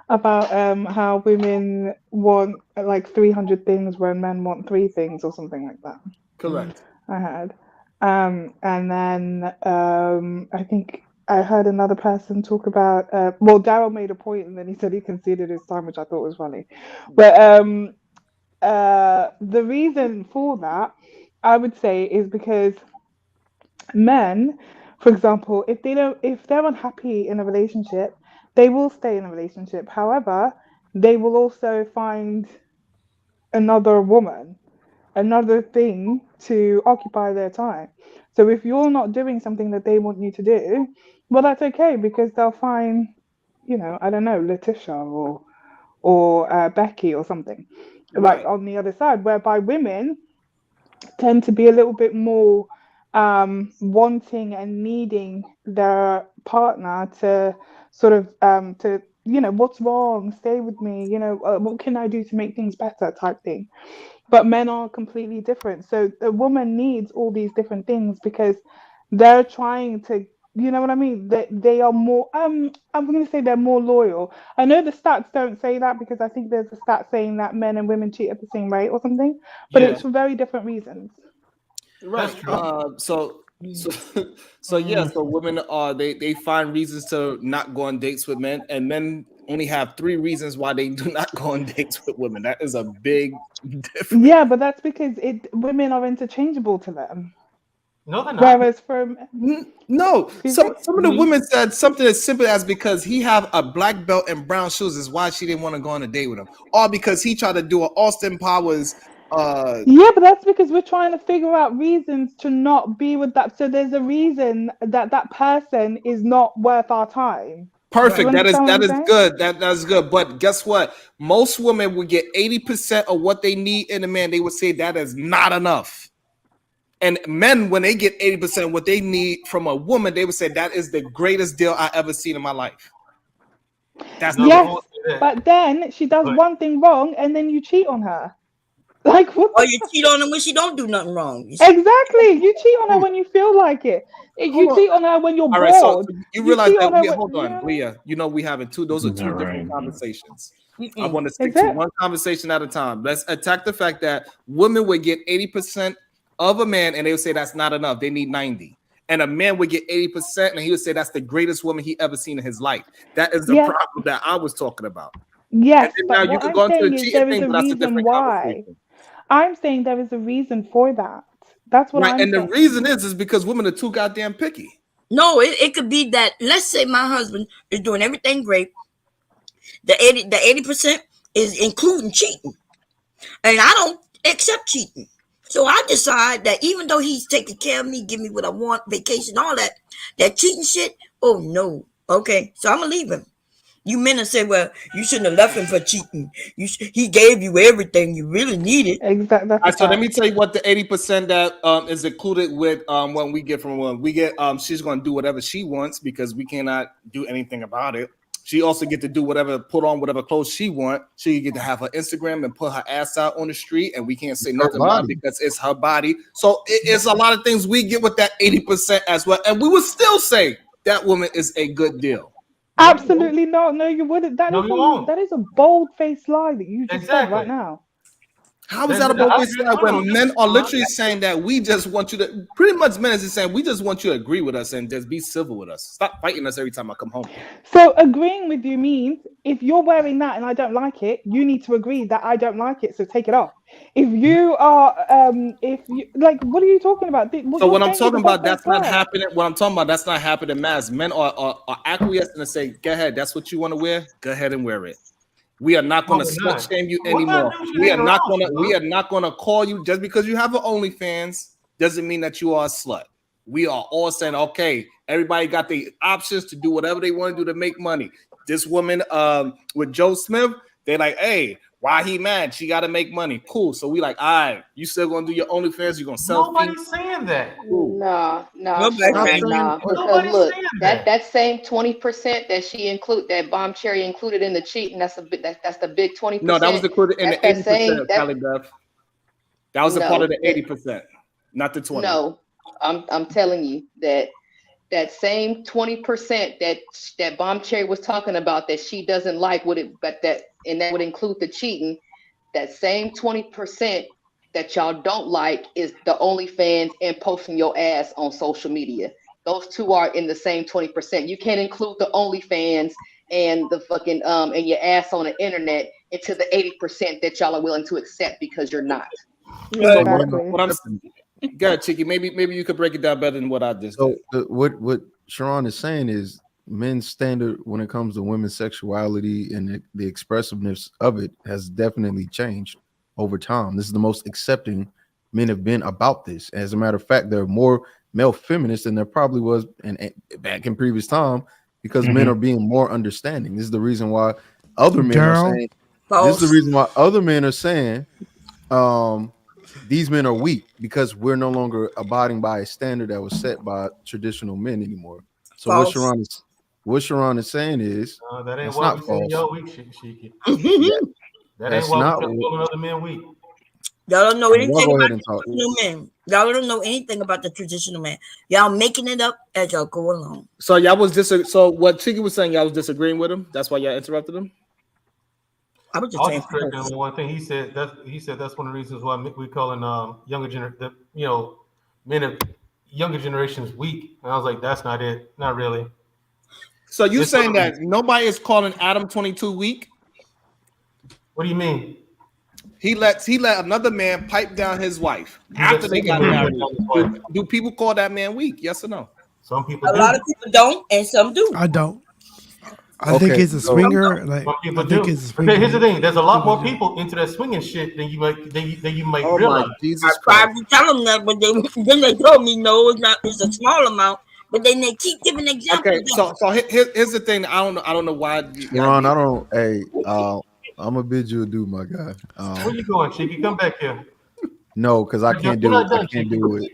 about how women want like 300 things when men want 3 things or something like that. Correct. I heard. And then I think I heard another person talk about well, Daryl made a point and then he said he conceded his time, which I thought was funny. But the reason for that, I would say, is because men, for example, if they're unhappy in a relationship, they will stay in a relationship. However, they will also find another woman, another thing to occupy their time. So if you're not doing something that they want you to do, well, that's okay because they'll find, I don't know, Letitia or Becky or something, like on the other side. Whereby women tend to be a little bit more wanting and needing their partner to sort of what's wrong, stay with me, what can I do to make things better type thing. But men are completely different. So the woman needs all these different things because they're trying to, you know what I mean? They are more, I'm going to say they're more loyal. I know the stats don't say that because I think there's a stat saying that men and women cheat at the same rate or something, but it's for very different reasons. Right. So women they find reasons to not go on dates with men, and men only have 3 reasons why they do not go on dates with women. That is a big difference. Yeah, but that's because women are interchangeable to them. No, they're not. Whereas some of the women said something as simple as because he have a black belt and brown shoes is why she didn't want to go on a date with him, or because he tried to do an Austin Powers. Yeah, but that's because we're trying to figure out reasons to not be with that. So there's a reason that person is not worth our time. Perfect. That is good. That's good. But guess what? Most women would get 80% of what they need in a man. They would say that is not enough. And men, when they get 80% of what they need from a woman, they would say that is the greatest deal I ever seen in my life. That's but then she does one thing wrong, and then you cheat on her. Like what? Or you cheat on her when she don't do nothing wrong. Exactly. You cheat on her when you feel like it. You cheat on her when you're bored. Right, so you realize that hold on, Leah. We having those are 2 different conversations. I want to stick to one conversation at a time. Let's attack the fact that women would get 80% of a man, and they would say that's not enough. They need 90. And a man would get 80%, and he would say that's the greatest woman he ever seen in his life. That is the problem that I was talking about. Yes, now you can go into the cheating thing, but that's a different conversation. I'm saying there is a reason for that. That's what I'm saying. And the reason is because women are too goddamn picky. No, it could be that. Let's say my husband is doing everything great. The 80% is including cheating, and I don't accept cheating. So I decide that even though he's taking care of me, give me what I want, vacation, all that cheating shit. Oh no. Okay, so I'm gonna leave him. You men have said, well, you shouldn't have left him for cheating. He gave you everything you really needed. Exactly. All right, so let me tell you what the 80% that is included with what we get from one. We get she's going to do whatever she wants because we cannot do anything about it. She also get to do whatever, put on whatever clothes she want. She get to have her Instagram and put her ass out on the street, and we can't say nothing about it because it's her body. So it's a lot of things we get with that 80% as well, and we would still say that woman is a good deal. Absolutely not. No, you wouldn't. That is a bold-faced lie that you just said right now. How is that a bold-faced lie when men are literally saying that we just want you to, pretty much men is saying we just want you to agree with us and just be civil with us. Stop fighting us every time I come home. So agreeing with you means if you're wearing that and I don't like it, you need to agree that I don't like it, so take it off. If you are, if you like, what are you talking about? So what I'm talking about, that's not happening. What I'm talking about, that's not happening, mass. Men are acquiescing and say, "Go ahead, that's what you want to wear. Go ahead and wear it." We are not going to slut shame you anymore. We are not going to call you just because you have an OnlyFans. Doesn't mean that you are a slut. We are all saying, okay, everybody got the options to do whatever they want to do to make money. This woman with Joe Smith, they're like, hey, why he mad? She got to make money. Cool. So we like, all right, you still going to do your OnlyFans? You're going to sell Nobody's saying that. Nah. Because look, that same 20% that she that Bomb Cherry included in the cheating, that's the big 20%. No, that was included in the 80%, Callie Beth. That was a part of the 80%, not the 20%. No, I'm telling you that same 20% that Bomb Cherry was talking about that she doesn't like that would include the cheating. That same 20% that y'all don't like is the OnlyFans and posting your ass on social media. Those two are in the same 20%. You can't include the OnlyFans and the fucking and your ass on the internet into the 80% that y'all are willing to accept because you're not. So what I'm good, Chicky. Maybe you could break it down better than what I just did. What Sharon is saying is men's standard when it comes to women's sexuality and the expressiveness of it has definitely changed over time. This is the most accepting men have been about this. As a matter of fact, there are more male feminists than there probably was back in previous time because men are being more understanding. This is the reason why other men are saying. This is the reason why other men are saying these men are weak because we're no longer abiding by a standard that was set by traditional men anymore. So what Sharon is saying is that ain't that's why not we false. saying y'all weak, Shiki. That That's ain't why not we calling other men weak. Y'all don't know anything go about ahead and the talk. traditional man. Y'all don't know anything about the traditional man. Y'all making it up as y'all go along. So y'all was so what Chicky was saying, y'all was disagreeing with him. That's why y'all interrupted him. I was just correcting him on one thing. He said that's one of the reasons why we calling men of younger generations weak. And I was like, that's not it. Not really. So you saying that nobody is calling Adam 22 weak? What do you mean? He let another man pipe down his wife after they got married. Do people call that man weak? Yes or no? Some people do. A lot of people don't, and some do. I don't. I think it's a swinger. Like some people I think do. it's a swinger. Here's the thing: there's a lot more people into that swinging shit than you might realize. Jesus I tried to tell them that, but then they told me no, it's not. It's a small amount. But then they keep giving examples. Okay, so here's the thing. I don't know why. Ron, I don't. Hey, I'm gonna bid you adieu, my guy. Where you going, Chicky? Come back here. No, because I can't do it. I can't do it.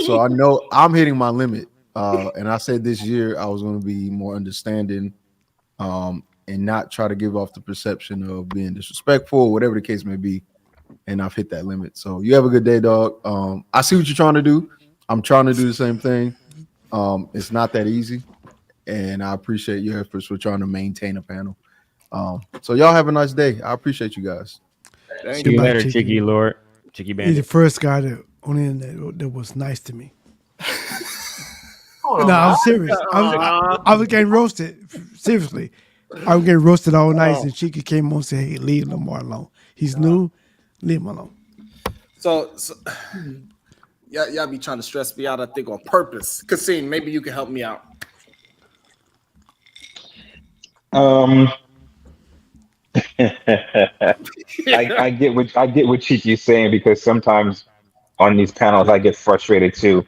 So I know I'm hitting my limit. And I said this year I was going to be more understanding, and not try to give off the perception of being disrespectful or whatever the case may be. And I've hit that limit. So you have a good day, dog. I see what you're trying to do. I'm trying to do the same thing. It's not that easy, and I appreciate your efforts for trying to maintain a panel. So y'all have a nice day. I appreciate you guys. See you later, Chicky Lord. Chicky Bandit. He's the first guy on the internet that was nice to me. No, I'm serious. I was getting roasted. Seriously. I was getting roasted all night, and Chicky came on and said, hey, leave Lamar alone. He's new. Leave him alone. So y'all be trying to stress me out, I think, on purpose. Kasim, maybe you can help me out. I get what Chiki's saying, because sometimes on these panels, I get frustrated too.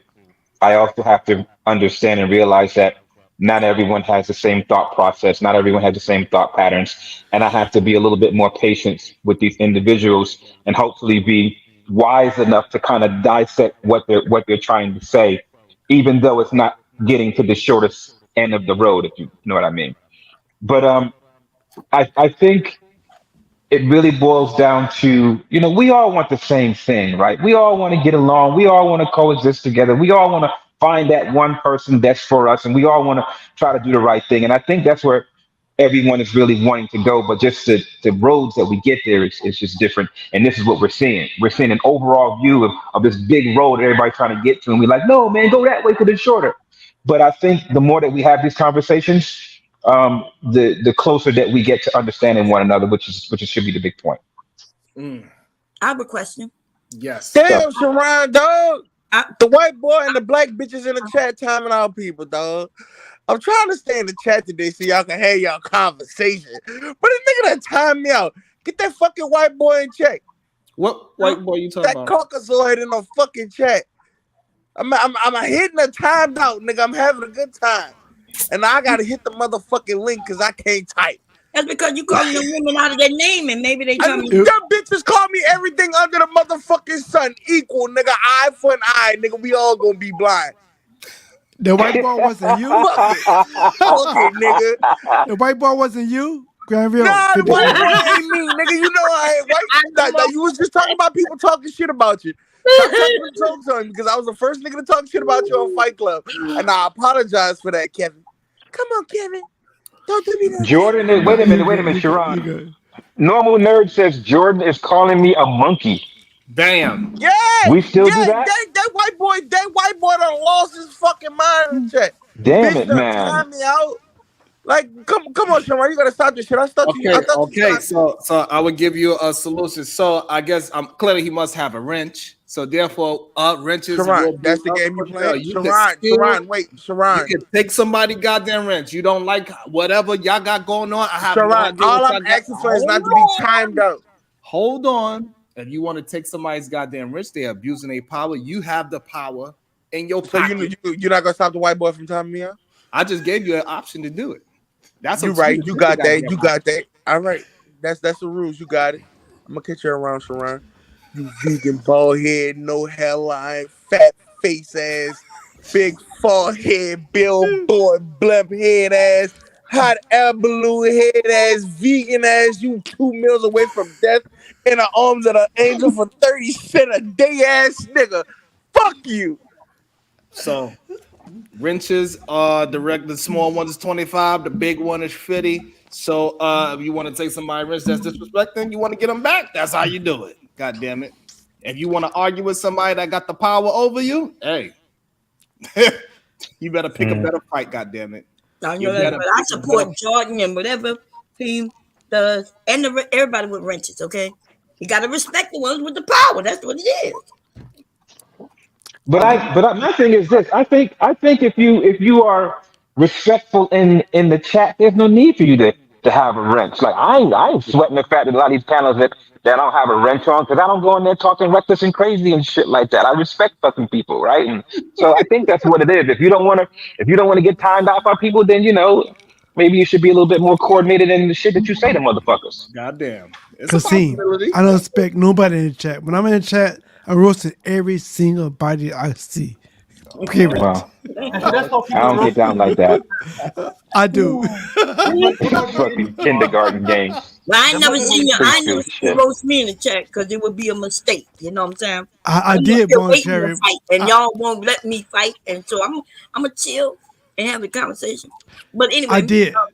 I also have to understand and realize that not everyone has the same thought process, not everyone has the same thought patterns, and I have to be a little bit more patient with these individuals and hopefully be wise enough to kind of dissect what they're trying to say, even though it's not getting to the shortest end of the road, if you know what I mean. But I think it really boils down to, we all want the same thing, right? We all want to get along. We all want to coexist together. We all want to find that one person that's for us, and we all want to try to do the right thing. And I think that's where everyone is really wanting to go. But just the roads that we get there is just different. And this is what we're seeing. We're seeing an overall view of this big road that everybody's trying to get to. And we're like, no, man, go that way because it's shorter. But I think the more that we have these conversations, the closer that we get to understanding one another, which should be the big point. I have a question. Yes. Damn, Sharon, dog. The white boy and the black bitches in the chat timing out people, dog. I'm trying to stay in the chat today so y'all can have y'all conversation. But the nigga that timed me out. Get that fucking white boy in check. What white boy you talking about? That Caucasoid in the fucking chat. I'm hitting a timed out, nigga. I'm having a good time. And I gotta hit the motherfucking link because I can't type. That's because you calling them women out of their name and maybe they tell me. Them bitches call me everything under the motherfucking sun equal, nigga. Eye for an eye, nigga. We all gonna be blind. The white boy wasn't you? Fuck it, nigga. The white boy wasn't you? Granville? Nah, the white boy ain't me, nigga. You know I ain't white. You was just talking about people talking shit about you. Stop talking them jokes on me because I was the first nigga to talk shit about you on Fight Club. And I apologize for that, Kevin. Come on, Kevin. Don't do me that. Jordan, wait a minute, Sharon. Normal Nerd says Jordan is calling me a monkey. Damn. Yeah. We still do that? That white boy done lost his fucking mind in the chat. Damn Bitch it, done man. time me out. Like, come on, Sharon, you gotta stop this shit. Okay. So I would give you a solution. So I guess clearly he must have a wrench. So therefore, wrenches. Sharon, that's the game you playing. Sharon, wait, Sharon. You can take somebody goddamn wrench. You don't like whatever y'all got going on. I have Sharon, no idea all I'm asking for is not to be timed out. Hold on. If you want to take somebody's goddamn wrench, they're abusing their power. You have the power in your pocket. So you're not gonna stop the white boy from timing me out? I just gave you an option to do it. That's you right. You got that. You got that. All right. That's the rules. You got it. I'm gonna catch you around, Sharon. You vegan bald head, no hairline, fat face ass, big forehead, billboard blimp head ass, hot air balloon head ass, vegan ass. You 2 meals away from death in the arms of an angel for 30 cents a day ass nigga. Fuck you. So wrenches are the small one is 25, the big one is 50. So if you want to take somebody wrench that's disrespecting, you want to get them back. That's how you do it. God damn it. If you want to argue with somebody that got the power over you, hey, you better pick a better fight, god damn it. I know that, but I support Jordan and whatever he does, and everybody with wrenches, okay? You gotta respect the ones with the power. That's what it is. But my thing is this. I think if you are respectful in the chat, there's no need for you to have a wrench. Like I ain't sweating the fact that a lot of these panels that don't have a wrench on because I don't go in there talking reckless and crazy and shit like that. I respect fucking people, right? And so I think that's what it is. If you don't want to get timed out by people, then maybe you should be a little bit more coordinated in the shit that you say to motherfuckers. Goddamn. Because see, I don't expect nobody in the chat. When I'm in the chat, I roasted every single body I see. Period. Wow. I don't get down like that. I do. Fucking kindergarten game. Well, I ain't never seen you roast me in the chat because it would be a mistake. You know what I'm saying? I did voluntarily fight, and y'all won't let me fight, and so I'm gonna chill and have a conversation. But anyway,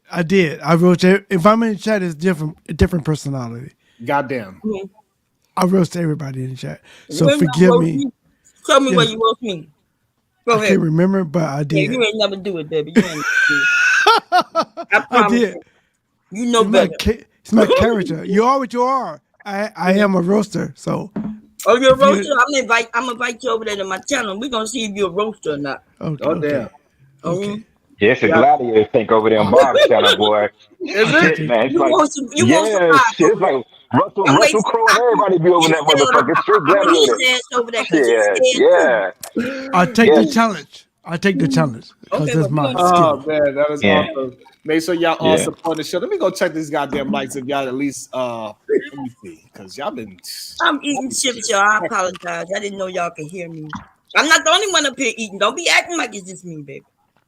I did. I wrote. If I'm in the chat, it's different personality. Goddamn. Mm-hmm. I roast everybody in the chat, so forgive me. Tell me what you roast me. Go ahead. I can't remember, but I did. Yeah, you ain't never do it, baby. You ain't do it. I did. You know better. It's my character. You are what you are. I am a roaster, so. Oh, you're a roaster? I'm gonna invite you over there to my channel. We're gonna see if you're a roaster or not. Okay. Oh, damn. Okay. Yeah, it's a gladiator tank over there on Bob's channel, boy. Is it? Shit, man. It's You like, want some shit, it's like Russell Crowe and everybody be over that motherfucker. Straight gladiator. Over there Yeah. I take the challenge. I take the challenge because Okay, that's my Oh skill. man, that is Yeah. awesome. Make sure y'all all Yeah. support the show. Let me go check these goddamn likes if y'all at least let me see, because y'all been I'm eating chips, y'all. I apologize. I didn't know y'all could hear me. I'm not the only one up here eating. Don't be acting like it's just me, baby.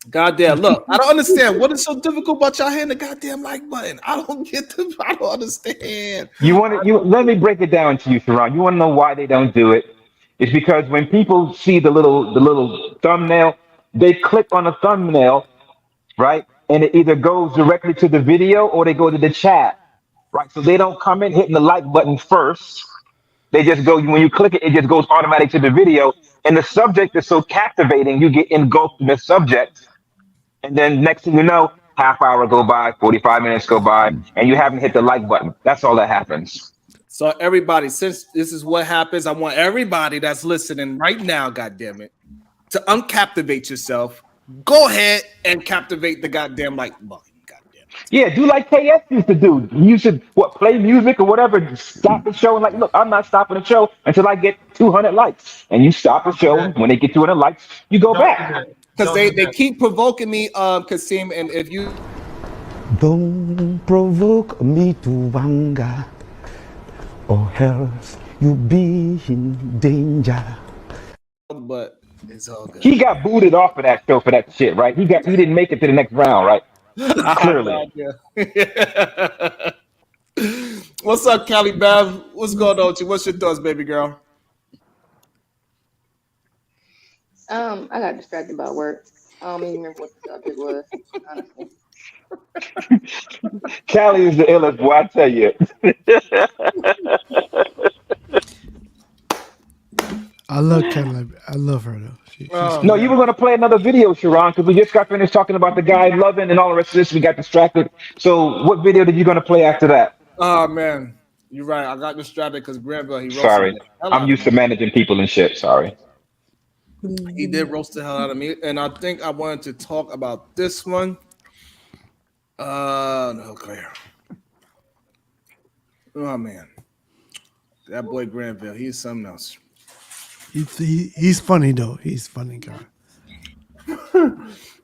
goddamn. Look, I don't understand what is so difficult about y'all hitting the goddamn like button. I don't get them. I don't understand. Let me break it down to you, Saran. You want to know why they don't do it? It's because when people see the little thumbnail, they click on the thumbnail, right? And it either goes directly to the video or they go to the chat, right? So they don't come in hitting the like button first. They just go, when you click it, it just goes automatic to the video. And the subject is so captivating, you get engulfed in the subject. And then next thing you know, half hour go by, 45 minutes go by, and you haven't hit the like button. That's all that happens. So everybody, since this is what happens, I want everybody that's listening right now, goddamn it, to uncaptivate yourself. Go ahead and captivate the goddamn like button. Yeah, do like KS used to do. You should play music or whatever, stop the show and like, look, I'm not stopping the show until I get 200 likes. And you stop the show. When they get 200 likes, you go back. Because they keep provoking me, Kasim, and if you don't provoke me to anger, or else you be in danger. But it's all good. He got booted off of that show for that shit, right? He didn't make it to the next round, right? Clearly. What's up, Callie Bev? What's going on with you? What's your thoughts, baby girl? I got distracted by work. I don't even remember what the subject was, honestly. Callie is the illest boy, I tell you. I love Kelly. I love her though. No, you were going to play another video, Sharon, because we just got finished talking about the guy loving and all the rest of this. We got distracted. So, what video did you going to play after that? Oh man, you're right. I got distracted because Granville he roasted. Sorry, I'm used to managing people and shit. Sorry. He did roast the hell out of me, and I think I wanted to talk about this one. No, clear. Oh man, that boy Granville, he's something else. He's funny though. He's funny guy. All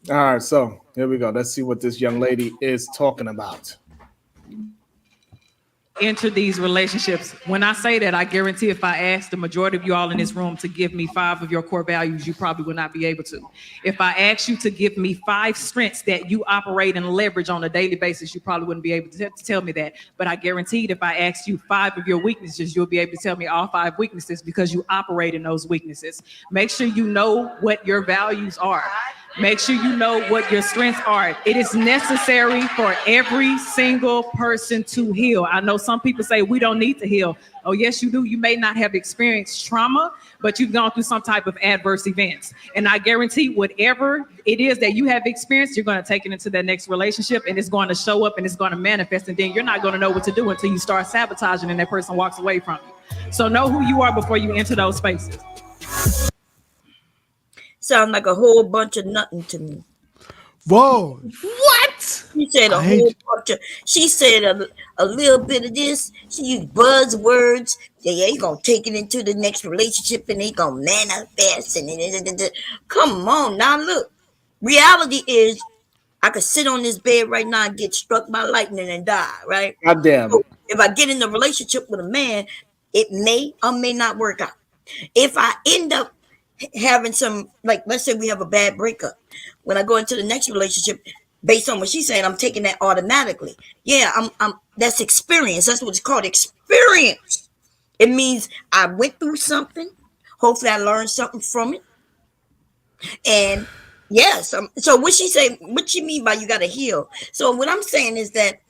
right, so here we go. Let's see what this young lady is talking about. Enter these relationships. When I say that, I guarantee if I ask the majority of you all in this room to give me 5 of your core values, you probably will not be able to. If I ask you to give me 5 strengths that you operate and leverage on a daily basis, you probably wouldn't be able to tell me that. But I guaranteed if I asked you 5 of your weaknesses, you'll be able to tell me all 5 weaknesses because you operate in those weaknesses. Make sure you know what your values are. Make sure you know what your strengths are. It is necessary for every single person to heal. I know some people say we don't need to heal. Oh, yes, you do. You may not have experienced trauma, but you've gone through some type of adverse events. And I guarantee whatever it is that you have experienced, you're going to take it into that next relationship and it's going to show up and it's going to manifest. And then you're not going to know what to do until you start sabotaging and that person walks away from you. So know who you are before you enter those spaces. Sound like a whole bunch of nothing to me. Whoa. What? She said a whole bunch of, she said a little bit of this. She used buzzwords. Yeah, you gonna take it into the next relationship and they gonna manifest. And come on now, look. Reality is I could sit on this bed right now and get struck by lightning and die, right? God damn. So if I get in a relationship with a man, it may or may not work out. If I end up having some, like, let's say we have a bad breakup, when I go into the next relationship, based on what she's saying, I'm taking that automatically. Yeah, I'm that's experience. That's what it's called, experience. It means I went through something. Hopefully I learned something from it. And yes, so what she say, what you mean by you got to heal? So what I'm saying is that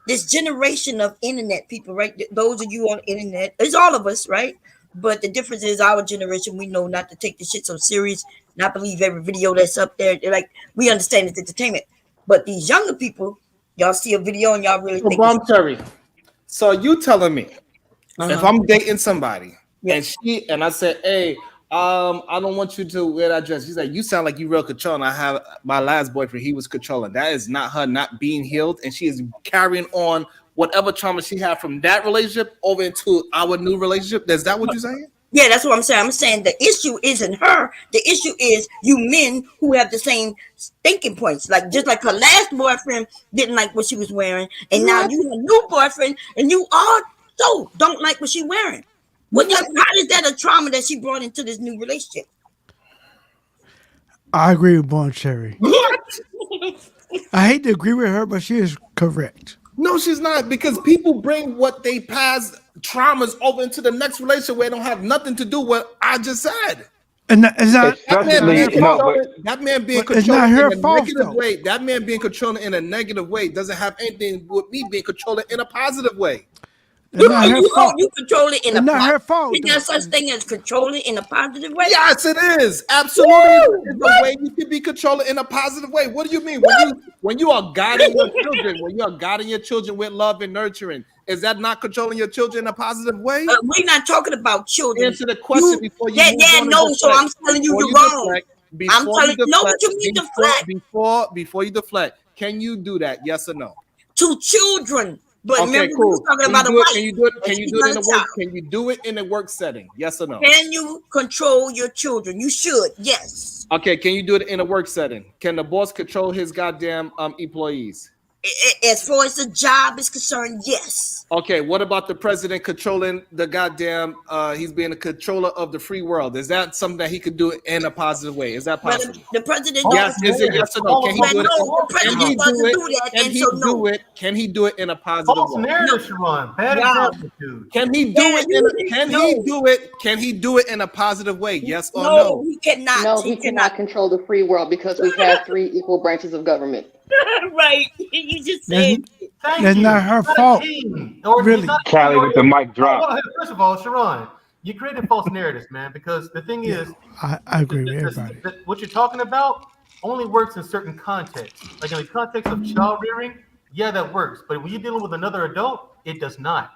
this generation of internet people, right? Those of you on the internet, it's all of us, right? But the difference is our generation, we know not to take the shit so serious, not believe every video that's up there. They're like, we understand it's entertainment. But these younger people, y'all see a video and y'all really think Bomb Terry. So you telling me if I'm dating somebody and I said, hey, I don't want you to wear that dress. She's like, you sound like you real controlling. I have my last boyfriend, he was controlling. That is not her not being healed, and she is carrying on whatever trauma she had from that relationship over into our new relationship. Is that what you're saying? Yeah, that's what I'm saying. I'm saying the issue isn't her. The issue is you men who have the same thinking points. Like just like her last boyfriend didn't like what she was wearing, and now you have a new boyfriend, and you also don't like what she's wearing. How is that a trauma that she brought into this new relationship? I agree with Bon Cherry. I hate to agree with her, but she is correct. No, she's not, because people bring what they past traumas over into the next relationship where they don't have nothing to do with what I just said. And it's not that man being controlling in a negative way. That man being controlling in a negative way doesn't have anything with me being controlling in a positive way. You control it in not her fault. Is there such thing as controlling in a positive way? Yes, it is. Absolutely. It's a way you can be controlling in a positive way. What do you mean? When you are guiding your children, when you are guiding your children with love and nurturing, is that not controlling your children in a positive way? We're not talking about children. Answer the question before you so I'm telling you you're wrong. I'm telling you, what you mean deflect? Before you deflect, can you do that? Yes or no? To children. But okay, remember, cool. Talking about can you do it in a work setting? Yes or no? Can you control your children? You should. Yes. Okay. Can you do it in a work setting? Can the boss control his goddamn employees? As far as the job is concerned, yes. Okay. What about the president controlling the goddamn? He's being a controller of the free world. Is that something that he could do in a positive way? Is that possible? The president. Yes. Is it yes or no? Can he do it? Can he do it in a positive false way? Narrative, Sharon. Bad example, dude. Can he do it? Can he do it in a positive way? Yes or no? No, he cannot. No, he cannot control the free world because we have 3 equal branches of government. Right. You just said that's not her fault. Really. Callie with the mic drop. First of all, Sharon, you're creating false narratives, man, because the thing is, I agree with everybody. What you're talking about only works in certain contexts. Like in the context of child rearing, yeah, that works. But when you're dealing with another adult, it does not.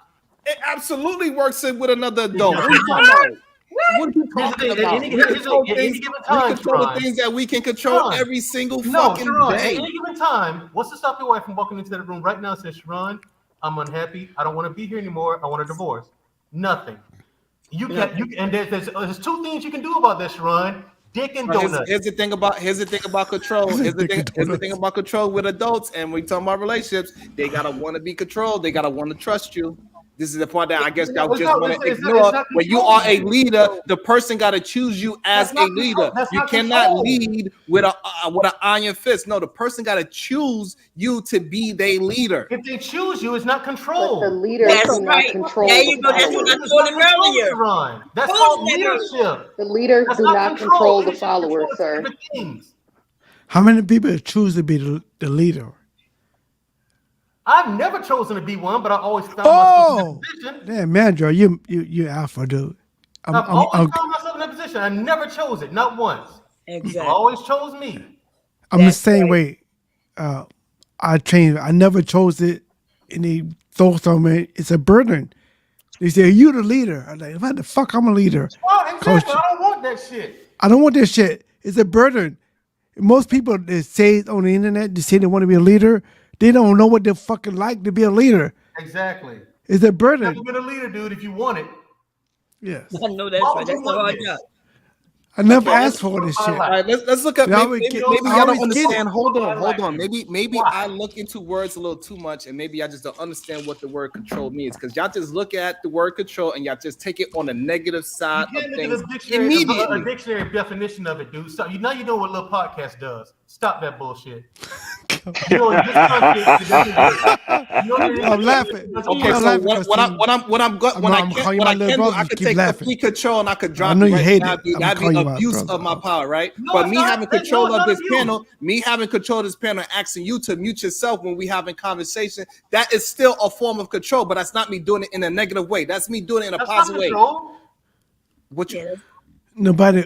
It absolutely works with another adult. What are you talking about? We control the things that we can control every single fucking day. At any given time, what's to stop your wife from walking into that room right now and saying, Sharon, I'm unhappy. I don't want to be here anymore. I want a divorce. Nothing. And there's 2 things you can do about that, Sharon. Dick and donuts. Here's the thing about control. Here's the thing about control with adults, and we talk about relationships. They gotta want to be controlled. They gotta want to trust you. This is the part that I guess y'all just want to ignore. When you are a leader, the person got to choose you as a leader. You cannot lead with an iron fist. No, the person got to choose you to be their leader. If they choose you, it's not control. But the leader cannot control. There you go. That's what I told him earlier. That's called leadership. The leader do not control the followers, sir. How many people choose to be the leader? I've never chosen to be one, but I always found myself in that position. Damn, man, Joe, you alpha dude. I've always found myself in that position. I never chose it, not once. Exactly. People always chose me. I'm the same way. I changed. I never chose it, and they throw something. It's a burden. They say you're the leader. I'm like, what the fuck? I'm a leader. Oh, exactly. I don't want that shit. I don't want that shit. It's a burden. Most people that say on the internet, they say they want to be a leader. They don't know what they're fucking like to be a leader. Exactly. It's a burden. You have to be a leader, dude, if you want it. Yes. I know that's right. That's a hard job. I never asked for this shit. All right, let's look at maybe y'all don't understand. Hold on. Maybe I look into words a little too much, and maybe I just don't understand what the word control means. Because y'all just look at the word control and y'all just take it on the negative side of things immediately. A dictionary definition of it, dude. So you know what Little Podcast does. Stop that bullshit. I'm laughing. Okay, so what I can take complete control and I could drop. I know you hate it. That'd be abuse of my power, right? But me having control of this panel, and asking you to mute yourself when we having conversation, that is still a form of control. But that's not me doing it in a negative way. That's me doing it in a positive way. What you? Nobody.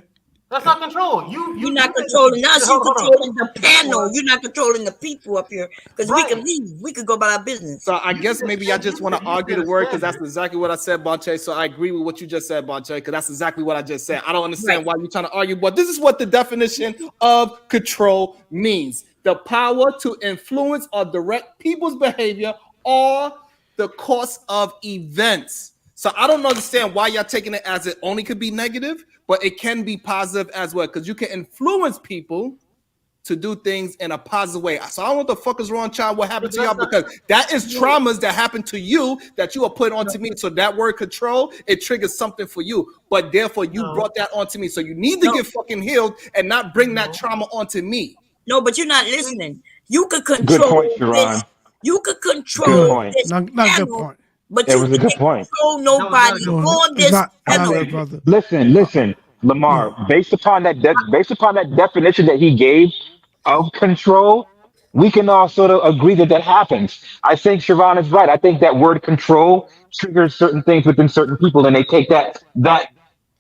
That's not control. You're not controlling us. You're controlling the panel. You're not controlling the people up here. Because we can leave. We could go about our business. So I guess maybe I just want to argue the word because that's exactly what I said, Bonche. So I agree with what you just said, Bonche, because that's exactly what I just said. I don't understand why you're trying to argue, but this is what the definition of control means: the power to influence or direct people's behavior or the course of events. So I don't understand why y'all taking it as it only could be negative, but it can be positive as well, because you can influence people to do things in a positive way. So I don't know what the fuck is wrong, child. What happened to y'all? Because that is traumas that happened to you that you are putting onto me. So that word control, it triggers something for you. But therefore, you brought that onto me. So you need to get fucking healed and not bring that trauma onto me. No, but you're not listening. You could control Good point, Sharon. this. You could control this Not good panel, point. but It you was a good can't point. control nobody on It's this not panel. good, brother. Listen, Lamar. Based upon that definition that he gave of control, we can all sort of agree that happens. I think Sharon is right. I think that word control triggers certain things within certain people, and they take that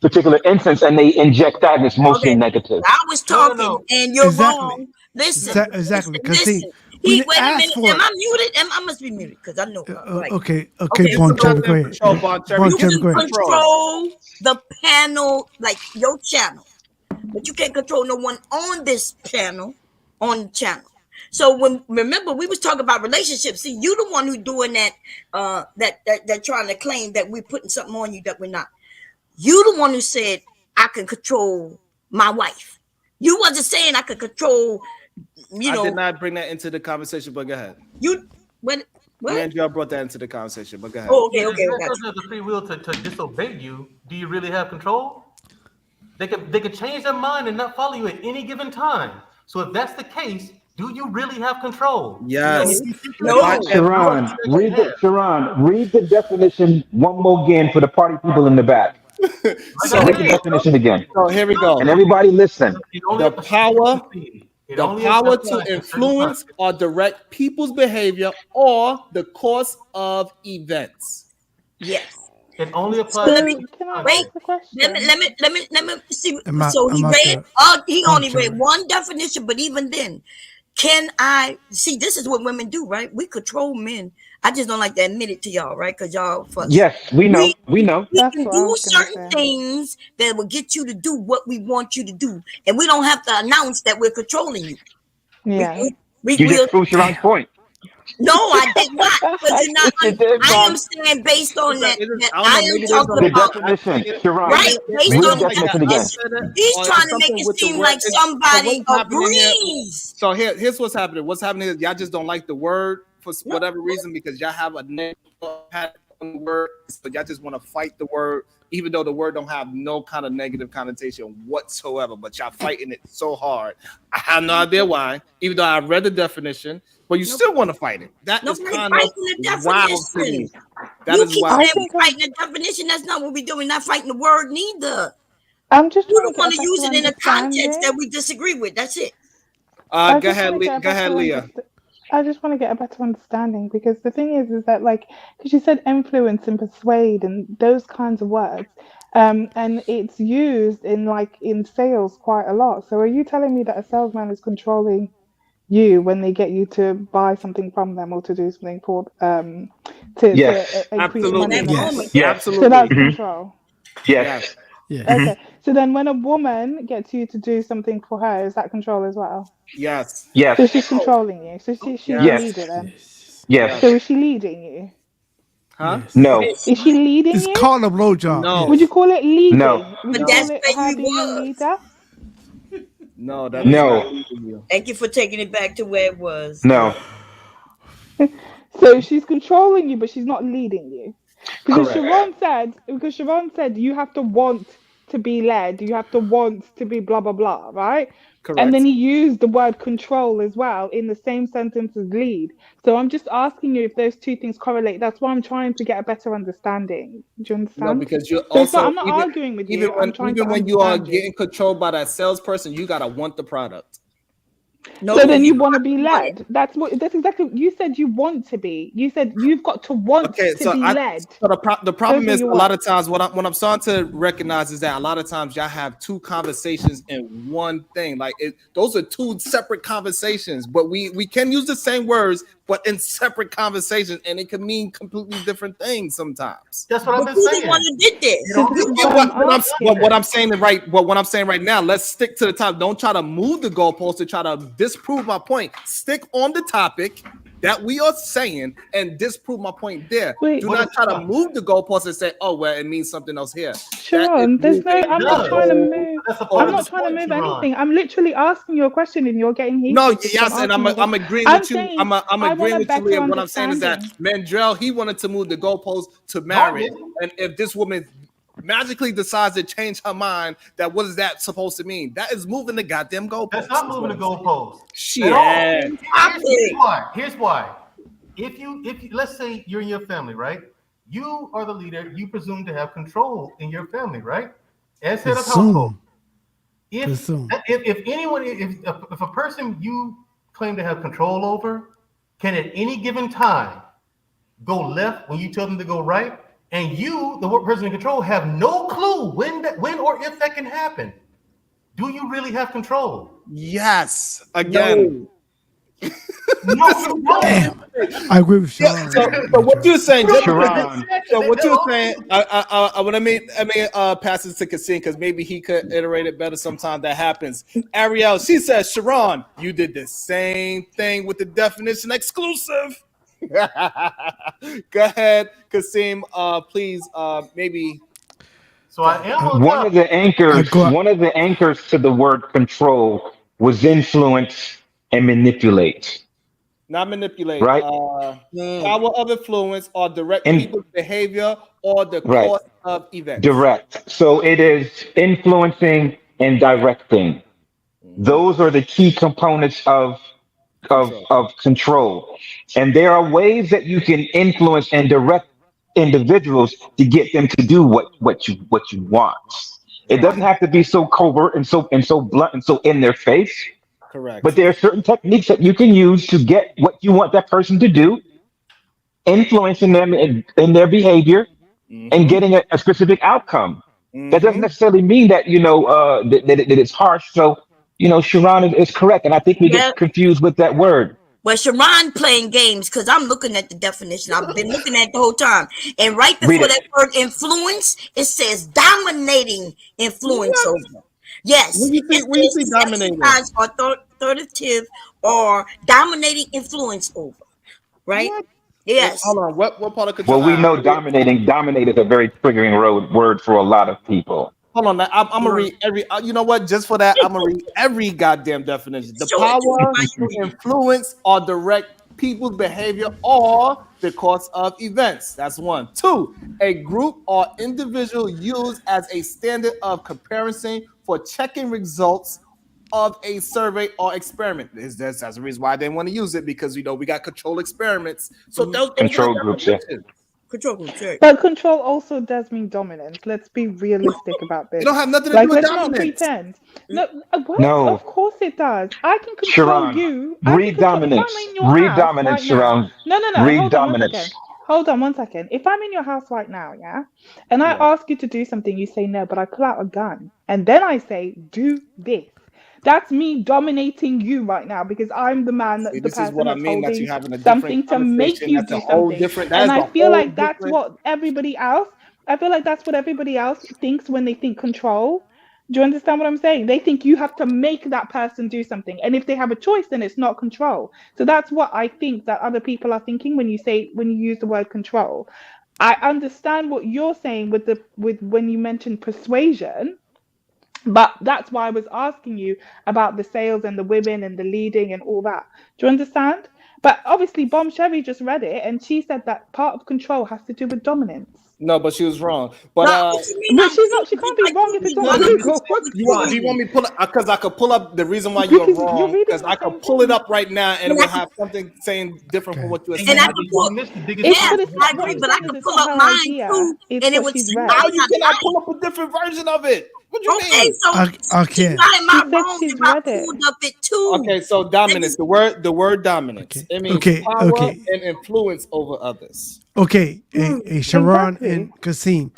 particular instance and they inject that, and it's mostly negative. I was talking, and you're wrong. Listen, Exactly. Because listen. we Wait a minute. for Am I muted? I must be muted because I know. Okay, Bon Cherry, go ahead. You can control the panel, like your channel, but you can't control no one on this panel, on the channel. So remember we was talking about relationships. See, you the one who doing that. That trying to claim that we're putting something on you that we're not. You the one who said I can control my wife. You wasn't saying I could control. I did not bring that into the conversation, but go ahead. What? Y'all brought that into the conversation, but go ahead. Oh, okay. If there's the free will to disobey you, do you really have control? They could change their mind and not follow you at any given time. So if that's the case, do you really have control? Yes. Sharon, read the definition one more again for the party people in the back. So read the definition again. So here we go. And everybody listen. The power to influence or direct people's behavior or the course of events. Yes. It only applies. So let me see. He only read one definition, but even then, can I see? This is what women do, right? We control men. I just don't like to admit it to y'all, right? Because y'all fuck. Yes, we know. We know. We can do certain things that will get you to do what we want you to do, and we don't have to announce that we're controlling you. Yeah. You just proved Sharon's point. No, I did not. But you're not. I am saying based on that I am talking about the definition, Sharon. Right, based Read on the definition again. He's trying to make it seem like somebody agrees. So here's what's happening. What's happening is y'all just don't like the word for whatever reason because y'all have a negative word, but y'all just want to fight the word, even though the word don't have no kind of negative connotation whatsoever. But y'all fighting it so hard. I have no idea why, even though I read the definition, but you still want to fight it. That is kind of wild to me. That you is keep wild. saying we're fighting the definition. That's not what we're doing. Not fighting the word neither. I'm just you don't want to use it in a context that we disagree with. That's it. Go ahead, Leah. I just want to get a better understanding because the thing is that because you said influence and persuade and those kinds of words, and it's used in sales quite a lot. So are you telling me that a salesman is controlling you when they get you to buy something from them or to do something for to increase money? Yes. Absolutely. So that's control. Yes. Yeah. Okay. So then when a woman gets you to do something for her, is that control as well? Yes. Yes. So she's controlling you. So she's a leader then. Yes. So is she leading you? Huh? Yes. No. Is she leading It's you? called a blowjob. No. Would you call it leading? No. Would you That's call it where her you being a was. leader? No, that is not leading you. Thank you for taking it back to where it was. No. So she's controlling you, but she's not leading you. Because Correct. Sharon said you have to want to be led, you have to want to be blah blah blah, right? Correct. And then he used the word control as well in the same sentence as lead. So I'm just asking you if those two things correlate. That's why I'm trying to get a better understanding. Do you understand? No, because you're so also I'm not arguing with you. I'm trying to when you are understand getting controlled by that salesperson, you gotta want the product. No, so then you want to be led. That's exactly you said you want to be. You said you've got to want to be led. So the problem is a lot of times what I'm starting to recognize is that a lot of times y'all have two conversations in one thing. Like those are two separate conversations, but we can use the same words, but in separate conversations, and it can mean completely different things sometimes. That's what I've been saying. One who did this. What I'm saying right now, let's stick to the topic. Don't try to move the goalpost to try to disprove my point. Stick on the topic that we are saying and disprove my point there. Wait. Do not try to move the goalposts and say, oh, well, it means something else here. Sharon, there's no, I'm not trying to move. I'm not That's trying to move anything. I'm literally asking you a question and you're getting heated. No, yes, and I'm agreeing with you. I'm agreeing with you. And what I'm saying is that Mandrell, he wanted to move the goalposts to marriage. And if this woman magically decides to change her mind, that what is that supposed to mean? That is moving the goddamn goalposts. That's not moving the goalposts. Shit. Here's why. If you let's say you're in your family, right? You are the leader. You presume to have control in your family, right? As head of household. If a person you claim to have control over can at any given time go left when you tell them to go right, and you, the person in control, have no clue when or if that can happen, do you really have control? Yes. Again. Damn. I agree with Sharon. So what you're saying, I want to pass this to Kasim because maybe he could iterate it better. Sometimes that happens. Ariel, she says, Sharon, you did the same thing with the definition exclusive. Go ahead, Kasim. Please, maybe. So I am one of the anchors to the word control was influence and manipulate. Not manipulate. Right. Power of influence or direct people's behavior or the cause of events. Direct. So it is influencing and directing. Those are the key components of control. And there are ways that you can influence and direct individuals to get them to do what you want. It doesn't have to be so covert and so blunt and so in their face. Correct. But there are certain techniques that you can use to get what you want that person to do, influencing them in their behavior, and getting a specific outcome. That doesn't necessarily mean that that it's harsh. So Sharon is correct, and I think we get confused with that word. Well, Sharon playing games because I'm looking at the definition. I've been looking at it the whole time. And right before that word influence, it says dominating influence over. Yes. When you see dominating, authoritative or dominating influence over. Right? What? Yes. Hold on. What part of control? Well, we know dominate is a very triggering word for a lot of people. Hold on, I'm gonna read every. You know what? Just for that, I'm gonna read every goddamn definition. The power to influence or direct people's behavior or the course of events. That's one. Two, a group or individual used as a standard of comparison for checking results of a survey or experiment. That's the reason why I didn't want to use it because we got control experiments. So those control groups. Yeah. Control group, sure. But control also does mean dominance. Let's be realistic about this. It don't have nothing to do with let's dominance. Not pretend. No. Of course it does. I can control Sharon, you. Read dominance. Read dominance, Sharon. No. Read dominance. Hold on one second. If I'm in your house right now, and I ask you to do something, you say no, but I pull out a gun, and then I say, do this. That's me dominating you right now because I'm the man, the person that's holding something to make you do something. And I feel like that's what everybody else. I feel like that's what everybody else thinks when they think control. Do you understand what I'm saying? They think you have to make that person do something, and if they have a choice, then it's not control. So that's what I think that other people are thinking when you use the word control. I understand what you're saying with when you mentioned persuasion. But that's why I was asking you about the sales and the women and the leading and all that. Do you understand? But obviously, Bomb Sherry just read it, and she said that part of control has to do with dominance. No, but she was wrong. But she's not. She can't be wrong if it's not legal. Do you want me to pull it? Because I could pull up the reason why you're wrong. Because I could pull it up right now, and it will have something saying different from what you were saying. And I could pull. I agree, but I could pull up mine too, and it was. How you cannot pull up a different version of it? What you mean? So okay. Pulled up it too. Okay, so dominance. The word dominance. Okay. It means power and influence over others. Okay, hey, Sharon and Kasim,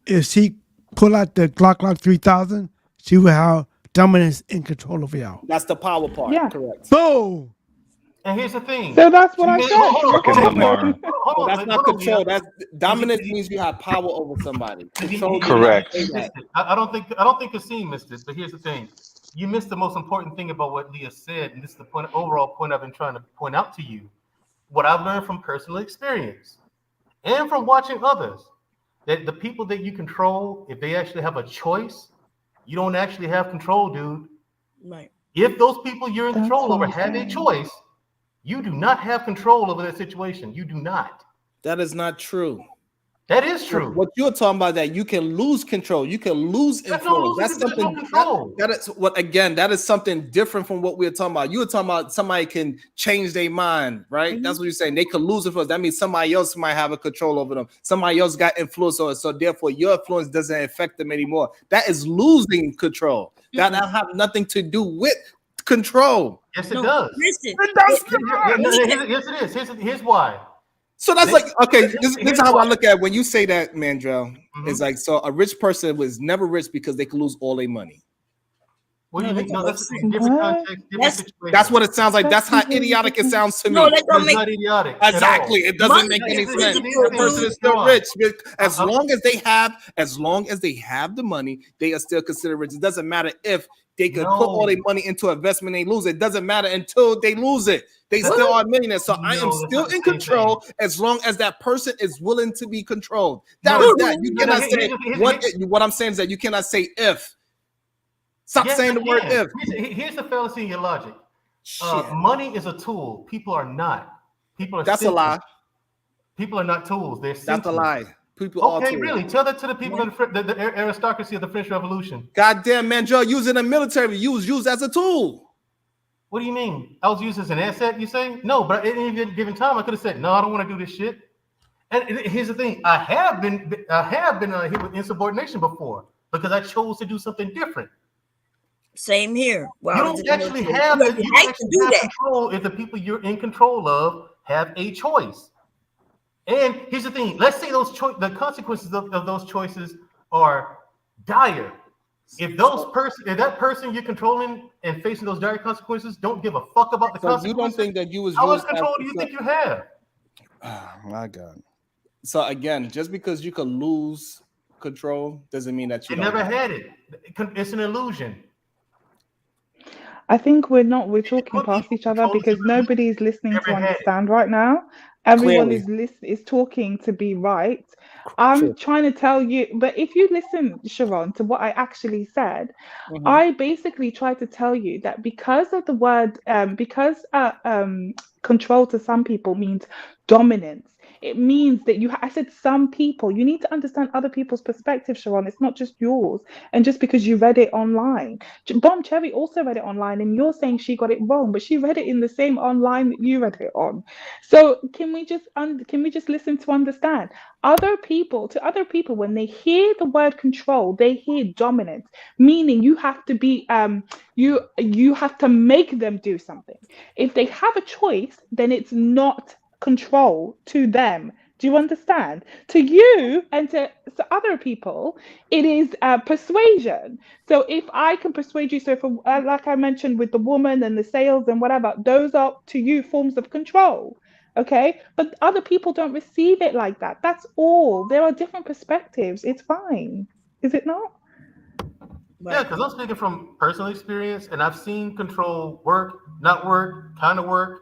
if she pull out the Glock 3000, she will have dominance and control over y'all. That's the power part. Yeah. Correct. Boom. And here's the thing. So that's what I said. Well, that's not control. That's dominance means you have power over somebody. Control. Correct. I don't think Kasim missed this, but here's the thing. You missed the most important thing about what Leah said, and this is the overall point I've been trying to point out to you. what I've learned from personal experience and from watching others, that the people that you control, if they actually have a choice, you don't actually have control, dude. Right. If those people you're in control over have a choice, you do not have control over that situation. You do not. That is not true. That is true. What you're talking about, that you can lose control, you can lose influence. That's something. That is what, again, that is something different from what we're talking about. You were talking about somebody can change their mind, right? That's what you're saying. They could lose influence. That means somebody else might have a control over them. Somebody else got influence over it. So therefore, your influence doesn't affect them anymore. That is losing control. That have nothing to do with control. Yes, it does. Listen, it does. Yes, it is. Here's why. So that's like, okay, this is how I look at it. When you say that, Mandrell, it's like, so a rich person was never rich because they could lose all their money. What do you mean? No, that's a different context, different situation. That's what it sounds like. That's how idiotic it sounds to me. No, that don't make not idiotic. Exactly. It doesn't make any sense. The person is still rich. As long as they have the money, they are still considered rich. It doesn't matter if they could put all their money into investment, they lose it. It doesn't matter until they lose it. They still are millionaires. So I am still in control as long as that person is willing to be controlled. That is that. You cannot say what I'm saying is that you cannot say if. Stop saying the word if. Here's the fallacy in your logic. Money is a tool. People are not. People are. That's a lie. People are not tools. They're sentient. That's a lie. People okay, really? Tell that to the people in the aristocracy of the French Revolution. Goddamn, man, Joe, using the military, used as a tool. What do you mean? I was used as an asset, you say? No, but at any given time, I could have said, no, I don't want to do this shit. And here's the thing. I have been hit with insubordination before because I chose to do something different. Same here. Well, you don't actually have control if the people you're in control of have a choice. And here's the thing. Let's say the consequences of those choices are dire. If that person you're controlling and facing those dire consequences don't give a fuck about the consequences, you don't think that you was how much control do you think you have? Oh my God. So again, just because you can lose control doesn't mean that you never had it. It's an illusion. I think we're talking past each other because nobody's listening to understand right now. Everyone is talking to be right. I'm trying to tell you, but if you listen, Sharon, to what I actually said, I basically tried to tell you that because of the word, control to some people means dominance. It means that I said some people. You need to understand other people's perspective, Sharon. It's not just yours. And just because you read it online. Bomb Cherry also read it online, and you're saying she got it wrong, but she read it in the same online that you read it on. So can we just listen to understand? Other people, when they hear the word control, they hear dominance, meaning you have to be you have to make them do something. If they have a choice, then it's not control to them. Do you understand? To you and to other people, it is persuasion. So if I can persuade you, so like I mentioned with the woman and the sales and whatever, those are to you forms of control. Okay, but other people don't receive it like that. That's all. There are different perspectives. It's fine. Is it not? Yeah, because I'm speaking from personal experience, and I've seen control work, not work, kind of work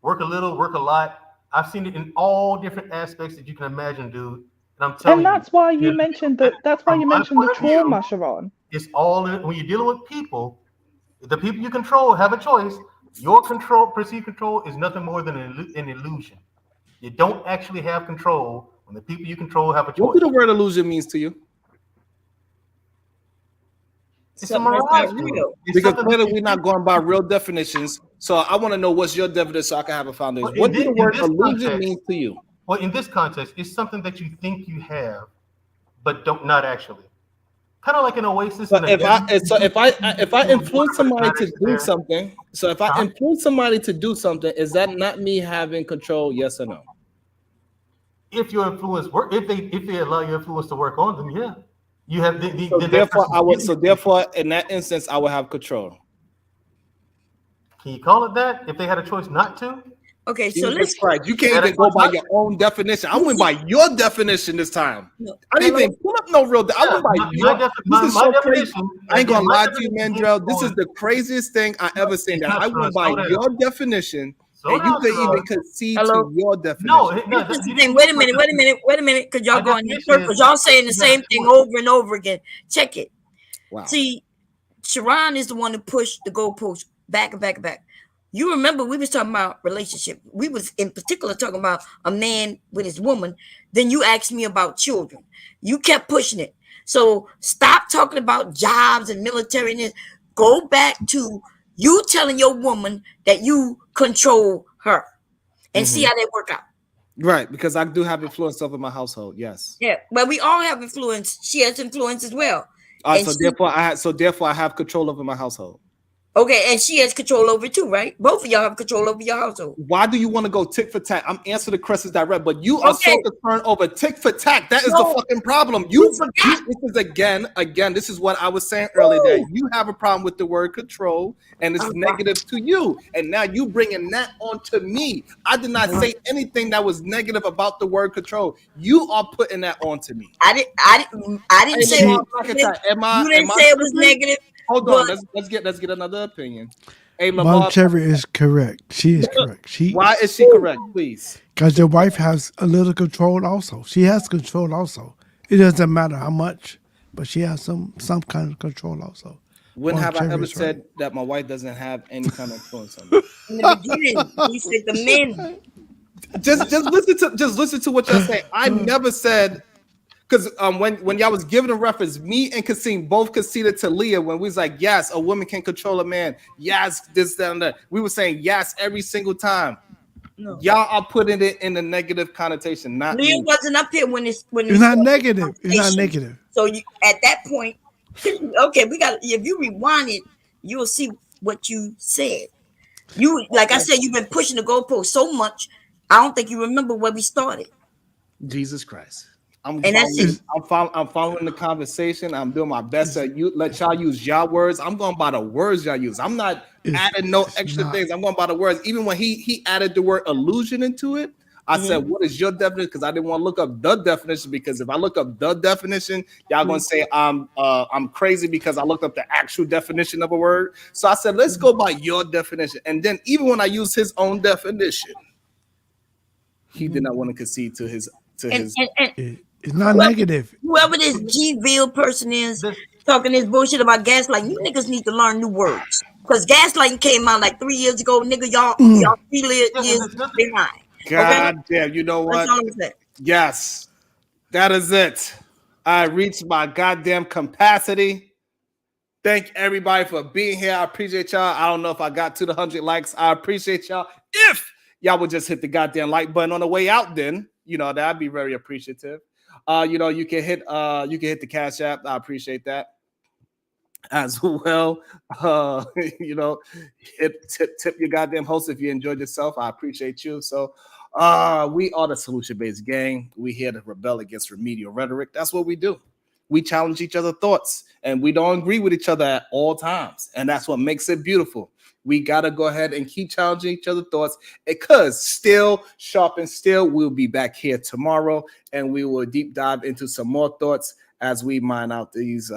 a little, work a lot. I've seen it in all different aspects that you can imagine, dude. And I'm telling you. And that's why you mentioned the trauma, Sharon. It's all when you're dealing with people, the people you control have a choice. Your perceived control is nothing more than an illusion. You don't actually have control when the people you control have a choice. What do the word illusion means to you? It's a mirage. Because clearly we're not going by real definitions. So I want to know what's your definition so I can have a foundation. What do the word illusion mean to you? Well, in this context, it's something that you think you have, but not actually. Kind of like an oasis. So if I influence somebody to do something, is that not me having control? Yes or no? If your influence work, if they allow your influence to work on them, yeah. You have therefore in that instance I would have control. Can you call it that if they had a choice not to? Okay, so let's Christ. You can't even go by your own definition. I went by your definition this time. No. I didn't even pull up no real. I went by your definition. I ain't gonna lie to you, Mandrell. This is the craziest thing I ever seen. That I went by your definition Slow and you down, could Sharon. even concede Hello? to your definition. No, Wait a minute, because y'all going in circles. Y'all saying the same thing over and over again. Check it. Wow. See, Sharon is the one who pushed the goalpost back and back and back. You remember we was talking about relationship. We was in particular talking about a man with his woman. Then you asked me about children. You kept pushing it. So stop talking about jobs and military. And go back to you telling your woman that you control her and see how they work out. Right, because I do have influence over my household. Yes. Yeah, but we all have influence. She has influence as well. Therefore I have control over my household. Okay, and she has control over it too, right? Both of y'all have control over your household. Why do you want to go tick for tack? I'm answering the questions direct, but you are so concerned over tick for tack. That is the fucking problem. This is again, this is what I was saying earlier, that you have a problem with the word control, and it's negative to you. And now you bringing that onto me. I did not say anything that was negative about the word control. You are putting that onto me. I didn't say it was negative. You didn't say it was negative. Hold on, let's get another opinion. Hey, Mom Cherry is correct. She is correct. Why is she correct, please? Because your wife has a little control also. She has control also. It doesn't matter how much, but she has some kind of control also. When have I ever said that my wife doesn't have any kind of influence on me? In the beginning, you said the men. Just listen to what y'all say. I never said. Because when y'all was giving a reference, me and Kasim both conceded to Leah when we was like, yes, a woman can control a man. Yes, this, that, and that. We were saying yes every single time. No. Y'all are putting it in the negative connotation. Not Leah wasn't up here when it's not negative. It's not negative. So you at that point, okay, we got. If you rewind it, you'll see what you said. You like I said, you've been pushing the goalpost so much. I don't think you remember where we started. Jesus Christ. I'm following the conversation. I'm doing my best to let y'all use y'all words. I'm going by the words y'all use. I'm not adding no extra things. I'm going by the words. Even when he added the word illusion into it, I said, what is your definition? Because I didn't want to look up the definition, because if I look up the definition, y'all gonna say I'm crazy because I looked up the actual definition of a word. So I said, let's go by your definition. And then even when I use his own definition, he did not want to concede to his it's not negative. Whoever this G-ville person is talking this bullshit about gaslighting, you niggas need to learn new words. Because gaslighting came out like 3 years ago, nigga. Y'all 3 years behind. God damn, you know what? Yes, that is it. I reached my goddamn capacity. Thank everybody for being here. I appreciate y'all. I don't know if I got to the 100 likes. I appreciate y'all. If y'all would just hit the goddamn like button on the way out, then that'd be very appreciative. You can hit the Cash App. I appreciate that as well. Tip your goddamn host if you enjoyed yourself. I appreciate you. So we are the solution-based gang. We here to rebel against remedial rhetoric. That's what we do. We challenge each other's thoughts, and we don't agree with each other at all times. And that's what makes it beautiful. We got to go ahead and keep challenging each other's thoughts, because still sharp and still, we'll be back here tomorrow, and we will deep dive into some more thoughts as we mine out these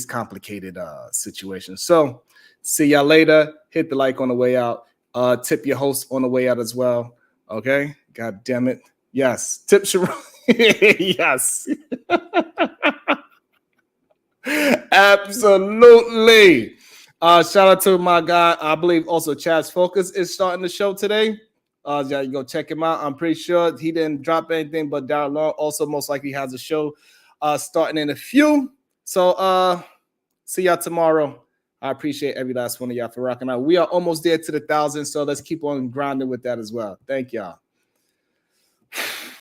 complicated situations. So see y'all later. Hit the like on the way out. Tip your host on the way out as well. Okay. God damn it. Yes. Tip Sharon. Yes. Absolutely. Shout out to my guy. I believe also Chaz Focus is starting the show today. Yeah, you go check him out. I'm pretty sure he didn't drop anything, but Darren Long also most likely has a show starting in a few. So see y'all tomorrow. I appreciate every last one of y'all for rocking out. We are almost there to the 1,000, so let's keep on grinding with that as well. Thank y'all.